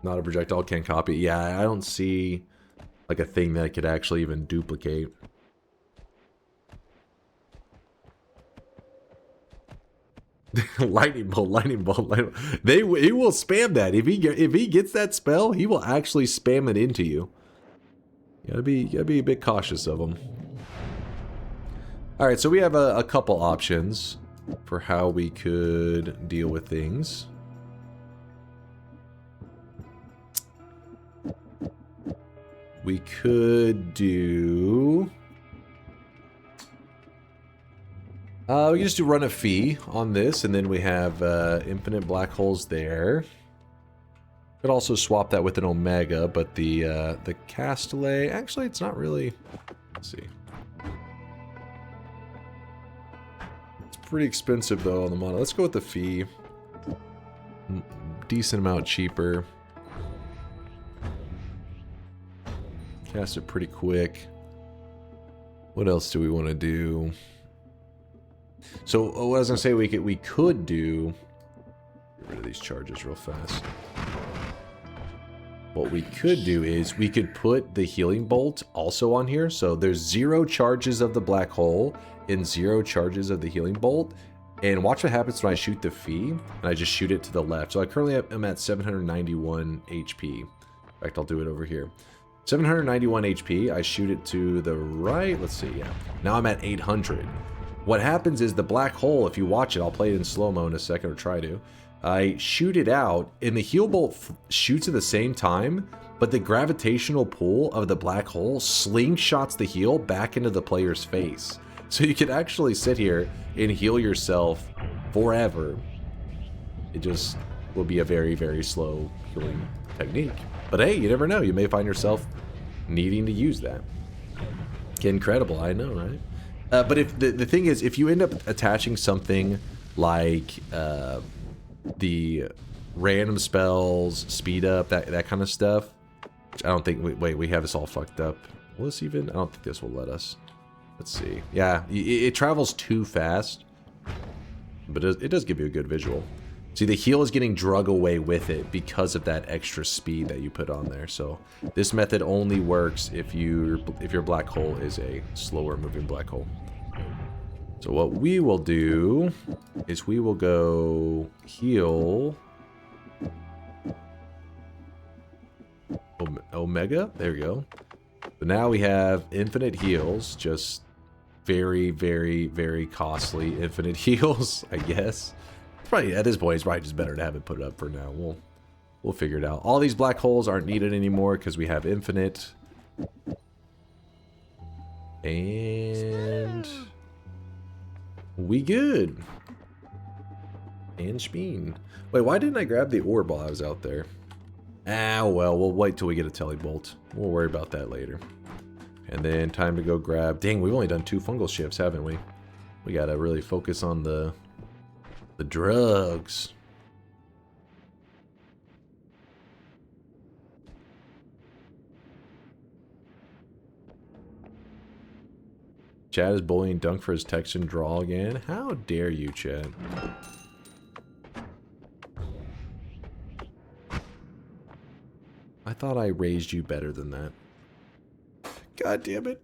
Not a projectile, can't copy. Yeah, I don't see like a thing that could actually even duplicate. Lightning bolt, lightning bolt, lightning bolt. He will spam that. If he gets that spell, he will actually spam it into you. You gotta be a bit cautious of him. All right, so we have a couple options for how we could deal with things. We could do... we can just do run a Phi on this, and then we have infinite black holes there. Could also swap that with an Omega, but the Castellet... Actually, it's not really... Let's see. It's pretty expensive, though, on the mono. Let's go with the Phi. Decent amount cheaper. Cast it pretty quick. What else do we want to do? So what I was gonna say, we could do. Get rid of these charges real fast. What we could do is we could put the healing bolt also on here. So there's 0 charges of the black hole and 0 charges of the healing bolt. And watch what happens when I shoot the Phi and I just shoot it to the left. So I currently am at 791 HP. In fact, I'll do it over here. 791 HP, I shoot it to the right, let's see, yeah. Now I'm at 800. What happens is the black hole, if you watch it, I'll play it in slow-mo in a second, or try to. I shoot it out, and the heal bolt shoots at the same time, but the gravitational pull of the black hole slingshots the heal back into the player's face. So you can actually sit here and heal yourself forever. It just will be a very, very slow healing technique. But hey, you never know. You may find yourself needing to use that. Incredible, I know, right? But if the thing is, if you end up attaching something like the random spells, speed up, that kind of stuff, which I don't think. Wait, we have this all fucked up. Will this even? I don't think this will let us. Let's see. Yeah, it travels too fast, but it does give you a good visual. See, the heal is getting drug away with it because of that extra speed that you put on there. So this method only works if your black hole is a slower moving black hole. So what we will do is we will go heal Omega. There we go. But now we have infinite heals, just very, very, very costly infinite heals, I guess. Probably at this point, it's probably just better to have it put up for now. We'll figure it out. All these black holes aren't needed anymore because we have infinite. And we good. And Speen. Wait, why didn't I grab the orb while I was out there? Ah, well, we'll wait till we get a telebolt. We'll worry about that later. And then time to go grab... Dang, we've only done 2 fungal shifts, haven't we? We gotta really focus on the drugs. Chad is bullying Dunk for his text and draw again. How dare you, Chad? I thought I raised you better than that. God damn it.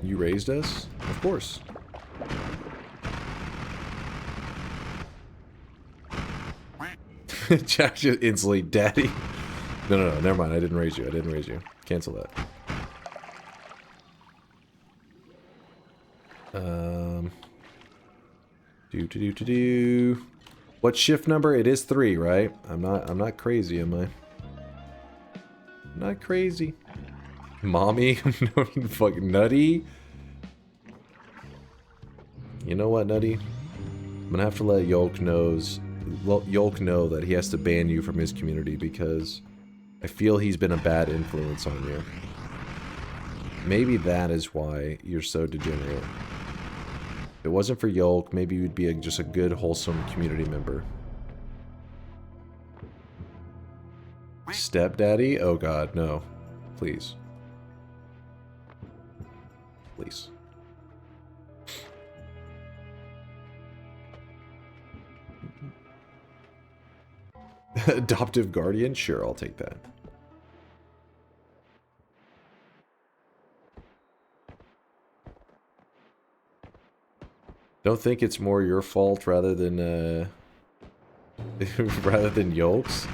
You raised us? Of course. Jack just instantly, daddy. No, never mind. I didn't raise you. I didn't raise you. Cancel that. What shift number? It is 3, right? I'm not crazy, am I? I'm not crazy. Mommy? Fucking Nutty? You know what, Nutty? I'm gonna have to let Yolk know that he has to ban you from his community because I feel he's been a bad influence on you. Maybe that is why you're so degenerate. If it wasn't for Yolk, maybe you'd be just a good, wholesome community member. Stepdaddy? Oh god, no. Please. Please. Adoptive guardian? Sure, I'll take that. Don't think it's more your fault rather than rather than Yolk's.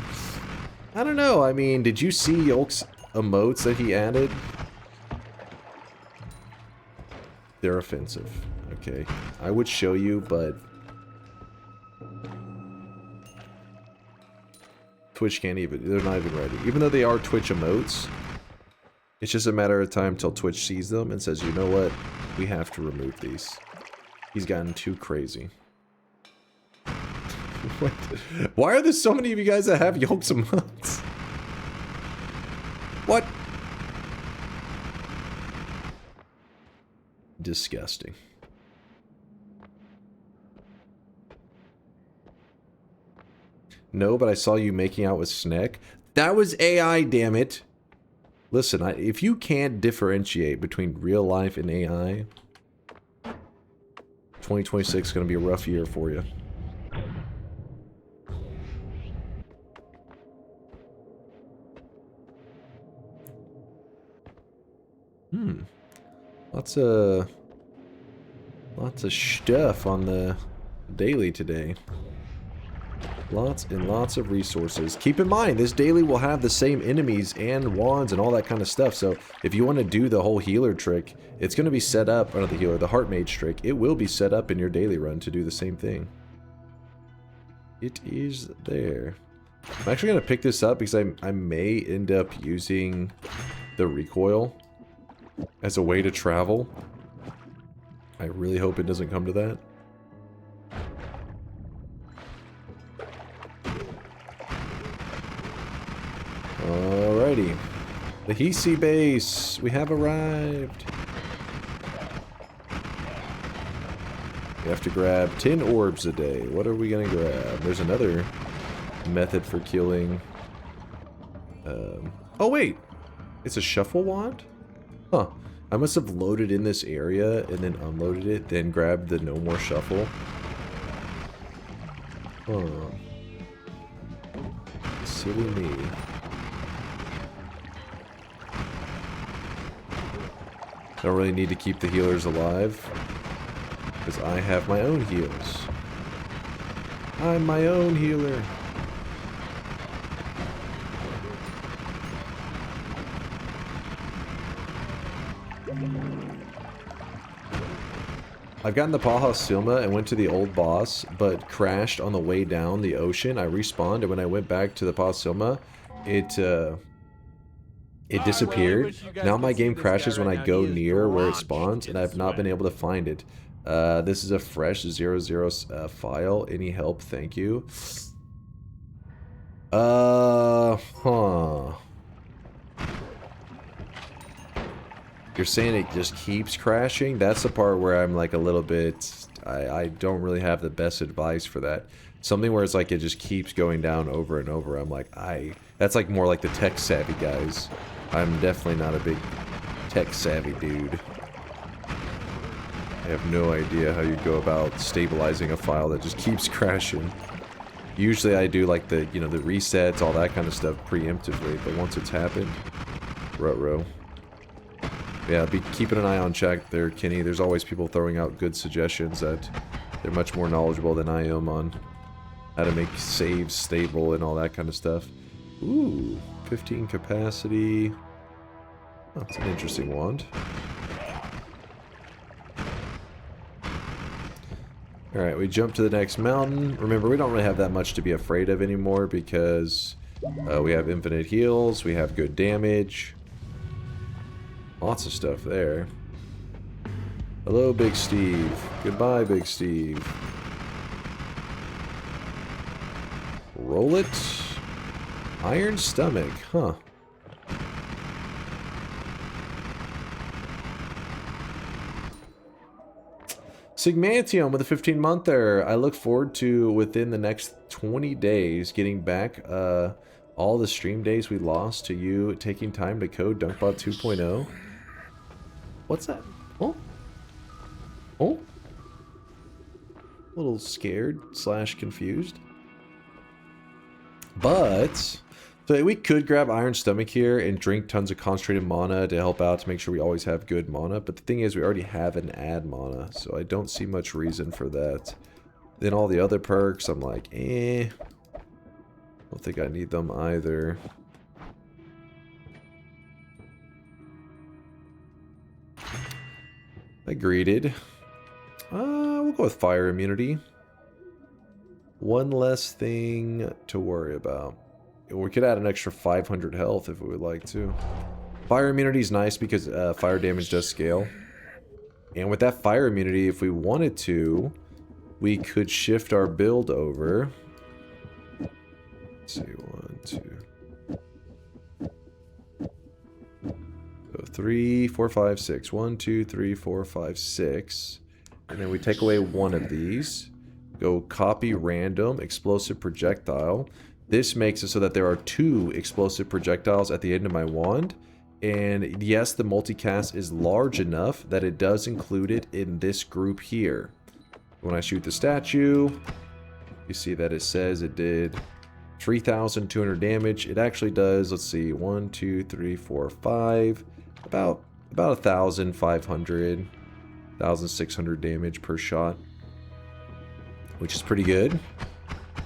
I don't know. I mean, did you see Yolk's emotes that he added? They're offensive. Okay. I would show you, but Twitch can't even. They're not even ready. Even though they are Twitch emotes, it's just a matter of time till Twitch sees them and says, you know what? We have to remove these. He's gotten too crazy. Why are there so many of you guys that have Yolk's emotes? What? Disgusting. No, but I saw you making out with Sneck. That was AI, damn it. Listen, if you can't differentiate between real life and AI, 2026 is going to be a rough year for you. Lots of stuff on the daily today. Lots and lots of resources. Keep in mind, this daily will have the same enemies and wands and all that kind of stuff. So if you want to do the whole healer trick, it's going to be set up, or not the healer, the heart mage trick. It will be set up in your daily run to do the same thing. It is there. I'm actually going to pick this up because I may end up using the recoil as a way to travel. I really hope it doesn't come to that. Alrighty. The Hisi base. We have arrived. We have to grab 10 orbs a day. What are we gonna grab? There's another method for killing. Oh wait! It's a shuffle wand? Huh. I must have loaded in this area and then unloaded it, then grabbed the no more shuffle. Huh. Silly me. Don't really need to keep the healers alive, because I have my own heals. I'm my own healer. I've gotten the Paha Silma and went to the old boss, but crashed on the way down the ocean. I respawned, and when I went back to the Paha Silma, it disappeared. Now my game crashes when I go near where it spawns, and I've not been able to find it. This is a fresh 00 file. Any help? Thank you. You're saying it just keeps crashing? That's the part where I'm like a little bit... I don't really have the best advice for that. Something where it's like it just keeps going down over and over. I'm like, that's like more like the tech savvy guys. I'm definitely not a big tech savvy dude. I have no idea how you go about stabilizing a file that just keeps crashing. Usually I do like the, you know, the resets, all that kind of stuff preemptively, but once it's happened, ruh-roh. Yeah, be keeping an eye on chat there, Kenny. There's always people throwing out good suggestions that they're much more knowledgeable than I am on how to make saves stable and all that kind of stuff. Ooh, 15 capacity. Oh, that's an interesting wand. Alright, we jump to the next mountain. Remember, we don't really have that much to be afraid of anymore because we have infinite heals, we have good damage. Lots of stuff there. Hello, Big Steve. Goodbye, Big Steve. Roulette. Iron Stomach, huh. Sigmantium with a 15-monther. I look forward to, within the next 20 days, getting back all the stream days we lost to you taking time to code DunkBot 2.0. What's that? Oh? Oh? A little scared / confused. But, so we could grab Iron Stomach here and drink tons of concentrated mana to help out to make sure we always have good mana. But the thing is, we already have an add mana, so I don't see much reason for that. Then all the other perks, I'm like, eh. Don't think I need them either. Agreed. We'll go with fire immunity. One less thing to worry about. We could add an extra 500 health if we would like to. Fire immunity is nice because fire damage does scale. And with that fire immunity, if we wanted to, we could shift our build over. Let's see, 1, 2. So 3, 4, 5, 6. 1, 2, 3, 4, 5, 6. And then we take away one of these. Go copy random explosive projectile. This makes it so that there are 2 explosive projectiles at the end of my wand. And yes, the multicast is large enough that it does include it in this group here. When I shoot the statue, you see that it says it did 3,200 damage. It actually does, let's see, 1, 2, 3, 4, 5. About 1,500, 1,600 damage per shot. Which is pretty good.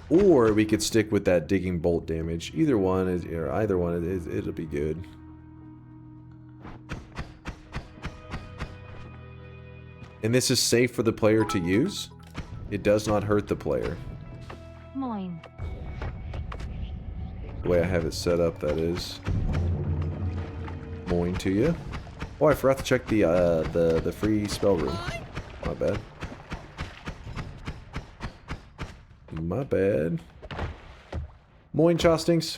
Or we could stick with that digging bolt damage. Either one is, or either one is, it'll be good. And this is safe for the player to use. It does not hurt the player. Moin. The way I have it set up, that is. Moin to you. Oh, I forgot to check the free spell room. My bad. My bad. Moin, Chostings.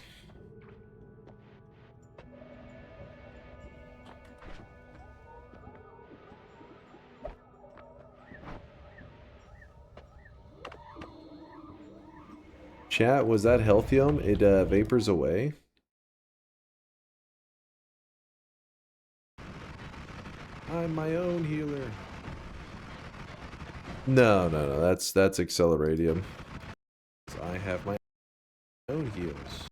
Chat, was that Healthium? It vapors away. I'm my own healer. No, that's Acceleratium. I have my own heals.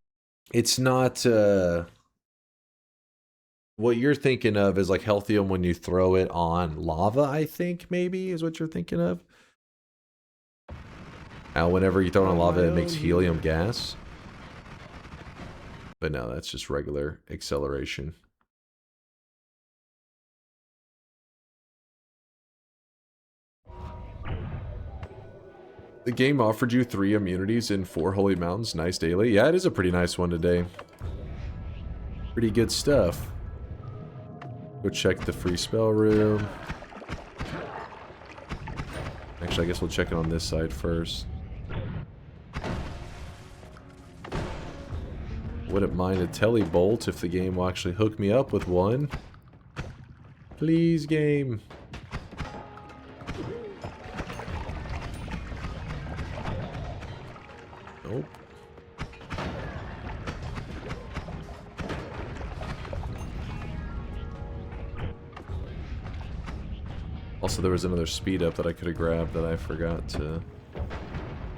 It's not what you're thinking of is like Healthium when you throw it on lava, I think maybe is what you're thinking of. Now whenever you throw it on lava, it makes helium gas. But no, that's just regular acceleration. The game offered you 3 immunities in 4 Holy Mountains. Nice daily. Yeah, it is a pretty nice one today. Pretty good stuff. Go check the free spell room. Actually, I guess we'll check it on this side first. Wouldn't mind a telebolt if the game will actually hook me up with one. Please, game. Nope. Also, there was another speed up that I could have grabbed that I forgot to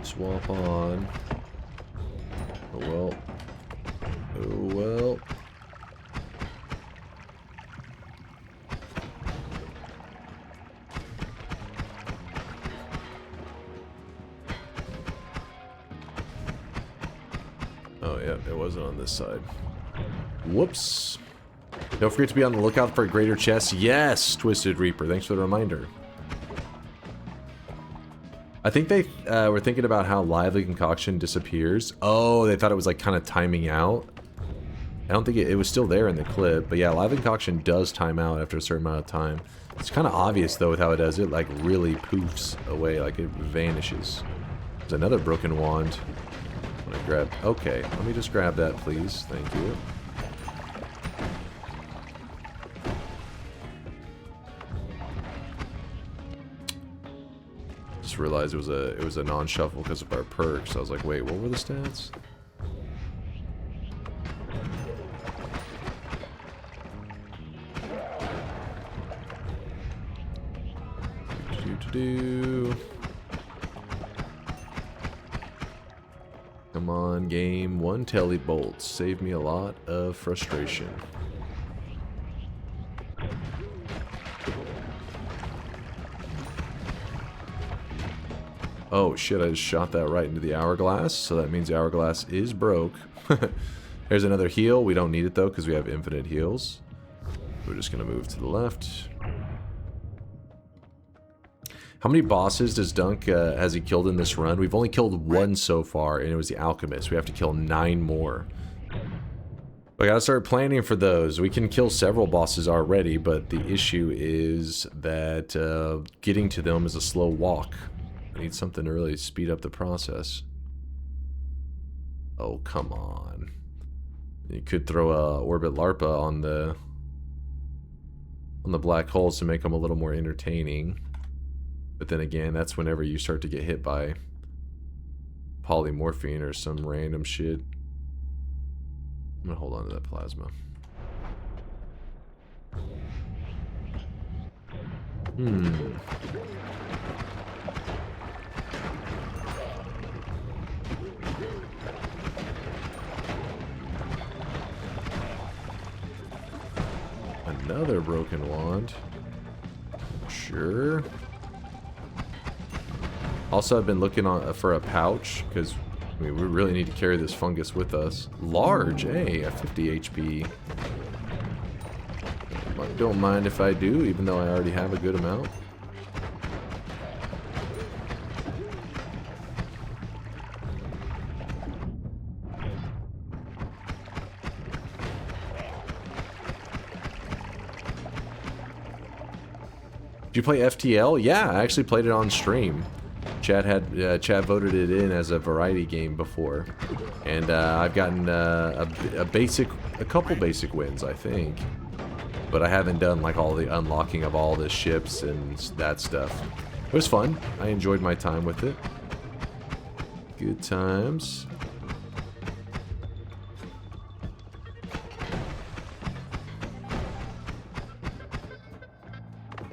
swap on. Oh well. Oh well. Oh yeah, it wasn't on this side. Whoops. Don't forget to be on the lookout for a greater chest. Yes, Twisted Reaper. Thanks for the reminder. I think they were thinking about how lively concoction disappears. Oh, they thought it was like kind of timing out. I don't think it was still there in the clip, but yeah, lively concoction does time out after a certain amount of time. It's kind of obvious though with how it does it, like really poofs away, like it vanishes. There's another broken wand. I'm gonna grab. Okay, let me just grab that, please. Thank you. Just realized it was a non-shuffle because of our perks. I was like, wait, what were the stats? Come on, game. 1 telly bolt. Save me a lot of frustration. Oh shit, I just shot that right into the hourglass, so that means the hourglass is broke. There's another heal. We don't need it though because we have infinite heals. We're just gonna move to the left. How many bosses does Dunk has he killed in this run? We've only killed 1 so far, and it was the Alchemist. We have to kill 9 more. We gotta start planning for those. We can kill several bosses already, but the issue is that getting to them is a slow walk. I need something to really speed up the process. Oh, come on. You could throw a Orbit Larpa on the black holes to make them a little more entertaining. But then again, that's whenever you start to get hit by polymorphine or some random shit. I'm gonna hold on to that plasma. Another broken wand. Sure. Also, I've been looking for a pouch, because I mean, we really need to carry this fungus with us. Large, hey, at 50 HP. Don't mind if I do, even though I already have a good amount. Did you play FTL? Yeah, I actually played it on stream. Chad voted it in as a variety game before, and I've gotten a couple basic wins, I think, but I haven't done like all the unlocking of all the ships and that stuff. It was fun. I enjoyed my time with it. Good times.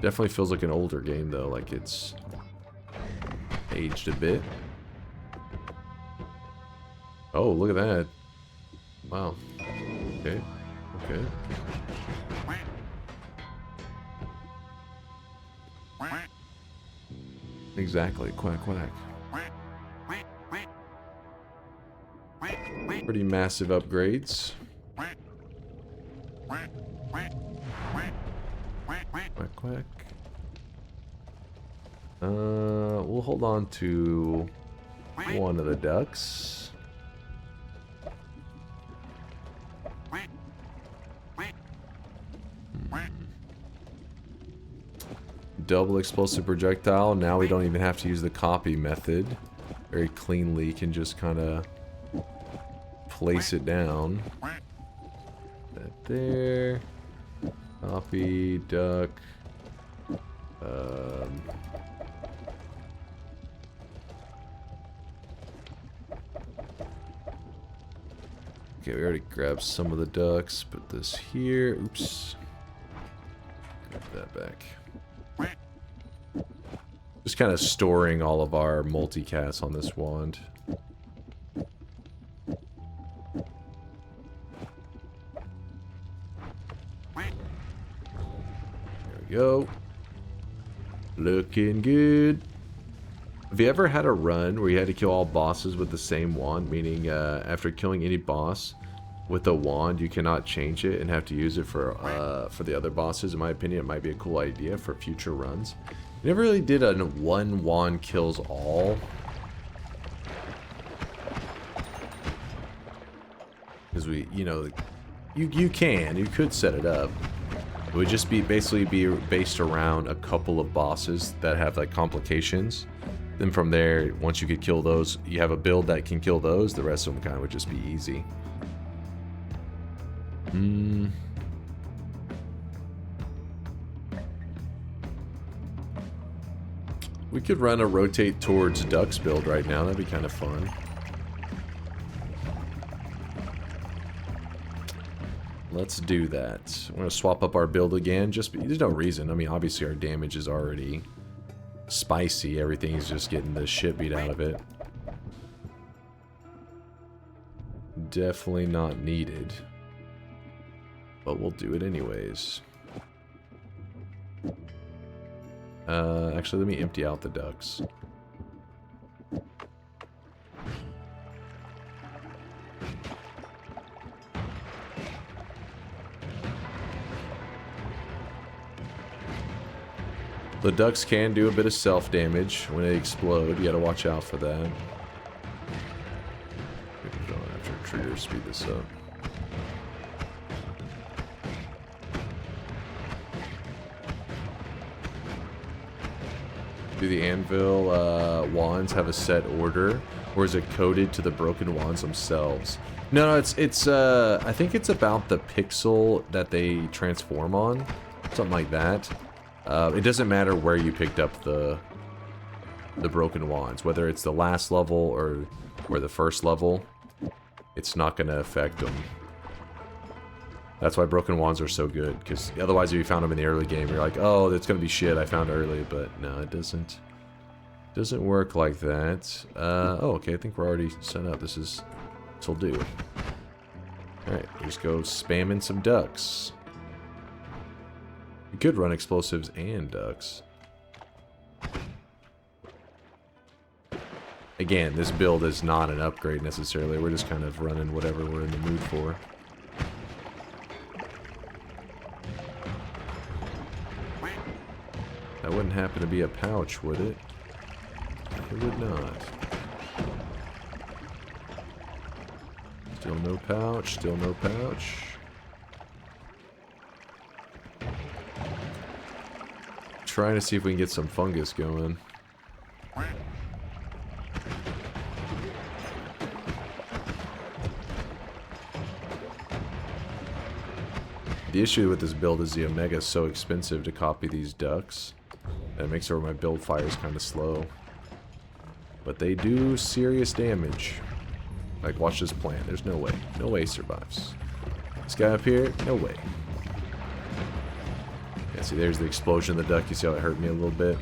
Definitely feels like an older game though, like it's aged a bit. Oh, look at that. Wow. Okay. Okay. Exactly. Quack, quack. Pretty massive upgrades. Quack, quack. We'll hold on to one of the ducks. Double explosive projectile. Now we don't even have to use the copy method. Very cleanly can just kind of place it down. That there. Copy, duck. Okay, we already grabbed some of the ducks. Put this here. Oops. Grab that back. Just kind of storing all of our multicasts on this wand. There we go. Looking good. Have you ever had a run where you had to kill all bosses with the same wand? Meaning, after killing any boss with a wand, you cannot change it and have to use it for the other bosses. In my opinion, it might be a cool idea for future runs. Never really did a one wand kills all. Because we, you know, you could set it up. It would just be basically be based around a couple of bosses that have like complications. Then from there, once you could kill those, you have a build that can kill those. The rest of them kind of would just be easy. We could run a rotate towards Ducks build right now. That'd be kind of fun. Let's do that. I'm going to swap up our build again. There's no reason. I mean, obviously our damage is already spicy. Everything's just getting the shit beat out of it. Definitely not needed. But we'll do it anyways. Actually, let me empty out the ducks. The ducks can do a bit of self-damage when they explode. You gotta watch out for that. Maybe going after a trigger, speed this up. Do the anvil wands have a set order, or is it coded to the broken wands themselves? No, it's I think it's about the pixel that they transform on, something like that. It doesn't matter where you picked up the broken wands, whether it's the last level or the first level. It's not going to affect them. That's why broken wands are so good, because otherwise if you found them in the early game, you're like, oh, that's going to be shit, I found early, but no, it doesn't. Doesn't work like that. Oh, okay, I think we're already set up. This'll do. Alright, just go spamming some ducks. You could run explosives and ducks. Again, this build is not an upgrade necessarily. We're just kind of running whatever we're in the mood for. That wouldn't happen to be a pouch, would it? It would not. Still no pouch, still no pouch. Trying to see if we can get some fungus going. The issue with this build is the Omega is so expensive to copy these ducks. That makes it where my build fires kind of slow. But they do serious damage. Like, watch this plant. There's no way. No way he survives. This guy up here, no way. Yeah, see, there's the explosion of the duck. You see how it hurt me a little bit?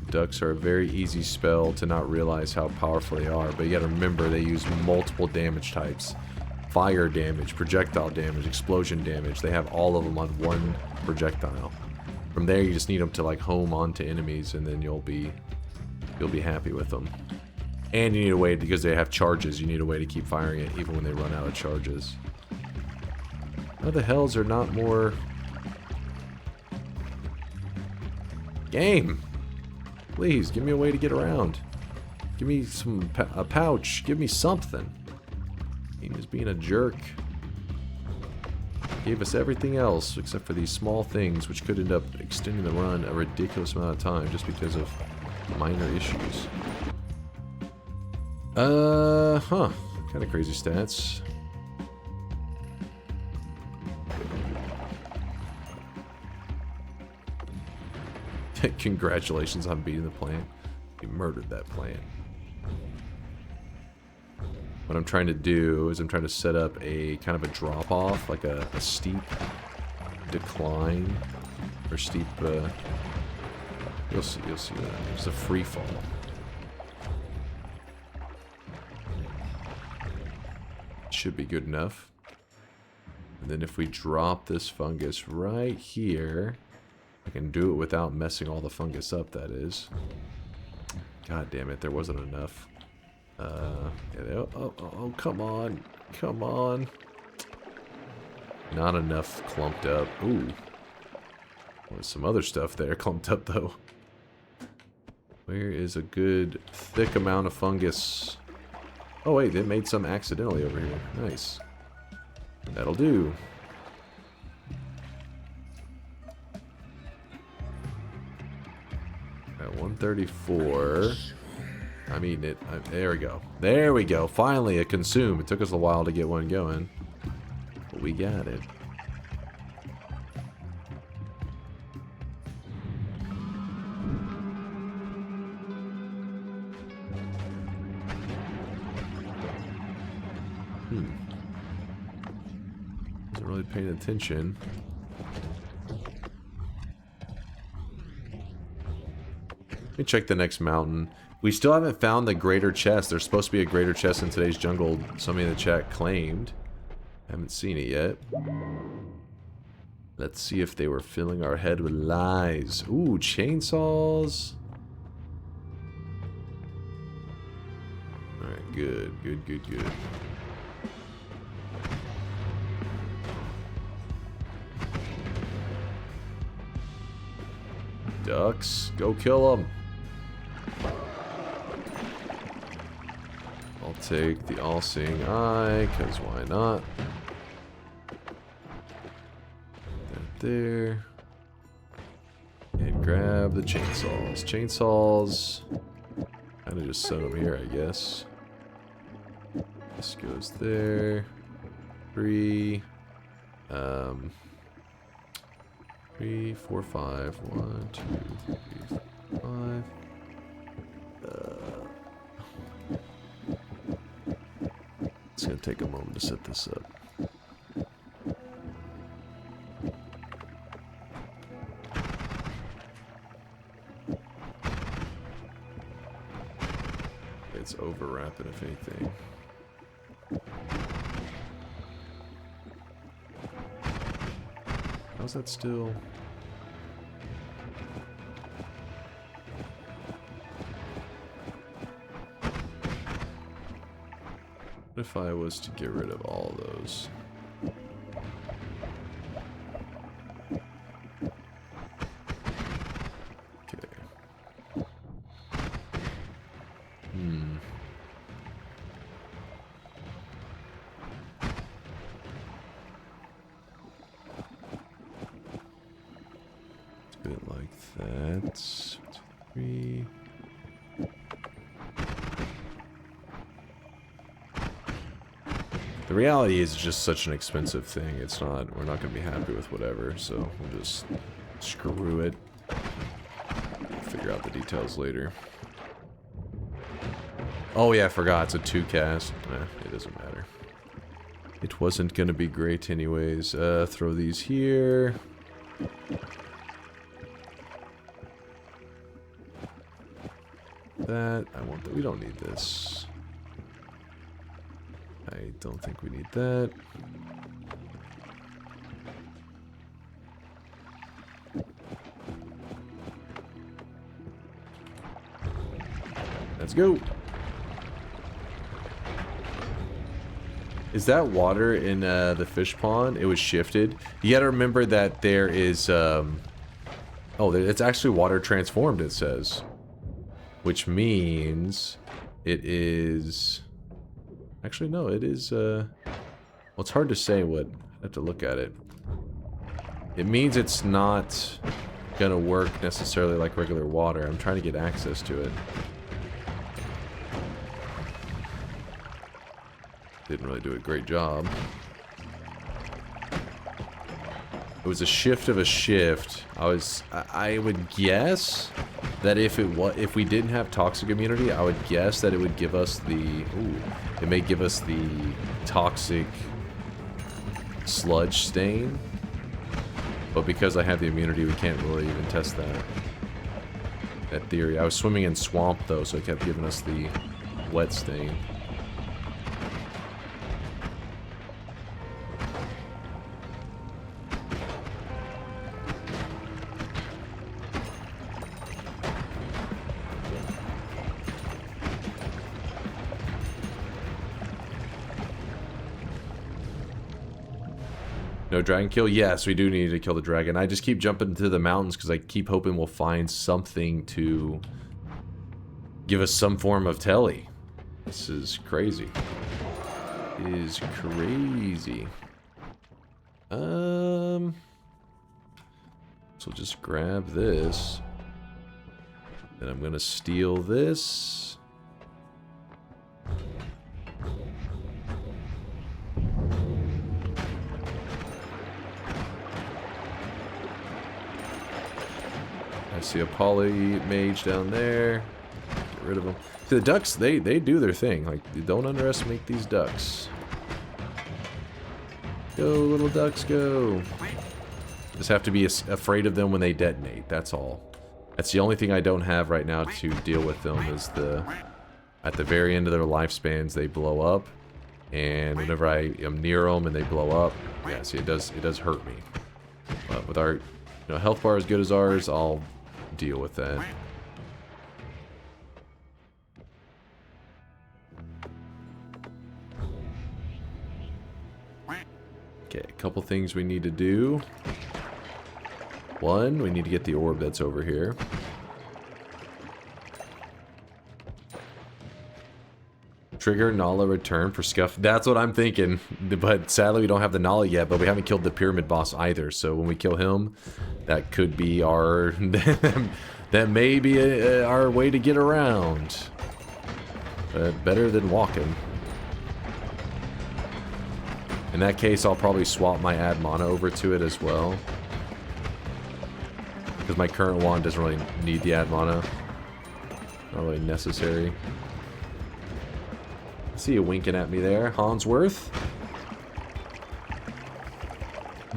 Ducks are a very easy spell to not realize how powerful they are. But you gotta remember, they use multiple damage types. Fire damage, projectile damage, explosion damage. They have all of them on one projectile. From there, you just need them to like home onto enemies, and then you'll be happy with them. And you need a way, because they have charges, you need a way to keep firing it even when they run out of charges. How the hells are not more game? Please give me a way to get around. Give me a pouch. Give me something. Game is being a jerk. Gave us everything else except for these small things, which could end up extending the run a ridiculous amount of time just because of minor issues. Kind of crazy stats. Congratulations on beating the plant. You murdered that plant. What I'm trying to do is I'm trying to set up a kind of a drop off, like a steep decline or steep. You'll see that. It's a free fall. Should be good enough. And then if we drop this fungus right here, I can do it without messing all the fungus up, that is. God damn it, there wasn't enough. Yeah, oh, come on. Come on. Not enough clumped up. Ooh. There's some other stuff there clumped up though. Where is a good thick amount of fungus? Oh wait, they made some accidentally over here. Nice. That'll do. At 134. I mean it. There we go. There we go. Finally, it consumed. It took us a while to get one going, but we got it. Wasn't really paying attention. Let me check the next mountain. We still haven't found the greater chest. There's supposed to be a greater chest in today's jungle. Somebody in the chat claimed. Haven't seen it yet. Let's see if they were filling our head with lies. Ooh, chainsaws. Alright, good, good, good, good. Ducks, go kill them. I'll take the all-seeing eye, because why not? That there. And grab the chainsaws. Chainsaws. Kind of just set them here, I guess. This goes there. 3. 3, 4, 5. 1, 2, 3, 4, 5. It's gonna take a moment to set this up. It's overwrapping if anything. How's that still? What if I was to get rid of all those? Okay. Do it like that. 3. The reality is it's just such an expensive thing. It's not, we're not going to be happy with whatever, so we'll just screw it. Figure out the details later. Oh yeah, I forgot, it's a 2 cast. It doesn't matter. It wasn't going to be great anyways. Throw these here. That, I want that, we don't need this. I don't think we need that. Let's go. Is that water in the fish pond? It was shifted. You gotta remember that there is, oh, it's actually water transformed, it says. Which means it is... Actually, no, it is, well, it's hard to say what... I have to look at it. It means it's not gonna work necessarily like regular water. I'm trying to get access to it. Didn't really do a great job. It was a shift of a shift. I would guess that if we didn't have toxic immunity, I would guess that it would give us the... Ooh, it may give us the toxic sludge stain. But because I have the immunity, we can't really even test that theory. I was swimming in swamp though, so it kept giving us the wet stain. No dragon kill? Yes, we do need to kill the dragon. I just keep jumping into the mountains because I keep hoping we'll find something to give us some form of telly. This is crazy. It is crazy. So just grab this. Then I'm gonna steal this. I see a poly mage down there. Get rid of them. See, the ducks, they do their thing. Like, don't underestimate these ducks. Go, little ducks, go. Just have to be afraid of them when they detonate. That's all. That's the only thing I don't have right now to deal with them is at the very end of their lifespans, they blow up. And whenever I am near them and they blow up, yeah, see, it does hurt me. But with our health bar as good as ours, I'll deal with that. Okay, a couple things we need to do. One, we need to get the orb that's over here. Trigger Nala return for Scuff. That's what I'm thinking. But sadly, we don't have the Nala yet, but we haven't killed the Pyramid boss either. So when we kill him, that could be our... that may be our way to get around. But better than walking. In that case, I'll probably swap my add mana over to it as well. Because my current wand doesn't really need the add mana. Not really necessary. I see you winking at me there, Hansworth.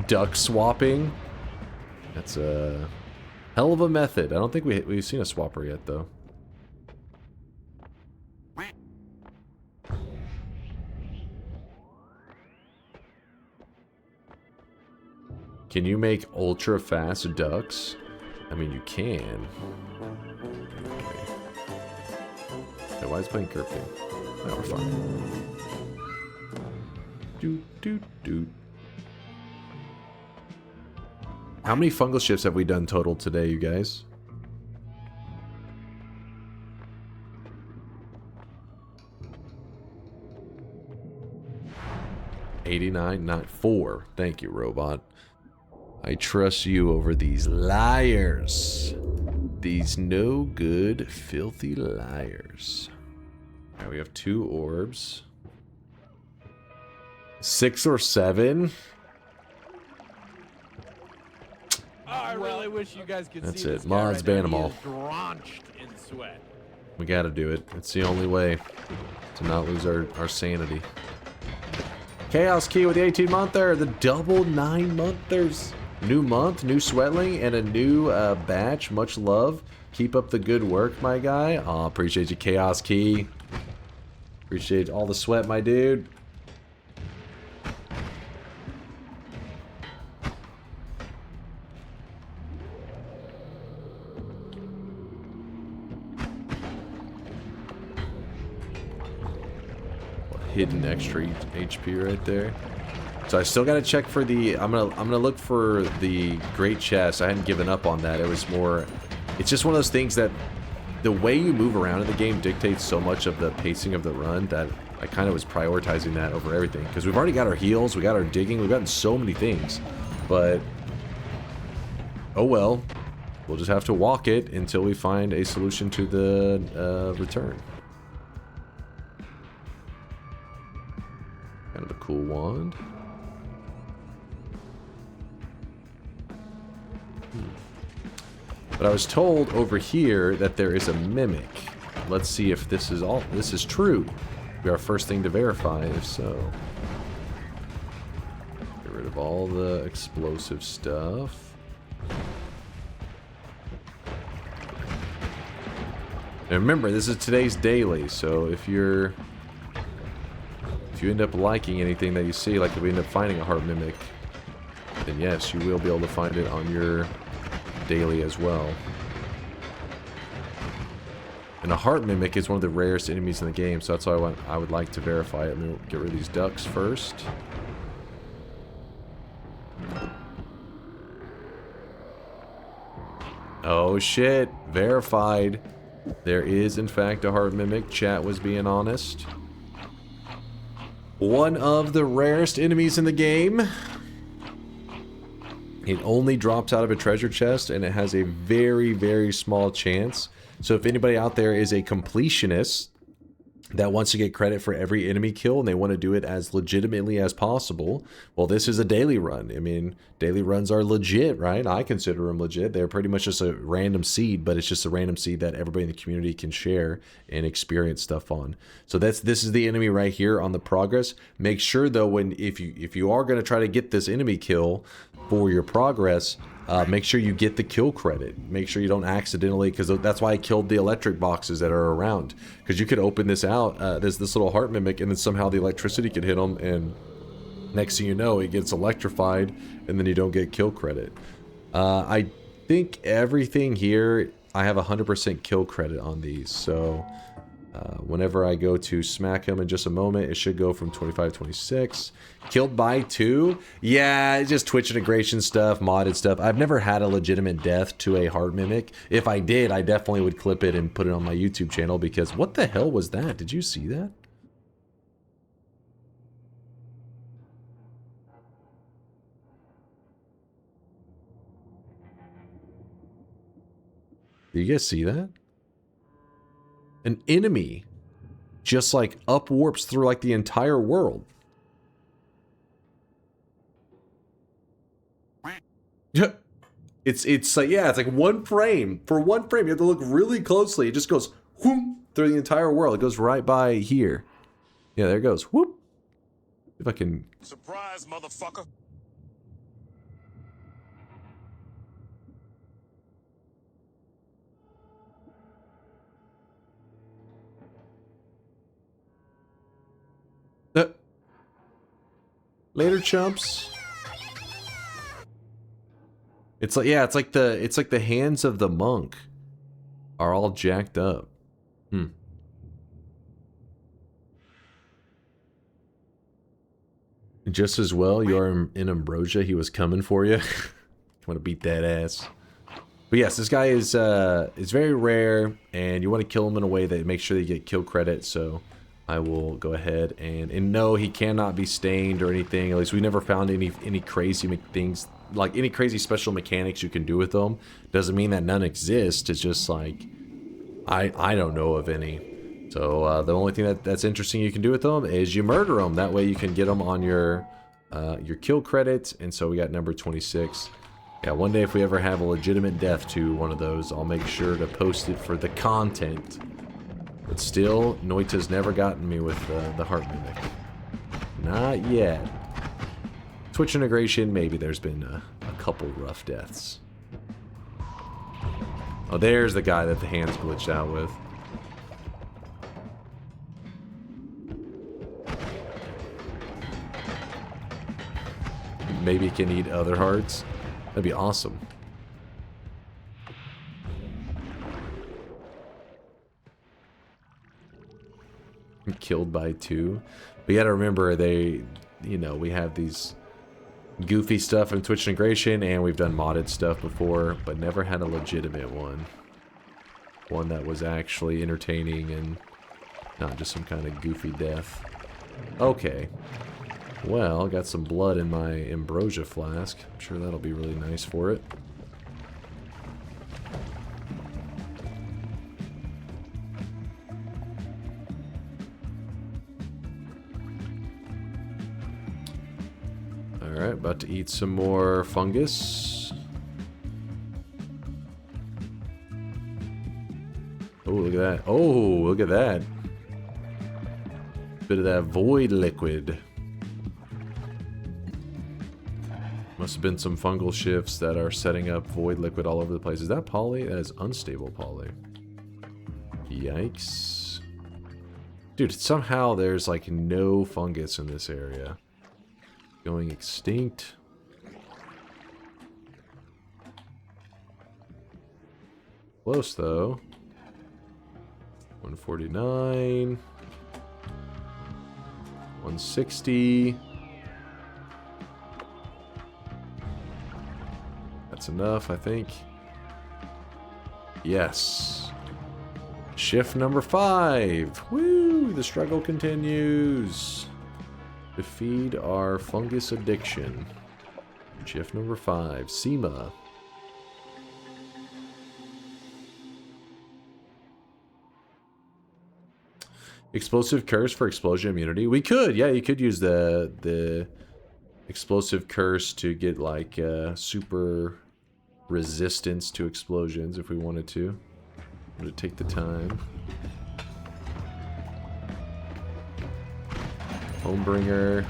Duck swapping. That's a hell of a method. I don't think we've seen a swapper yet, though. Can you make ultra fast ducks? I mean, you can. Okay, why is playing Kirping? No, we're fine. Doot. How many fungal shifts have we done total today, you guys? $89, not 4. Thank you, robot. I trust you over these liars. These no good, filthy liars. Alright, we have 2 orbs. 6 or 7? Oh, I really wish you guys could That's see this it. guy Mods right ban now. them He all. is drenched in sweat. We gotta do it. It's the only way to not lose our sanity. Chaos Key with the 18-monther. The double 9-monthers. New month, new sweatling, and a new batch. Much love. Keep up the good work, my guy. Aw, appreciate you, Chaos Key. Appreciate all the sweat, my dude. Hidden extra HP right there. So I still gotta check for the. I'm gonna look for the great chest. I hadn't given up on that. It was more. It's just one of those things that the way you move around in the game dictates so much of the pacing of the run that I kind of was prioritizing that over everything because we've already got our heals, we got our digging, we've gotten so many things, but oh well, we'll just have to walk it until we find a solution to the return. Kind of a cool wand. But I was told over here that there is a mimic. Let's see if this is true. Be our first thing to verify, if so. Get rid of all the explosive stuff. And remember, this is today's daily, so if you end up liking anything that you see, like if we end up finding a heart mimic, then yes, you will be able to find it on your daily as well. And a heart mimic is one of the rarest enemies in the game, so that's why I would like to verify it. Let me get rid of these ducks first. Oh shit, verified. There is in fact a heart mimic. Chat was being honest. One of the rarest enemies in the game. It only drops out of a treasure chest and it has a very, very small chance. So if anybody out there is a completionist that wants to get credit for every enemy kill and they want to do it as legitimately as possible, well, this is a daily run. I mean, daily runs are legit, right? I consider them legit. They're pretty much just a random seed, but it's just a random seed that everybody in the community can share and experience stuff on. So this is the enemy right here on the progress. Make sure though, if you are going to try to get this enemy kill for your progress, make sure you get the kill credit. Make sure you don't accidentally, because that's why I killed the electric boxes that are around. Because you could open this out, this little heart mimic, and then somehow the electricity could hit them, and next thing you know, it gets electrified, and then you don't get kill credit. I think everything here, I have 100% kill credit on these, so whenever I go to smack him in just a moment, it should go from 25 to 26. Killed by 2? Yeah, it's just Twitch integration stuff, modded stuff. I've never had a legitimate death to a heart mimic. If I did, I definitely would clip it and put it on my YouTube channel, because what the hell was that? Did you see that? Did you guys see that? An enemy just like up warps through like the entire world. It's like, yeah, it's like one frame. For one frame, you have to look really closely. It just goes whoop through the entire world. It goes right by here. Yeah, there it goes. Whoop. If I can. Surprise, motherfucker. Later, chumps. It's like, yeah, it's like the hands of the monk are all jacked up. Just as well, you are in Ambrosia. He was coming for you. Want to beat that ass. But yes, this guy is very rare, and you want to kill him in a way that makes sure that you get kill credit. So I will go ahead and no, he cannot be stained or anything. At least we never found any crazy things, like any crazy special mechanics you can do with them. Doesn't mean that none exist. It's just like I don't know of any. So the only thing that's interesting you can do with them is you murder them. That way you can get them on your kill credit. And so we got number 26. Yeah, one day if we ever have a legitimate death to one of those, I'll make sure to post it for the content. But still, Noita's never gotten me with the heart mimic. Not yet. Twitch integration, maybe there's been a couple rough deaths. Oh, there's the guy that the hands glitched out with. Maybe he can eat other hearts. That'd be awesome. Killed by 2. But you gotta remember, we have these goofy stuff in Twitch integration, and we've done modded stuff before, but never had a legitimate one. One that was actually entertaining and not just some kind of goofy death. Okay. Well, got some blood in my ambrosia flask. I'm sure that'll be really nice for it. Alright, about to eat some more fungus. Oh, look at that. Oh, look at that. Bit of that void liquid. Must have been some fungal shifts that are setting up void liquid all over the place. Is that poly? That is unstable poly. Yikes. Dude, somehow there's like no fungus in this area. Going extinct. Close though. 149. 160. That's enough, I think. Yes. Shift number 5. Woo! The struggle continues. To feed our fungus addiction. Shift number 5. SEMA. Explosive curse for explosion immunity. We could, yeah, you could use the explosive curse to get like super resistance to explosions if we wanted to. Would take the time. Homebringer.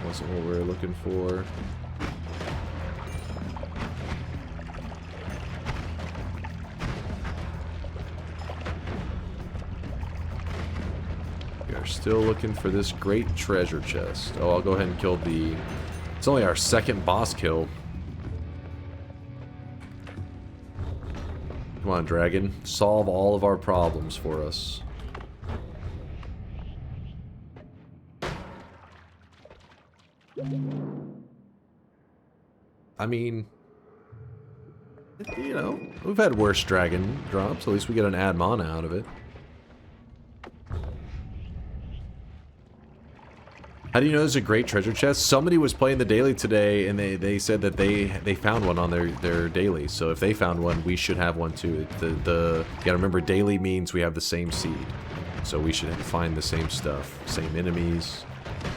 Wasn't what we were looking for. We are still looking for this great treasure chest. Oh, I'll go ahead and kill the... It's only our second boss kill. Come on, dragon. Solve all of our problems for us. I mean, you know, we've had worse dragon drops. At least we get an ad mana out of it. How do you know there's a great treasure chest? Somebody was playing the daily today, and they said that they found one on their daily. So if they found one, we should have one too. You gotta remember, daily means we have the same seed, so we should find the same stuff, same enemies,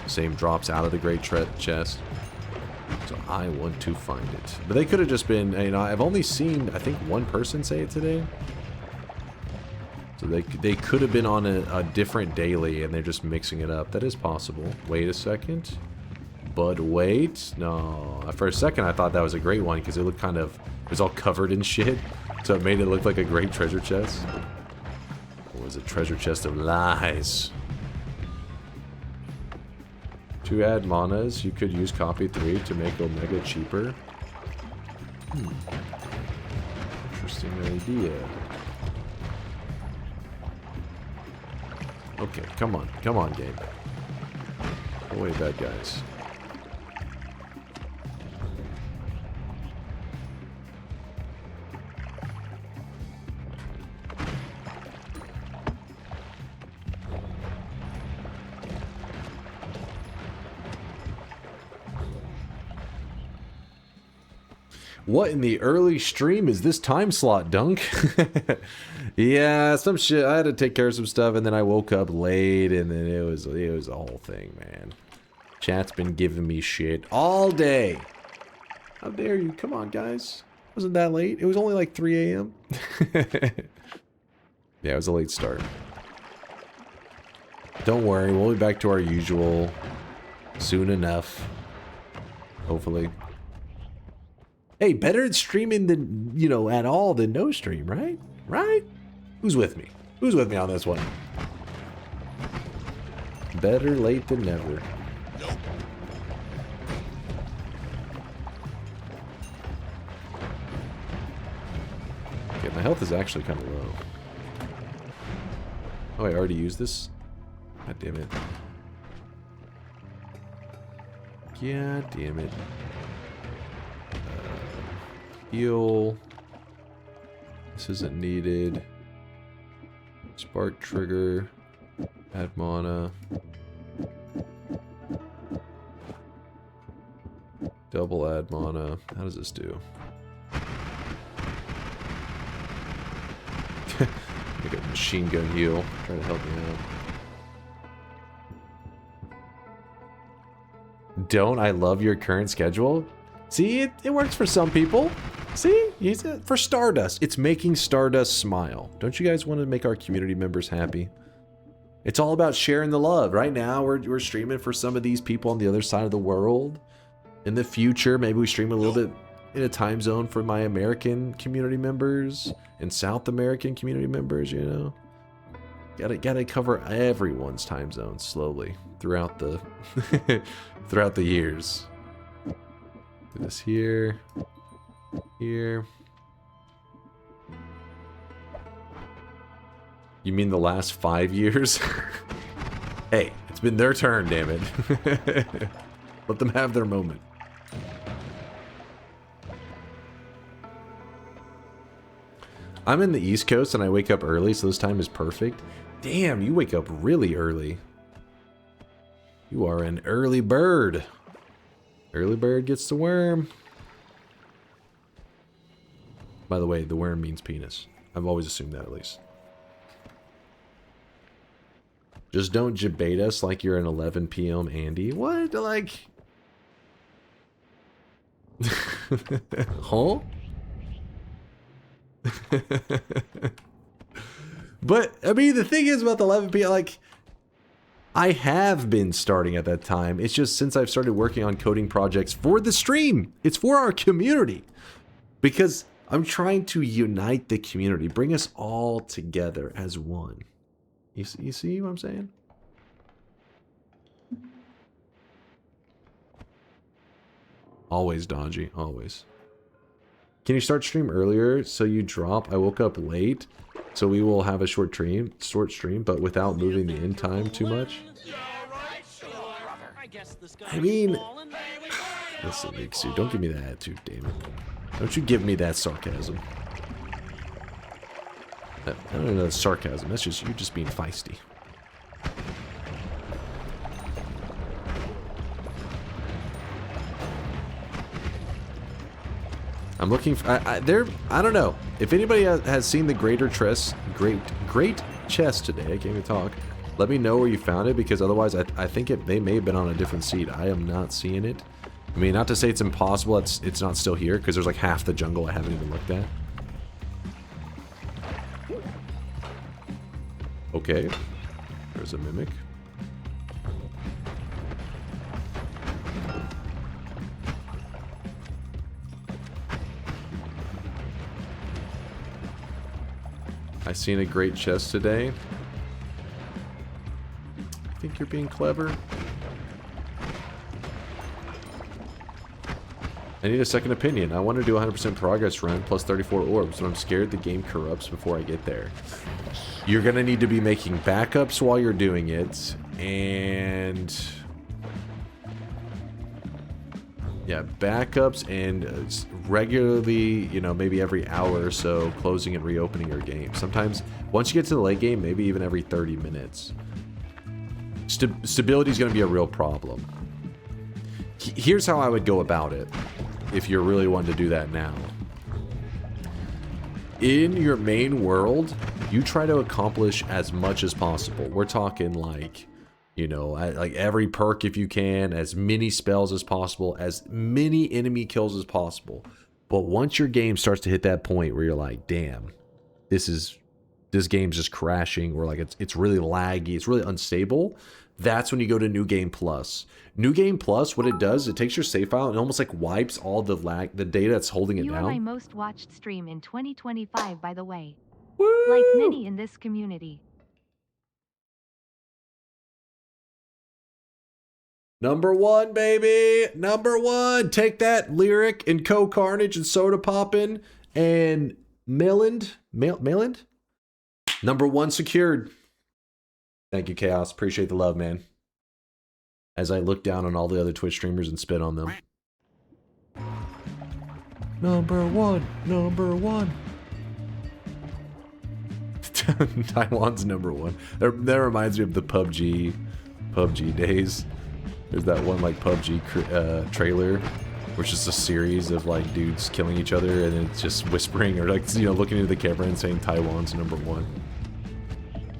same drops out of the great chest. So I want to find it. But they could have just been, you know, I've only seen, I think, one person say it today. So they could have been on a different daily and they're just mixing it up. That is possible. Wait a second. But wait. No. For a second I thought that was a great one because it looked kind of, it was all covered in shit. So it made it look like a great treasure chest. It was a treasure chest of lies. 2 ad manas. You could use copy 3 to make Omega cheaper. Interesting idea. Okay, come on. Come on, game. Go away, bad guys. What in the early stream is this time slot, Dunk? Yeah, some shit. I had to take care of some stuff, and then I woke up late, and then it was a whole thing, man. Chat's been giving me shit all day. How dare you? Come on, guys. Wasn't that late? It was only like 3 a.m. Yeah, it was a late start. Don't worry, we'll be back to our usual soon enough. Hopefully. Hey, better streaming than, you know, at all than no stream, right? Right? Who's with me? Who's with me on this one? Better late than never. Okay, my health is actually kind of low. Oh, I already used this? God damn it. God damn it. Heal. This isn't needed. Spark trigger. Add mana. Double add mana. How does this do? Make a machine gun heal. Try to help me out. Don't I love your current schedule? See, it works for some people. See? Use it for Stardust. It's making Stardust smile. Don't you guys want to make our community members happy? It's all about sharing the love. Right now, we're streaming for some of these people on the other side of the world. In the future, maybe we stream a little bit in a time zone for my American community members and South American community members, you know? Gotta cover everyone's time zone slowly throughout the throughout the years. Do this here. Here. You mean the last 5 years? Hey, it's been their turn, damn it. Let them have their moment. I'm in the East Coast and I wake up early, so this time is perfect. Damn, you wake up really early. You are an early bird. Early bird gets the worm. By the way, the worm means penis. I've always assumed that, at least. Just don't debate us like you're an 11 p.m. Andy. What? Like... huh? But, I mean, the thing is about the 11 p.m., like... I have been starting at that time. It's just since I've started working on coding projects for the stream. It's for our community. Because I'm trying to unite the community. Bring us all together as one. You see what I'm saying? Always dodgy. Always. Can you start stream earlier so you drop? I woke up late. So we will have a short stream, but without moving the end time too much. I mean, listen, Mixu, don't give me that attitude, damn it. Don't you give me that sarcasm. I don't know, that's sarcasm. That's just you just being feisty. I'm looking for, I don't know. If anybody has seen the great chest today, I can't even talk. Let me know where you found it, because otherwise I think they may have been on a different seed. I am not seeing it. I mean, not to say it's impossible, it's not still here, because there's like half the jungle I haven't even looked at. Okay. There's a mimic. I seen a great chest today. I think you're being clever. I need a second opinion. I want to do a 100% progress run plus 34 orbs, but I'm scared the game corrupts before I get there. You're going to need to be making backups while you're doing it, and... yeah, backups and regularly, you know, maybe every hour or so, closing and reopening your game. Sometimes, once you get to the late game, maybe even every 30 minutes. Stability is going to be a real problem. Here's how I would go about it, if you're really wanting to do that now. In your main world, you try to accomplish as much as possible. We're talking like... you know, like every perk if you can, as many spells as possible, as many enemy kills as possible. But once your game starts to hit that point where you're like, damn, this game's just crashing, or like it's really laggy, it's really unstable, that's when you go to New Game Plus. New Game Plus, what it does, it takes your save file and almost like wipes all the data that's holding it down. You are my most watched stream in 2025, by the way. Woo! Like many in this community. Number one, baby! Number one! Take that, Lyric and Co Carnage and Soda Poppin' and Mayland? Number one secured. Thank you, Chaos. Appreciate the love, man. As I look down on all the other Twitch streamers and spit on them. Number one! Number one! Taiwan's number one. That reminds me of the PUBG days. There's that one like PUBG trailer, which is a series of like dudes killing each other, and it's just whispering or like, you know, looking into the camera and saying Taiwan's number one.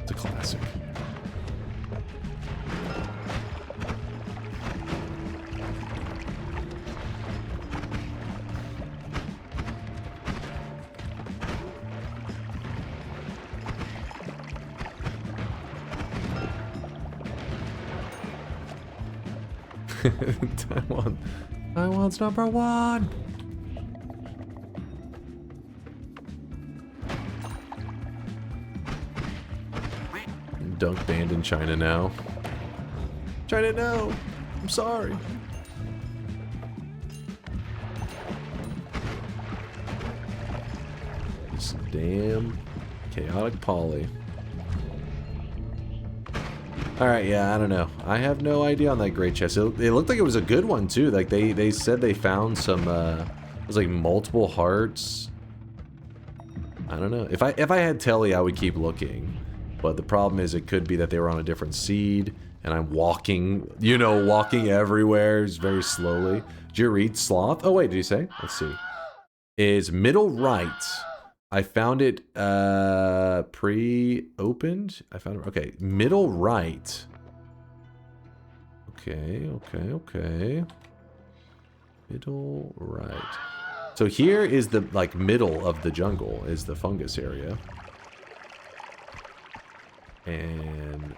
It's a classic. Taiwan's number one. Dunk banned in China now. China, no. I'm sorry. This damn chaotic poly. Alright, yeah, I don't know. I have no idea on that great chest. It looked like it was a good one, too. Like, they said they found some, it was like multiple hearts. I don't know. If I had telly, I would keep looking. But the problem is it could be that they were on a different seed, and I'm walking, you know, walking everywhere very slowly. Did you read Sloth? Oh, wait, did you say? Let's see. Is middle right. I found it pre-opened. I found it. Okay, middle right. Okay. Middle right. So here is the, like, middle of the jungle is the fungus area. And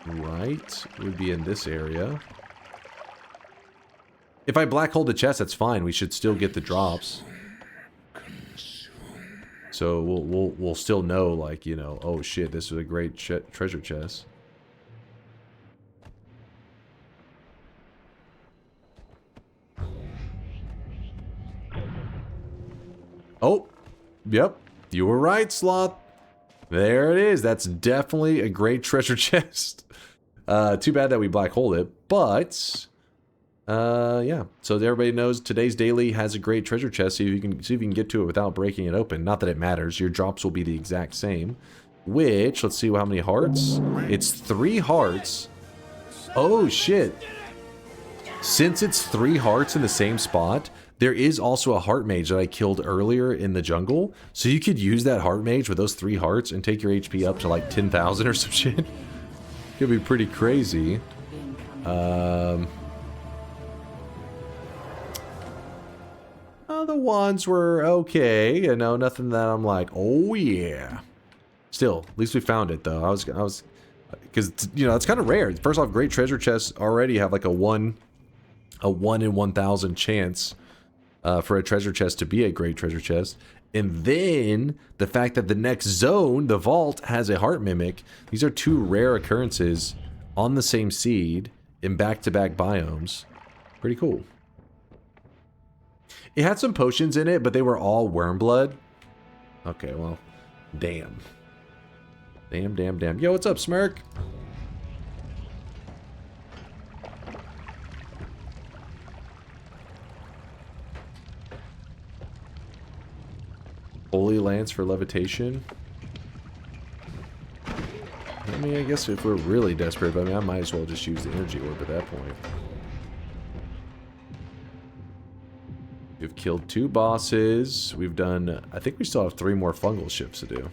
right would be in this area. If I black hole the chest, that's fine. We should still get the drops. So we'll still know, like, you know, oh shit, this is a great treasure chest. Oh, yep, you were right, Sloth. There it is. That's definitely a great treasure chest. Too bad that we black holed it, but yeah. So everybody knows today's daily has a great treasure chest. See if you can get to it without breaking it open. Not that it matters. Your drops will be the exact same. Which, let's see how many hearts. It's 3 hearts. Oh shit. Since it's 3 hearts in the same spot, there is also a heart mage that I killed earlier in the jungle. So you could use that heart mage with those 3 hearts and take your HP up to like 10,000 or some shit. Could be pretty crazy. Other ones were okay. You know, nothing that I'm like, oh yeah. Still, at least we found it though. I was, because you know it's kind of rare. First off, great treasure chests already have like a 1 in 1,000 chance for a treasure chest to be a great treasure chest. And then the fact that the next zone, the vault, has a heart mimic. These are 2 rare occurrences on the same seed in back-to-back biomes. Pretty cool. It had some potions in it, but they were all worm blood. Okay, well, damn. Damn. Yo, what's up, Smirk? Holy Lance for levitation. I mean, I guess if we're really desperate, but I mean, I might as well just use the energy orb at that point. We've killed 2 bosses. We've done, I think we still have 3 more fungal ships to do.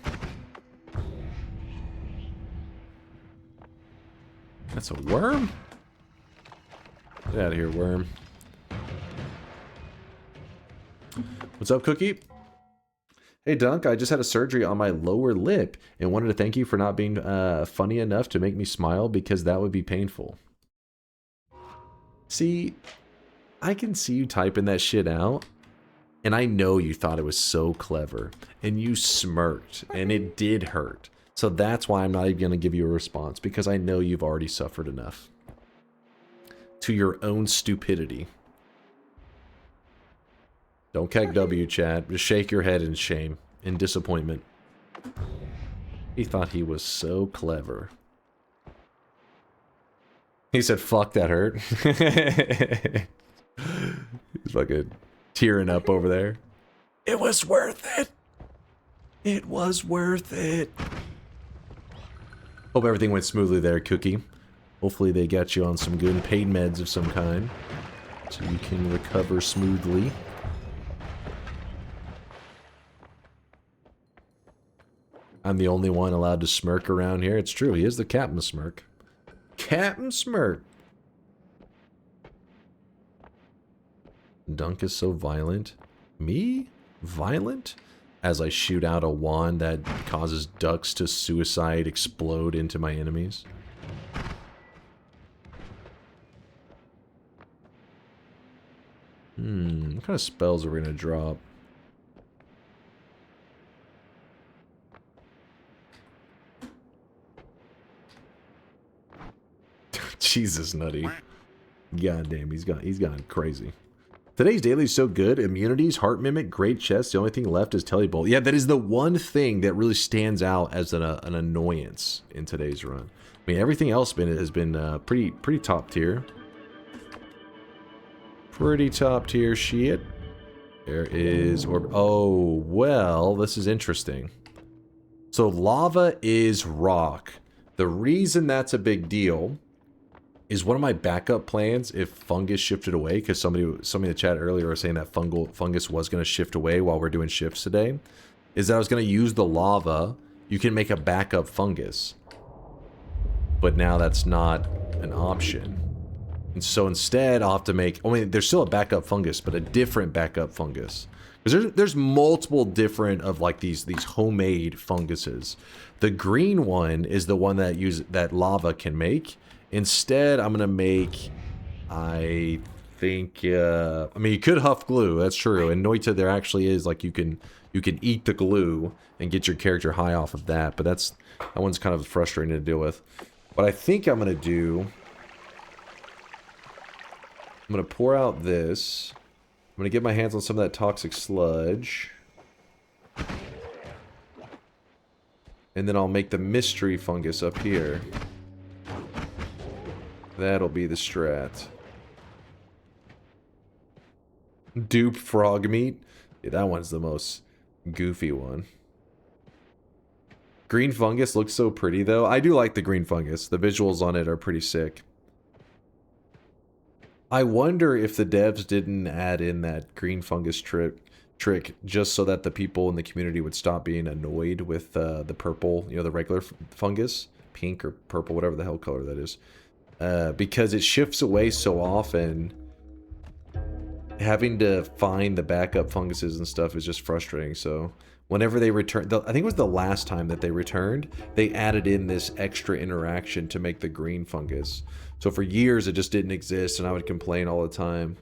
That's a worm? Get out of here, worm. What's up, Cookie? Hey, Dunk, I just had a surgery on my lower lip and wanted to thank you for not being funny enough to make me smile because that would be painful. See, I can see you typing that shit out, and I know you thought it was so clever, and you smirked, and it did hurt. So that's why I'm not even going to give you a response, because I know you've already suffered enough. To your own stupidity. Don't keg W, Chad. Just shake your head in shame, in disappointment. He thought he was so clever. He said, fuck, that hurt. He's fucking tearing up over there. It was worth it. It was worth it. Hope everything went smoothly there, Cookie. Hopefully they got you on some good pain meds of some kind, so you can recover smoothly. I'm the only one allowed to smirk around here. It's true, he is the Captain Smirk. Captain Smirk. Dunk is so violent. Me? Violent? As I shoot out a wand that causes ducks to suicide explode into my enemies. What kind of spells are we gonna drop? Jesus, Nutty. God damn, he's gone crazy. Today's daily is so good. Immunities, heart mimic, great chest. The only thing left is telebolt. Yeah, that is the one thing that really stands out as an annoyance in today's run. I mean, everything else has been pretty top tier. Pretty top tier shit. There is orb. Oh, well, this is interesting. So lava is rock. The reason that's a big deal is one of my backup plans if fungus shifted away, because somebody in the chat earlier was saying that fungus was going to shift away while we're doing shifts today, is that I was going to use the lava. You can make a backup fungus. But now that's not an option. And so instead, I'll have to make... I mean, there's still a backup fungus, but a different backup fungus. Because there's multiple different of like these homemade funguses. The green one is the one that lava can make. Instead, I'm gonna make... I think... I mean, you could huff glue. That's true. In Noita, there actually is like you can eat the glue and get your character high off of that. But that one's kind of frustrating to deal with. What I think I'm gonna do... I'm going to pour out this. I'm going to get my hands on some of that toxic sludge. And then I'll make the mystery fungus up here. That'll be the strat. Dupe frog meat. Yeah, that one's the most goofy one. Green fungus looks so pretty though. I do like the green fungus. The visuals on it are pretty sick. I wonder if the devs didn't add in that green fungus trick just so that the people in the community would stop being annoyed with the purple, you know, the regular fungus, pink or purple, whatever the hell color that is, because it shifts away so often. Having to find the backup funguses and stuff is just frustrating. So whenever they return, I think it was the last time that they returned, they added in this extra interaction to make the green fungus. So for years, it just didn't exist, and I would complain all the time.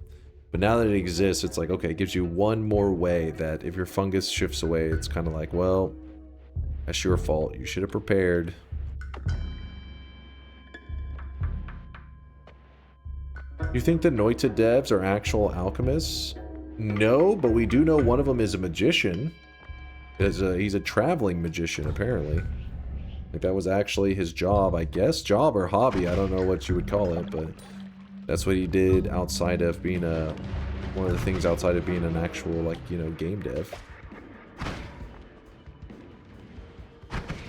But now that it exists, it's like, okay, it gives you one more way that if your fungus shifts away, it's kind of like, well, that's your fault. You should have prepared. You think the Noita devs are actual alchemists? No, but we do know one of them is a magician. He's a traveling magician, apparently. Like that was actually his job, I guess. Job or hobby, I don't know what you would call it, but that's what he did outside of being one of the things outside of being an actual, like, you know, game dev.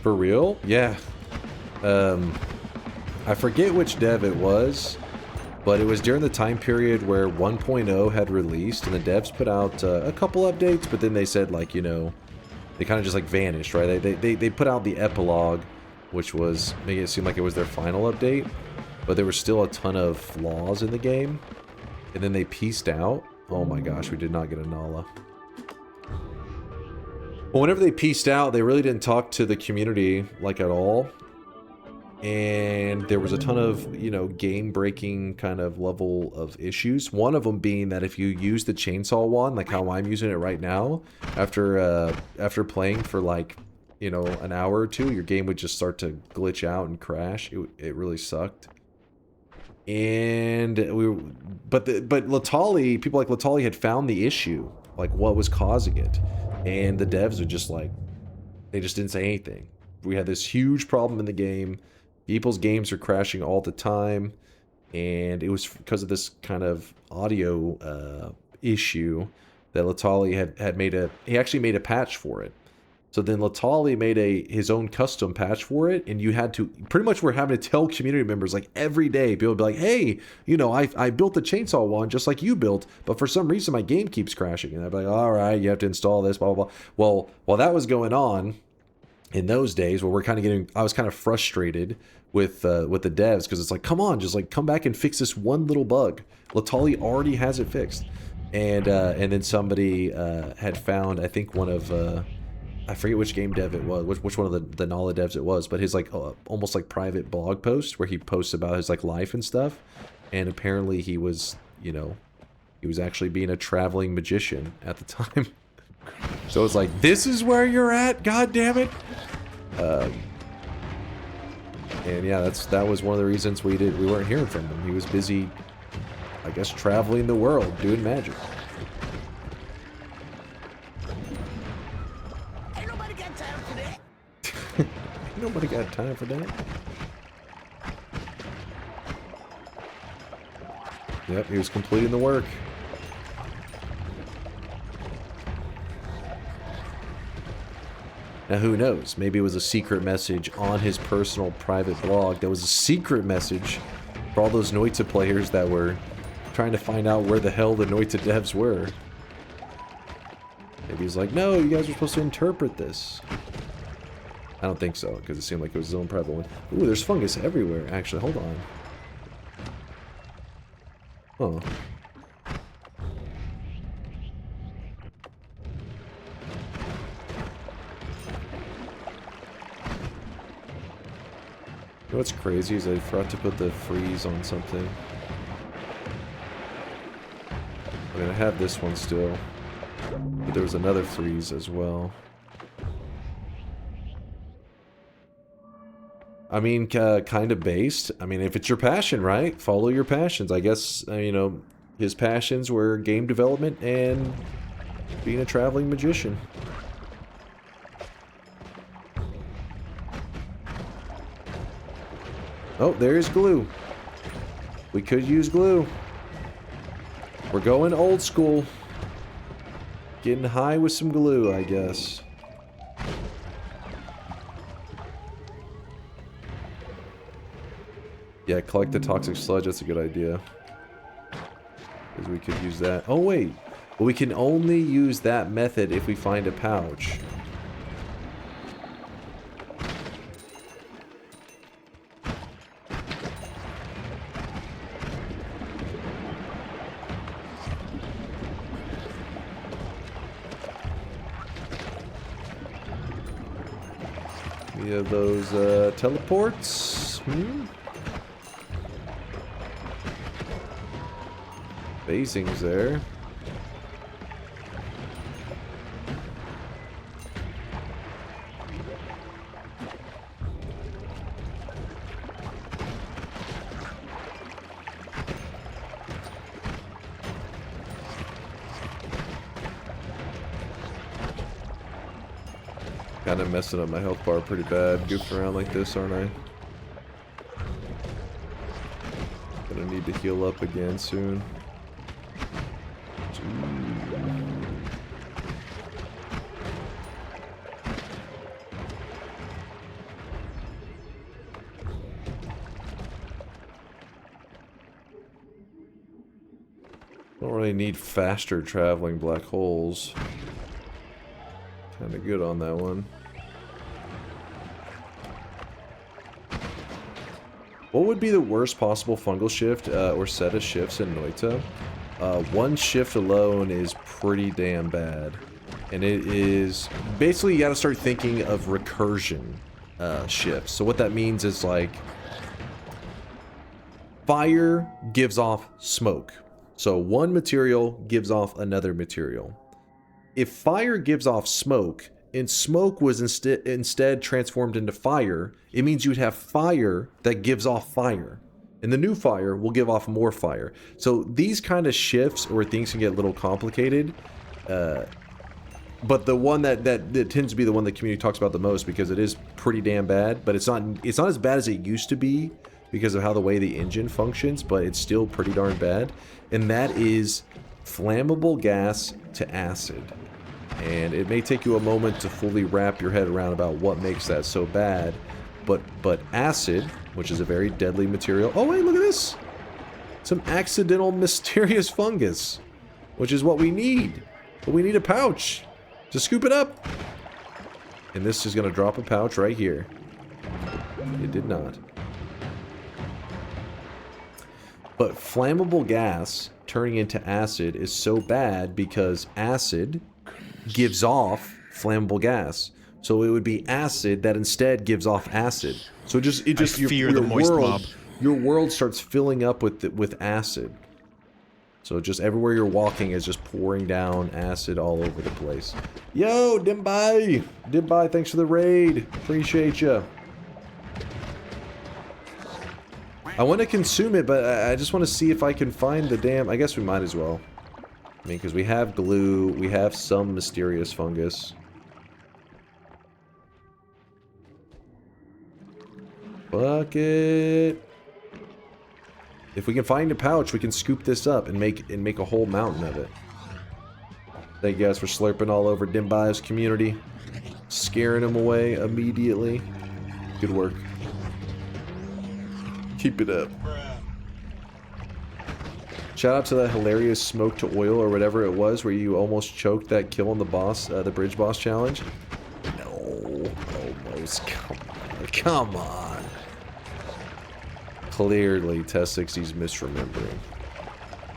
For real? Yeah. I forget which dev it was, but it was during the time period where 1.0 had released, and the devs put out a couple updates, but then they said, like, you know, they kind of just like vanished, right? They put out the epilogue, which was making it seem like it was their final update, but there were still a ton of flaws in the game, and then they pieced out. Oh my gosh, we did not get a Nala. Well, whenever they pieced out, they really didn't talk to the community like at all, and there was a ton of, you know, game-breaking kind of level of issues. One of them being that if you use the chainsaw wand, like how I'm using it right now, after playing for like, you know, an hour or two, your game would just start to glitch out and crash. It really sucked. And but Latali, people like Latali had found the issue, like what was causing it, and the devs are just like, they just didn't say anything. We had this huge problem in the game. People's games are crashing all the time, and it was because of this kind of audio issue that Latali had made he actually made a patch for it. So then Latali made his own custom patch for it, and you had to, pretty much we're having to tell community members, like, every day, people would be like, hey, you know, I built the chainsaw wand just like you built, but for some reason my game keeps crashing. And I'd be like, all right, you have to install this, blah, blah, blah. Well, while that was going on, in those days, where I was kind of frustrated with the devs, because it's like, come on, just like come back and fix this one little bug. Latali already has it fixed. And then somebody had found, I think one of... I forget which game dev it was, which one of the Nala devs it was, but his like almost like private blog post where he posts about his like life and stuff, and apparently he was, you know, he was actually being a traveling magician at the time. So it's like, this is where you're at, god damn it. And yeah, that was one of the reasons we weren't hearing from him. He was busy, I guess, traveling the world doing magic. Nobody got time for that. Yep, he was completing the work. Now who knows? Maybe it was a secret message on his personal private blog that was a secret message for all those Noita players that were trying to find out where the hell the Noita devs were. Maybe he's like, no, you guys are supposed to interpret this. I don't think so, because it seemed like it was his own private one. Ooh, there's fungus everywhere. Actually, hold on. Huh. You know what's crazy is I forgot to put the freeze on something. I mean, I have this one still. But there was another freeze as well. I mean, kind of based. I mean, if it's your passion, right? Follow your passions. I guess, you know, his passions were game development and being a traveling magician. Oh, there's glue. We could use glue. We're going old school. Getting high with some glue, I guess. Yeah, collect the toxic sludge. That's a good idea. Because we could use that. Oh, wait. Well, we can only use that method if we find a pouch. We have those teleports. Phasing's there. Kind of messing up my health bar pretty bad. Goofing around like this, aren't I? Gonna need to heal up again soon. Don't really need faster traveling black holes. Kinda good on that one. What would be the worst possible fungal shift or set of shifts in Noita? One shift alone is pretty damn bad. And it is... Basically, you gotta start thinking of recursion shifts. So what that means is, like... Fire gives off smoke. So one material gives off another material. If fire gives off smoke, and smoke was instead transformed into fire, it means you would have fire that gives off fire. And the new fire will give off more fire. So these kind of shifts where things can get a little complicated, but the one that tends to be the one the community talks about the most because it is pretty damn bad, but it's not as bad as it used to be because of how the way the engine functions, but it's still pretty darn bad. And that is flammable gas to acid. And it may take you a moment to fully wrap your head around about what makes that so bad, but acid, which is a very deadly material. Oh wait, look at this! Some accidental mysterious fungus, which is what we need. But we need a pouch to scoop it up. And this is going to drop a pouch right here. It did not. But flammable gas turning into acid is so bad because acid gives off flammable gas. So it would be acid that instead gives off acid. So it just your world starts filling up with acid. So just everywhere you're walking is just pouring down acid all over the place. Yo, Dimbai! Dimbai, thanks for the raid. Appreciate you. I want to consume it, but I just want to see if I can find the damn... I guess we might as well. I mean, because we have glue, we have some mysterious fungus. Bucket. If we can find a pouch, we can scoop this up and make a whole mountain of it. Thank you guys for slurping all over Dimbai's community. Scaring him away immediately. Good work. Keep it up. Shout out to that hilarious smoke to oil or whatever it was where you almost choked that kill on the boss, the bridge boss challenge. No, almost. Come on. Come on. Clearly, Test 60's misremembering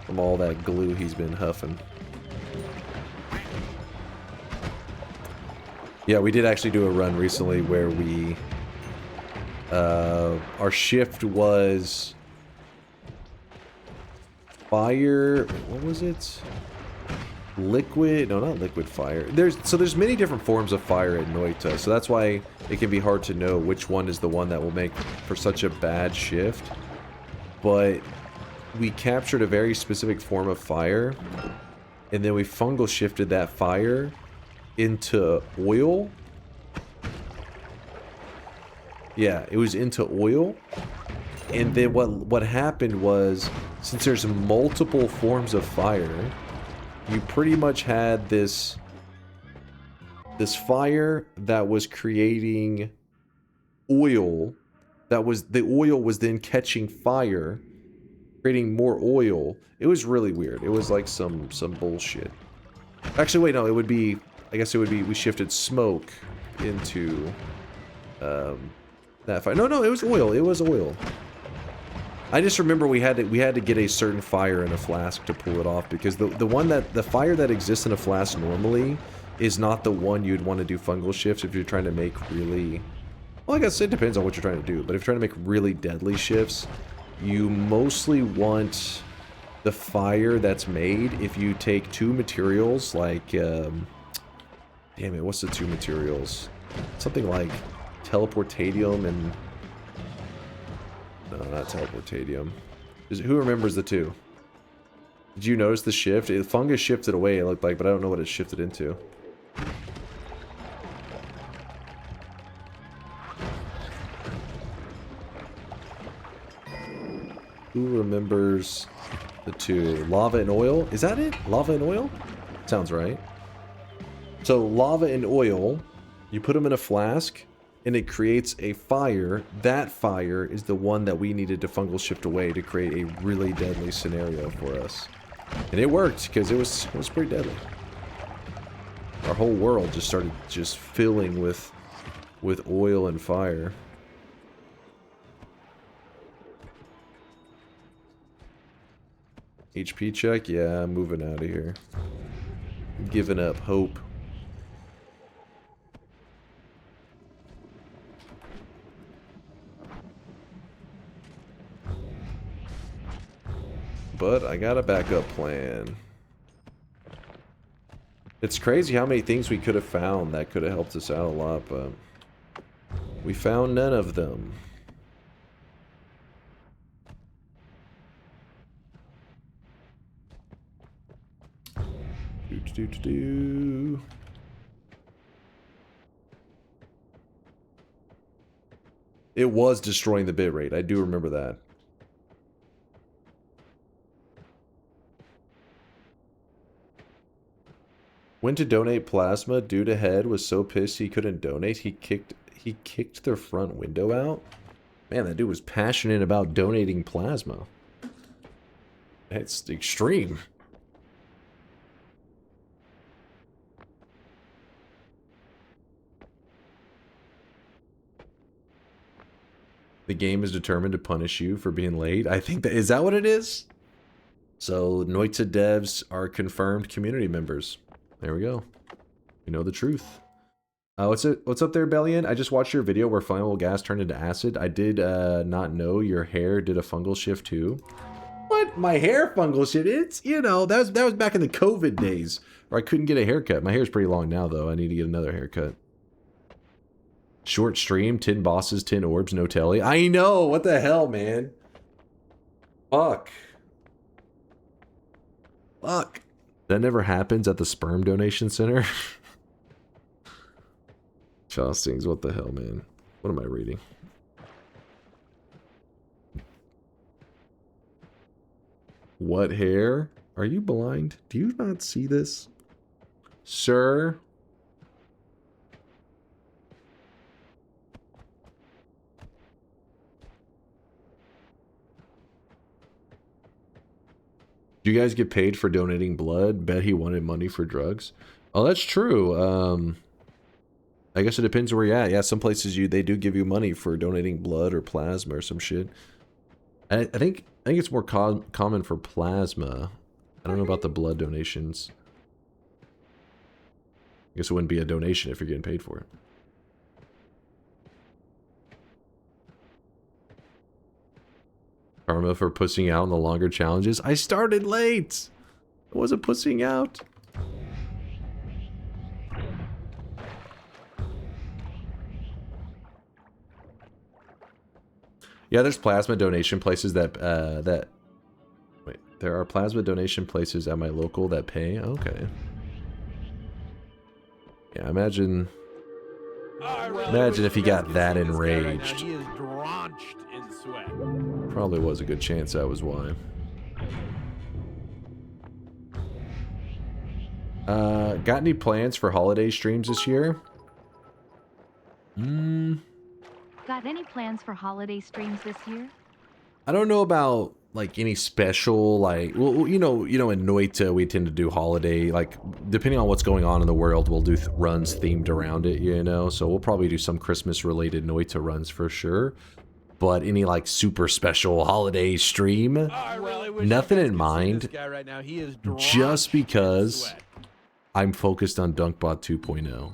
from all that glue he's been huffing. Yeah, we did actually do a run recently where we, our shift was fire, what was it? Liquid, no, not liquid fire. There's many different forms of fire at Noita, so that's why it can be hard to know which one is the one that will make for such a bad shift. But we captured a very specific form of fire, and then we fungal shifted that fire into oil. Yeah, it was into oil. And then what happened was, since there's multiple forms of fire, you pretty much had this fire that was creating oil, the oil was then catching fire, creating more oil. It was really weird. It was like some bullshit. Actually, wait, no, I guess it would be, we shifted smoke into that fire. No, it was oil. It was oil. I just remember we had to get a certain fire in a flask to pull it off, because the fire that exists in a flask normally is not the one you'd want to do fungal shifts if you're trying to make really, well, I guess it depends on what you're trying to do, but if you're trying to make really deadly shifts, you mostly want the fire that's made if you take two materials like damn it, what's the two materials? Something like teleportadium and... No, not teleportadium. Who remembers the two? Did you notice the shift? Fungus shifted away, it looked like, but I don't know what it shifted into. Who remembers the two? Lava and oil? Is that it? Lava and oil? Sounds right. So lava and oil, you put them in a flask, and it creates a fire. That fire is the one that we needed to fungal shift away to create a really deadly scenario for us. And it worked, because it was pretty deadly. Our whole world just started filling with oil and fire. HP check? Yeah, I'm moving out of here. I'm giving up hope. But I got a backup plan. It's crazy how many things we could have found that could have helped us out a lot, but we found none of them. It was destroying the bitrate. I do remember that. Went to donate plasma. Dude ahead was so pissed he couldn't donate. He kicked their front window out. Man, that dude was passionate about donating plasma. It's extreme. The game is determined to punish you for being late. I think is that what it is? So Noita devs are confirmed community members. There we go. We know the truth. What's up there, Bellion? I just watched your video where flammable gas turned into acid. I did not know your hair did a fungal shift too. What? My hair fungal shift? It's, you know, that was back in the COVID days where I couldn't get a haircut. My hair's pretty long now though. I need to get another haircut. Short stream, 10 bosses, 10 orbs, no telly. I know! What the hell, man? Fuck. Fuck. That never happens at the sperm donation center. Chostings, what the hell, man? What am I reading? What hair? Are you blind? Do you not see this? Sir? Do you guys get paid for donating blood? Bet he wanted money for drugs. Oh, that's true. I guess it depends where you're at. Yeah, some places they do give you money for donating blood or plasma or some shit. I think it's more common for plasma. I don't know about the blood donations. I guess it wouldn't be a donation if you're getting paid for it. Karma for pussing out in the longer challenges. I started late. I wasn't pussing out. Yeah, there's plasma donation places that wait, there are plasma donation places at my local that pay. Okay. Yeah, imagine if he got that enraged. He is drenched in sweat. Probably was a good chance that was why. Got any plans for holiday streams this year? Got any plans for holiday streams this year? I don't know about like any special, like, well, you know, in Noita we tend to do holiday, like, depending on what's going on in the world, we'll do runs themed around it, you know, so we'll probably do some Christmas related Noita runs for sure. But any like super special holiday stream, nothing in mind, just because I'm focused on DunkBot 2.0.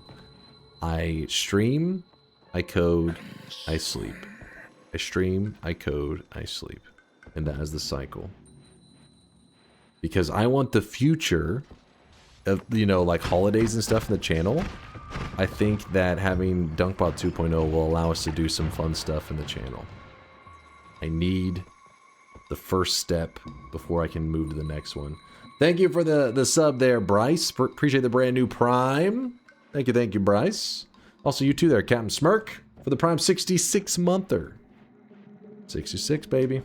I stream, I code, I sleep. I stream, I code, I sleep. And that is the cycle. Because I want the future of, you know, like holidays and stuff in the channel. I think that having DunkBot 2.0 will allow us to do some fun stuff in the channel. I need the first step before I can move to the next one. Thank you for the sub there, Bryce. Appreciate the brand new Prime. Thank you, Bryce. Also, you too there, Captain Smirk, for the Prime 66-monther. 66, baby.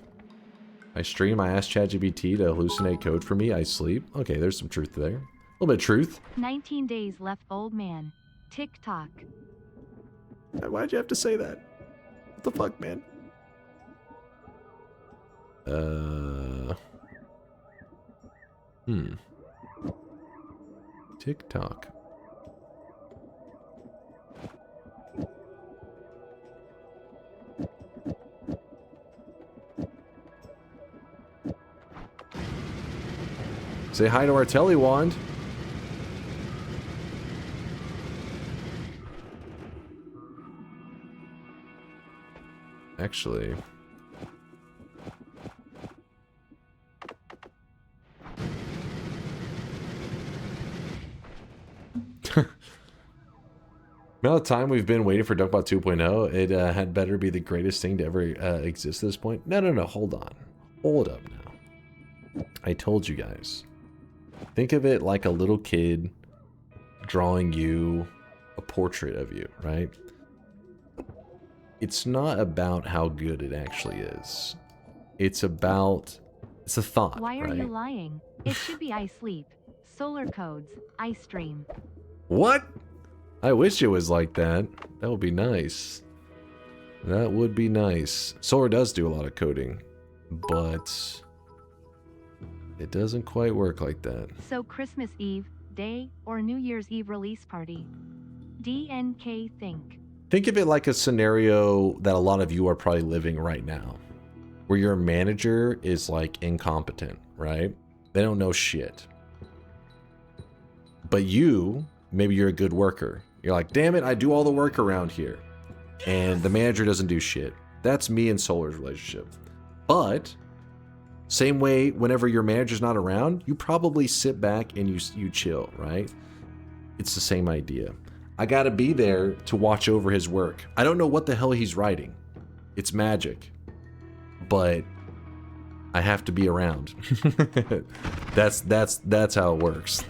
I stream, I ask ChatGPT to hallucinate code for me, I sleep. Okay, there's some truth there. A little bit of truth. 19 days left, old man. TikTok. Why'd you have to say that? What the fuck, man? TikTok. Say hi to our Telewand. Actually... amount of time we've been waiting for DunkBot 2.0, it had better be the greatest thing to ever exist at this point. No, hold on. Hold up now. I told you guys. Think of it like a little kid drawing you a portrait of you, right? It's not about how good it actually is. It's a thought. Why are you lying? It should be I sleep. Solar codes. I stream. What? I wish it was like that. That would be nice. That would be nice. Solar does do a lot of coding, but it doesn't quite work like that. So Christmas Eve, day, or New Year's Eve release party? DNK think. Think of it like a scenario that a lot of you are probably living right now, where your manager is like incompetent, right? They don't know shit. But maybe you're a good worker. You're like, damn it, I do all the work around here. And the manager doesn't do shit. That's me and Solar's relationship. But, same way, whenever your manager's not around, you probably sit back and you chill, right? It's the same idea. I gotta be there to watch over his work. I don't know what the hell he's writing. It's magic. But I have to be around. That's how it works.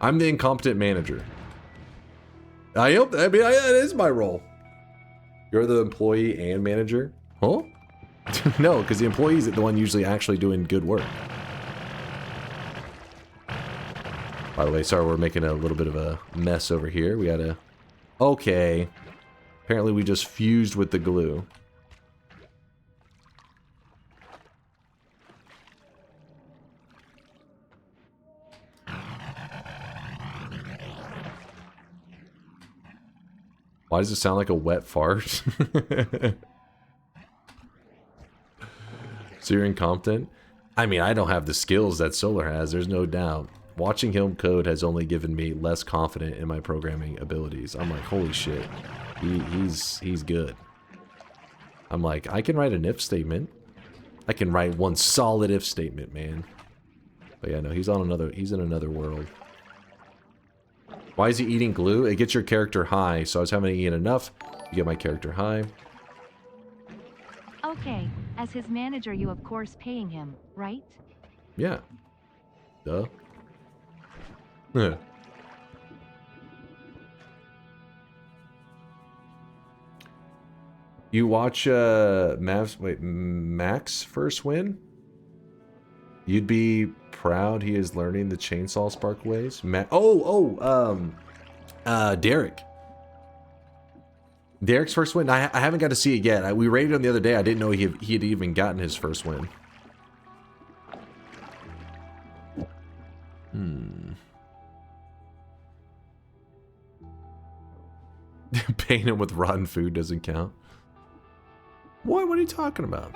I'm the incompetent manager. I mean, that is my role. You're the employee and manager? Huh? No, because the employee is the one usually actually doing good work. By the way, sorry, we're making a little bit of a mess over here. We gotta... Okay. Apparently we just fused with the glue. Why does it sound like a wet fart? So you're incompetent? I mean, I don't have the skills that Solar has, there's no doubt. Watching him code has only given me less confident in my programming abilities. I'm like, holy shit. He's good. I'm like, I can write an if statement. I can write one solid if statement, man. But yeah, no, he's in another world. Why is he eating glue? It gets your character high, so I was having to eat enough. You get my character high. Okay, as his manager, you of course paying him, right? Yeah. Duh. Yeah. You watch Max first win? You'd be proud he is learning the chainsaw spark ways. Derek. Derek's first win. I haven't got to see it yet. We rated him the other day. I didn't know he had even gotten his first win. Paying him with rotten food doesn't count. What are you talking about?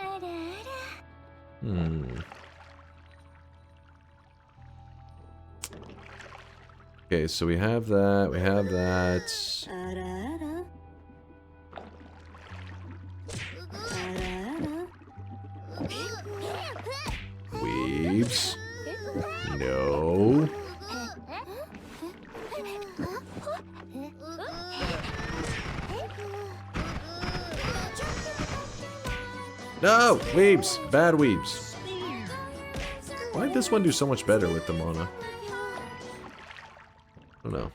Okay, so we have that. We have that. Weebs. No. No! Weebs! Bad weebs. Why did this one do so much better with the mana? I don't know.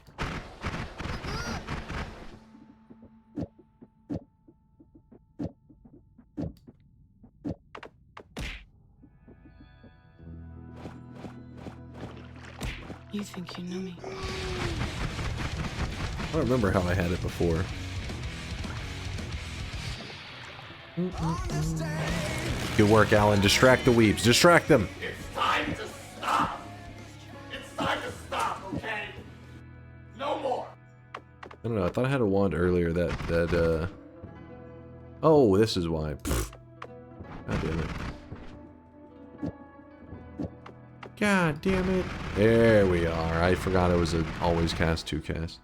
You think you know me? I don't remember how I had it before. Good work, Alan. Distract the weebs. Distract them. It's time to stop. It's time to stop, okay? No more. I don't know. I thought I had a wand earlier that Oh, this is why. Pfft. God damn it. God damn it. There we are. I forgot it was an always cast 2 cast.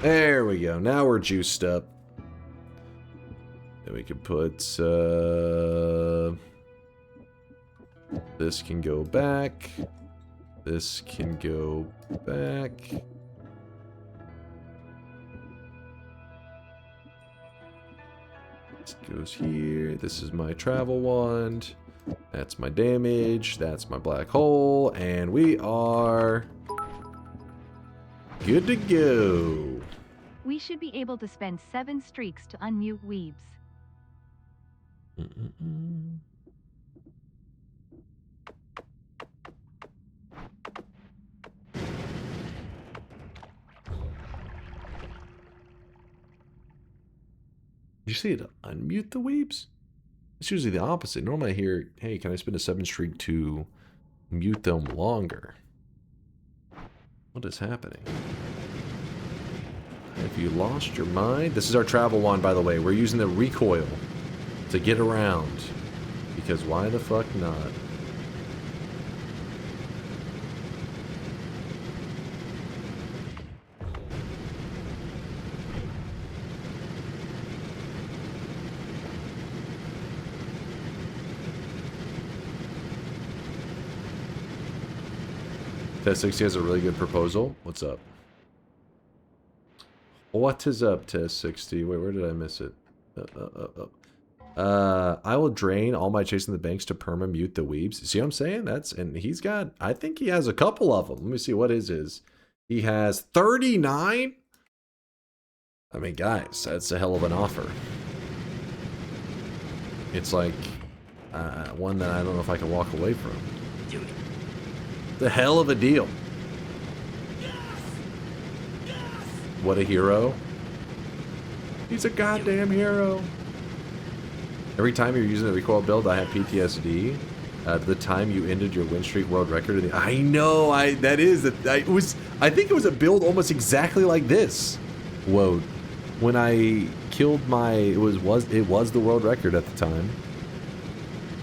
There we go. Now we're juiced up. Then we can put this can go back. This can go back. This goes here. This is my travel wand. That's my damage. That's my black hole. And we are good to go. We should be able to spend 7 streaks to unmute weebs. Did you see it unmute the weebs? It's usually the opposite. Normally I hear, hey, can I spend a 7 streak to mute them longer? What is happening? Have you lost your mind? This is our travel wand, by the way. We're using the recoil to get around. Because why the fuck not? Test 60 has a really good proposal. What's up? What is up, Test 60? Wait, where did I miss it? I will drain all my chasing the banks to perma mute the weebs. See what I'm saying? And he's got, I think he has a couple of them. Let me see what his is. He has 39? I mean, guys, that's a hell of an offer. It's like one that I don't know if I can walk away from. The hell of a deal. What a hero. He's a goddamn hero. Every time you're using the recoil build, I have PTSD. The time you ended your win streak world record. I know. I think it was a build almost exactly like this. Whoa. When I killed my, it was the world record at the time.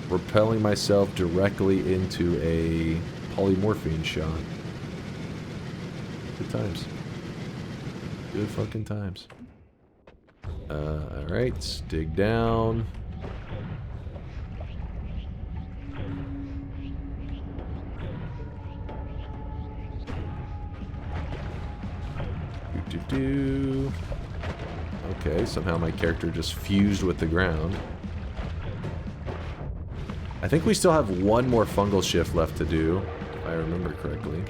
Repelling myself directly into a polymorphine shot. Good times. Good fucking times. Alright, dig down. Okay, somehow my character just fused with the ground. I think we still have one more fungal shift left to do, if I remember correctly.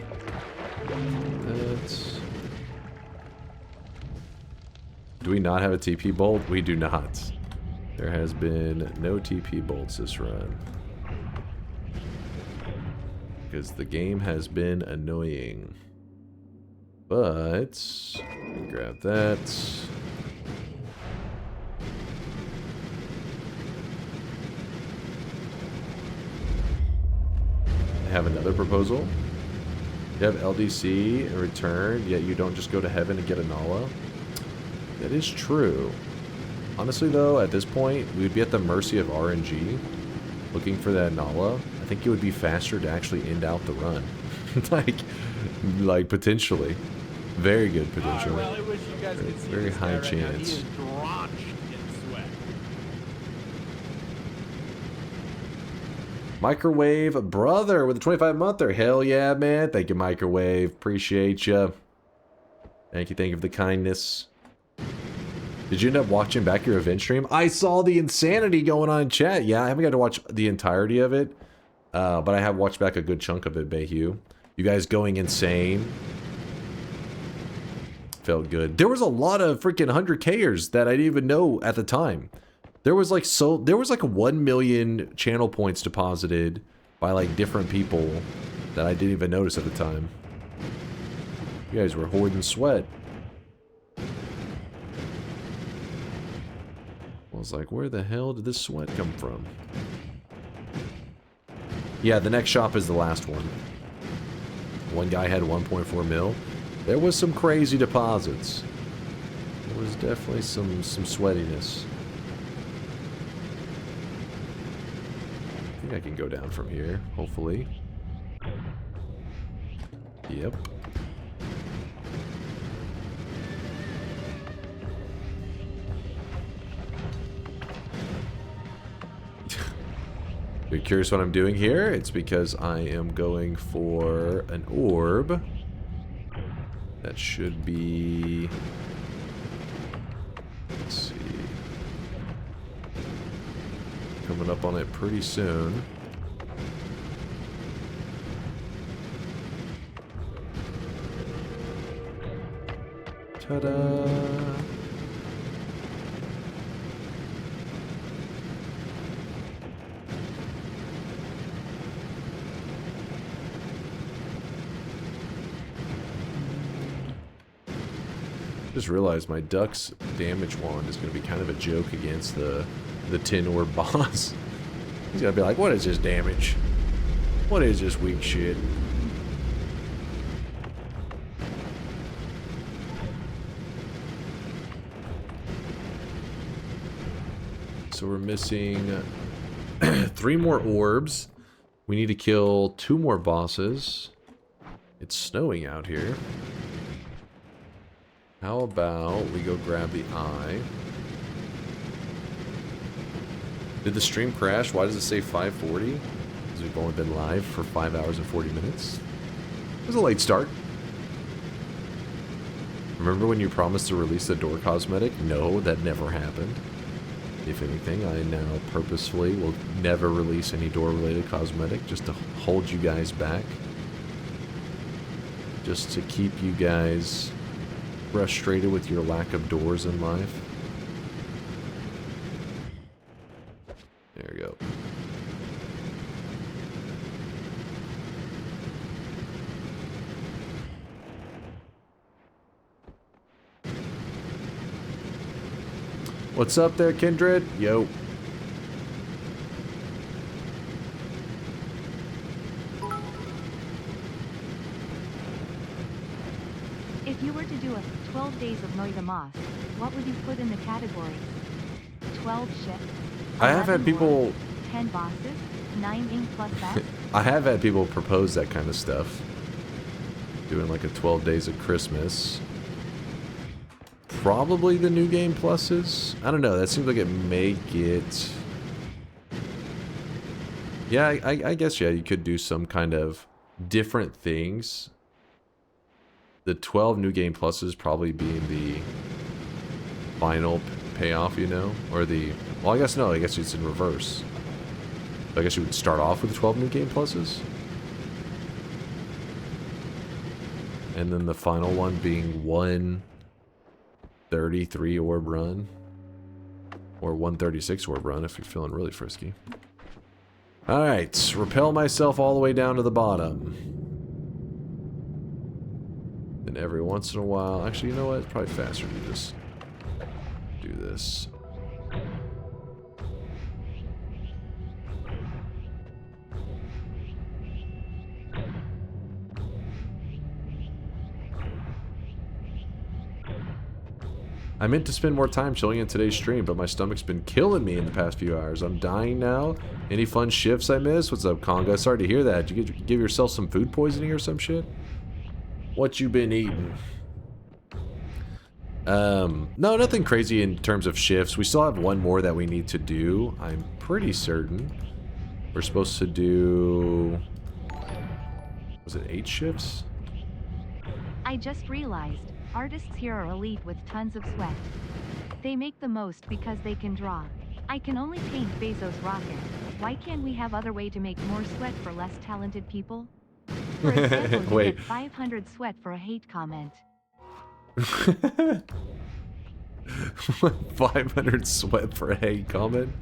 Do we not have a TP bolt? We do not. There has been no TP bolts this run. Because the game has been annoying. But, grab that. I have another proposal. You have LDC in return, yet you don't just go to heaven and get a Nala. That is true. Honestly though, at this point, we would be at the mercy of RNG. Looking for that Nala. I think it would be faster to actually end out the run. like potentially. Very good potential. Well, I wish you guys could see very this guy high right now. He chance. is drenched in sweat. Microwave brother with a 25-monther. Hell yeah, man. Thank you, Microwave. Appreciate you. Thank you for the kindness. Did you end up watching back your event stream? I saw the insanity going on in chat. Yeah, I haven't got to watch the entirety of it. But I have watched back a good chunk of it, Bayhue. You guys going insane. Felt good. There was a lot of freaking 100Kers that I didn't even know at the time. There was like 1 million channel points deposited by like different people that I didn't even notice at the time. You guys were hoarding sweat. I was like, where the hell did this sweat come from? Yeah, the next shop is the last one. One guy had 1.4 mil. There was some crazy deposits. There was definitely some sweatiness. I think I can go down from here, hopefully. Yep. You're curious what I'm doing here? It's because I am going for an orb. That should be... Let's see. Coming up on it pretty soon. Ta-da! Just realized my Duck's damage wand is going to be kind of a joke against the 10 orb boss. He's going to be like, what is this damage? What is this weak shit? So we're missing 3 more orbs. We need to kill 2 more bosses. It's snowing out here. How about we go grab the eye? Did the stream crash? Why does it say 5:40? Because we've only been live for 5 hours and 40 minutes. It was a late start. Remember when you promised to release the door cosmetic? No, that never happened. If anything, I now purposefully will never release any door-related cosmetic just to hold you guys back. Just to keep you guys frustrated with your lack of doors in life. There we go. What's up there, Kindred? Yo. If you were to do a 12 days of Noita Moss, what would you put in the categories? 12 shifts? I have had 11 people... wars, 10 bosses? 9 ink plus that? I have had people propose that kind of stuff. Doing like a 12 days of Christmas. Probably the new game pluses. I don't know. That seems like it may get... Yeah, I guess, yeah, you could do some kind of different things. The 12 new game pluses probably being the final payoff, you know? Or the... Well, I guess no. I guess it's in reverse. I guess you would start off with 12 new game pluses. And then the final one being 133 orb run. Or 136 orb run if you're feeling really frisky. Alright, repel myself all the way down to the bottom. And every once in a while... Actually, you know what? It's probably faster to just do this. I meant to spend more time chilling in today's stream, but my stomach's been killing me in the past few hours. I'm dying now. Any fun shifts I missed? What's up, Conga? Sorry to hear that. Did you give yourself some food poisoning or some shit? What you been eating? No, nothing crazy in terms of shifts. We still have one more that we need to do. I'm pretty certain. We're supposed to do... Was it 8 shifts? I just realized, artists here are elite with tons of sweat. They make the most because they can draw. I can only paint Bezos' rocket. Why can't we have other way to make more sweat for less talented people? For example, you Wait. get 500 sweat for a hate comment. 500 sweat for a hate comment?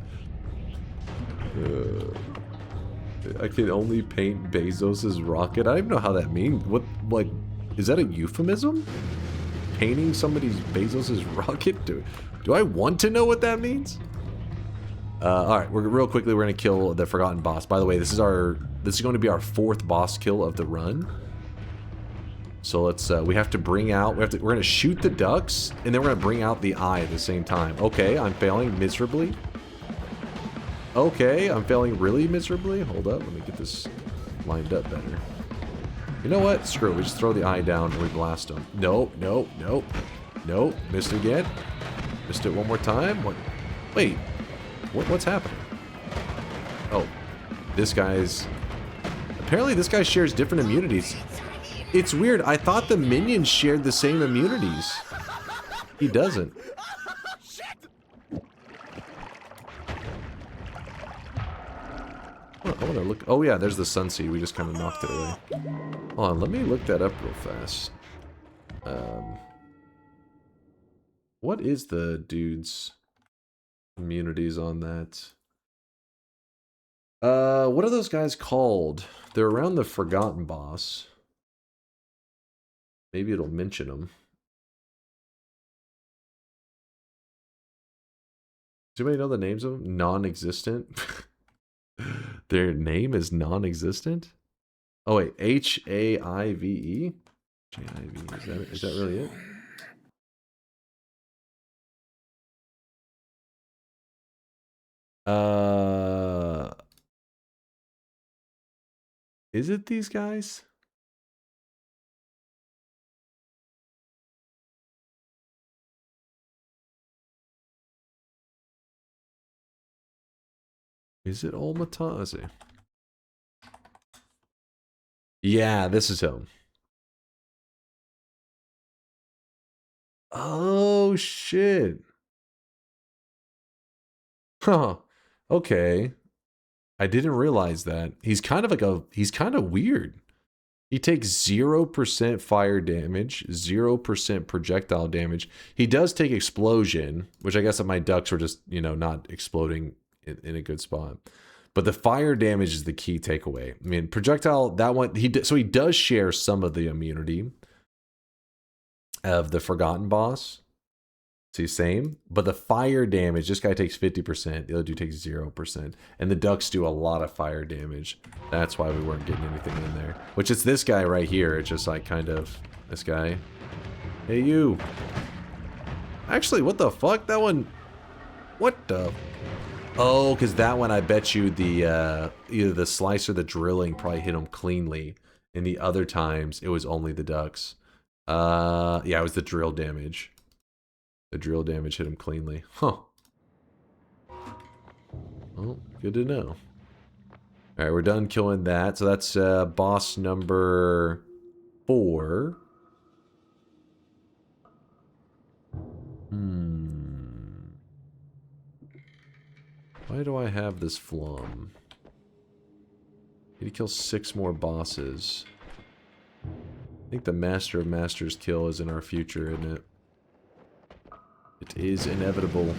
I can only paint Bezos' rocket? I don't even know how that means. What, like, is that a euphemism? Painting somebody's Bezos' rocket? Do I want to know what that means? Alright, real quickly, we're gonna kill the Forgotten Boss. By the way, this is going to be our 4th boss kill of the run. So let's, we have to bring out, we're gonna shoot the ducks, and then we're gonna bring out the eye at the same time. Okay, I'm failing miserably. Okay, I'm failing really miserably. Hold up, let me get this lined up better. You know what? Screw it, we just throw the eye down and we blast them. Nope, nope, nope. Nope, missed it again. Missed it one more time. What? Wait, what's happening? Oh, this guy's... Apparently this guy shares different immunities. It's weird, I thought the minions shared the same immunities. He doesn't. Oh, I want to look... Oh yeah, there's the Sunseed. We just kind of knocked it away. Hold on, let me look that up real fast. What is the dude's immunities on that? What are those guys called? They're around the Forgotten Boss. Maybe it'll mention them. Does anybody know the names of them? Non-existent? Their name is non-existent? Oh wait, H-A-I-V-E? J-I-V-E, is that really it? Is it these guys? Is it Olmatazi? Yeah, this is him. Oh shit. Huh. Okay. I didn't realize that. He's kind of like he's kind of weird. He takes 0% fire damage, 0% projectile damage. He does take explosion, which I guess that my ducks were just, you know, not exploding in a good spot. But the fire damage is the key takeaway. I mean, projectile, that one, so he does share some of the immunity of the Forgotten Boss. See, same. But the fire damage, this guy takes 50%. The other dude takes 0%. And the ducks do a lot of fire damage. That's why we weren't getting anything in there. Which is this guy right here. It's just like kind of this guy. Hey, you. Actually, what the fuck? That one... What the... Oh, because that one, I bet you the, either the slice or the drilling probably hit him cleanly. And the other times, it was only the ducks. Yeah, it was the drill damage. The drill damage hit him cleanly. Huh. Well, good to know. Alright, we're done killing that. So that's boss number 4. Why do I have this flum? Need to kill 6 more bosses. I think the Master of Masters kill is in our future, isn't it? It is inevitable.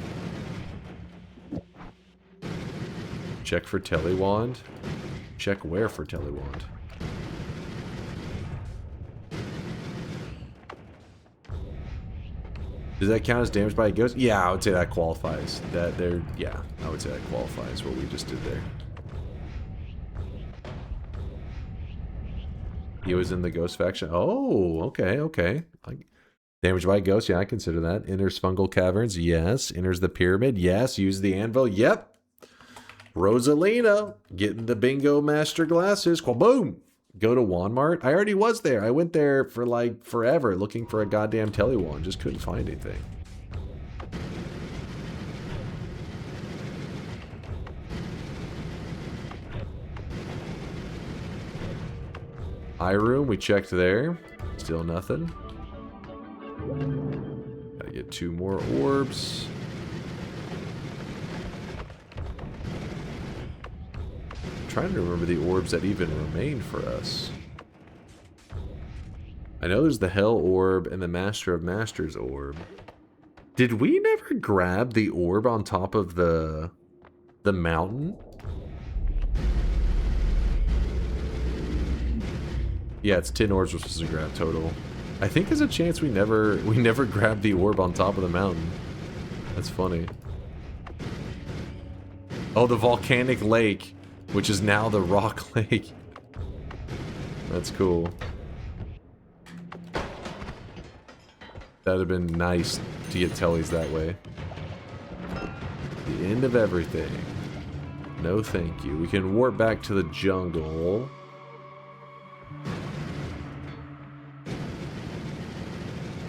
Check for Telewand. Check where for Telewand. Does that count as damage by a ghost? Yeah, I would say that qualifies. Yeah, I would say that qualifies what we just did there. He was in the ghost faction. Oh, okay, okay. Damage by a ghost, yeah, I consider that. Enters fungal caverns, yes. Enters the pyramid, yes. Use the anvil, yep. Rosalina, getting the bingo master glasses. Boom! Go to Walmart. I already was there. I went there for like forever looking for a goddamn Telewand. Just couldn't find anything. Eye room, we checked there. Still nothing. Gotta get 2 more orbs. Trying to remember the orbs that even remain for us. I know there's the Hell Orb and the Master of Masters Orb. Did we never grab the orb on top of the mountain? Yeah, it's 10 orbs we're supposed to grab total. I think there's a chance we never grabbed the orb on top of the mountain. That's funny. Oh, the volcanic lake, which is now the rock lake. That's cool. That'd have been nice to get tellies that way. The end of everything. No thank you. We can warp back to the jungle.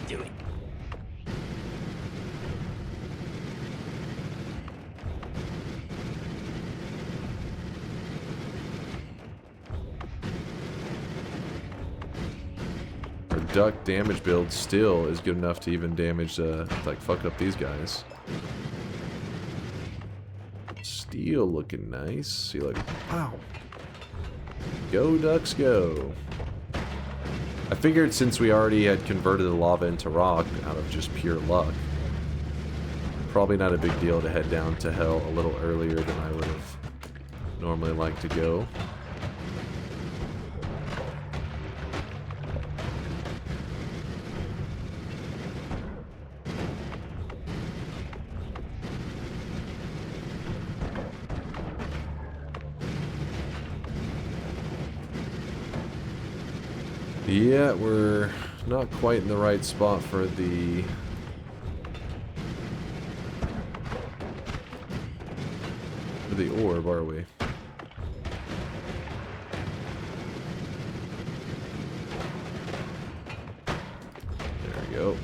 Do it. Our duck damage build still is good enough to even damage, like, fuck up these guys. Steel looking nice. See, like, wow. Go, ducks, go. I figured since we already had converted the lava into rock out of just pure luck, probably not a big deal to head down to hell a little earlier than I would have normally liked to go. Yeah, we're not quite in the right spot for the orb, are we? There we go.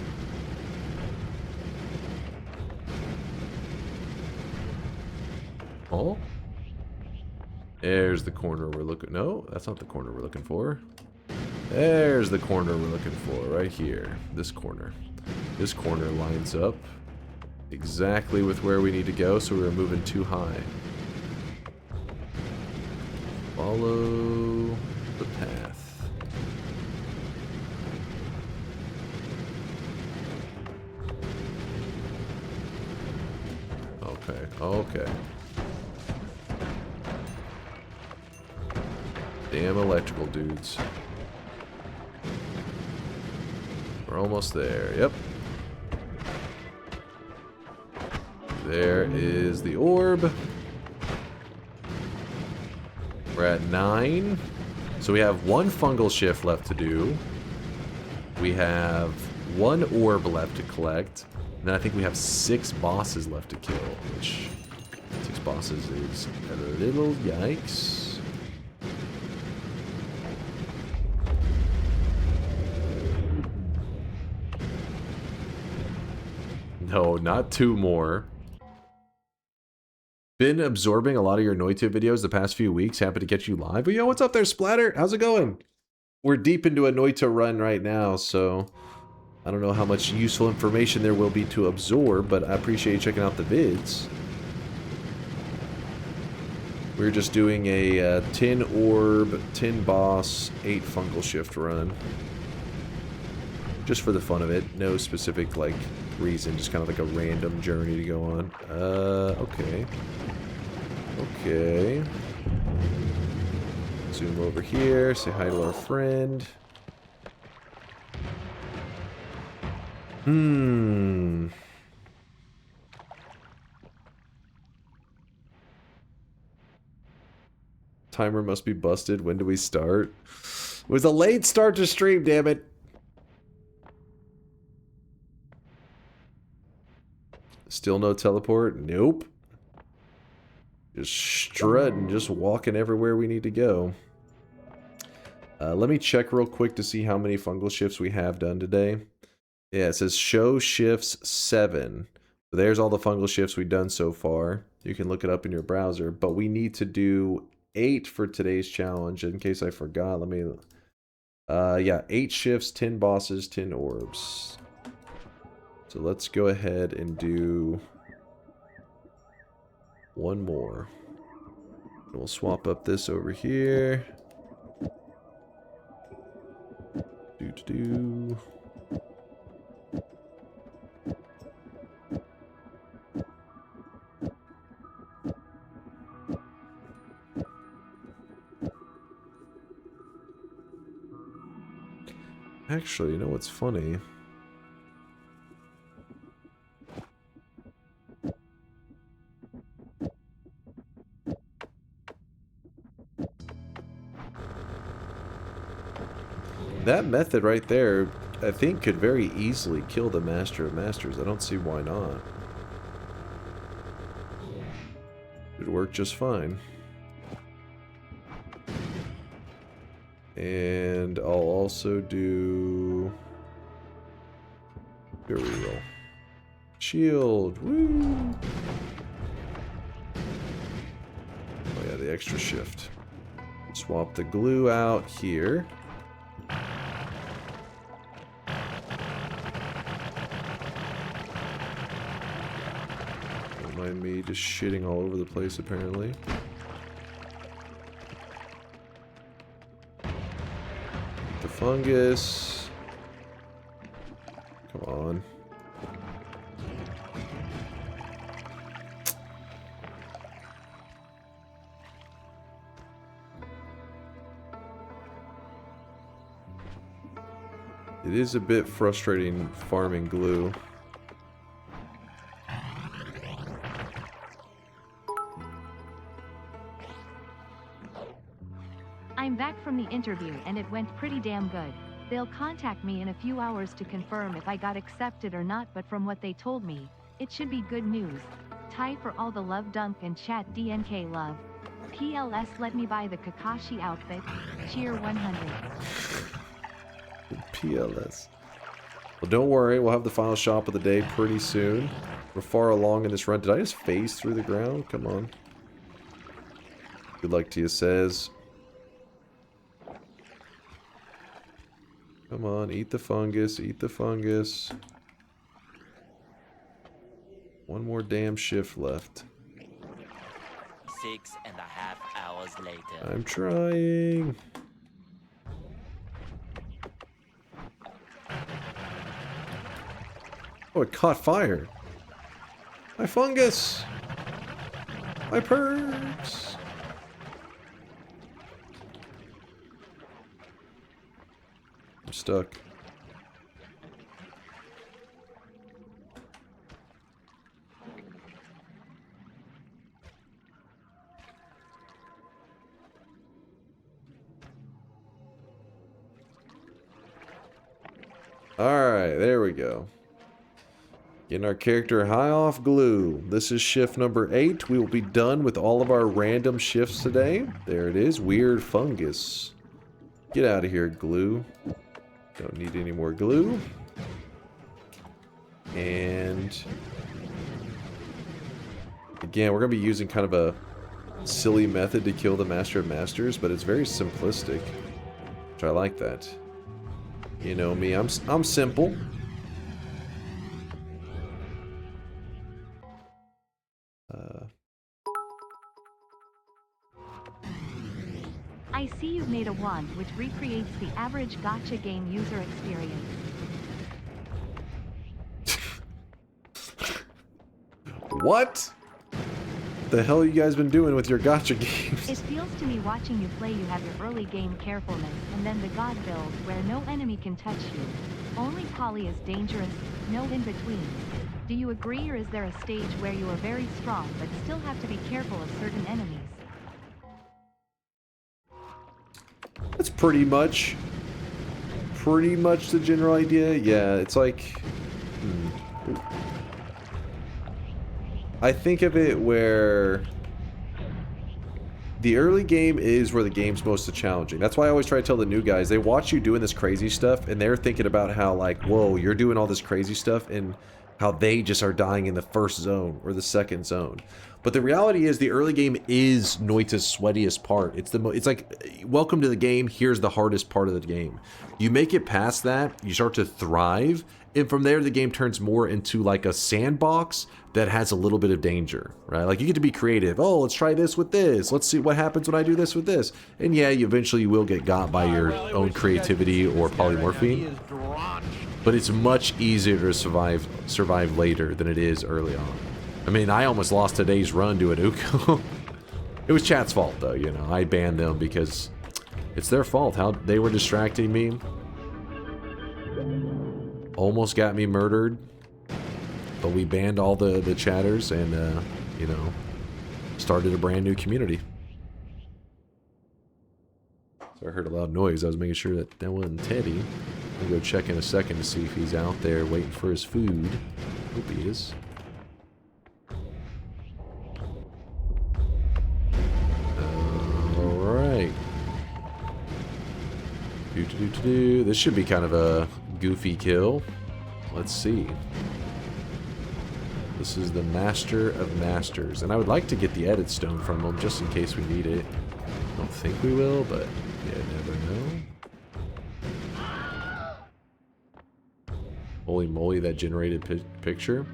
Oh? There's the corner we're looking... No, that's not the corner we're looking for. There's the corner we're looking for, right here. This corner. This corner lines up exactly with where we need to go, so we were moving too high. Follow the path. Okay, okay. Damn electrical dudes. We're almost there, yep. There is the orb. We're at 9. So we have 1 fungal shift left to do. We have 1 orb left to collect. And then I think we have 6 bosses left to kill, which 6 bosses is a little yikes. No, not 2 more. Been absorbing a lot of your Noita videos the past few weeks. Happy to get you live. But yo, what's up there, Splatter? How's it going? We're deep into a Noita run right now, so I don't know how much useful information there will be to absorb, but I appreciate you checking out the vids. We're just doing a 10 orb, 10 boss, 8 fungal shift run. Just for the fun of it. No specific, like, reason. Just kind of like a random journey to go on. Okay. Okay. Zoom over here. Say hi to our friend. Timer must be busted. When do we start? It was a late start to stream, damn it. Still no teleport? Nope. Just strutting, just walking everywhere we need to go. Let me check real quick to see how many fungal shifts we have done today. Yeah, it says show shifts 7. So there's all the fungal shifts we've done so far. You can look it up in your browser, but we need to do 8 for today's challenge. In case I forgot, let me... yeah, 8 shifts, 10 bosses, 10 orbs. So let's go ahead and do 1 more. And we'll swap up this over here. Do-do-do. Actually, you know what's funny? That method right there, I think, could very easily kill the Master of Masters. I don't see why not. It would work just fine. And I'll also do... Here we roll. Shield! Woo! Oh yeah, the extra shift. Swap the glue out here. Don't mind me just shitting all over the place apparently. The fungus. Come on. It is a bit frustrating farming glue. I'm back from the interview and it went pretty damn good. They'll contact me in a few hours to confirm if I got accepted or not, but from what they told me, it should be good news. Tie for all the love, Dunk and chat DNK love. PLS, let me buy the Kakashi outfit. Cheer 100. PLS. Well, don't worry, we'll have the final shop of the day pretty soon. We're far along in this run. Did I just phase through the ground? Come on. Good luck to you, says. Come on, eat the fungus, eat the fungus. 1 more damn shift left. 6.5 hours later. I'm trying. Oh, it caught fire. My fungus. My perks. I'm stuck. Alright, there we go. Getting our character high off glue. This is shift number 8. We will be done with all of our random shifts today. There it is. Weird fungus. Get out of here, glue. Don't need any more glue. And again, we're going to be using kind of a silly method to kill the Master of Masters, but it's very simplistic, which I like that. You know me, I'm simple. I see you've made a wand which recreates the average gacha game user experience. What? The hell you guys been doing with your gacha games? It feels to me watching you play you have your early game carefulness and then the god build where no enemy can touch you. Only poly is dangerous, no in between. Do you agree, or is there a stage where you are very strong but still have to be careful of certain enemies? That's pretty much the general idea. Yeah, it's like... I think of it where the early game is where the game's most challenging. That's why I always try to tell the new guys, they watch you doing this crazy stuff and they're thinking about how, like, whoa, you're doing all this crazy stuff, and how they just are dying in the first zone or the second zone. But the reality is the early game is Noita's sweatiest part. It's like, welcome to the game, here's the hardest part of the game. You make it past that, you start to thrive, and from there the game turns more into like a sandbox that has a little bit of danger, right? Like, you get to be creative. Oh, let's try this with this. Let's see what happens when I do this with this. And yeah, you eventually will get got by your own creativity or polymorphine. But it's much easier to survive later than it is early on. I mean, I almost lost today's run to an Uko. It was chat's fault, though, you know. I banned them because it's their fault how they were distracting me. Almost got me murdered. But we banned all the chatters and, you know, started a brand new community. So I heard a loud noise. I was making sure that that wasn't Teddy. I'll go check in a second to see if he's out there waiting for his food. Hope he is. Alright. This should be kind of a goofy kill. Let's see. This is the Master of Masters. And I would like to get the edit stone from him just in case we need it. I don't think we will, but you never know. Holy moly, that generated picture.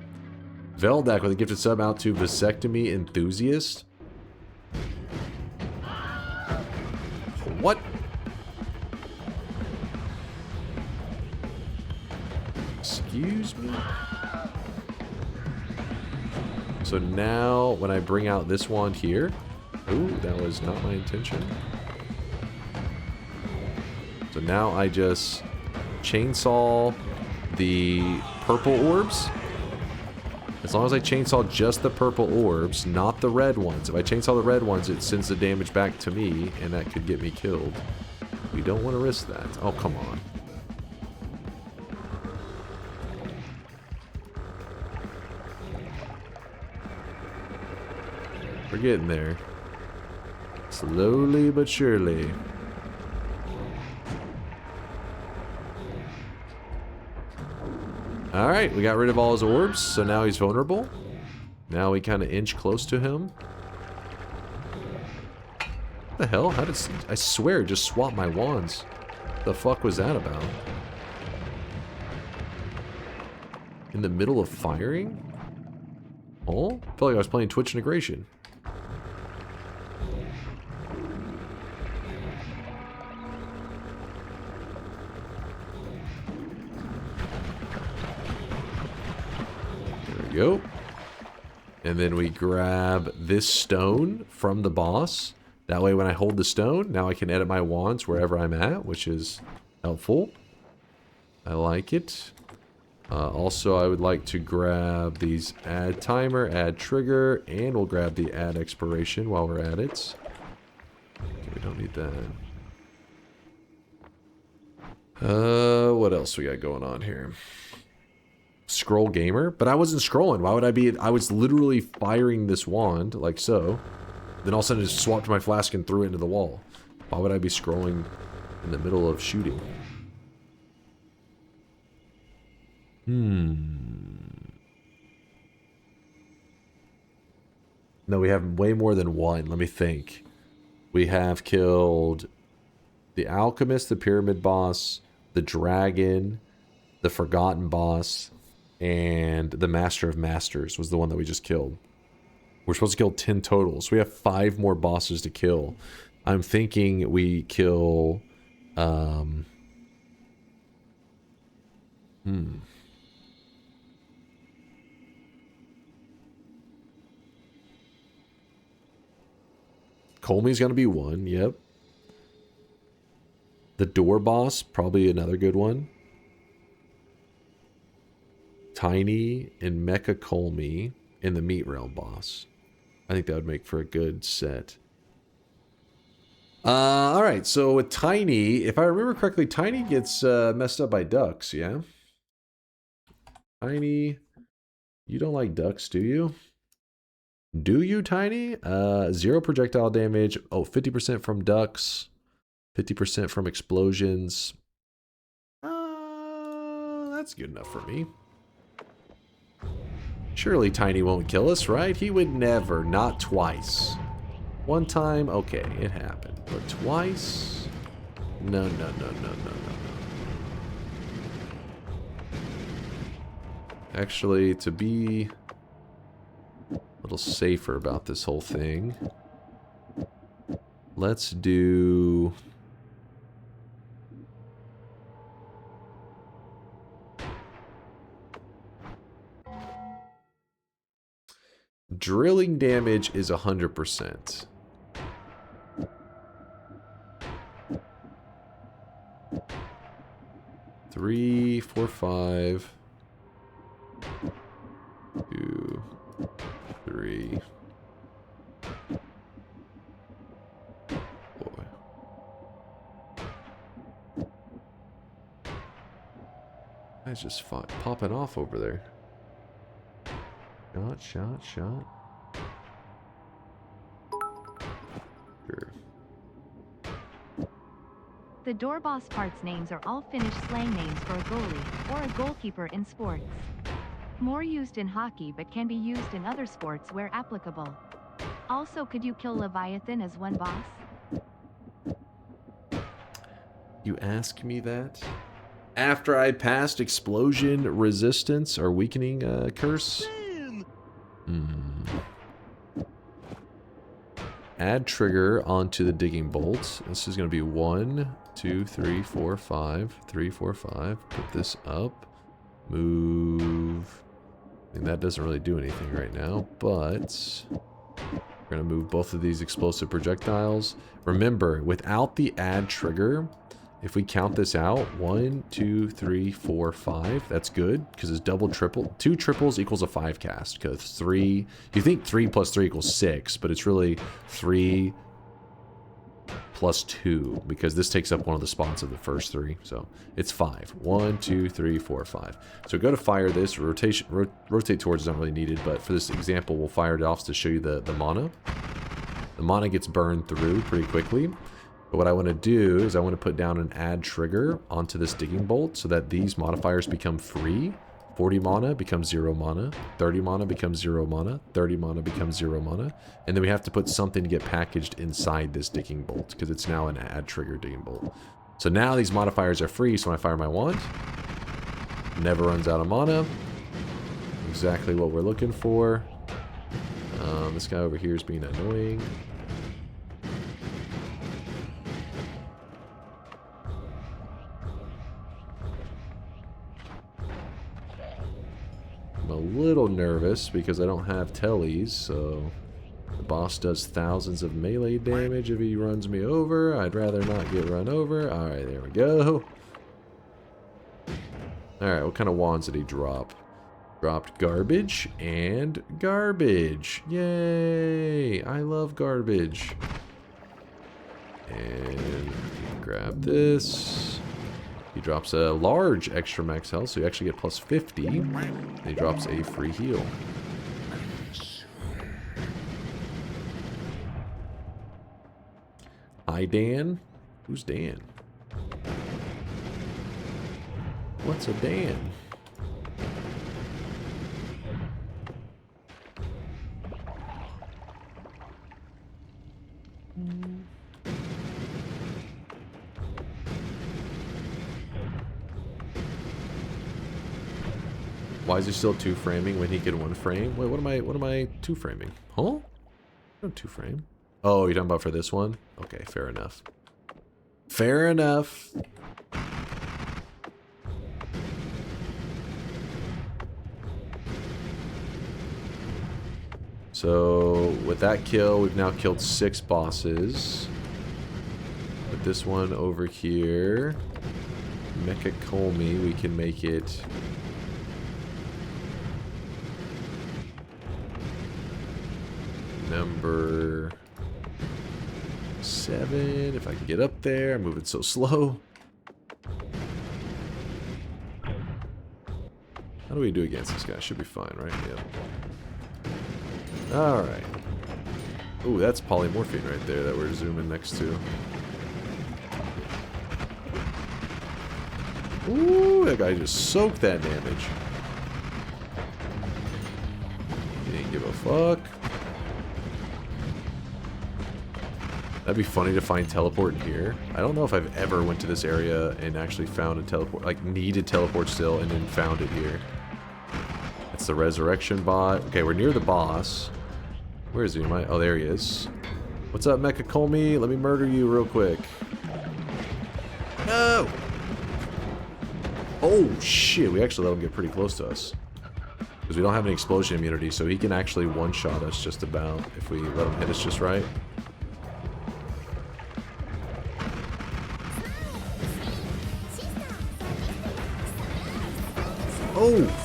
Veldak with a gifted sub out to Vasectomy Enthusiast. What? Excuse me? So now, when I bring out this wand here... Ooh, that was not my intention. So now I just chainsaw the purple orbs. As long as I chainsaw just the purple orbs, not the red ones. If I chainsaw the red ones, it sends the damage back to me, and that could get me killed. We don't want to risk that. Oh, come on. We're getting there. Slowly but surely. Alright, we got rid of all his orbs, so now he's vulnerable. Now we kind of inch close to him. What the hell? How did... I swear it just swapped my wands. What the fuck was that about? In the middle of firing? Oh? I felt like I was playing Twitch integration. Go. And then we grab this stone from the boss. That way when I hold the stone, now I can edit my wands wherever I'm at, which is helpful. I like it. Also, I would like to grab these add timer, add trigger, and we'll grab the add expiration while we're at it. Okay, we don't need that. What else we got going on here? Scroll gamer? But I wasn't scrolling. Why would I be? I was literally firing this wand, like so. Then all of a sudden it just swapped my flask and threw it into the wall. Why would I be scrolling in the middle of shooting? No, we have way more than one. Let me think. We have killed the Alchemist, the Pyramid Boss, the Dragon, the Forgotten Boss, and the Master of Masters was the one that we just killed. We're supposed to kill 10 total, so we have 5 more bosses to kill. I'm thinking we kill... Colmey's gonna be one, yep. The door boss, probably another good one. Tiny and Mecha Colmey and the Meat Realm boss. I think that would make for a good set. Alright, so with Tiny, if I remember correctly, Tiny gets messed up by ducks, yeah? Tiny, you don't like ducks, do you? Do you, Tiny? 0 projectile damage. Oh, 50% from ducks. 50% from explosions. That's good enough for me. Surely Tiny won't kill us, right? He would never. Not twice. One time, okay, it happened. But twice? No. Actually, to be a little safer about this whole thing, let's do... Drilling damage is 100%. Three, 4, 5. 2, 3. Boy. That's just popping off over there. Shot. Sure. The door boss parts names are all Finnish slang names for a goalie, or a goalkeeper in sports. More used in hockey but can be used in other sports where applicable. Also, could you kill Leviathan as one boss? You ask me that? After I passed explosion resistance or weakening curse? Add trigger onto the digging bolt. This is going to be 1, 2, 3, 4, 5. 3, 4, 5. Put this up. Move. And that doesn't really do anything right now, but we're going to move both of these explosive projectiles. Remember, without the add trigger, if we count this out, 1, 2, 3, 4, 5, that's good, because it's double, triple. 2 triples equals a 5 cast, because 3, you think 3 plus 3 equals 6, but it's really 3 plus 2, because this takes up one of the spots of the first 3, so it's 5. 1, 2, 3, 4, 5. So go to fire this, rotate towards is not really needed, but for this example, we'll fire it off to show you the mana. The mana gets burned through pretty quickly. But what I want to do is I want to put down an add trigger onto this digging bolt so that these modifiers become free. 40 mana becomes 0 mana, 30 mana becomes 0 mana, 30 mana becomes 0 mana, and then we have to put something to get packaged inside this digging bolt because it's now an add trigger digging bolt. So now these modifiers are free, so when I fire my wand, never runs out of mana. Exactly what we're looking for. This guy over here is being annoying. I'm a little nervous because I don't have tellies, so the boss does thousands of melee damage if he runs me over. I'd rather not get run over. Alright, there we go. Alright, what kind of wands did he drop? Dropped garbage and garbage. Yay! I love garbage. And grab this. He drops a large extra max health, so you actually get plus 50. And he drops a free heal. Hi, Dan. Who's Dan? What's a Dan? Why is he still 2-framing when he could 1-frame? Wait, what am I 2-framing? Huh? I'm 2-frame. Oh, you're talking about for this one? Okay, fair enough. Fair enough. So, with that kill, we've now killed 6 bosses. With this one over here, Mecha Colmy, we can make it... number 7, if I can get up there. I'm moving so slow. How do we do against this guy? Should be fine, right? Yep. Alright. Ooh, that's polymorphine right there that we're zooming next to. Ooh, that guy just soaked that damage. He didn't give a fuck. That'd be funny to find teleport in here. I don't know if I've ever went to this area and actually found a teleport, like needed teleport still and then found it here. It's the resurrection bot. Okay, we're near the boss. Where is he? Oh, there he is. What's up, Mecha Colmy? Let me murder you real quick. No! Oh, shit. We actually let him get pretty close to us. Because we don't have any explosion immunity, so he can actually one-shot us just about if we let him hit us just right. Oh!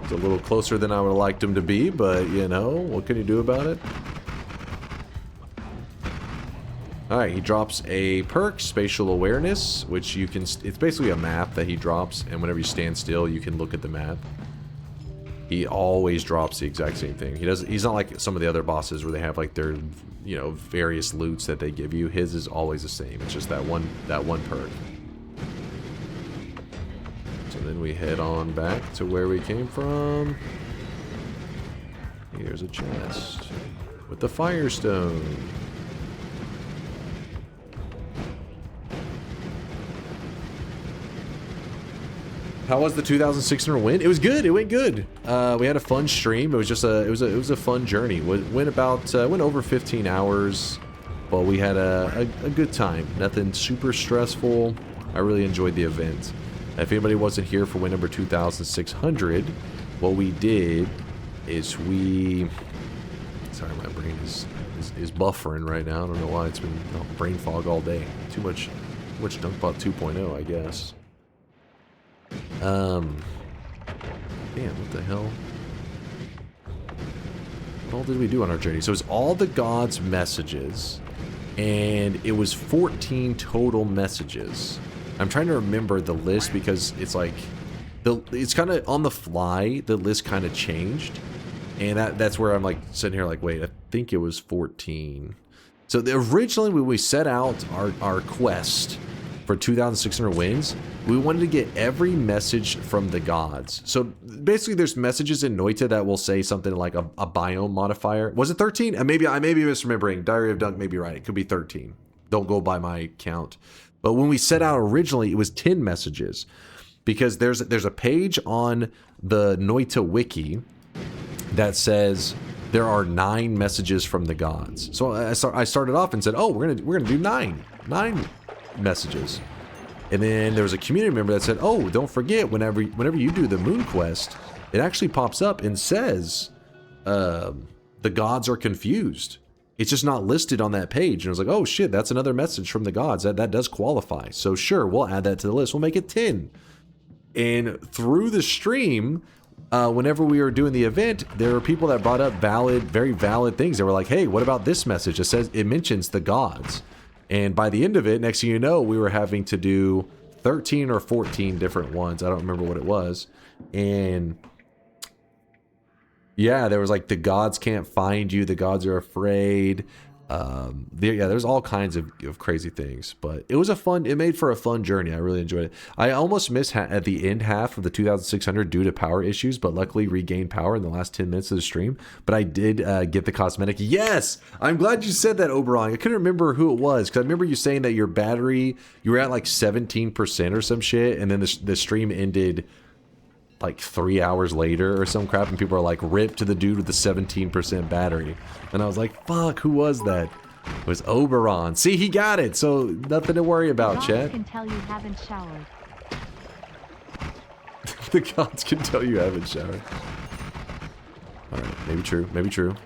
It's a little closer than I would have liked him to be, but, you know, what can you do about it? Alright, he drops a perk, Spatial Awareness, which you can... It's basically a map that he drops, and whenever you stand still, you can look at the map. He always drops the exact same thing. He's not like some of the other bosses where they have, like, their, you know, various loots that they give you. His is always the same. It's just that one perk. So then we head on back to where we came from. Here's a chest with the Firestone. How was the 2,600 win? It was good. It went good. We had a fun stream. It was just it was a fun journey. Went over 15 hours, but we had a good time. Nothing super stressful. I really enjoyed the event. If anybody wasn't here for win number 2,600, what we did is we... Sorry, my brain is buffering right now. I don't know why. It's been brain fog all day. Too much DunkBot 2.0, I guess. Damn, what the hell? What all did we do on our journey? So it was all the gods' messages, and it was 14 total messages. I'm trying to remember the list because it's like, it's kind of on the fly, the list kind of changed. And that's where I'm like sitting here like, wait, I think it was 14. So originally when we set out our quest for 2,600 wins, we wanted to get every message from the gods. So basically there's messages in Noita that will say something like a biome modifier. Was it 13? I may be misremembering. Diary of Dunk may be right. It could be 13. Don't go by my count. But when we set out originally, it was 10 messages. Because there's a page on the Noita wiki that says there are 9 messages from the gods. So I started off and said, oh, we're gonna do 9 messages. And then there was a community member that said, oh, don't forget, whenever you do the moon quest, it actually pops up and says the gods are confused. It's just not listed on that page. And I was like, oh shit, that's another message from the gods. That does qualify. So sure, we'll add that to the list. We'll make it 10. And through the stream, whenever we were doing the event, there were people that brought up very valid things. They were like, hey, what about this message? It mentions the gods. And by the end of it, next thing you know, we were having to do 13 or 14 different ones. I don't remember what it was. And yeah, there was like the gods can't find you. The gods are afraid. There's all kinds of crazy things, but it made for a fun journey. I really enjoyed it. I almost missed at the end half of the 2600 due to power issues, but luckily regained power in the last 10 minutes of the stream. But I did get the cosmetic. Yes! I'm glad you said that, Oberon. I couldn't remember who it was, because I remember you saying that your battery, you were at like 17% or some shit, and then the stream ended like 3 hours later or some crap, and people are like, rip to the dude with the 17% battery. And I was like, fuck, who was that? It was Oberon. See, he got it, so nothing to worry about, chat. Can tell you haven't showered. The gods can tell you haven't showered. Alright, maybe true, maybe true.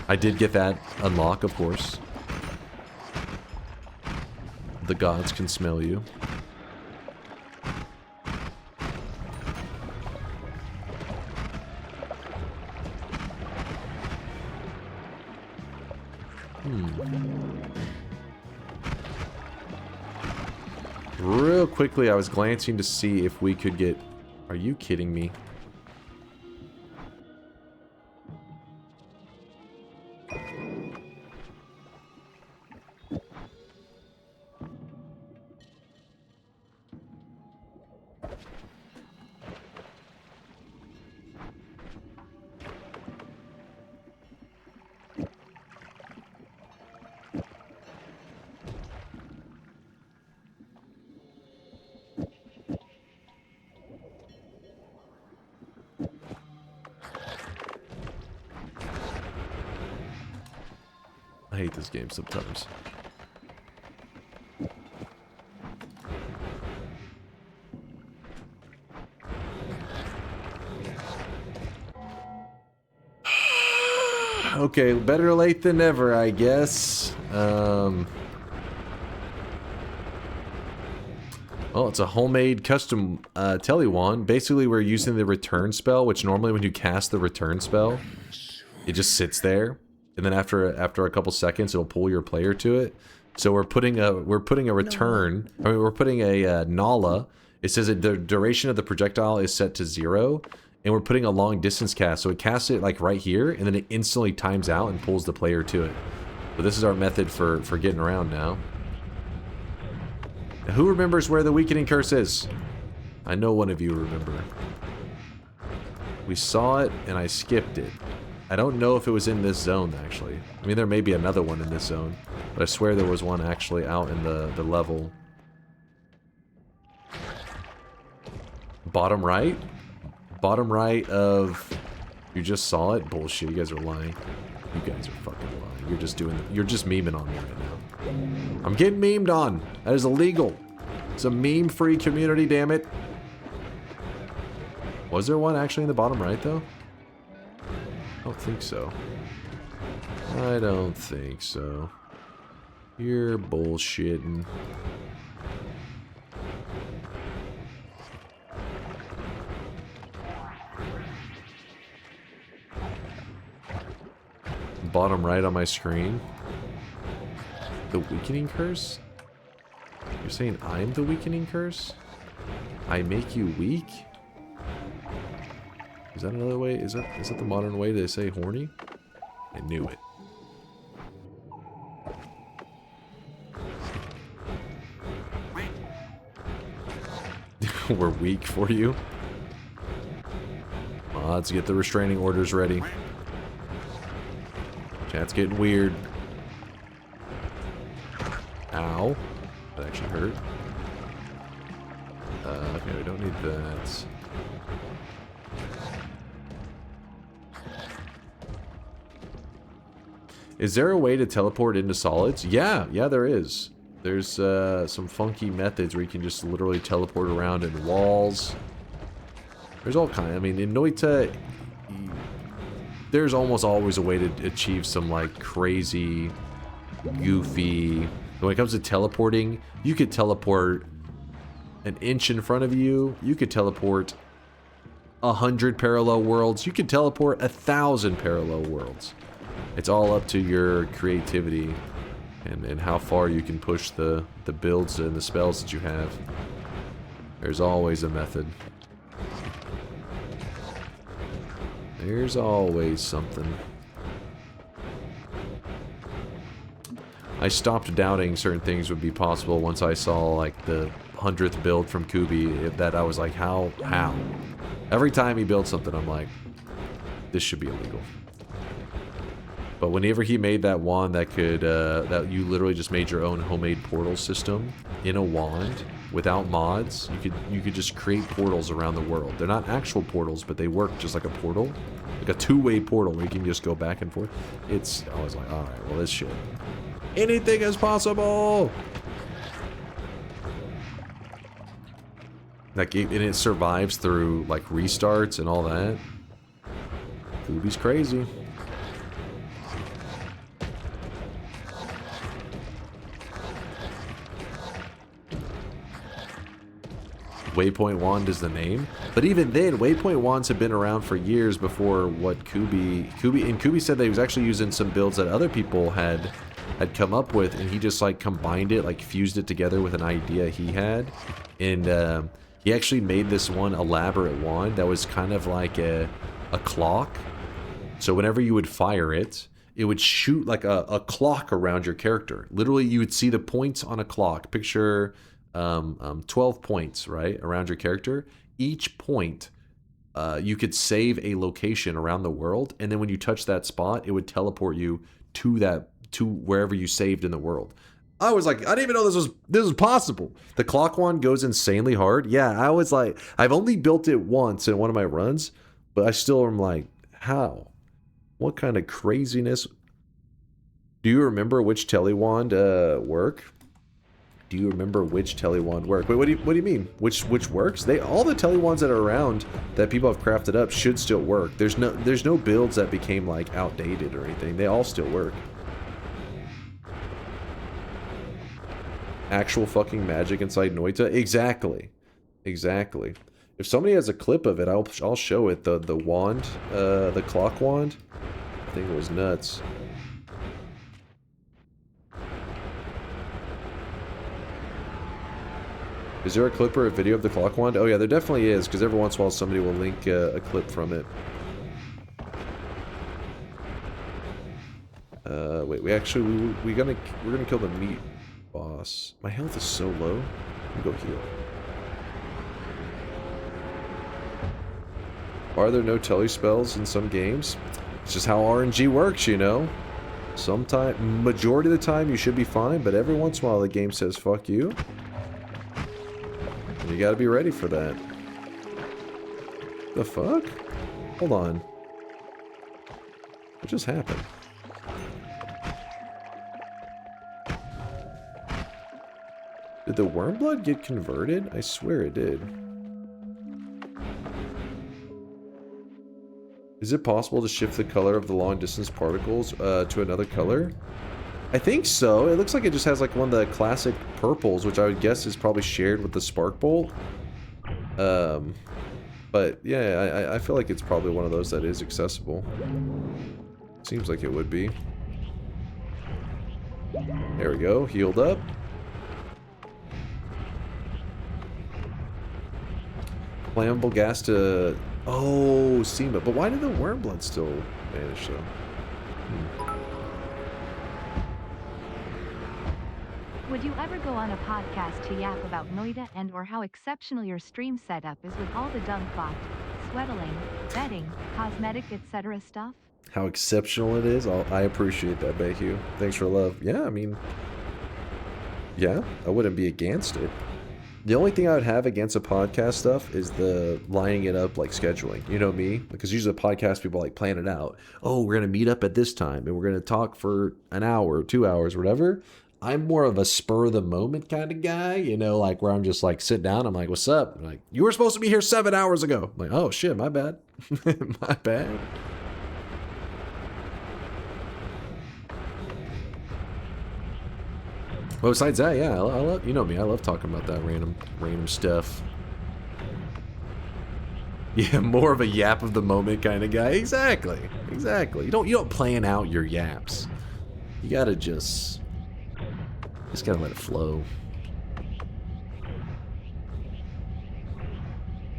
I did get that unlock, of course. The gods can smell you. Real quickly, I was glancing to see if we could get... Are you kidding me? I hate this game sometimes. Okay, better late than never, I guess. Well, it's a homemade custom telewand. Basically, we're using the return spell, which normally when you cast the return spell, it just sits there. And then after a couple seconds, it'll pull your player to it. So we're putting a return. I mean, we're putting a Nala. It says that the duration of the projectile is set to 0, and we're putting a long distance cast. So it casts it like right here, and then it instantly times out and pulls the player to it. So this is our method for getting around now. Now, who remembers where the weakening curse is? I know one of you remember. We saw it, and I skipped it. I don't know if it was in this zone, actually. I mean, there may be another one in this zone, but I swear there was one actually out in the level. Bottom right? Bottom right of... You just saw it? Bullshit, you guys are lying. You guys are fucking lying. You're just memeing on me right now. I'm getting memed on. That is illegal. It's a meme-free community, damn it. Was there one actually in the bottom right, though? I don't think so. I don't think so. You're bullshitting. Bottom right on my screen. The weakening curse? You're saying I'm the weakening curse? I make you weak? Is that another way? Is that the modern way to say horny? I knew it. We're weak for you. Let's get the restraining orders ready. Chat's getting weird. Ow. That actually hurt. Okay, we don't need that. Is there a way to teleport into solids? Yeah, there is. There's some funky methods where you can just literally teleport around in walls. There's all kinds. I mean, in Noita, there's almost always a way to achieve some like crazy, goofy. When it comes to teleporting, you could teleport an inch in front of you. You could teleport 100 parallel worlds. You could teleport 1,000 parallel worlds. It's all up to your creativity. and how far you can push the builds and the spells that you have. There's always a method. There's always something. I stopped doubting certain things would be possible once I saw like the 100th build from Kubi, that I was like, how? Every time he builds something, I'm like, this should be illegal. But whenever he made that wand that could, that you literally just made your own homemade portal system in a wand without mods, you could just create portals around the world. They're not actual portals, but they work just like a portal, like a two-way portal where you can just go back and forth. I was like, all right, well, this shit, anything is possible. Like, and it survives through like restarts and all that. Kubi's crazy. Waypoint Wand is the name, but even then, Waypoint Wands have been around for years before what Kubi said that he was actually using some builds that other people had come up with, and he just like combined it, like fused it together with an idea he had, and he actually made this one elaborate wand that was kind of like a clock. So whenever you would fire it, it would shoot like a clock around your character. Literally, you would see the points on a clock. Picture 12 points, right, around your character. Each point, you could save a location around the world, and then when you touch that spot, it would teleport you to wherever you saved in the world. I was like, I didn't even know this was possible. The clock wand goes insanely hard. Yeah, I was like, I've only built it once in one of my runs, but I still am like, how? What kind of craziness? Do you remember which telewand work? Do you remember which telewand work? Wait, what do you mean? Which works? All the telewands that are around that people have crafted up should still work. There's no builds that became like outdated or anything. They all still work. Actual fucking magic inside Noita? Exactly. Exactly. If somebody has a clip of it, I'll show it. The wand, the clock wand. I think it was nuts. Is there a clip or a video of the clock wand? Oh yeah, there definitely is, because every once in a while somebody will link a clip from it. Wait, we're gonna kill the meat boss. My health is so low. Let me go heal. Are there no tele spells in some games? It's just how RNG works, you know. Majority of the time you should be fine, but every once in a while the game says fuck you. And you gotta be ready for that. The fuck? Hold on. What just happened? Did the worm blood get converted? I swear it did. Is it possible to shift the color of the long distance particles to another color? I think so. It looks like it just has like one of the classic purples, which I would guess is probably shared with the spark bolt. But yeah, I feel like it's probably one of those that is accessible. Seems like it would be. There we go. Healed up. Flammable gas to... Oh, SEMA. But why did the worm blood still vanish, though? Would you ever go on a podcast to yap about Noita and or how exceptional your stream setup is with all the DunkBot, sweatling, bedding, cosmetic, etc. stuff? How exceptional it is? I appreciate that, Bayhue. Thanks for love. Yeah, I mean... Yeah, I wouldn't be against it. The only thing I would have against a podcast stuff is the lining it up like scheduling. You know me? Because usually the podcast people like plan it out. Oh, we're going to meet up at this time and we're going to talk for an hour, 2 hours, whatever. I'm more of a spur of the moment kind of guy, you know, like where I'm just like sit down. I'm like, what's up? I'm like, you were supposed to be here 7 hours ago. I'm like, oh shit, my bad. My bad. Well, besides that, yeah, I love, you know me, I love talking about that random stuff. Yeah, more of a yap of the moment kind of guy. Exactly. You don't plan out your yaps. You gotta just Just gotta let it flow.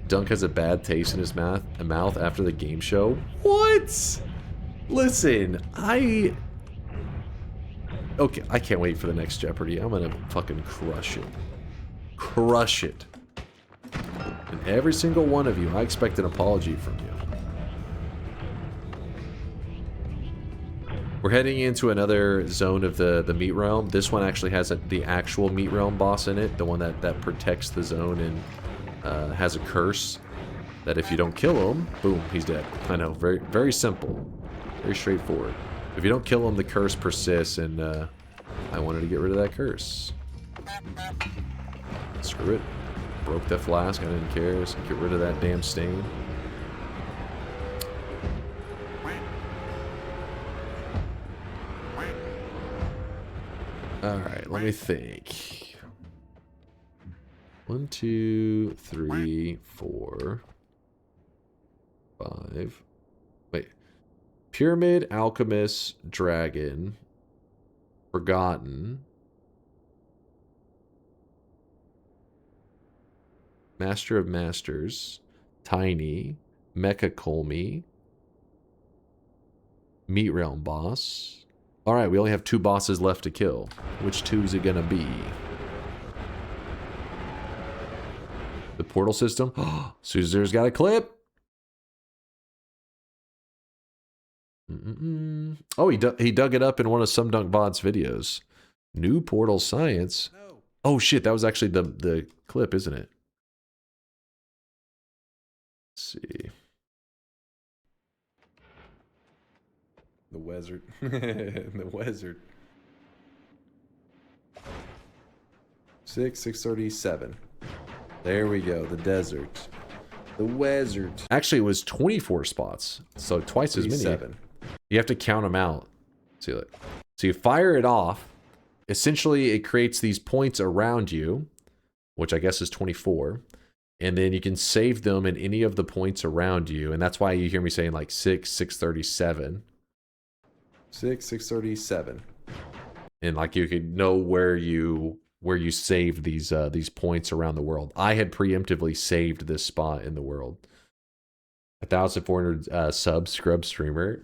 Dunk has a bad taste in his mouth after the game show. What? Listen, okay, I can't wait for the next Jeopardy. I'm gonna fucking crush it. Crush it. And every single one of you, I expect an apology from you. We're heading into another zone of the meat realm. This one actually has the actual meat realm boss in it, the one that protects the zone and has a curse that if you don't kill him, boom, he's dead. I know, very, very simple, very straightforward. If you don't kill him, the curse persists, and I wanted to get rid of that curse. Screw it. Broke the flask, I didn't care, so get rid of that damn stain. Alright, let me think. 1, 2, 3, 4, 5. Wait. Pyramid, Alchemist, Dragon, Forgotten, Master of Masters, Tiny, Mecha Colmy, Meat Realm Boss. Alright, we only have 2 bosses left to kill. Which 2 is it gonna be? The portal system? Suzer's got a clip! Oh, he dug it up in one of SomeDunkVods videos. New portal science? Oh shit, that was actually the clip, isn't it? Let's see. The wizard. The wizard. 6:37. There we go. The desert. The wizard. Actually, it was 24 spots, so twice as many. 7. You have to count them out. See, look. So you fire it off. Essentially, it creates these points around you, which I guess is 24. And then you can save them in any of the points around you, and that's why you hear me saying like 6:37. 6:37. And like you could know where you saved these points around the world. I had preemptively saved this spot in the world. 1,400 sub scrub streamer.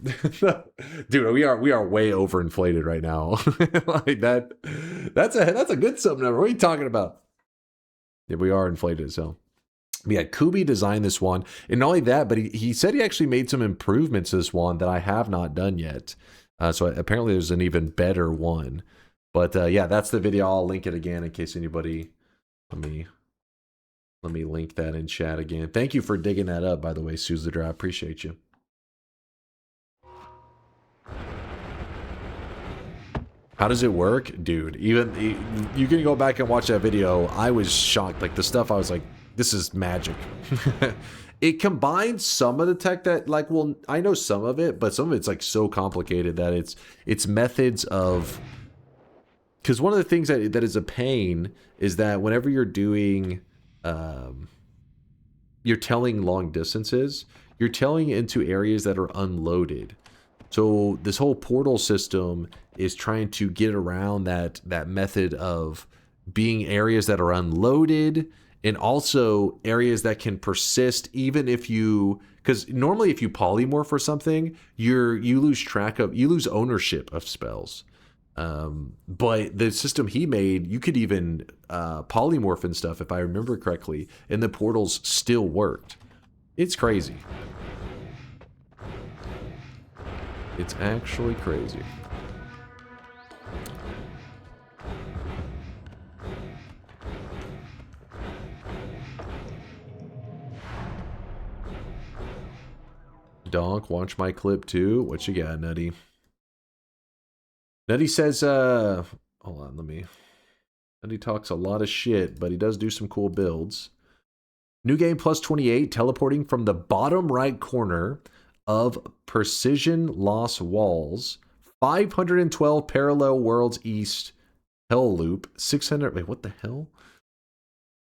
Dude, we are way overinflated right now. Like that's a good sub number. What are you talking about? Yeah, we are inflated, so. Yeah, Kubi designed this one. And not only that, but he said he actually made some improvements to this one that I have not done yet. So apparently there's an even better one. But yeah, that's the video. I'll link it again in case anybody... Let me link that in chat again. Thank you for digging that up, by the way, Suzadra. I appreciate you. How does it work? Dude, even... You can go back and watch that video. I was shocked. Like, the stuff I was like, this is magic. It combines some of the tech that, like, well, I know some of it, but some of it's like so complicated that it's methods of... Because one of the things that is a pain is that whenever you're doing... you're telling long distances, you're telling into areas that are unloaded. So this whole portal system is trying to get around that method of being areas that are unloaded, and also areas that can persist even if you... Because normally if you polymorph or something, you lose ownership of spells. But the system he made, you could even polymorph and stuff, if I remember correctly, and the portals still worked. It's crazy. It's actually crazy. Donk, watch my clip too. What you got, Nutty? Nutty says, hold on, Nutty talks a lot of shit, but he does do some cool builds. New game plus 28, teleporting from the bottom right corner of Precision Lost Walls, 512 parallel worlds east, hell loop, 600, wait, what the hell?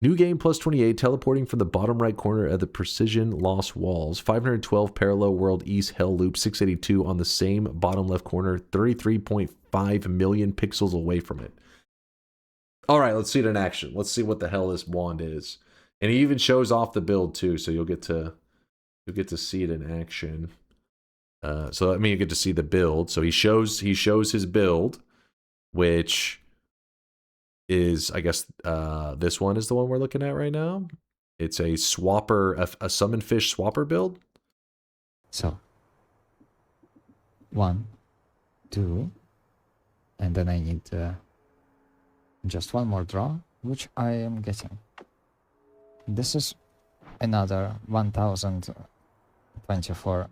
New game plus 28, teleporting from the bottom right corner of the Precision Lost Walls, 512 parallel world east hell loop, 682 on the same bottom left corner, 33.5 million pixels away from it. Alright, let's see it in action. Let's see what the hell this wand is. And he even shows off the build too, so you'll get to see it in action. So I mean you get to see the build. So he shows his build, which is, I guess, this one is the one we're looking at right now. It's a swapper, a summon fish swapper build. So, 1, 2, and then I need just one more draw, which I am getting. This is another 1024.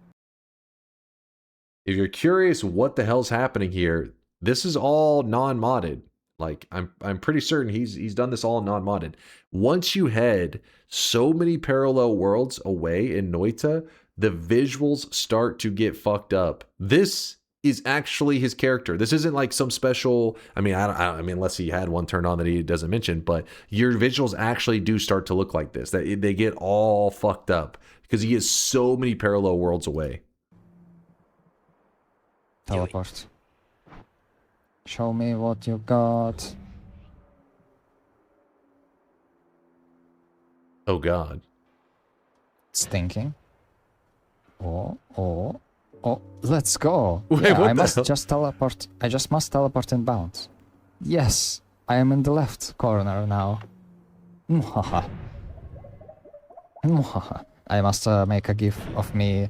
If you're curious what the hell's happening here, this is all non-modded. Like, I'm pretty certain he's done this all non-modded. Once you head so many parallel worlds away in Noita, the visuals start to get fucked up. This is actually his character. This isn't like some special, I mean, I mean, unless he had one turned on that he doesn't mention, but your visuals actually do start to look like this. That they get all fucked up because he is so many parallel worlds away. Teleport. Show me what you got. Oh god. Stinking. Oh, let's go. Wait, Yeah, what I the must hell? just teleport. I just must teleport and bounce. Yes, I am in the left corner now. Mwahaha. Mwahaha. I must make a gif of me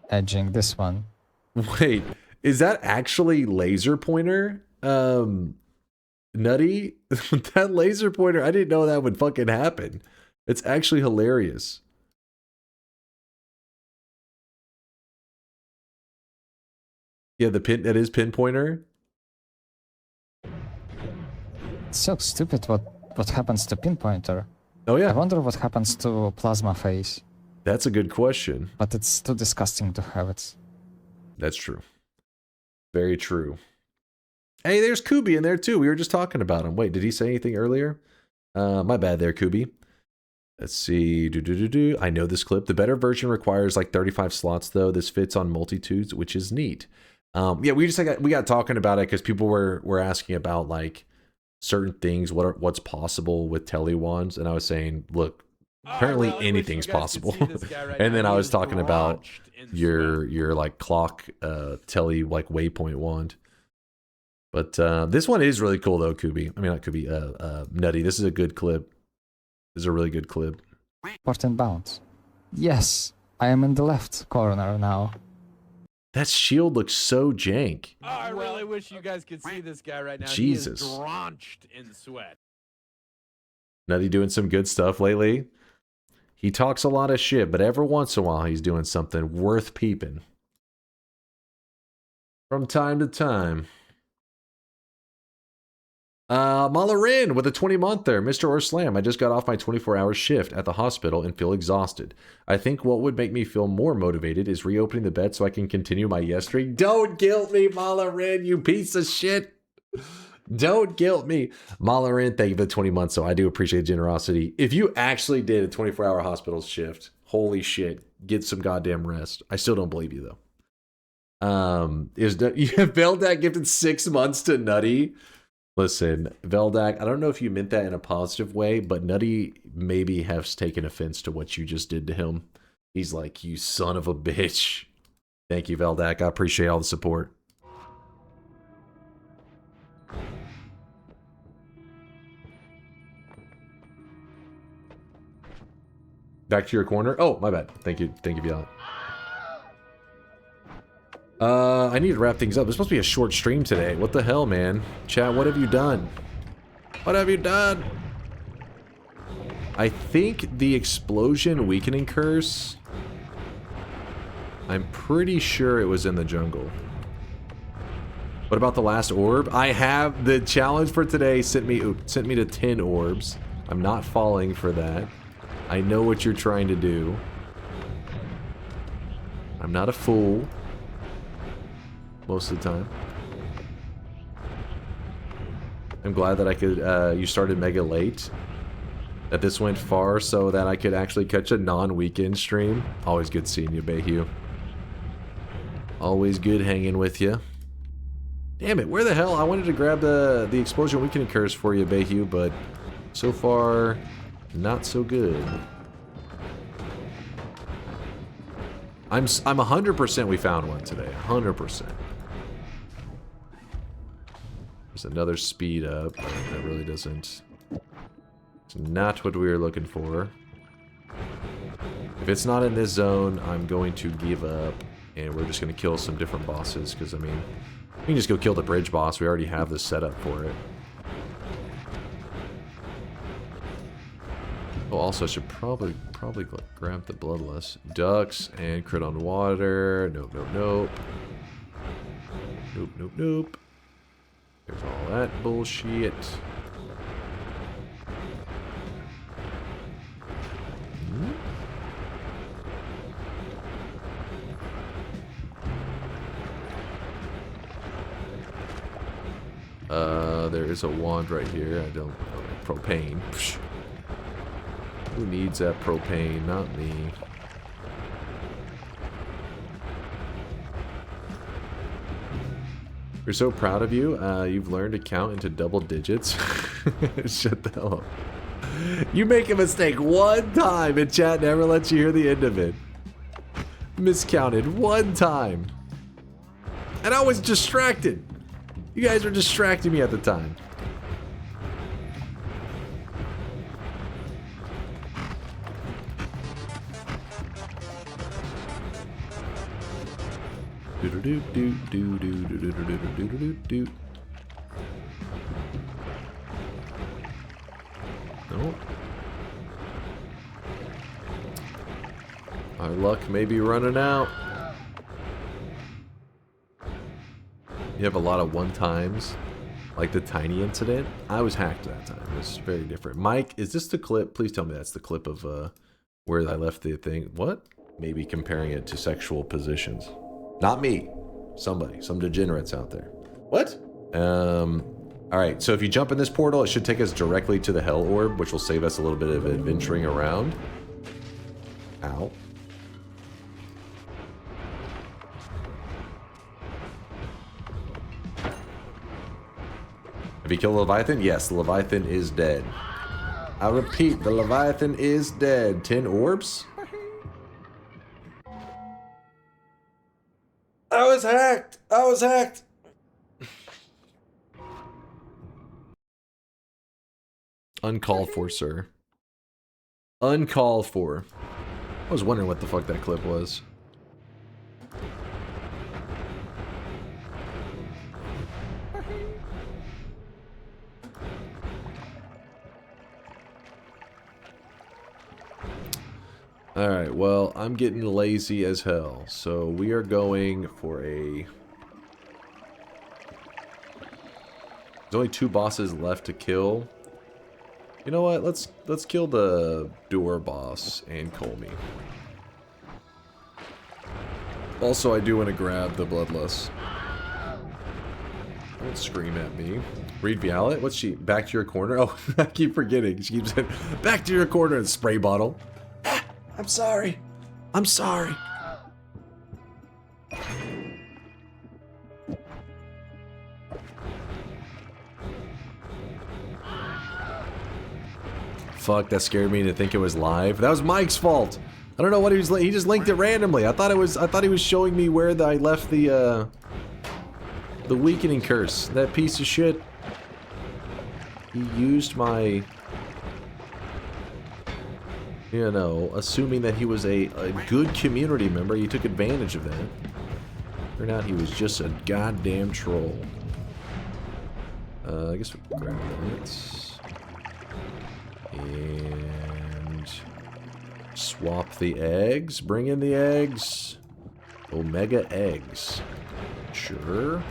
edging this one. Wait, is that actually laser pointer? Nutty? That laser pointer, I didn't know that would fucking happen. It's actually hilarious. Yeah, that is pinpointer. It's so stupid what happens to pinpointer. Oh yeah. I wonder what happens to plasma face. That's a good question. But it's too disgusting to have it. That's true. Very true. Hey, there's Kubi in there too. We were just talking about him. Wait, did he say anything earlier? My bad there, Kubi. Let's see. I know this clip. The better version requires like 35 slots though. This fits on multitudes, which is neat. Yeah, we got talking about it because people were asking about like certain things, what's possible with tele wands, and I was saying, look, apparently anything's possible. And then I was talking about your like clock tele like waypoint wand. But this one is really cool though, Kubi. I mean not Kubi, Nutty. This is a good clip. This is a really good clip. Teleport and bounce. Yes, I am in the left corner now. That shield looks so jank. Oh, I really wish you guys could see this guy right now. Jesus. He is drenched in sweat. Nutty doing some good stuff lately. He talks a lot of shit, but every once in a while he's doing something worth peeping. From time to time. Malarin with a 20-month there. Mr. Orslam, I just got off my 24-hour shift at the hospital and feel exhausted. I think what would make me feel more motivated is reopening the bet so I can continue my yes streak. Don't guilt me, Malarin, you piece of shit. Don't guilt me. Malarin, thank you for the 20 months, so I do appreciate the generosity. If you actually did a 24-hour hospital shift, holy shit, get some goddamn rest. I still don't believe you, though. Veldak gifted 6 months to Nutty. Listen, Veldak, I don't know if you meant that in a positive way, but Nutty maybe has taken offense to what you just did to him. He's like, you son of a bitch. Thank you, Veldak. I appreciate all the support. Back to your corner. Oh, my bad. Thank you, Veldak. I need to wrap things up. This must be a short stream today. What the hell, man? Chat, what have you done? What have you done? I think the explosion weakening curse, I'm pretty sure it was in the jungle. What about the last orb? I have the challenge for today sent me to 10 orbs. I'm not falling for that. I know what you're trying to do. I'm not a fool. Most of the time. I'm glad that I could, you started mega late. That this went far so that I could actually catch a non-weekend stream. Always good seeing you, Bayhue. Always good hanging with you. Damn it, where the hell? I wanted to grab the explosion weakening curse for you, Bayhu, but so far, not so good. I'm 100% we found one today. 100%. There's another speed up. That really doesn't... It's not what we were looking for. If it's not in this zone, I'm going to give up. And we're just going to kill some different bosses. Because, I mean, we can just go kill the bridge boss. We already have the setup for it. Oh, also, I should probably grab the bloodlust. Ducks and crit on water. Nope, nope, nope. Nope, nope, nope. There's all that bullshit. There is a wand right here. I don't know. Propane. Psh. Who needs that propane? Not me. We're so proud of you. You've learned to count into double digits. Shut the hell up. You make a mistake one time and chat never lets you hear the end of it. Miscounted one time. And I was distracted. You guys were distracting me at the time. Nope. Our luck may be running out. You have a lot of one-times, like the tiny incident. I was hacked that time. It was very different. Mike, is this the clip? Please tell me that's the clip of where I left the thing. What? Maybe comparing it to sexual positions. Not me. Somebody. Some degenerates out there. What? Alright, so if you jump in this portal, it should take us directly to the Hell Orb, which will save us a little bit of adventuring around. Ow. Have you killed the Leviathan? Yes, the Leviathan is dead. I repeat, the Leviathan is dead. 10 orbs? I was hacked! I was hacked! Uncalled for, sir. Uncalled for. I was wondering what the fuck that clip was. Alright, well, I'm getting lazy as hell, so we are going for a... There's only 2 bosses left to kill. You know what, let's kill the door boss and Colmy. Also, I do want to grab the Bloodlust. Don't scream at me. Read Violet? What's she? Back to your corner? Oh, I keep forgetting. She keeps saying, back to your corner and spray bottle. I'm sorry. I'm sorry. Fuck, that scared me to think it was live. That was Mike's fault. I don't know what he was. He just linked it randomly. I thought he was showing me where I left the weakening curse. That piece of shit. He used my, you know, assuming that he was a good community member, he took advantage of that. Turned out he was just a goddamn troll. I guess we'll grab that. And swap the eggs. Bring in the eggs. Omega eggs. Sure.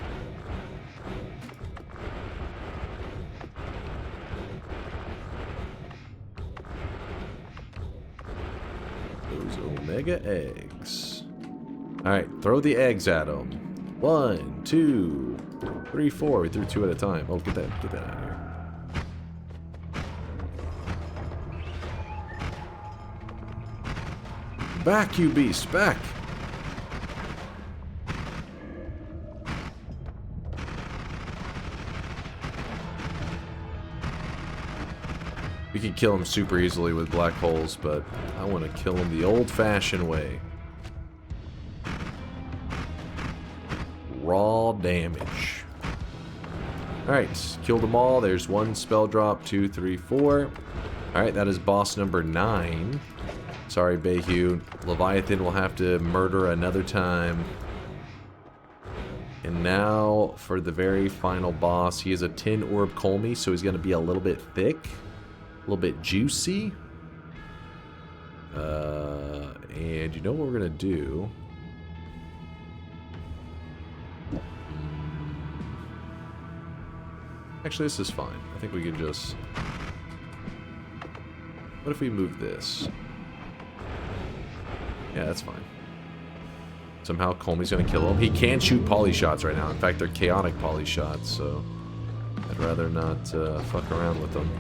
Those Omega eggs. Alright, throw the eggs at them. 1, 2, 3, 4. We threw 2 at a time. Oh, get that out of here. Back, you beast, back! We could kill him super easily with black holes, but I want to kill him the old-fashioned way. Raw damage. Alright, killed them all. There's one spell drop, 2, 3, 4. Alright, that is boss number 9. Sorry, Bayhu. Leviathan will have to murder another time. And now, for the very final boss, he is a 10 orb Colmy, so he's going to be a little bit thick. A little bit juicy. And you know what we're going to do? Actually, this is fine. I think we can just... What if we move this? Yeah, that's fine. Somehow Colmy's going to kill him. He can shoot poly shots right now. In fact, they're chaotic poly shots, so... I'd rather not fuck around with them.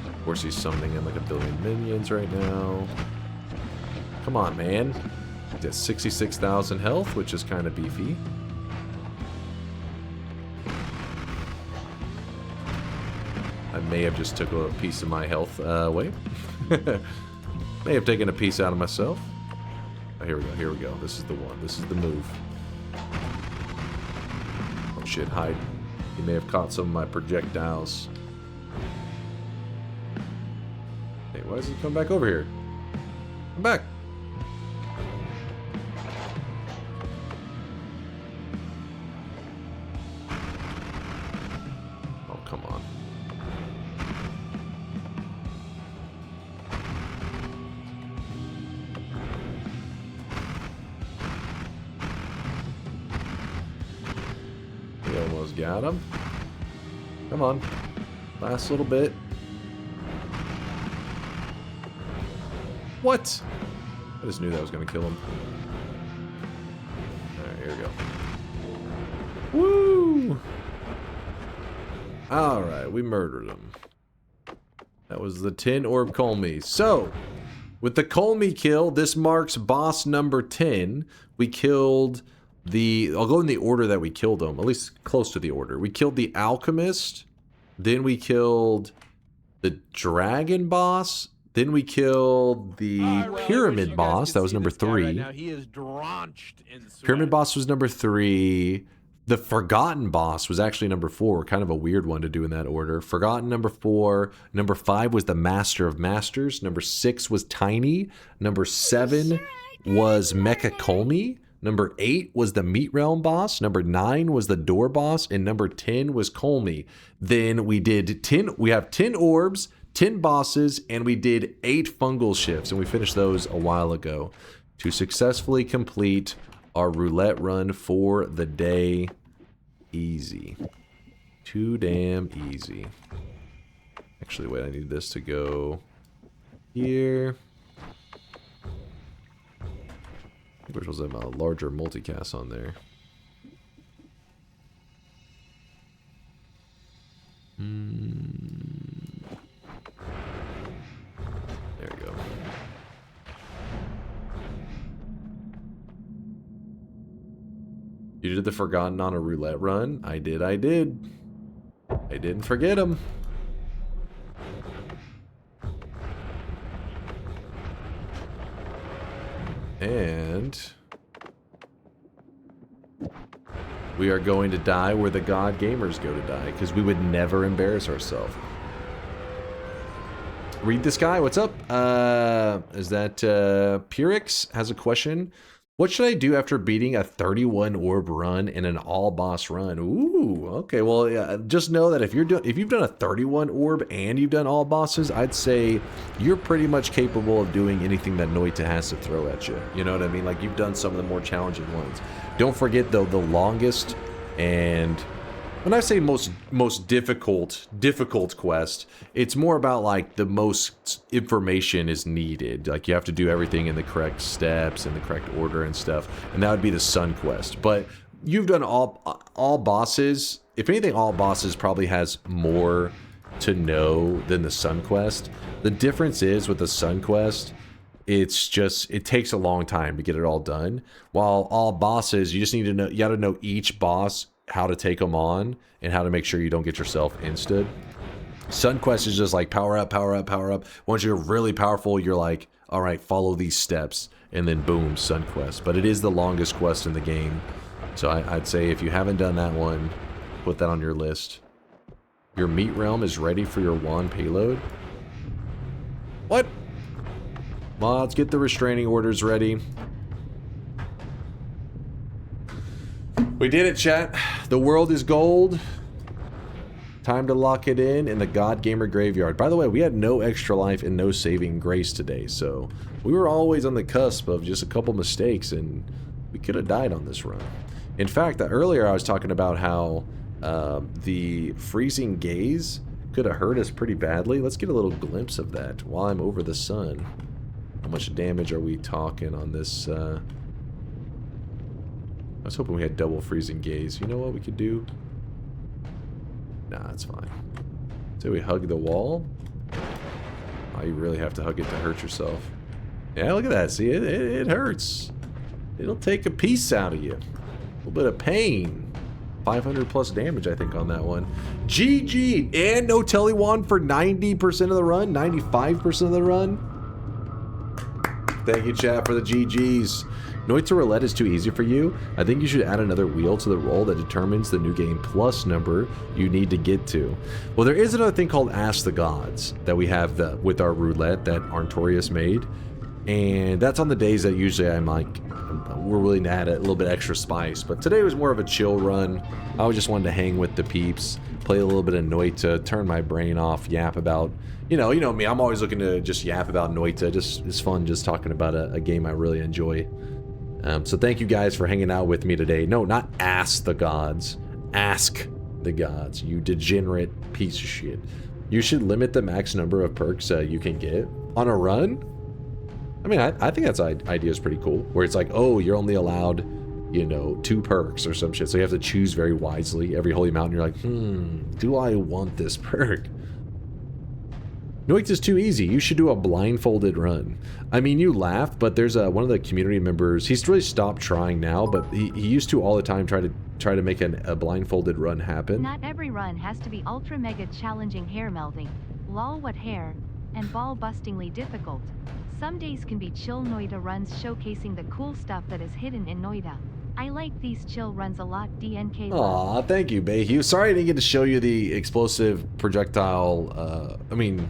Of course, he's summoning in like a billion minions right now. Come on, man. He's at 66,000 health, which is kind of beefy. I may have just took a piece of my health away. May have taken a piece out of myself. Oh, here we go, here we go. This is the one. This is the move. Oh shit, hide. He may have caught some of my projectiles. Hey, why does he come back over here? Come back. Oh, come on. We almost got him. Come on. Last little bit. What? I just knew that was going to kill him. Alright, here we go. Woo! Alright, we murdered him. That was the 10 orb Colmy. So, with the Colmy kill, this marks boss number 10. We killed the... I'll go in the order that we killed them, at least close to the order. We killed the Alchemist, then we killed the Dragon boss, then we killed the Pyramid boss, that was number 3. Right now, he is drenched in sweat. Pyramid boss was number 3. The Forgotten boss was actually number 4, kind of a weird one to do in that order. Forgotten number 4. Number 5 was the Master of Masters. Number 6 was Tiny. Number 7 was Mecha Colmy. Number 8 was the Meat Realm boss. Number 9 was the Door boss. And number 10 was Colmy. Then we did 10, we have 10 orbs, 10 bosses, and we did 8 fungal shifts. And we finished those a while ago to successfully complete our roulette run for the day. Easy. Too damn easy. Actually, wait, I need this to go here. Which was a larger multicast on there. There we go. You did the Forgotten on a roulette run? I did. I didn't forget him. And we are going to die where the God Gamers go to die, because we would never embarrass ourselves. Read this guy. What's up? Is that Pyrrhix has a question. What should I do after beating a 31 orb run and an all boss run? Ooh, okay. Well, yeah, just know that if you've done a 31 orb and you've done all bosses, I'd say you're pretty much capable of doing anything that Noita has to throw at you. You know what I mean? Like, you've done some of the more challenging ones. Don't forget though, the longest, and when I say most difficult quest, it's more about like the most information is needed. Like, you have to do everything in the correct steps and the correct order and stuff, and that would be the Sun quest. But you've done all bosses. If anything, all bosses probably has more to know than the Sun quest. The difference is with the Sun quest, it's just, it takes a long time to get it all done. While all bosses, you just need to know, you got to know each boss, how to take them on, and how to make sure you don't get yourself insted. SunQuest is just like power up, power up, power up. Once you're really powerful, you're like, all right, follow these steps, and then boom, SunQuest. But it is the longest quest in the game, so I'd say if you haven't done that one, put that on your list. Your meat realm is ready for your wand payload. What? Mods, get the restraining orders ready. We did it, chat. The world is gold. Time to lock it in the God Gamer Graveyard. By the way, we had no extra life and no saving grace today, so we were always on the cusp of just a couple mistakes, and we could have died on this run. In fact, earlier I was talking about how the freezing gaze could have hurt us pretty badly. Let's get a little glimpse of that while I'm over the sun. How much damage are we talking on this? I was hoping we had double freezing gaze. You know what we could do? Nah, that's fine. So we hug the wall. Oh, you really have to hug it to hurt yourself. Yeah, look at that. See, it hurts. It'll take a piece out of you. A little bit of pain. 500 plus damage, I think, on that one. GG! And no Telewand for 90% of the run. 95% of the run. Thank you, chat, for the GGs. Noita Roulette is too easy for you. I think you should add another wheel to the roll that determines the new game plus number you need to get to. Well, there is another thing called Ask the Gods that we have with our roulette that Arntorius made. And that's on the days that usually I'm like, we're willing to add a little bit extra spice. But today was more of a chill run. I just wanted to hang with the peeps, play a little bit of Noita, turn my brain off, yap about... You know me, I'm always looking to just yap about Noita. It's fun just talking about a game I really enjoy. So thank you guys for hanging out with me today. No, not ask the gods. Ask the gods, you degenerate piece of shit. You should limit the max number of perks you can get on a run. I mean, I think that's idea is pretty cool. Where it's like, oh, you're only allowed, 2 perks or some shit. So you have to choose very wisely every holy mountain. You're like, do I want this perk? Noita's too easy. You should do a blindfolded run. I mean, you laugh, but there's one of the community members. He's really stopped trying now, but he used to all the time try to make a blindfolded run happen. Not every run has to be ultra mega challenging hair melding, lol what hair, and ball bustingly difficult. Some days can be chill Noita runs showcasing the cool stuff that is hidden in Noita. I like these chill runs a lot, DNK. Aw, thank you, Bayhue. Sorry I didn't get to show you the explosive projectile, the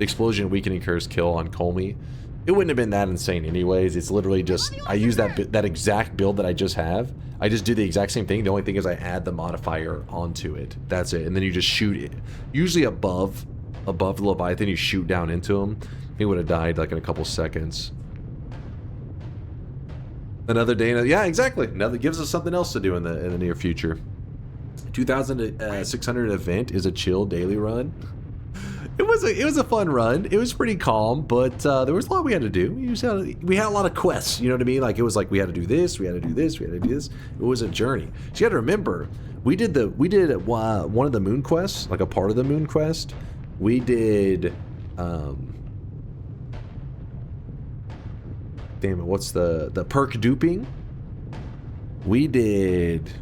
explosion weakening curse kill on Colmy. It wouldn't have been that insane anyways. It's literally just, I use that exact build that I just have. I just do the exact same thing. The only thing is I add the modifier onto it. That's it. And then you just shoot it. Usually above the Leviathan, you shoot down into him. He would have died like in a couple seconds. Another day, yeah, exactly. Now that gives us something else to do in the near future. 2,600 event is a chill daily run. It was a fun run. It was pretty calm, but there was a lot we had to do. We had a lot of quests, you know what I mean? Like, it was like we had to do this, we had to do this, we had to do this. It was a journey. So you got to remember, we did one of the moon quests, like a part of the moon quest. We did damn it, what's the perk duping? We did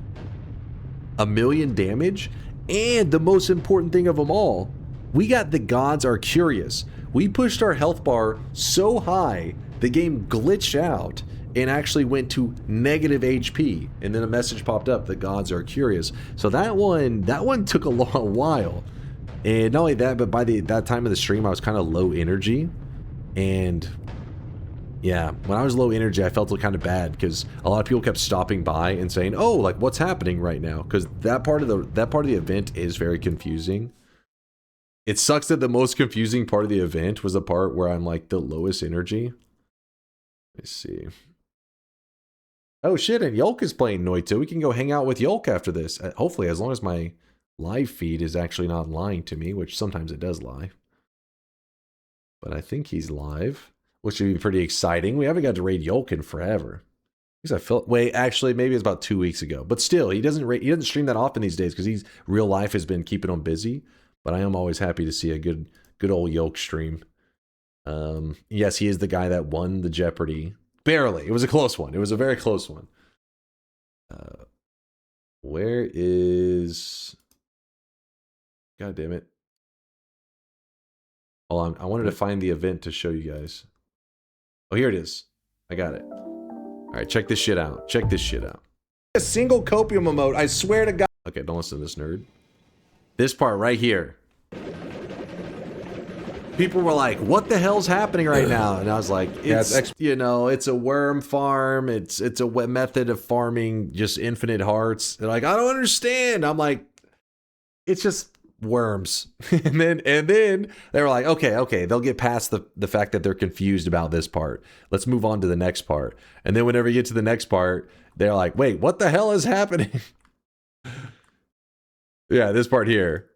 1,000,000 damage, and the most important thing of them all, we got the gods are curious. We pushed our health bar so high, the game glitched out and actually went to negative HP, and then a message popped up, the gods are curious. So that one took a long while. And not only that, but by that time of the stream, I was kind of low energy, and yeah, when I was low energy, I felt kind of bad because a lot of people kept stopping by and saying, "Oh, like what's happening right now?" Because that part of the event is very confusing. It sucks that the most confusing part of the event was the part where I'm like the lowest energy. Let's see. Oh shit! And Yolk is playing Noita. We can go hang out with Yolk after this. Hopefully, as long as my live feed is actually not lying to me, which sometimes it does lie. But I think he's live, which would be pretty exciting. We haven't got to raid Yolk in forever. Because I felt actually maybe it's about 2 weeks ago. But still, he doesn't stream that often these days because real life has been keeping him busy. But I am always happy to see a good old Yolk stream. Yes, he is the guy that won the Jeopardy. Barely. It was a close one. It was a very close one. Where is... God damn it. Hold on, I wanted to find the event to show you guys. Oh, here it is. I got it. All right, check this shit out. Check this shit out. A single copium emote, I swear to God. Okay, don't listen to this nerd. This part right here. People were like, what the hell's happening right now? And I was like, it's, you know, it's a worm farm. It's a method of farming just infinite hearts. They're like, I don't understand. I'm like, it's just worms. and then they were like, okay, they'll get past the fact that they're confused about this part. Let's move on to the next part. And then whenever you get to the next part, they're like, wait, what the hell is happening? Yeah, this part here.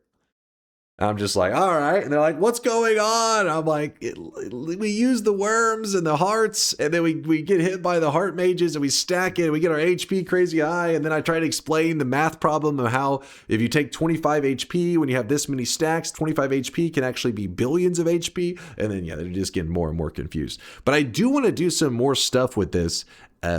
I'm just like, all right. And they're like, what's going on? I'm like, we use the worms and the hearts, and then we get hit by the heart mages, and we stack it, and we get our HP crazy high. And then I try to explain the math problem of how if you take 25 HP, when you have this many stacks, 25 HP can actually be billions of HP. And then, yeah, they're just getting more and more confused. But I do want to do some more stuff with this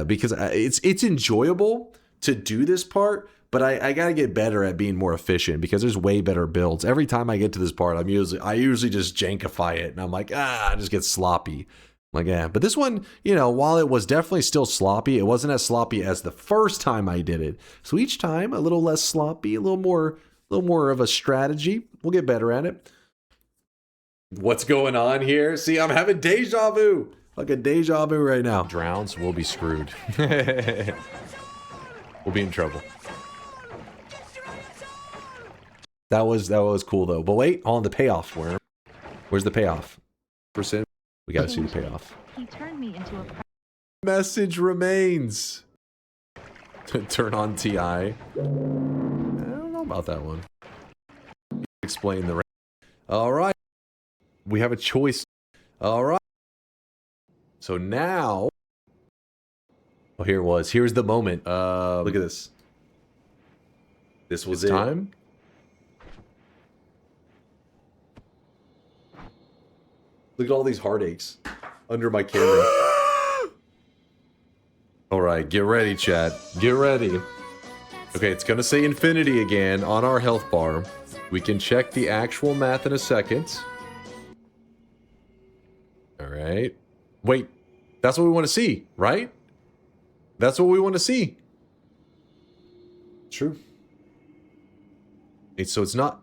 because it's enjoyable to do this part. But I gotta get better at being more efficient because there's way better builds. Every time I get to this part, I usually just jankify it, and I'm like, I just get sloppy. I'm like, yeah. But this one, you know, while it was definitely still sloppy, it wasn't as sloppy as the first time I did it. So each time, a little less sloppy, a little more of a strategy. We'll get better at it. What's going on here? See, I'm having deja vu. Like a deja vu right now. Drowns, we'll be screwed. We'll be in trouble. That was cool though. But wait, on the payoff, where's the payoff? Percent. We gotta see the payoff. He turned me into a message remains. Turn on TI. I don't know about that one. Explain the. All right. We have a choice. All right. So now. Oh, here it was. Here's the moment. Look at this. This was time. Look at all these heartaches under my camera. All right, get ready, chat. Get ready. Okay, it's gonna say infinity again on our health bar. We can check the actual math in a second. All right. Wait, that's what we want to see, right? That's what we want to see. True. So it's not.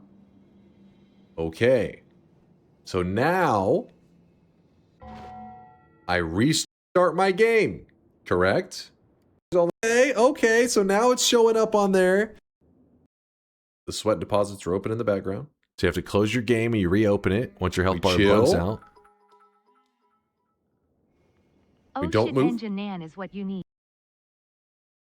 Okay. So now I restart my game, correct? Okay, so now it's showing up on there. The sweat deposits are open in the background. So you have to close your game and you reopen it once your health bar blows out. Oh, we don't move. Engine Nan is what you need.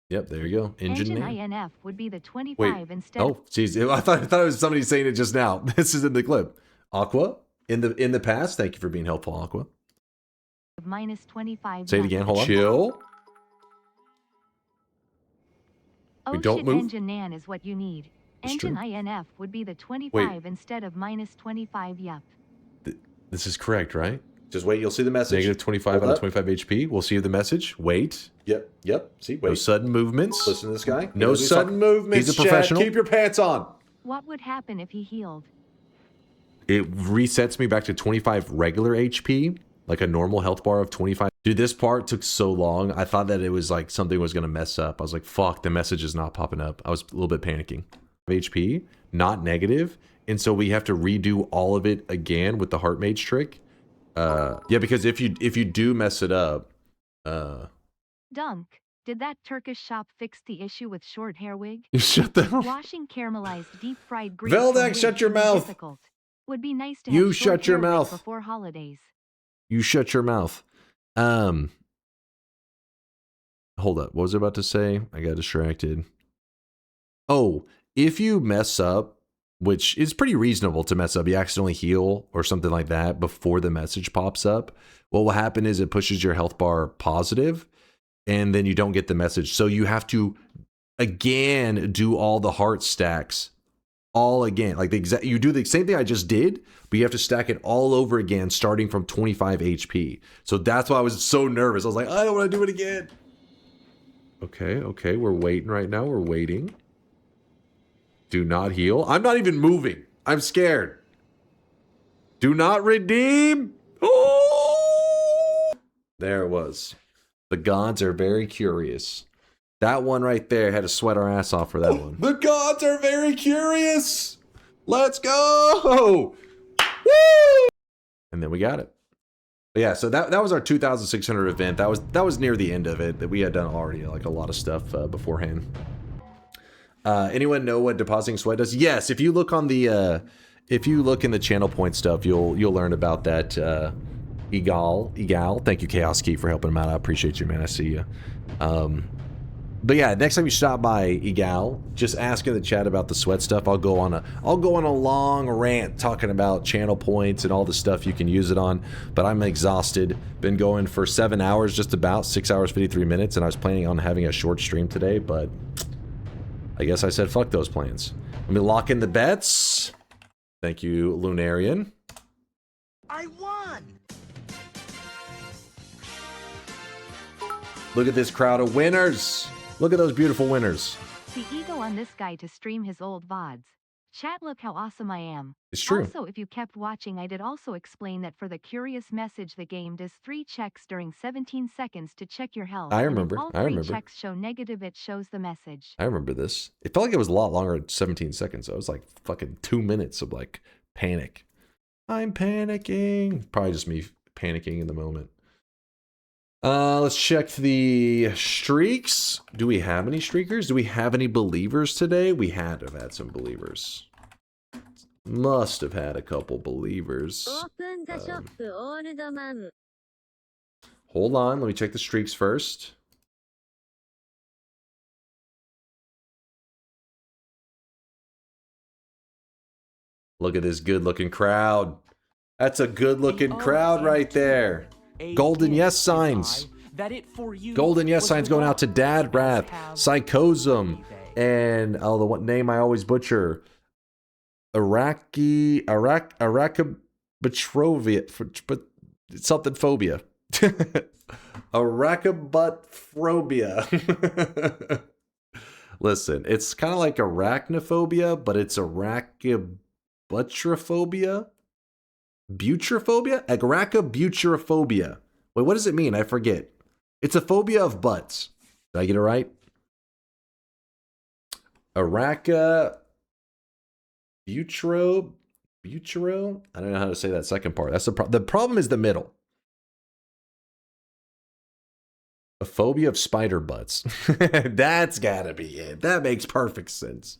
Yep, there you go. Engine Nan. INF would be the 25 instead. Oh, jeez. I thought it was somebody saying it just now. This is in the clip. Aqua, in the past, thank you for being helpful, Aqua. Minus 25. Say it again. Hold on. Chill. Oh, we don't move. Engine Nan is what you need. Engine INF would be the 25 instead of minus 25. Yep. This is correct, right? Just wait. You'll see the message. Negative 25 out of 25 HP. We'll see the message. Wait. Yep. See, wait. No sudden movements. Listen to this guy. No sudden movements. He's a professional. Keep your pants on. What would happen if he healed? It resets me back to 25 regular HP, like a normal health bar of 25. Dude, this part took so long. I thought that it was like something was going to mess up. I was like, fuck, the message is not popping up. I was a little bit panicking. HP, not negative. And so we have to redo all of it again with the heart mage trick. Yeah, because if you do mess it up, Dunk, did that Turkish shop fix the issue with short hair wig? Shut the hell. Washing caramelized deep fried grease. Veldak, shut your mouth. Difficult. Would be nice to you have shut your mouth before holidays. You shut your mouth. Hold up. What was I about to say? I got distracted. Oh, if you mess up, which is pretty reasonable to mess up, you accidentally heal or something like that before the message pops up, what will happen is it pushes your health bar positive and then you don't get the message. So you have to, again, do all the heart stacks all again. Like you do the same thing I just did, but you have to stack it all over again starting from 25 HP. So that's why I was so nervous. I was like, I don't want to do it again. Okay, we're waiting right now. We're waiting. Do not heal. I'm not even moving. I'm scared. Do not redeem. Oh! There it was. The gods are very curious. That one right there had to sweat our ass off for that one. The gods are very curious. Let's go. Woo! And then we got it. But yeah, so that was our 2,600 event. That was near the end of it. That we had done already like a lot of stuff beforehand. Anyone know what depositing sweat does? Yes, if you look on the if you look in the channel point stuff, you'll learn about that. Egal, thank you Chaos Key for helping him out. I appreciate you, man. I see you. But yeah, next time you stop by Egal, just ask in the chat about the sweat stuff. I'll go on a long rant talking about channel points and all the stuff you can use it on. But I'm exhausted. Been going for 7 hours, just about 6 hours 53 minutes, and I was planning on having a short stream today, but I guess I said fuck those plans. Let me lock in the bets. Thank you, Lunarian. I won! Look at this crowd of winners. Look at those beautiful winners. The ego on this guy to stream his old VODs. Chat, look how awesome I am. It's true. Also, if you kept watching, I did also explain that for the curious message, the game does 3 checks during 17 seconds to check your health. I and if remember. all 3 checks show negative, it shows the message. I remember this. It felt like it was a lot longer than 17 seconds. So it was like fucking 2 minutes of like panic. I'm panicking. Probably just me panicking in the moment. Let's check the streaks. Do we have any streakers? Do we have any believers today? We had to have had some believers. Must have had a couple believers. Hold on, let me check the streaks first. Look at this good-looking crowd. That's a good-looking crowd right there. Golden yes signs. Golden yes signs going out to Dad Wrath, Psychosm, and the one name I always butcher, Arakabitrovia, but something phobia. Arachibutphobia. Listen, it's kind of like arachnophobia, but it's arachibutrophobia. Butrophobia? Arachibutrophobia. Wait, what does it mean? I forget. It's a phobia of butts. Did I get it right? Butro? I don't know how to say that second part. That's the problem. The problem is the middle. A phobia of spider butts. That's gotta be it. That makes perfect sense.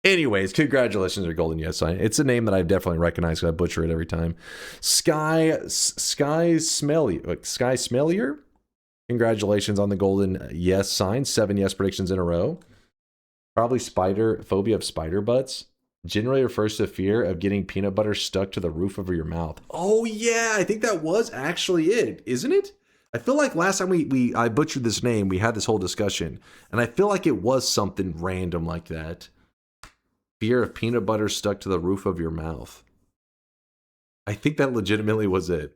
Anyways, congratulations to Golden Yes Sign. It's a name that I definitely recognize because I butcher it every time. Sky Smellier. Congratulations on the Golden Yes Sign. 7 yes predictions in a row. Probably phobia of spider butts. Generally refers to the fear of getting peanut butter stuck to the roof of your mouth. Oh yeah, I think that was actually it, isn't it? I feel like last time I butchered this name, we had this whole discussion, and I feel like it was something random like that. Fear of peanut butter stuck to the roof of your mouth. I think that legitimately was it.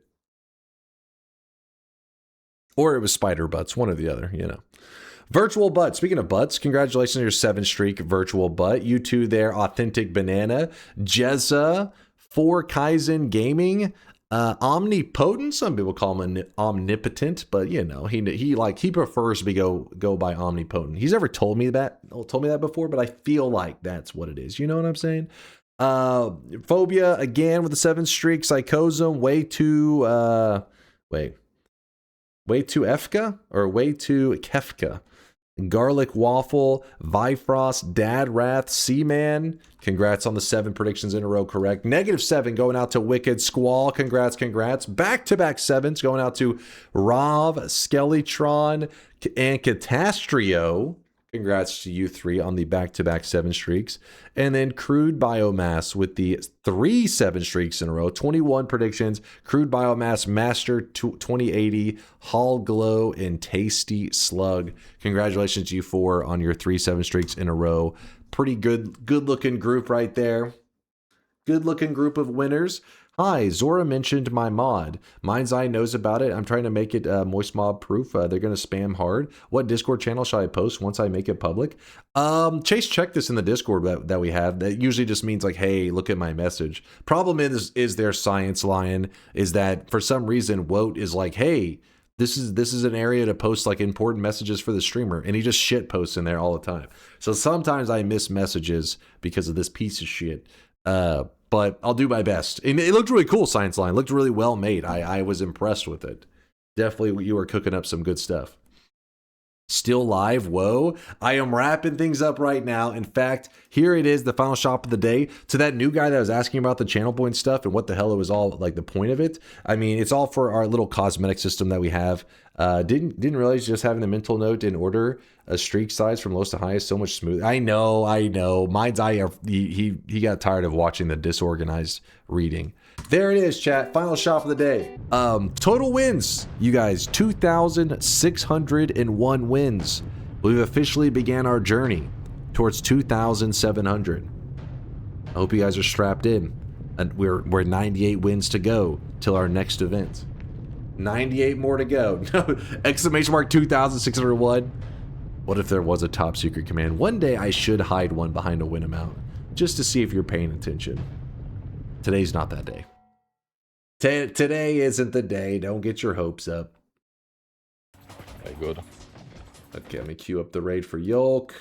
Or it was spider butts, one or the other, you know. Virtual Butt. Speaking of butts, congratulations on your 7 streak, Virtual Butt. You two there, Authentic Banana, Jezza, 4 Kaizen Gaming, Omnipotent. Some people call him omnipotent, but you know, he prefers to go by omnipotent. He's never told me that before, but I feel like that's what it is. You know what I'm saying? Phobia again with the 7 streak, Psychosm, way too Efka or way too Kefka. Garlic Waffle, Bifrost, Dad Wrath, Seaman. Congrats on the 7 predictions in a row, correct. -7 going out to Wicked Squall. Congrats. Back-to-back 7s going out to Rav, Skellytron, and Catastrio. Congrats to you 3 on the back-to-back 7 streaks. And then Crude Biomass with the 3 7 streaks in a row. 21 predictions. Crude Biomass, Master 2080, Hall Glow, and Tasty Slug. Congratulations to you 4 on your 3 7 streaks in a row. Pretty good looking group right there. good-looking group of winners. Hi, Zora mentioned my mod. Mind's Eye knows about it. I'm trying to make it moist mob proof. They're going to spam hard. What Discord channel shall I post once I make it public? Chase checked this in the Discord that we have. That usually just means like, hey, look at my message. Problem is their science lion is that for some reason Woat is like, hey, this is an area to post like important messages for the streamer, and he just shit posts in there all the time. So sometimes I miss messages because of this piece of shit. But I'll do my best. And it looked really cool, Science Line. It looked really well made. I was impressed with it. Definitely, you were cooking up some good stuff. Still live? Whoa. I am wrapping things up right now. In fact, here it is, the final shop of the day. To that new guy that was asking about the channel point stuff and what the hell it was all, like the point of it. I mean, it's all for our little cosmetic system that we have. Didn't realize just having the mental note in order a streak size from lowest to highest so much smooth. I know. Mind's Eye, he got tired of watching the disorganized reading. There it is, chat. Final shop of the day. Total wins, you guys. 2,601 wins. We've officially began our journey towards 2,700. I hope you guys are strapped in. And we're 98 wins to go till our next event. 98 more to go. Exclamation mark 2,601. What if there was a top secret command? One day I should hide one behind a win amount just to see if you're paying attention. Today's not that day. Today isn't the day. Don't get your hopes up. Okay, good. Okay, let me queue up the raid for Yolk.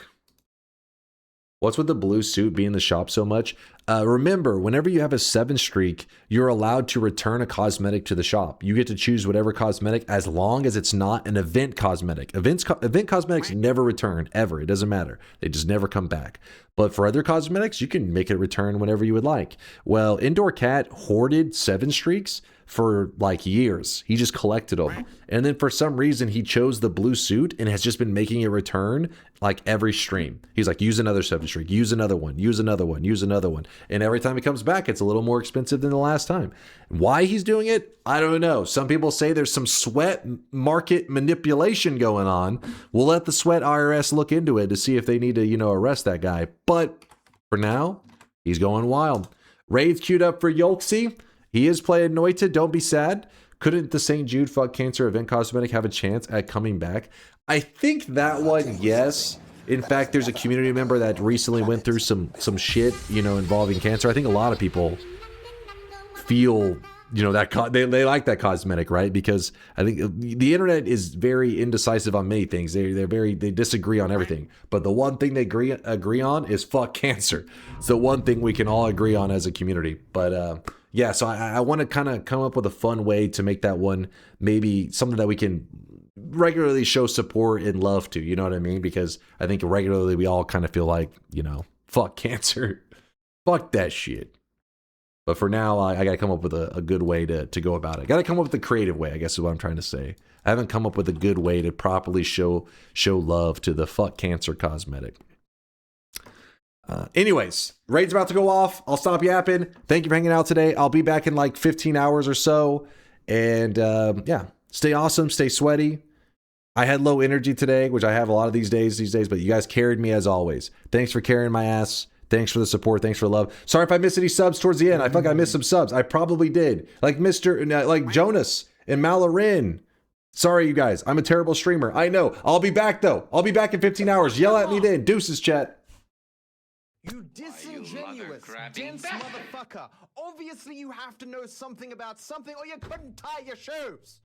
What's with the blue suit being in the shop so much? Remember, whenever you have a 7 streak, you're allowed to return a cosmetic to the shop. You get to choose whatever cosmetic as long as it's not an event cosmetic. Event cosmetics never return, ever. It doesn't matter. They just never come back. But for other cosmetics, you can make it return whenever you would like. Well, Indoor Cat hoarded 7 streaks for like years. He just collected them. And then for some reason, he chose the blue suit and has just been making it return like every stream. He's like, use another 7 streak, use another one, use another one, use another one. And every time it comes back, it's a little more expensive than the last time. Why he's doing it, I don't know. Some people say there's some sweat market manipulation going on. We'll let the sweat IRS look into it to see if they need to, arrest that guy. But for now, he's going wild. Raids queued up for Yolksy. He is playing Noita. Don't be sad. Couldn't the St. Jude Fuck Cancer event cosmetic have a chance at coming back? I think that one, yes. In fact, there's a community member that recently went through some shit, involving cancer. I think a lot of people feel, that they like that cosmetic, right? Because I think the internet is very indecisive on many things. They disagree on everything. But the one thing they agree on is fuck cancer. It's the one thing we can all agree on as a community. But yeah, so I want to kind of come up with a fun way to make that one maybe something that we can regularly show support and love to, you know what I mean? Because I think regularly we all kind of feel like, fuck cancer. Fuck that shit. But for now, I got to come up with a good way to go about it. Got to come up with a creative way, I guess is what I'm trying to say. I haven't come up with a good way to properly show love to the fuck cancer cosmetic. Anyways, raid's about to go off. I'll stop yapping. Thank you for hanging out today. I'll be back in like 15 hours or so. And yeah, stay awesome, stay sweaty. I had low energy today, which I have a lot of these days, but you guys carried me as always. Thanks for carrying my ass. Thanks for the support. Thanks for the love. Sorry if I missed any subs towards the end. I feel like I missed some subs. I probably did. Like Jonas and Malarin. Sorry, you guys. I'm a terrible streamer. I know. I'll be back, though. I'll be back in 15 hours. Yell at me then. Deuces, chat. You disingenuous, dense motherfucker. Obviously you have to know something about something or you couldn't tie your shoes.